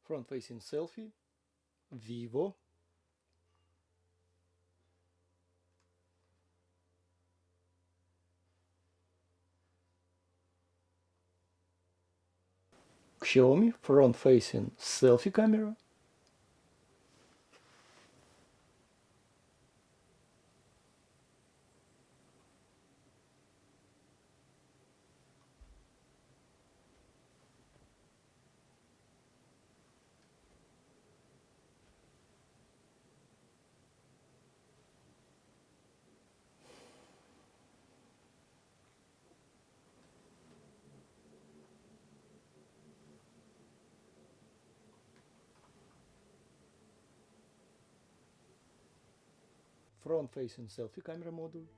Front-facing selfie, Vivo. Xiaomi front-facing selfie camera. Front-facing selfie camera module.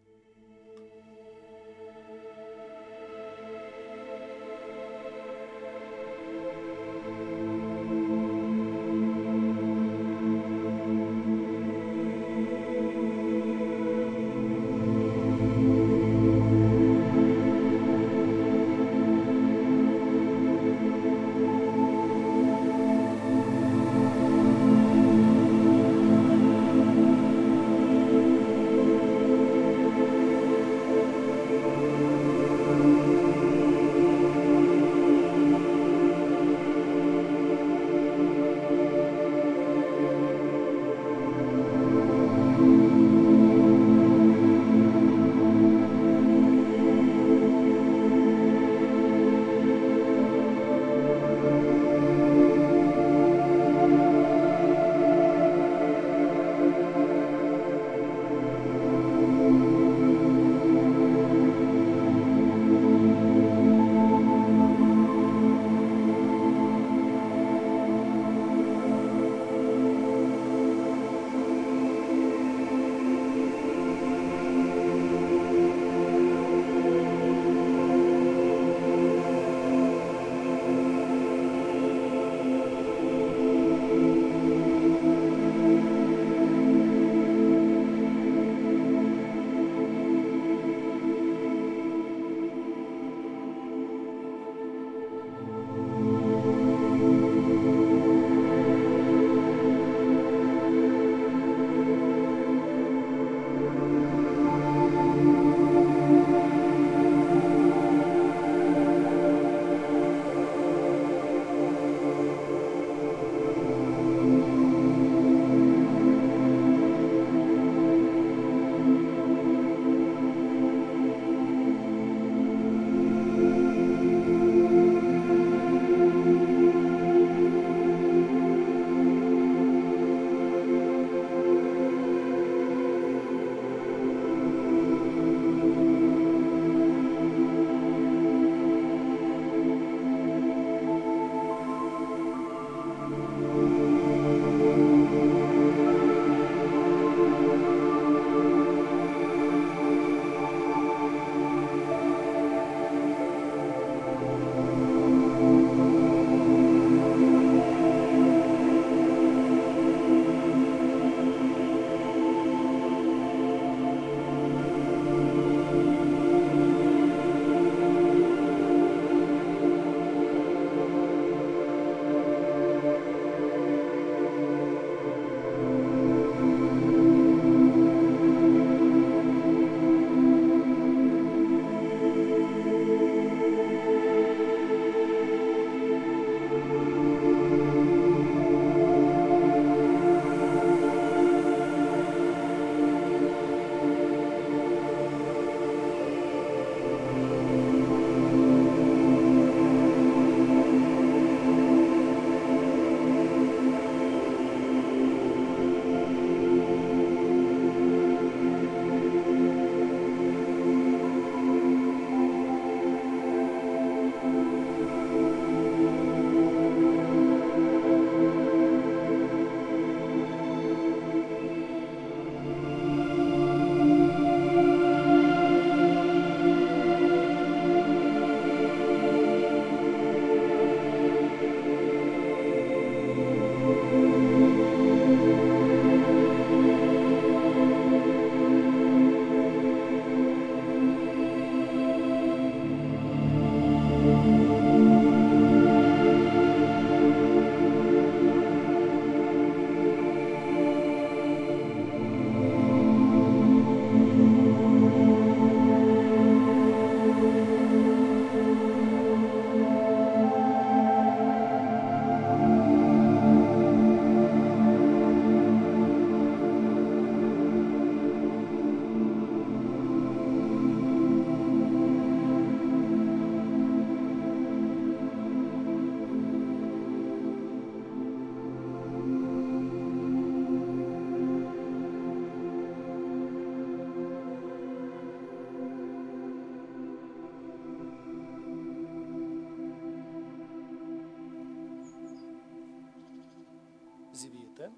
ZV-10.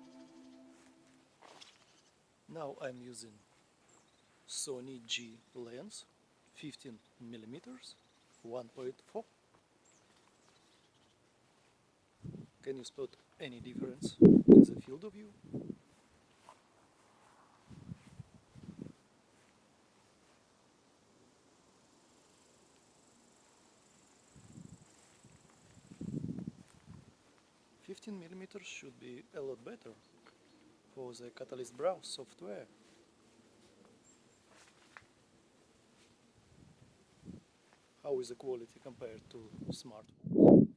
Now I'm using Sony G lens 15mm 1.4. Can you spot any difference in the field of view? $15mm should be a lot better for the Catalyst Browse software. How is the quality compared to smartphones?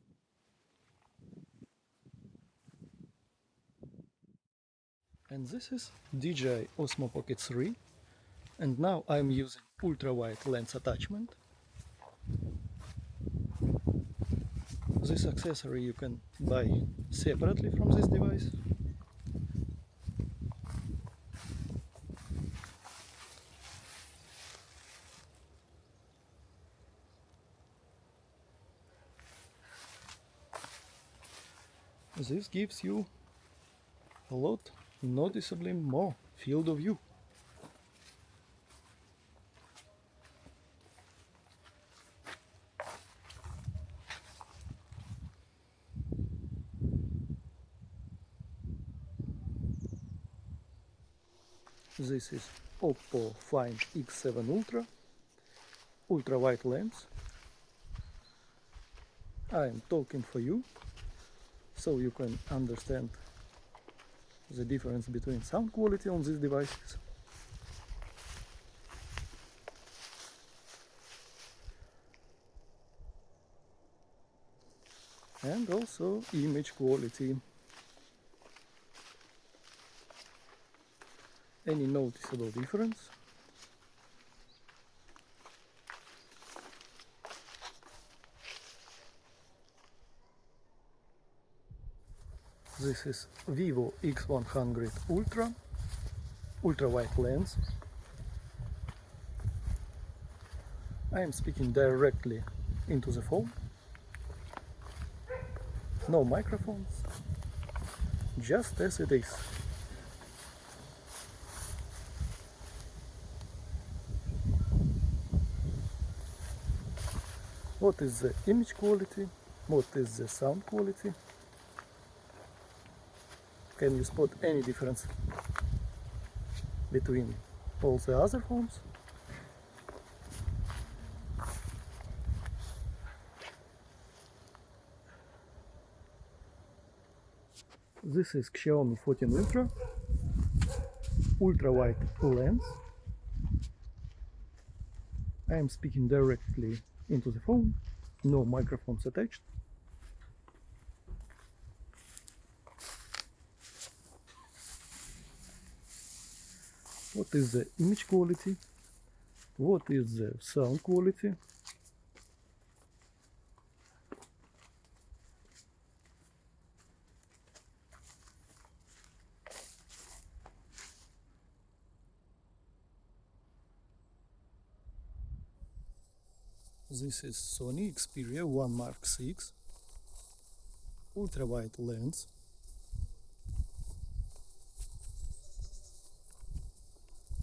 And this is DJI Osmo Pocket 3, and now I'm using ultra-wide lens attachment. This accessory you can buy separately from this device. This gives you a lot, noticeably more field of view. This is Oppo Find X7 Ultra, ultra-wide lens. I am talking for you, so you can understand the difference between sound quality on these devices. And also image quality. Any noticeable difference? This is Vivo X100 Ultra, ultra-wide lens. I am speaking directly into the phone. No microphones, just as it is. What is the image quality? What is the sound quality? Can you spot any difference between all the other phones? This is Xiaomi 14 Ultra, ultra-wide lens. I am speaking directly into the phone, no microphones attached. What is the image quality? What is the sound quality? This is Sony Xperia 1 Mark 6 ultra-wide lens.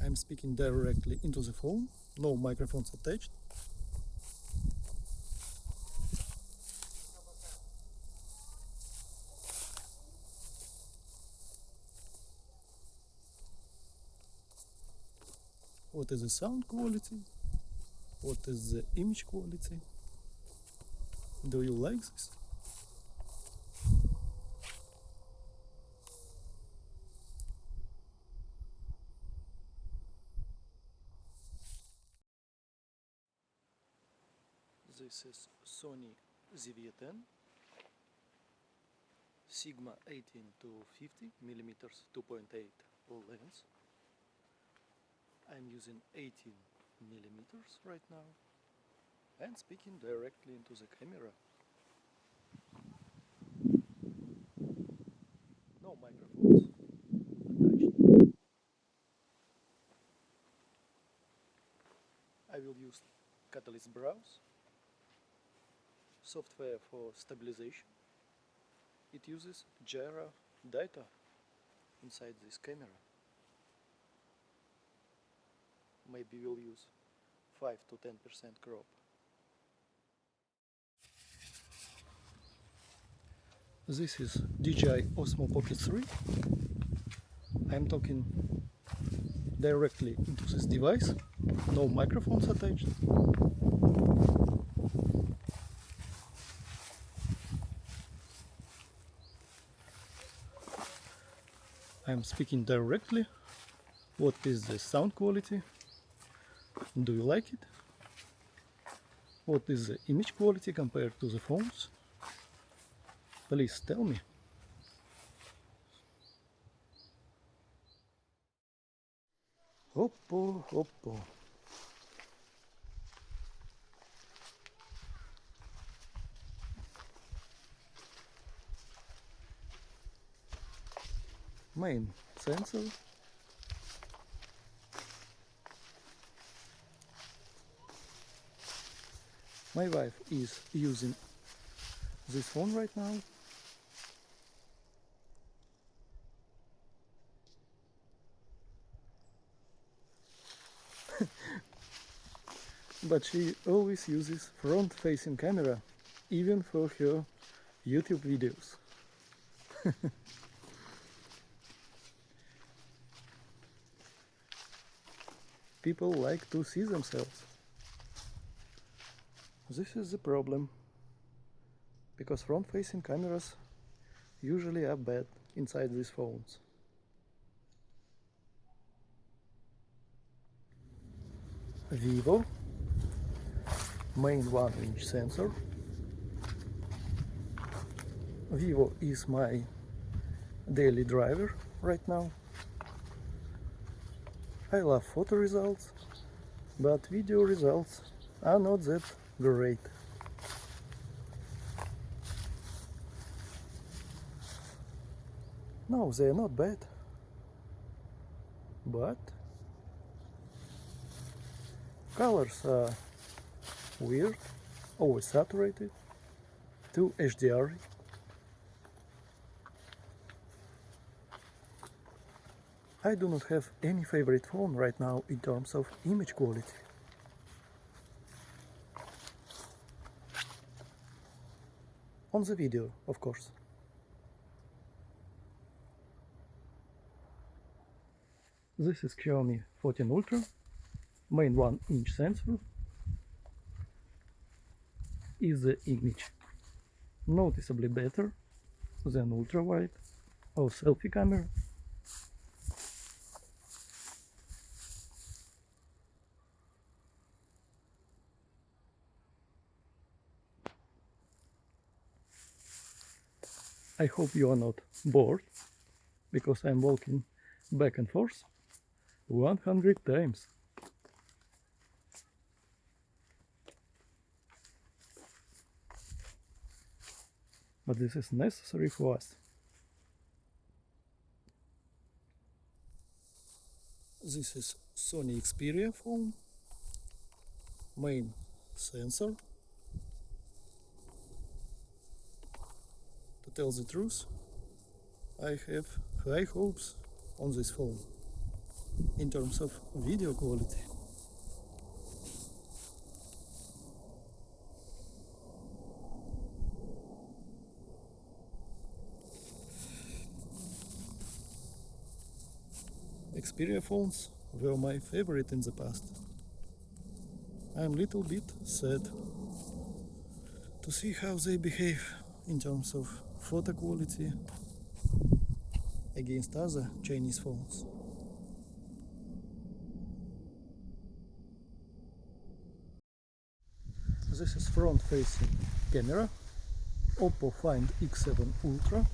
I'm speaking directly into the phone, no microphones attached. What is the sound quality? What is the image quality? Do you like this? This is Sony ZV-10 Sigma 18 to 50mm 2.8 lens. I'm using 18mm right now and speaking directly into the camera. No microphones attached. I will use Catalyst Browse software for stabilization. It uses gyro data inside this camera. Maybe we'll use 5 to 10% crop. This is DJI Osmo Pocket 3. I'm talking directly into this device, no microphones attached. I'm speaking directly. What is the sound quality? Do you like it? What is the image quality compared to the phones? Please tell me. Oppo, Oppo. Main sensor. My wife is using this phone right now. But she always uses front-facing camera, even for her YouTube videos. People like to see themselves. This is the problem, because front-facing cameras usually are bad inside these phones. Vivo, main 1-inch sensor. Vivo is my daily driver right now. I love photo results, but video results are not that great. No, they are not bad, but colors are weird, oversaturated, too HDR. I do not have any favorite phone right now in terms of image quality. On the video, of course. This is Xiaomi 14 Ultra, main 1-inch sensor. Is the image noticeably better than ultra-wide or selfie camera? I hope you are not bored, because I'm walking back and forth 100 times. But this is necessary for us. This is Sony Xperia phone, main sensor. To tell the truth, I have high hopes on this phone in terms of video quality. Xperia phones were my favorite in the past. I'm a little bit sad to see how they behave in terms of photo quality against other Chinese phones. This is front-facing camera, Oppo Find X7 Ultra.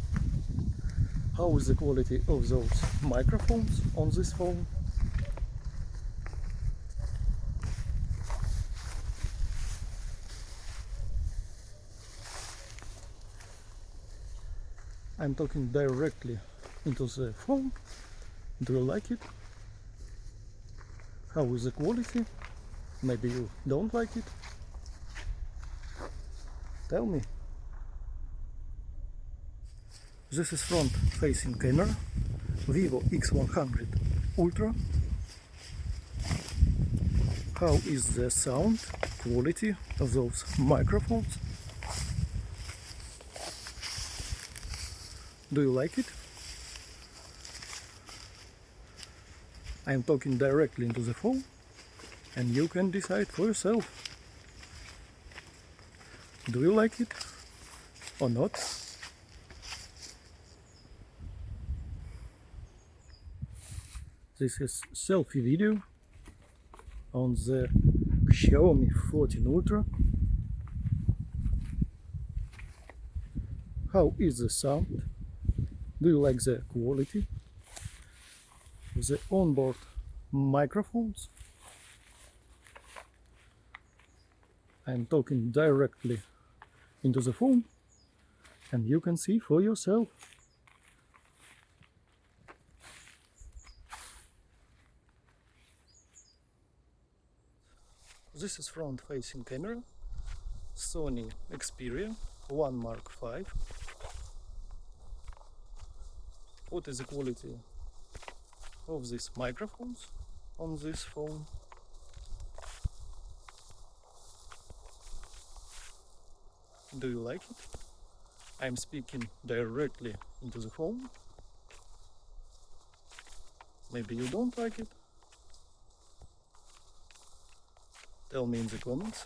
How is the quality of those microphones on this phone? I'm talking directly into the phone. Do you like it? How is the quality? Maybe you don't like it. Tell me. This is front-facing camera, Vivo X100 Ultra. How is the sound quality of those microphones? Do you like it? I am talking directly into the phone and you can decide for yourself. Do you like it or not? This is selfie video on the Xiaomi 14 Ultra. How is the sound? Do you like the quality? The onboard microphones. I'm talking directly into the phone and you can see for yourself. This is front-facing camera, Sony Xperia 1 Mark V. What is the quality of these microphones on this phone? Do you like it? I'm speaking directly into the phone. Maybe you don't like it? Tell me in the comments.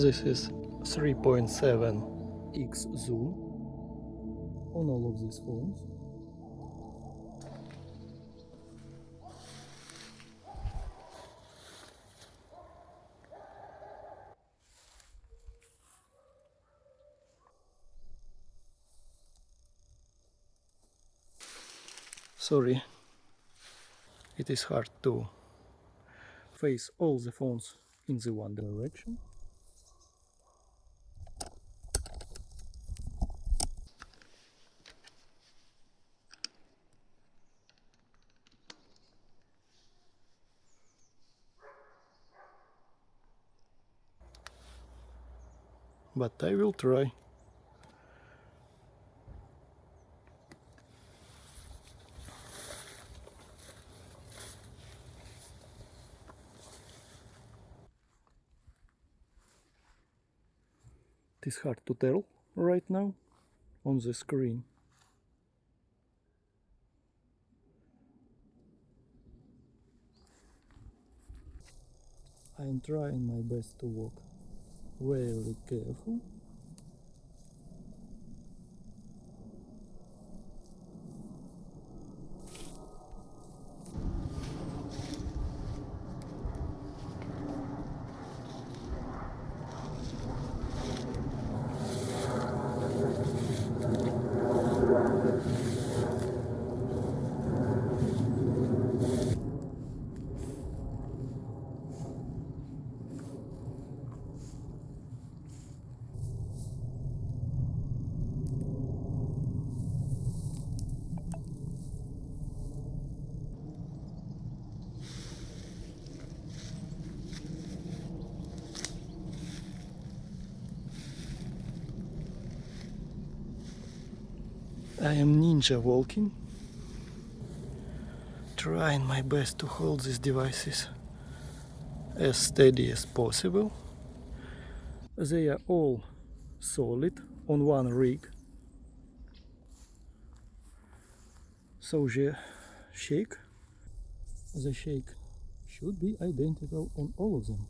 This is 3.7x zoom on all of these phones. Sorry, it is hard to face all the phones in the one direction. But I will try. It is hard to tell right now on the screen. I am trying my best to walk very careful. I am ninja walking, trying my best to hold these devices as steady as possible. They are all solid on one rig, so the shake should be identical on all of them.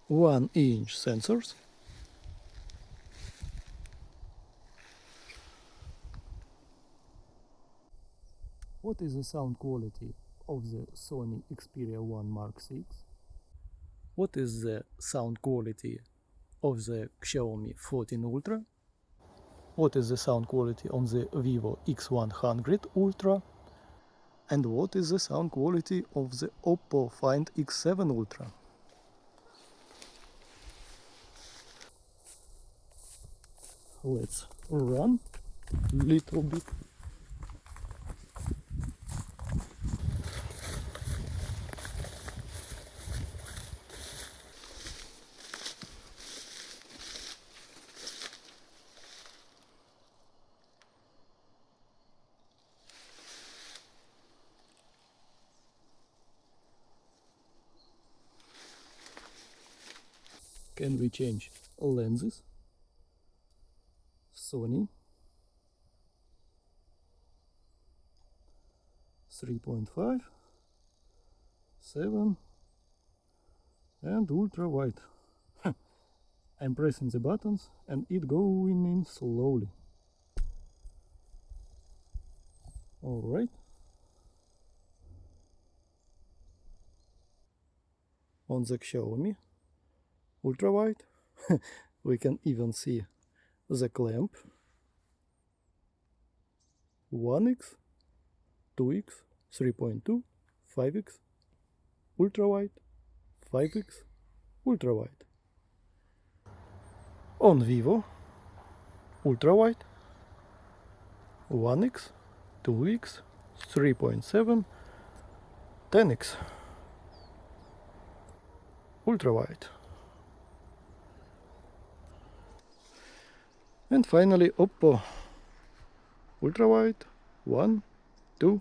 One-inch sensors. What is the sound quality of the Sony Xperia 1 Mark 6? What is the sound quality of the Xiaomi 14 Ultra? What is the sound quality on the Vivo X100 Ultra? And what is the sound quality of the Oppo Find X7 Ultra? Let's run little bit. Can we change lenses? Sony 3.5, 7 and ultra wide. I'm pressing the buttons and it going in slowly. Alright. on the Xiaomi ultra wide. We can even see the clamp. 1x, 2x, 3.2, 5x, ultra wide, 5x, ultra wide. On Vivo ultra wide, 1x, 2x, 3.7, 10x, ultra wide. And finally Oppo ultra wide, 1, 2,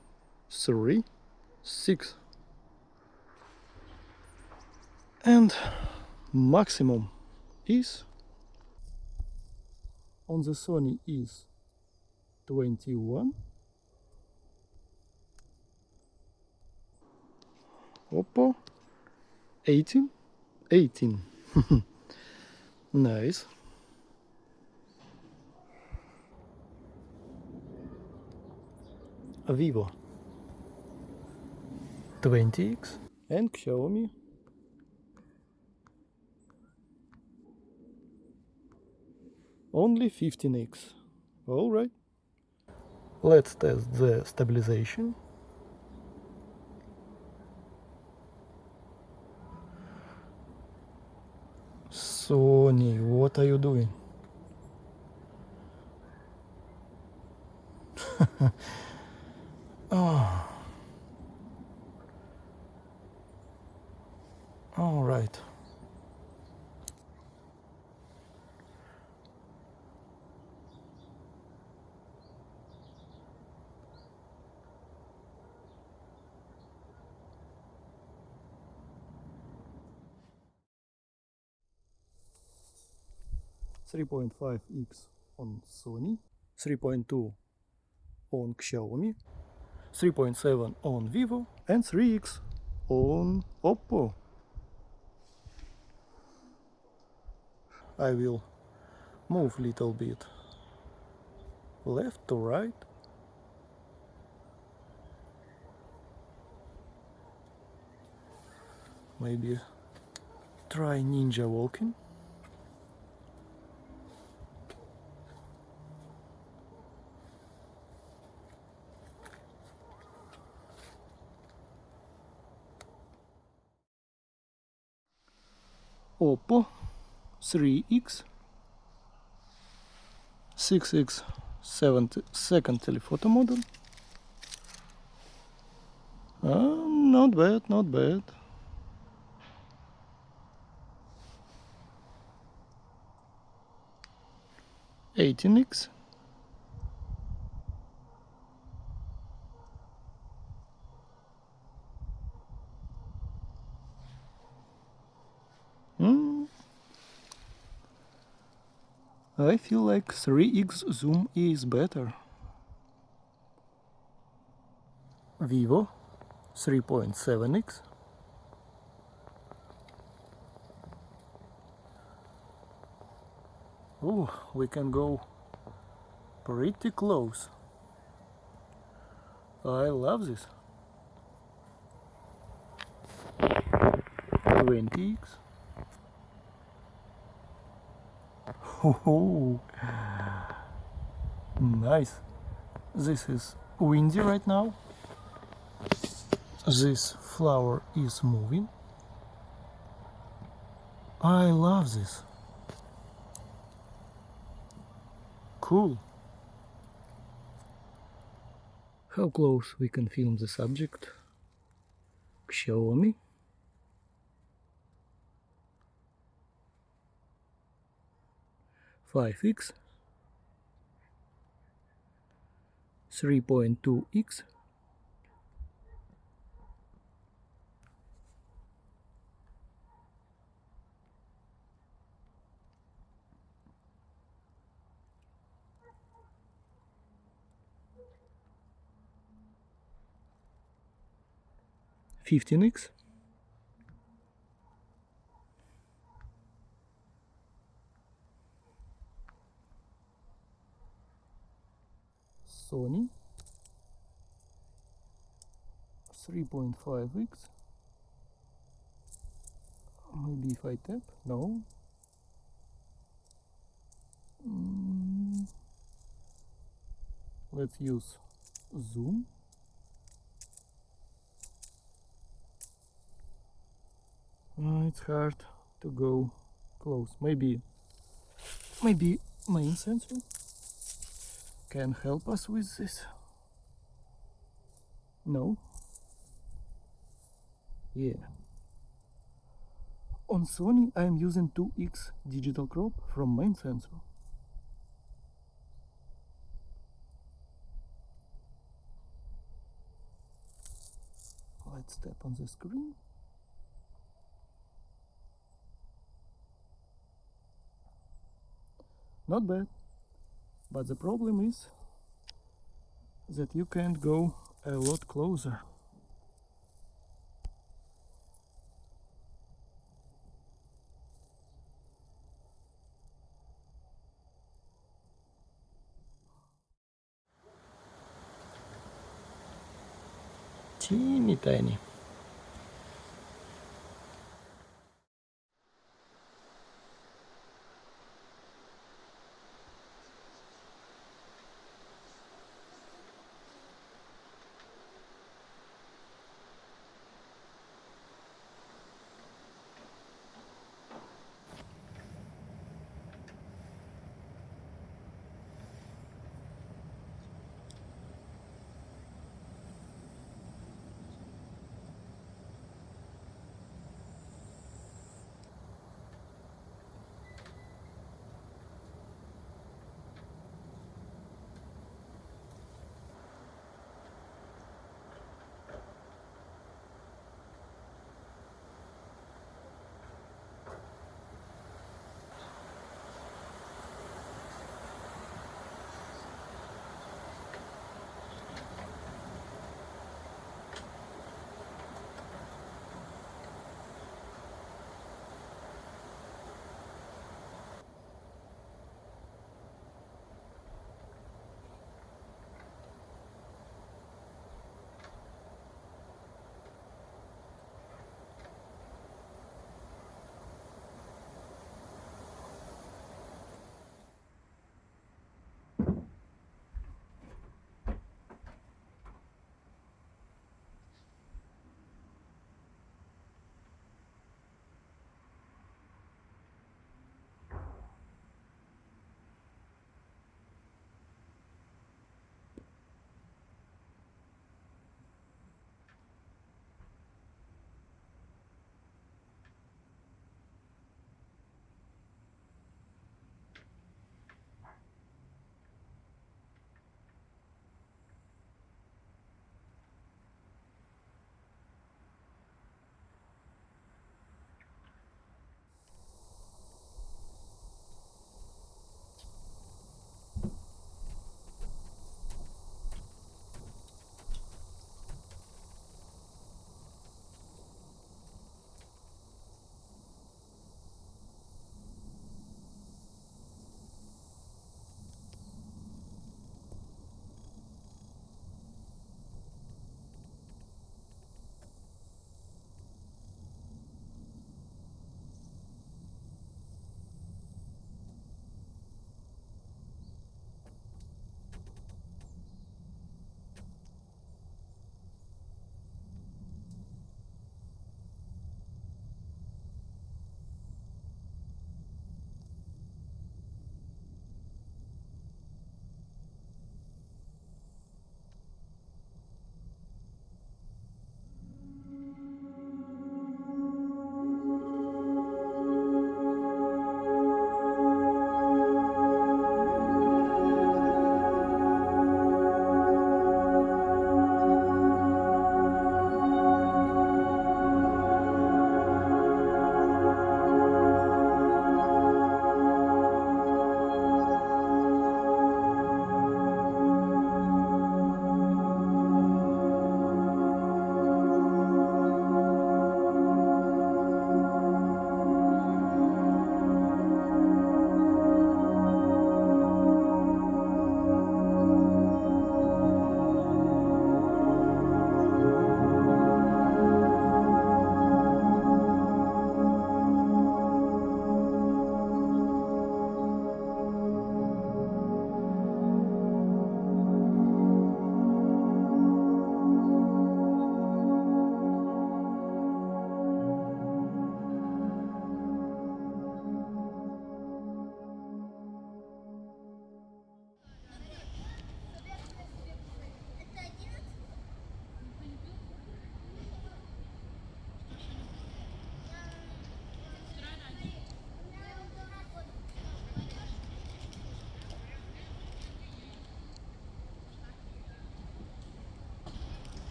3, 6. And maximum is on the Sony is 21, Oppo 18, 18. Nice. Vivo 20x and Xiaomi only 15x. Alright. Let's test the stabilization. Sony, what are you doing? Oh. All right. .5x on Sony, 3.2 on Xiaomi, 3.7 on Vivo, and 3x on Oppo. I will move little bit left to right. Maybe try ninja walking. Oppo 3x, 6x, second telephoto model. Not bad, not bad. $18x. I feel like 3x zoom is better. Vivo 3.7x. Oh, we can go pretty close. I love this. 20x. Oh, nice. This is windy right now. This flower is moving. I love this. Cool. How close we can film the subject? Xiaomi. .5x, 3.2x, .15x, Sony 3.5x, Maybe if I tap, no. Let's use zoom. It's hard to go close. Maybe main sensor can help us with this. No. Yeah. On Sony I am using 2x digital crop from main sensor. Let's tap on the screen. Not bad, but the problem is that you can't go a lot closer. Teeny tiny.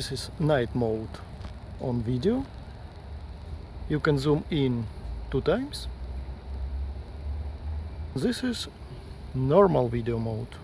This is night mode on video. You can zoom in 2 times. This is normal video mode.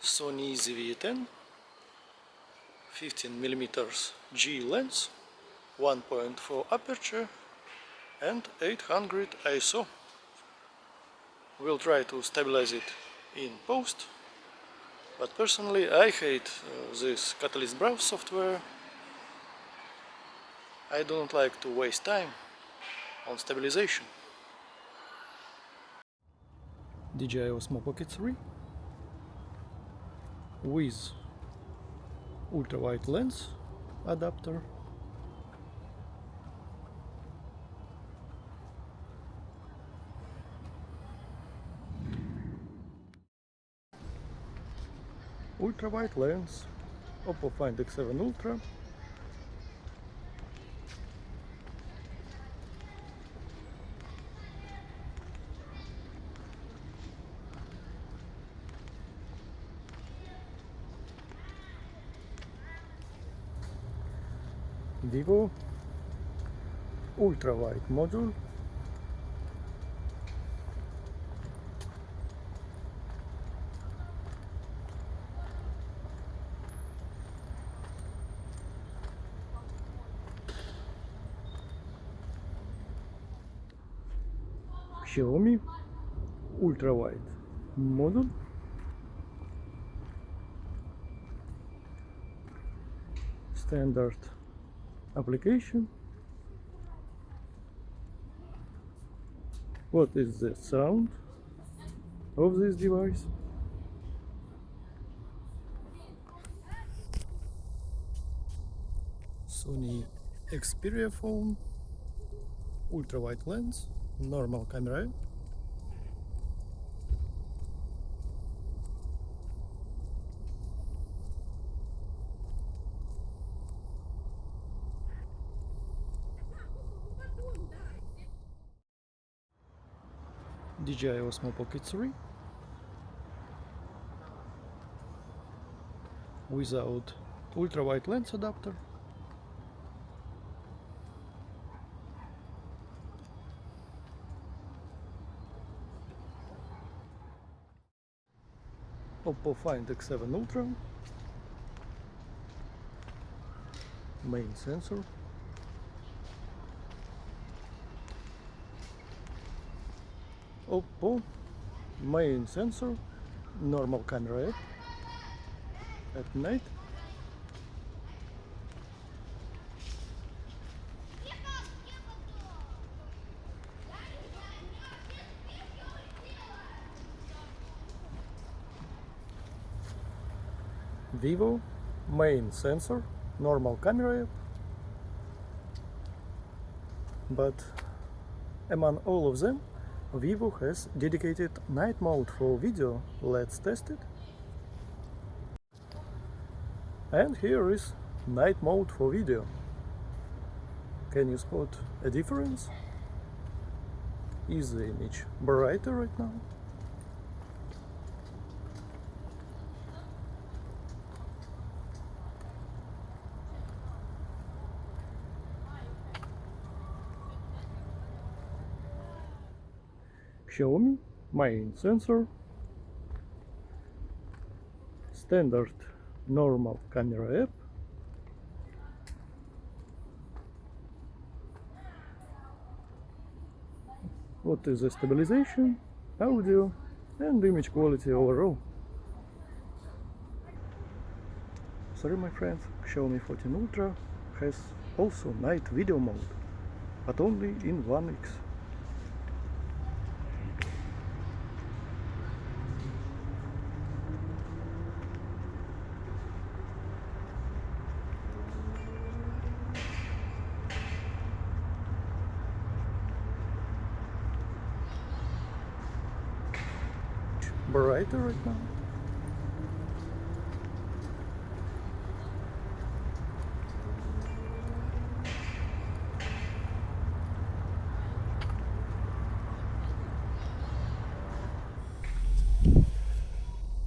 Sony ZV-10 15mm G lens, 1.4 aperture and 800 ISO. We'll try to stabilize it in post, but personally I hate this Catalyst Browse software. I don't like to waste time on stabilization. DJI Osmo Pocket 3 with ultra-wide lens adapter, ultra-wide lens, Oppo Find X7 Ultra, Vivo ultra-wide module, Xiaomi ultra-wide module, standard application. What is the sound of this device? Sony Xperia phone, ultra-wide lens, normal camera, DJI Osmo Pocket 3 without ultra-wide lens adapter, Oppo Find X7 Ultra, main sensor, Oppo main sensor, normal camera at night, Vivo main sensor, normal camera, but among all of them Vivo has dedicated night mode for video. Let's test it. And here is night mode for video. Can you spot a difference? Is the image brighter right now? Xiaomi main sensor, standard normal camera app, what is the stabilization, audio and image quality overall. Sorry my friends, Xiaomi 14 Ultra has also night video mode, but only in 1x. Brighter right now.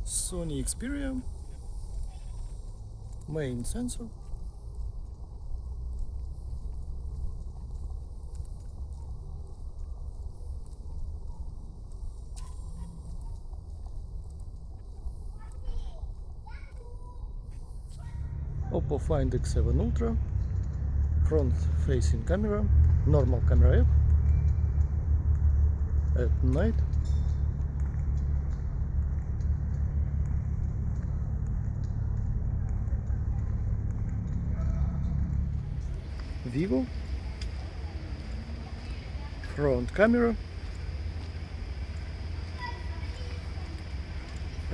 Sony Xperia, main sensor, Oppo Find X7 Ultra, front facing camera, normal camera app, at night, Vivo, front camera,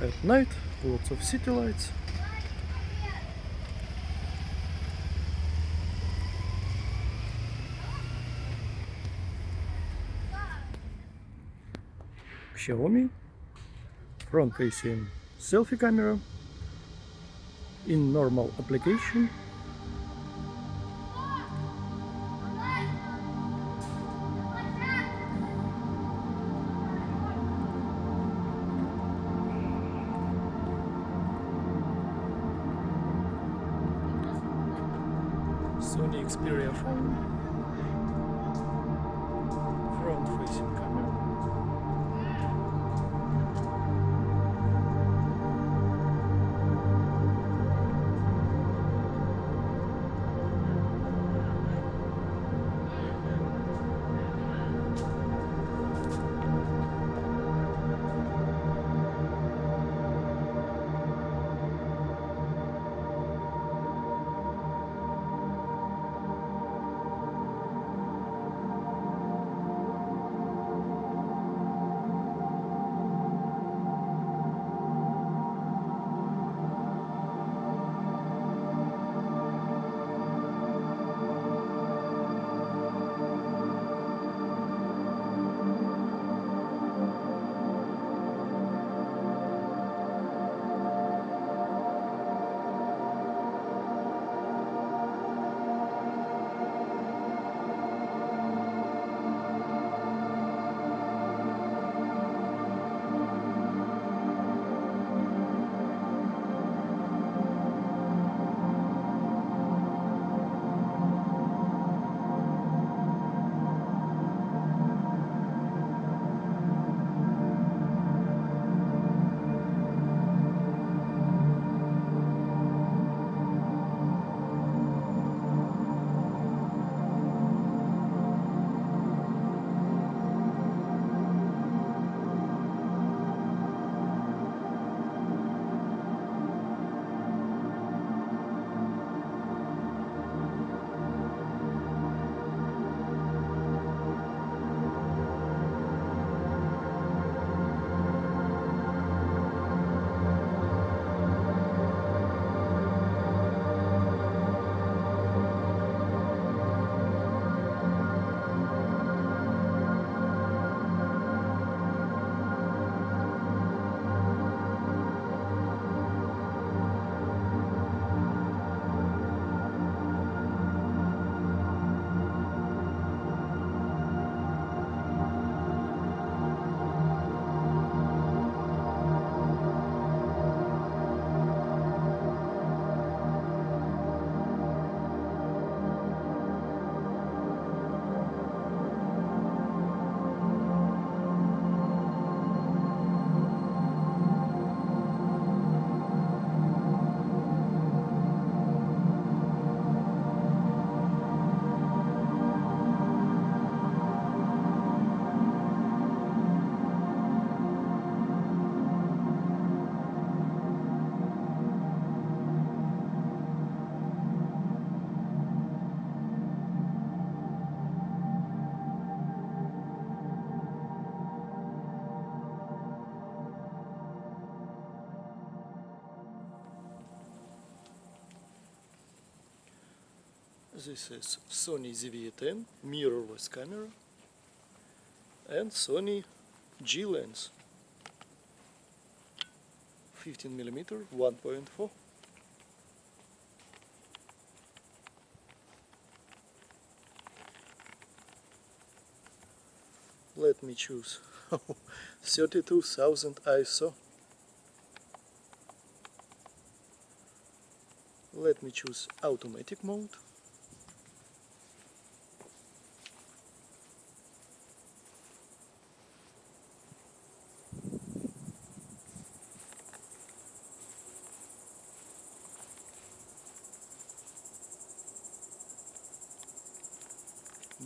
at night, lots of city lights, Xiaomi, front facing selfie camera, in normal application, Sony Xperia phone, front facing camera, This is Sony ZV-10 mirrorless camera and Sony G lens 15mm 1.4. Let me choose 32,000 ISO. Let me choose automatic mode.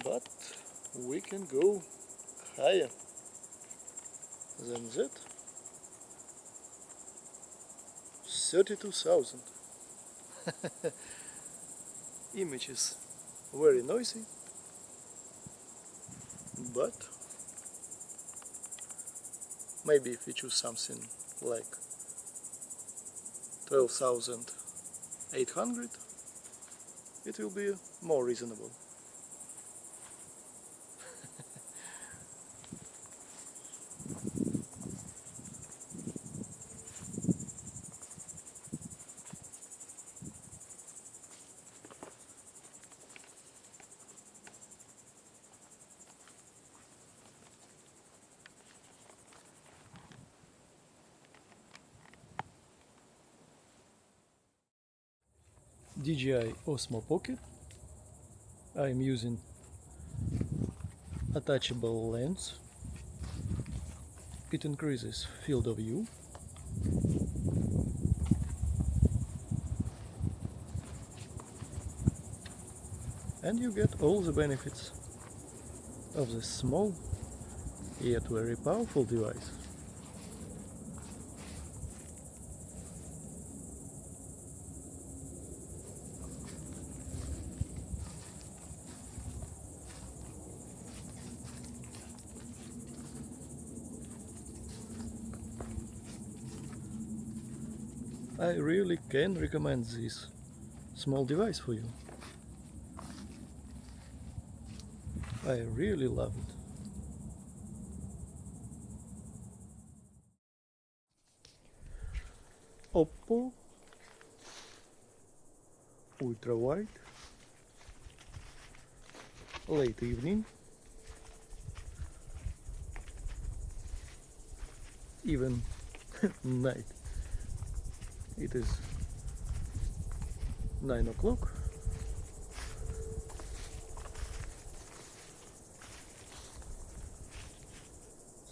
But we can go higher than that. 32,000. Image is very noisy, but maybe if we choose something like 12,800, it will be more reasonable. DJI Osmo Pocket. I'm using attachable lens. It increases field of view. And you get all the benefits of this small yet very powerful device. I really can recommend this small device for you. I really love it. Oppo ultra wide, late evening, even night. It is 9 o'clock.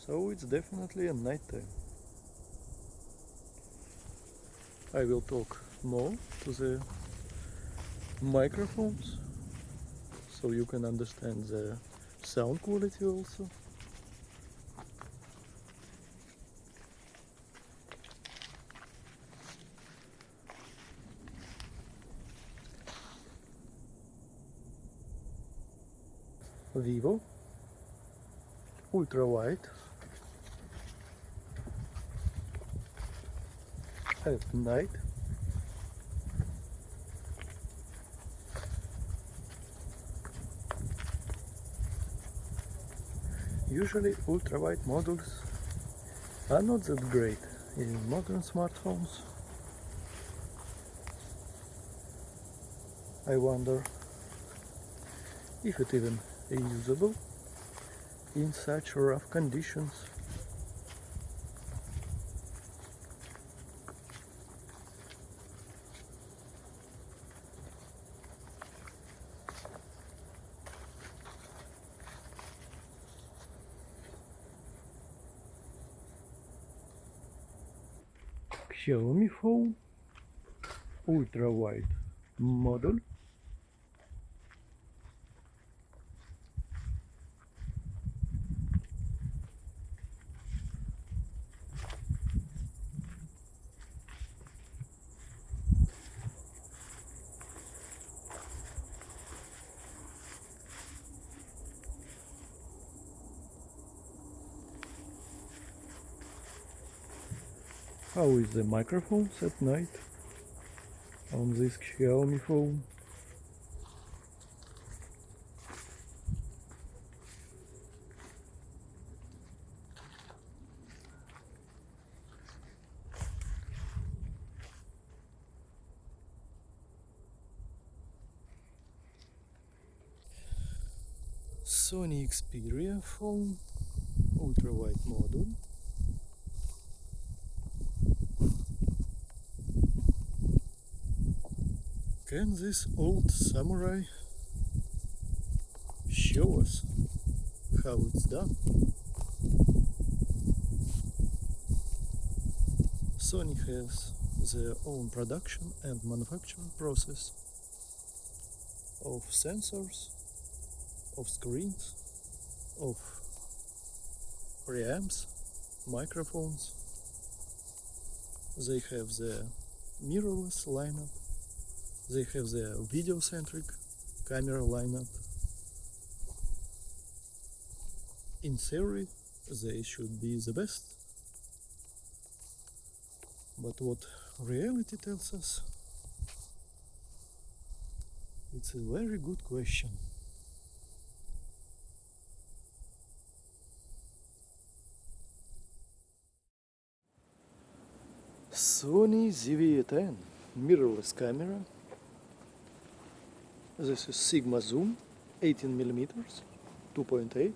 So it's definitely a night time. I will talk more to the microphones so you can understand the sound quality also. Vivo ultra wide at night. Usually ultra wide models are not that great in modern smartphones. I wonder if it even usable in such rough conditions. Xiaomi phone ultra wide model. How is the microphones at night on this Xiaomi phone? Sony Xperia phone, ultra-wide model. Can this old samurai show us how it's done? Sony has their own production and manufacturing process of sensors, of screens, of preamps, microphones. They have their mirrorless lineup, they have their video-centric camera lineup. In theory, they should be the best. But what reality tells us, it's a very good question. Sony ZV-10 mirrorless camera. This is Sigma zoom, 18mm, 2.8.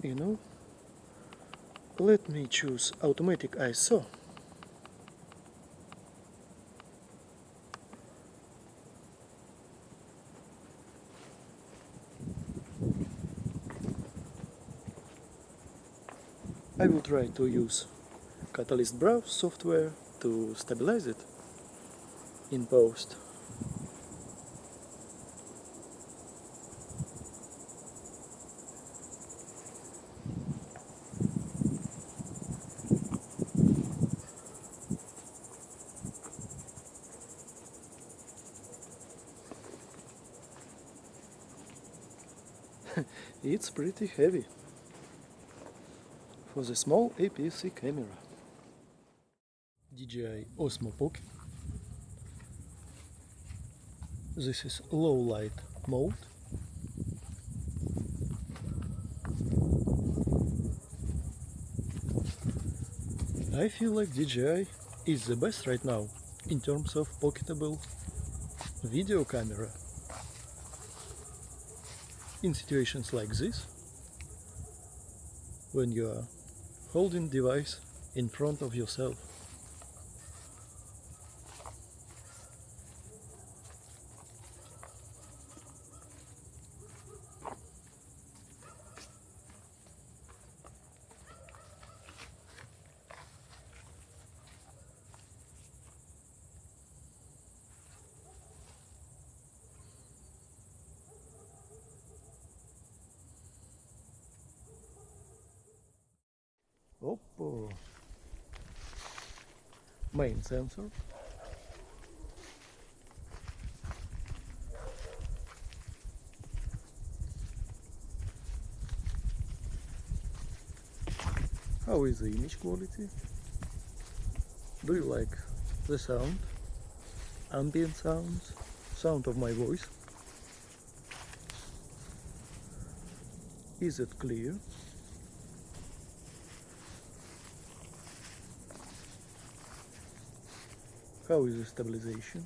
You know, let me choose automatic ISO. I will try to use Catalyst Browse software to stabilize it in post. It's pretty heavy for the small APS-C camera. DJI Osmo Pocket. This is low light mode. I feel like DJI is the best right now in terms of pocketable video camera. In situations like this, when you are holding device in front of yourself. Oppo main sensor, how is the image quality? Do you like the sound, ambient sounds, sound of my voice? Is it clear? How is the stabilization?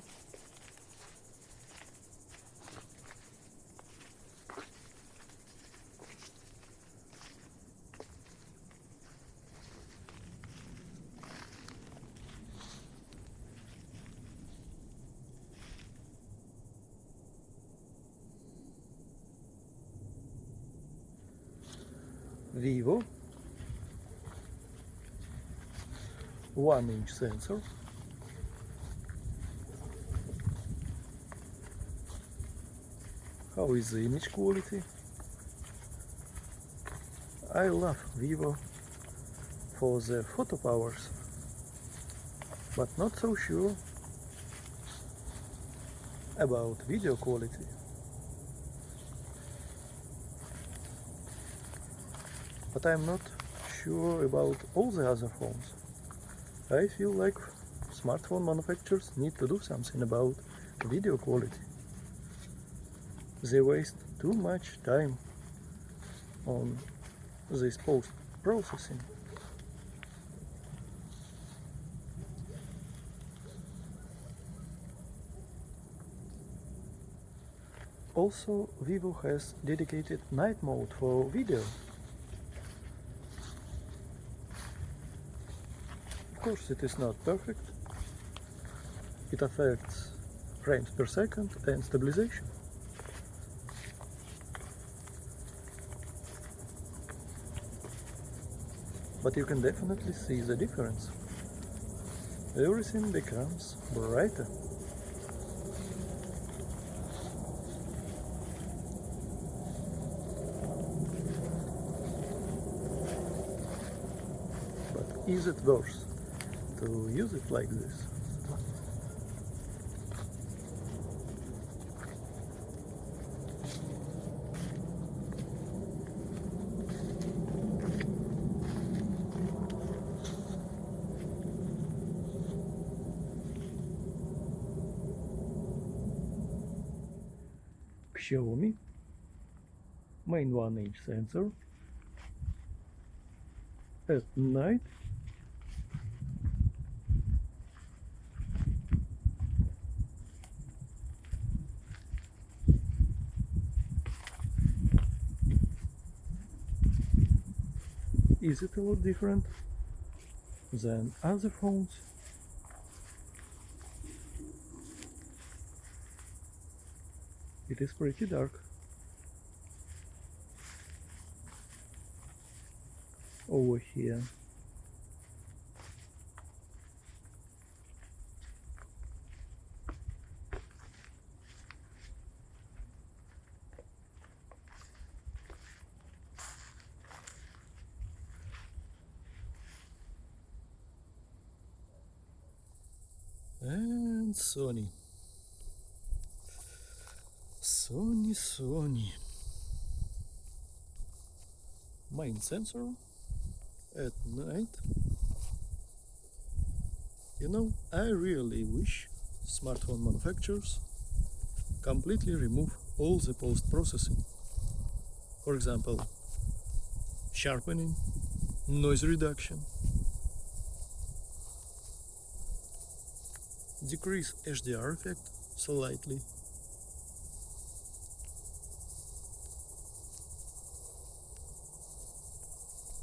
Vivo 1-inch sensor. How is the image quality? I love Vivo for the photo powers, but not so sure about video quality. But I'm not sure about all the other phones. I feel like smartphone manufacturers need to do something about video quality. They waste too much time on this post-processing. Also, Vivo has dedicated night mode for video. Of course, it is not perfect. It affects frames per second and stabilization. But you can definitely see the difference. Everything becomes brighter. But is it worth to use it like this? Xiaomi main 1-inch sensor at night. Is it a lot different than other phones? It is pretty dark. Over here. And Sony. Sony. Main sensor at night. You know, I really wish smartphone manufacturers completely remove all the post-processing. For example, sharpening, noise reduction, decrease HDR effect slightly.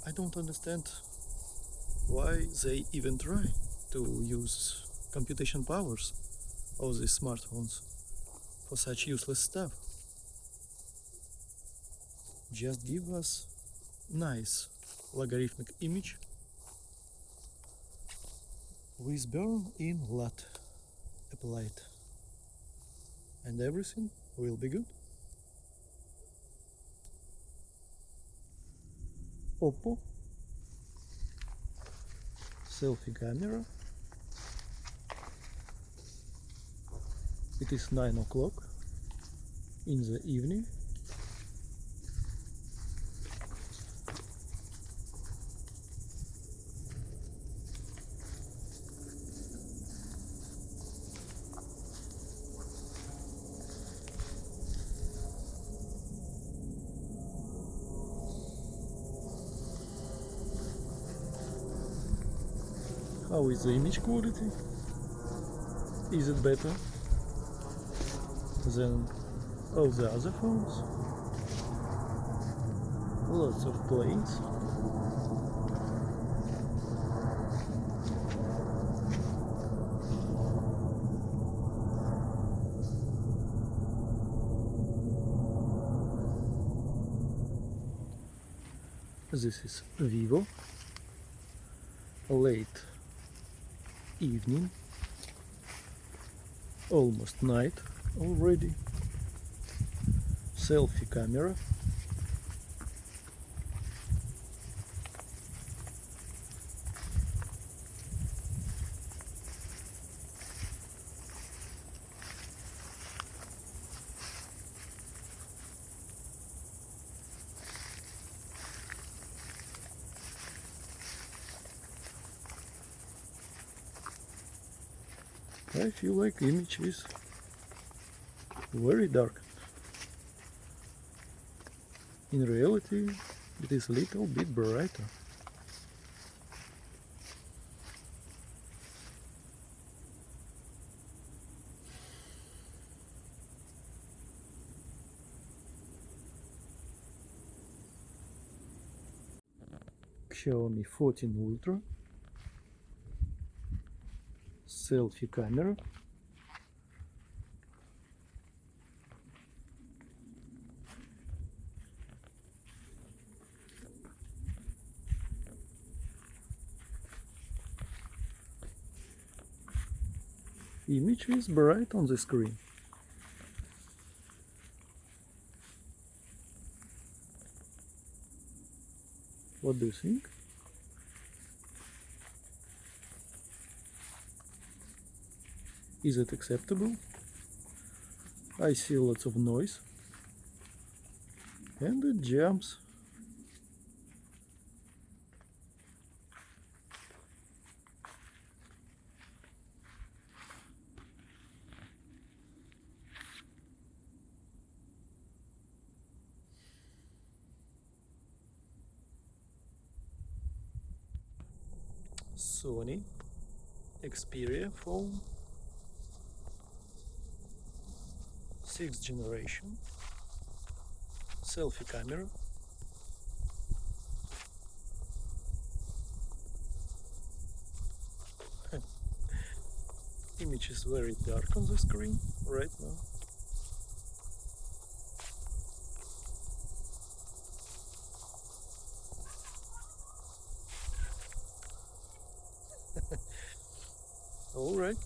I don't understand why they even try to use computation powers of these smartphones for such useless stuff. Just give us nice logarithmic image with burn-in LUT applied, and everything will be good. Oppo selfie camera. It is 9 o'clock in the evening. How is the image quality? Is it better than all the other phones? Lots of planes. This is Vivo. Late evening, almost night already. Selfie camera. I feel like image is very dark. In reality, it is a little bit brighter. Xiaomi 14 Ultra, selfie camera, image is bright on the screen. What do you think? Is it acceptable? I see lots of noise and it jumps. Sony Xperia phone, 6th generation, selfie camera, image is very dark on the screen right now. All right.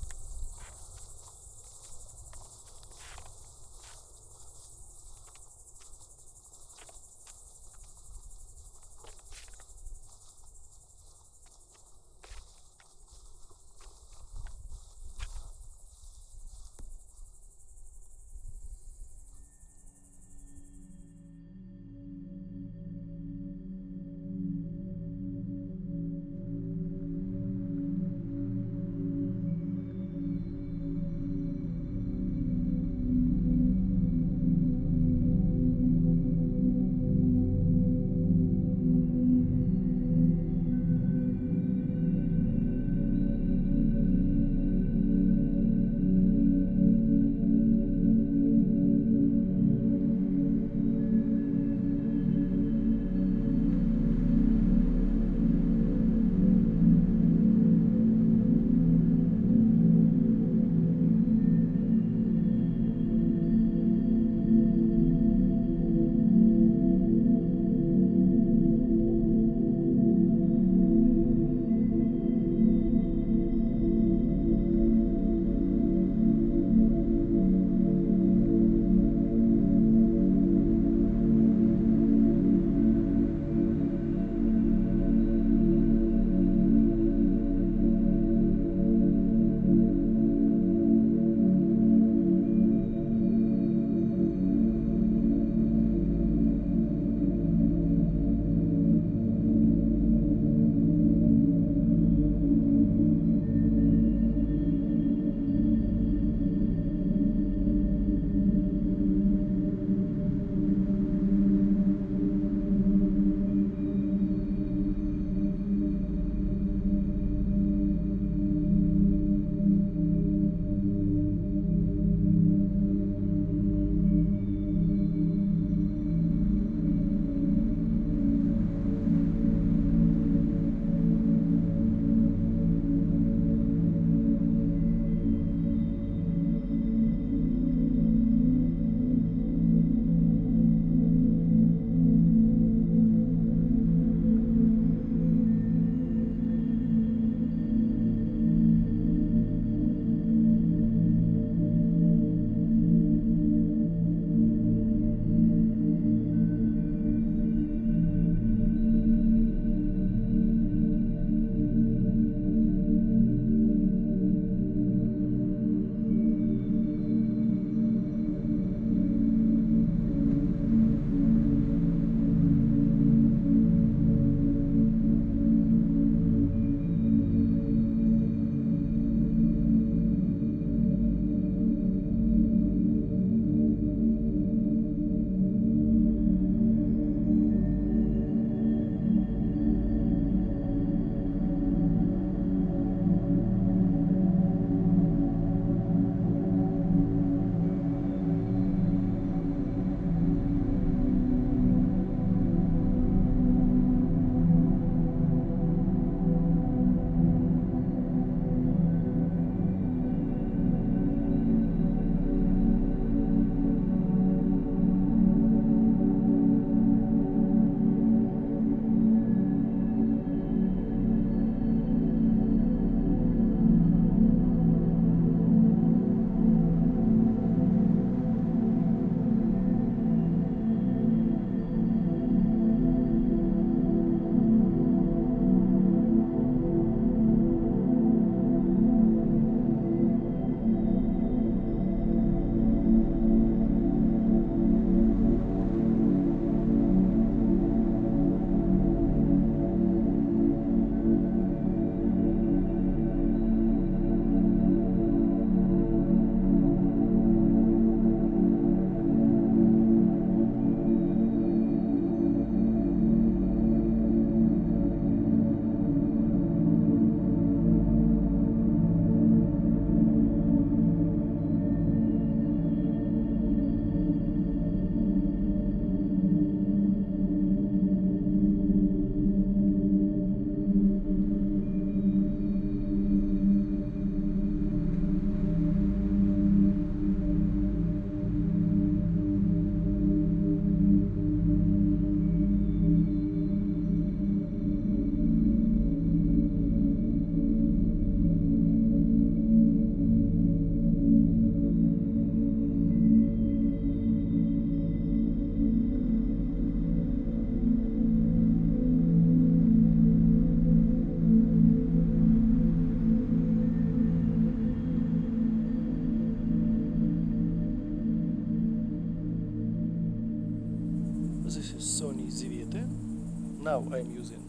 Now I'm using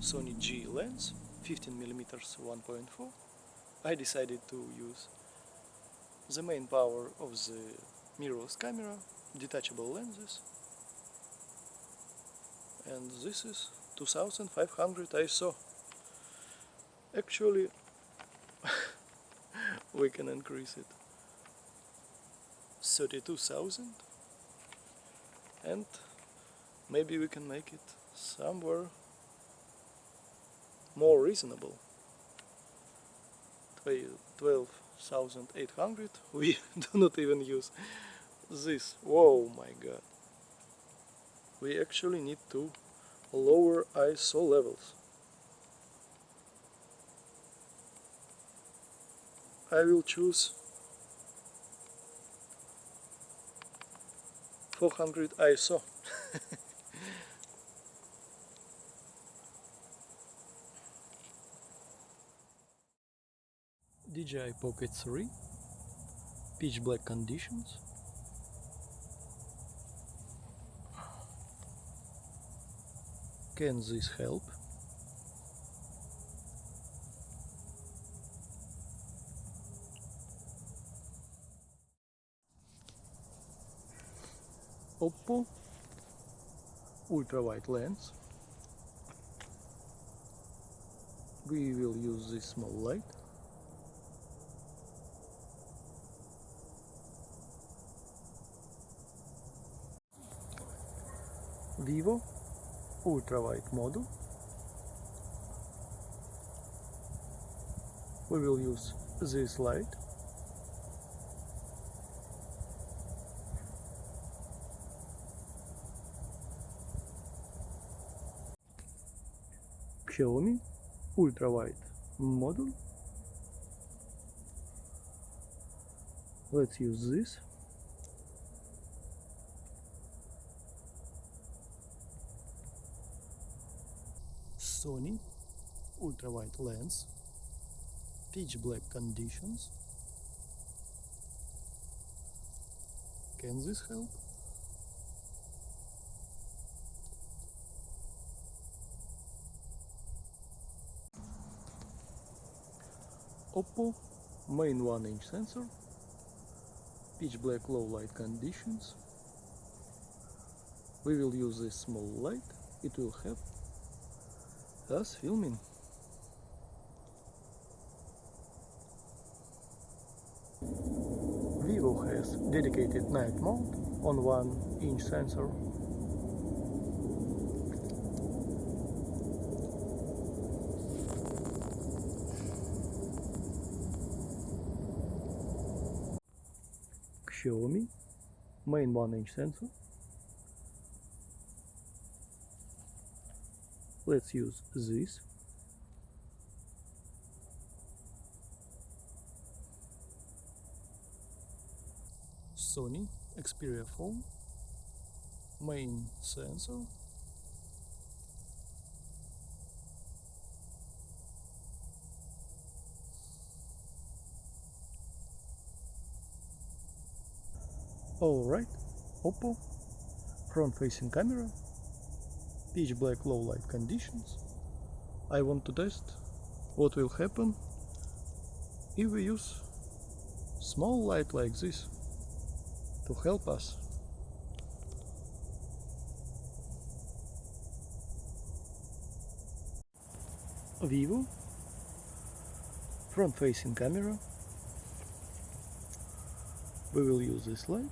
Sony G lens 15mm 1.4. I decided to use the main power of the mirrorless camera, detachable lenses, and this is 2500 ISO. Actually we can increase it 32,000, and maybe we can make it somewhere more reasonable. 12,800. We do not even use this. Whoa, my god. We actually need to lower ISO levels. I will choose 400 ISO. DJI Pocket 3, pitch black conditions. Can this help? Oppo ultra-wide lens. We will use this small light. Vivo ultra-wide model. We will use this light. Xiaomi ultra-wide model. Let's use this. Sony ultra-wide lens, pitch black conditions. Can this help? Oppo main 1-inch sensor, pitch black low light conditions. We will use this small light. It will help us filming. Vivo has dedicated night mode on 1-inch sensor. Xiaomi main 1-inch sensor. Let's use this. Sony Xperia phone main sensor. Alright, Oppo front-facing camera, pitch black low light conditions. I want to test what will happen if we use small light like this to help us. Vivo front-facing camera. We will use this light.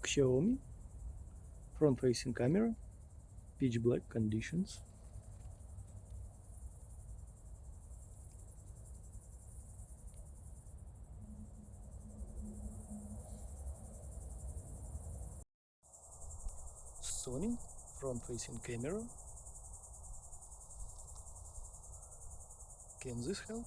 Xiaomi front-facing camera, pitch black conditions. Sony front-facing camera. Can this help?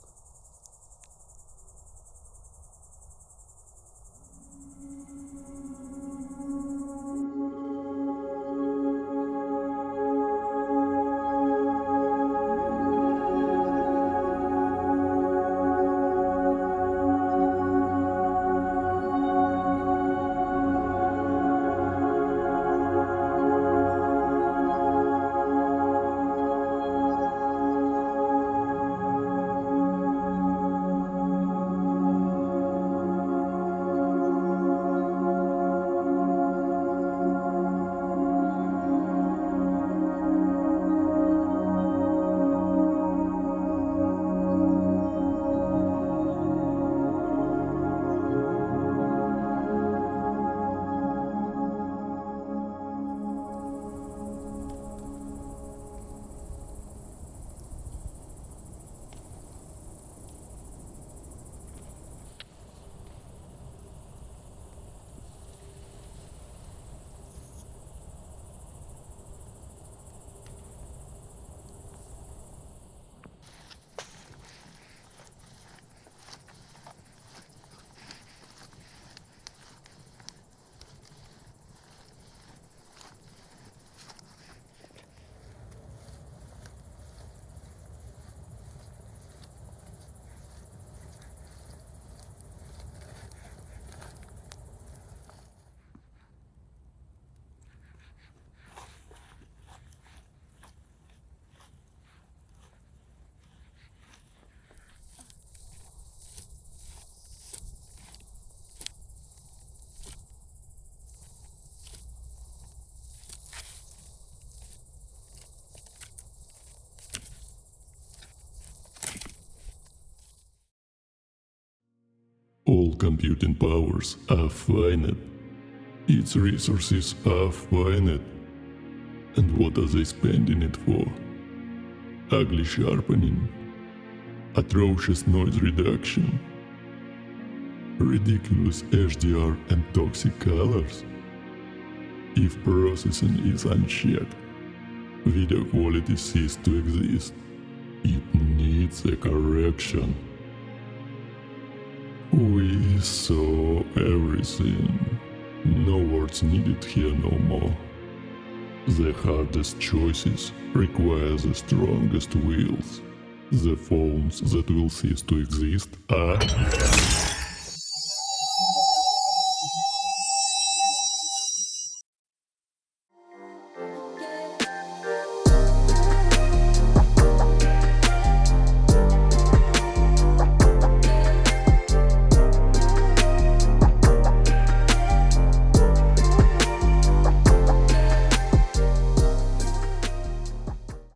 computing powers are finite. Its resources are finite. And what are they spending it for? Ugly sharpening, atrocious noise reduction, ridiculous HDR and toxic colors. If processing is unchecked, video quality ceases to exist. It needs a correction. We saw everything. No words needed here no more. The hardest choices require the strongest wills. The phones that will cease to exist are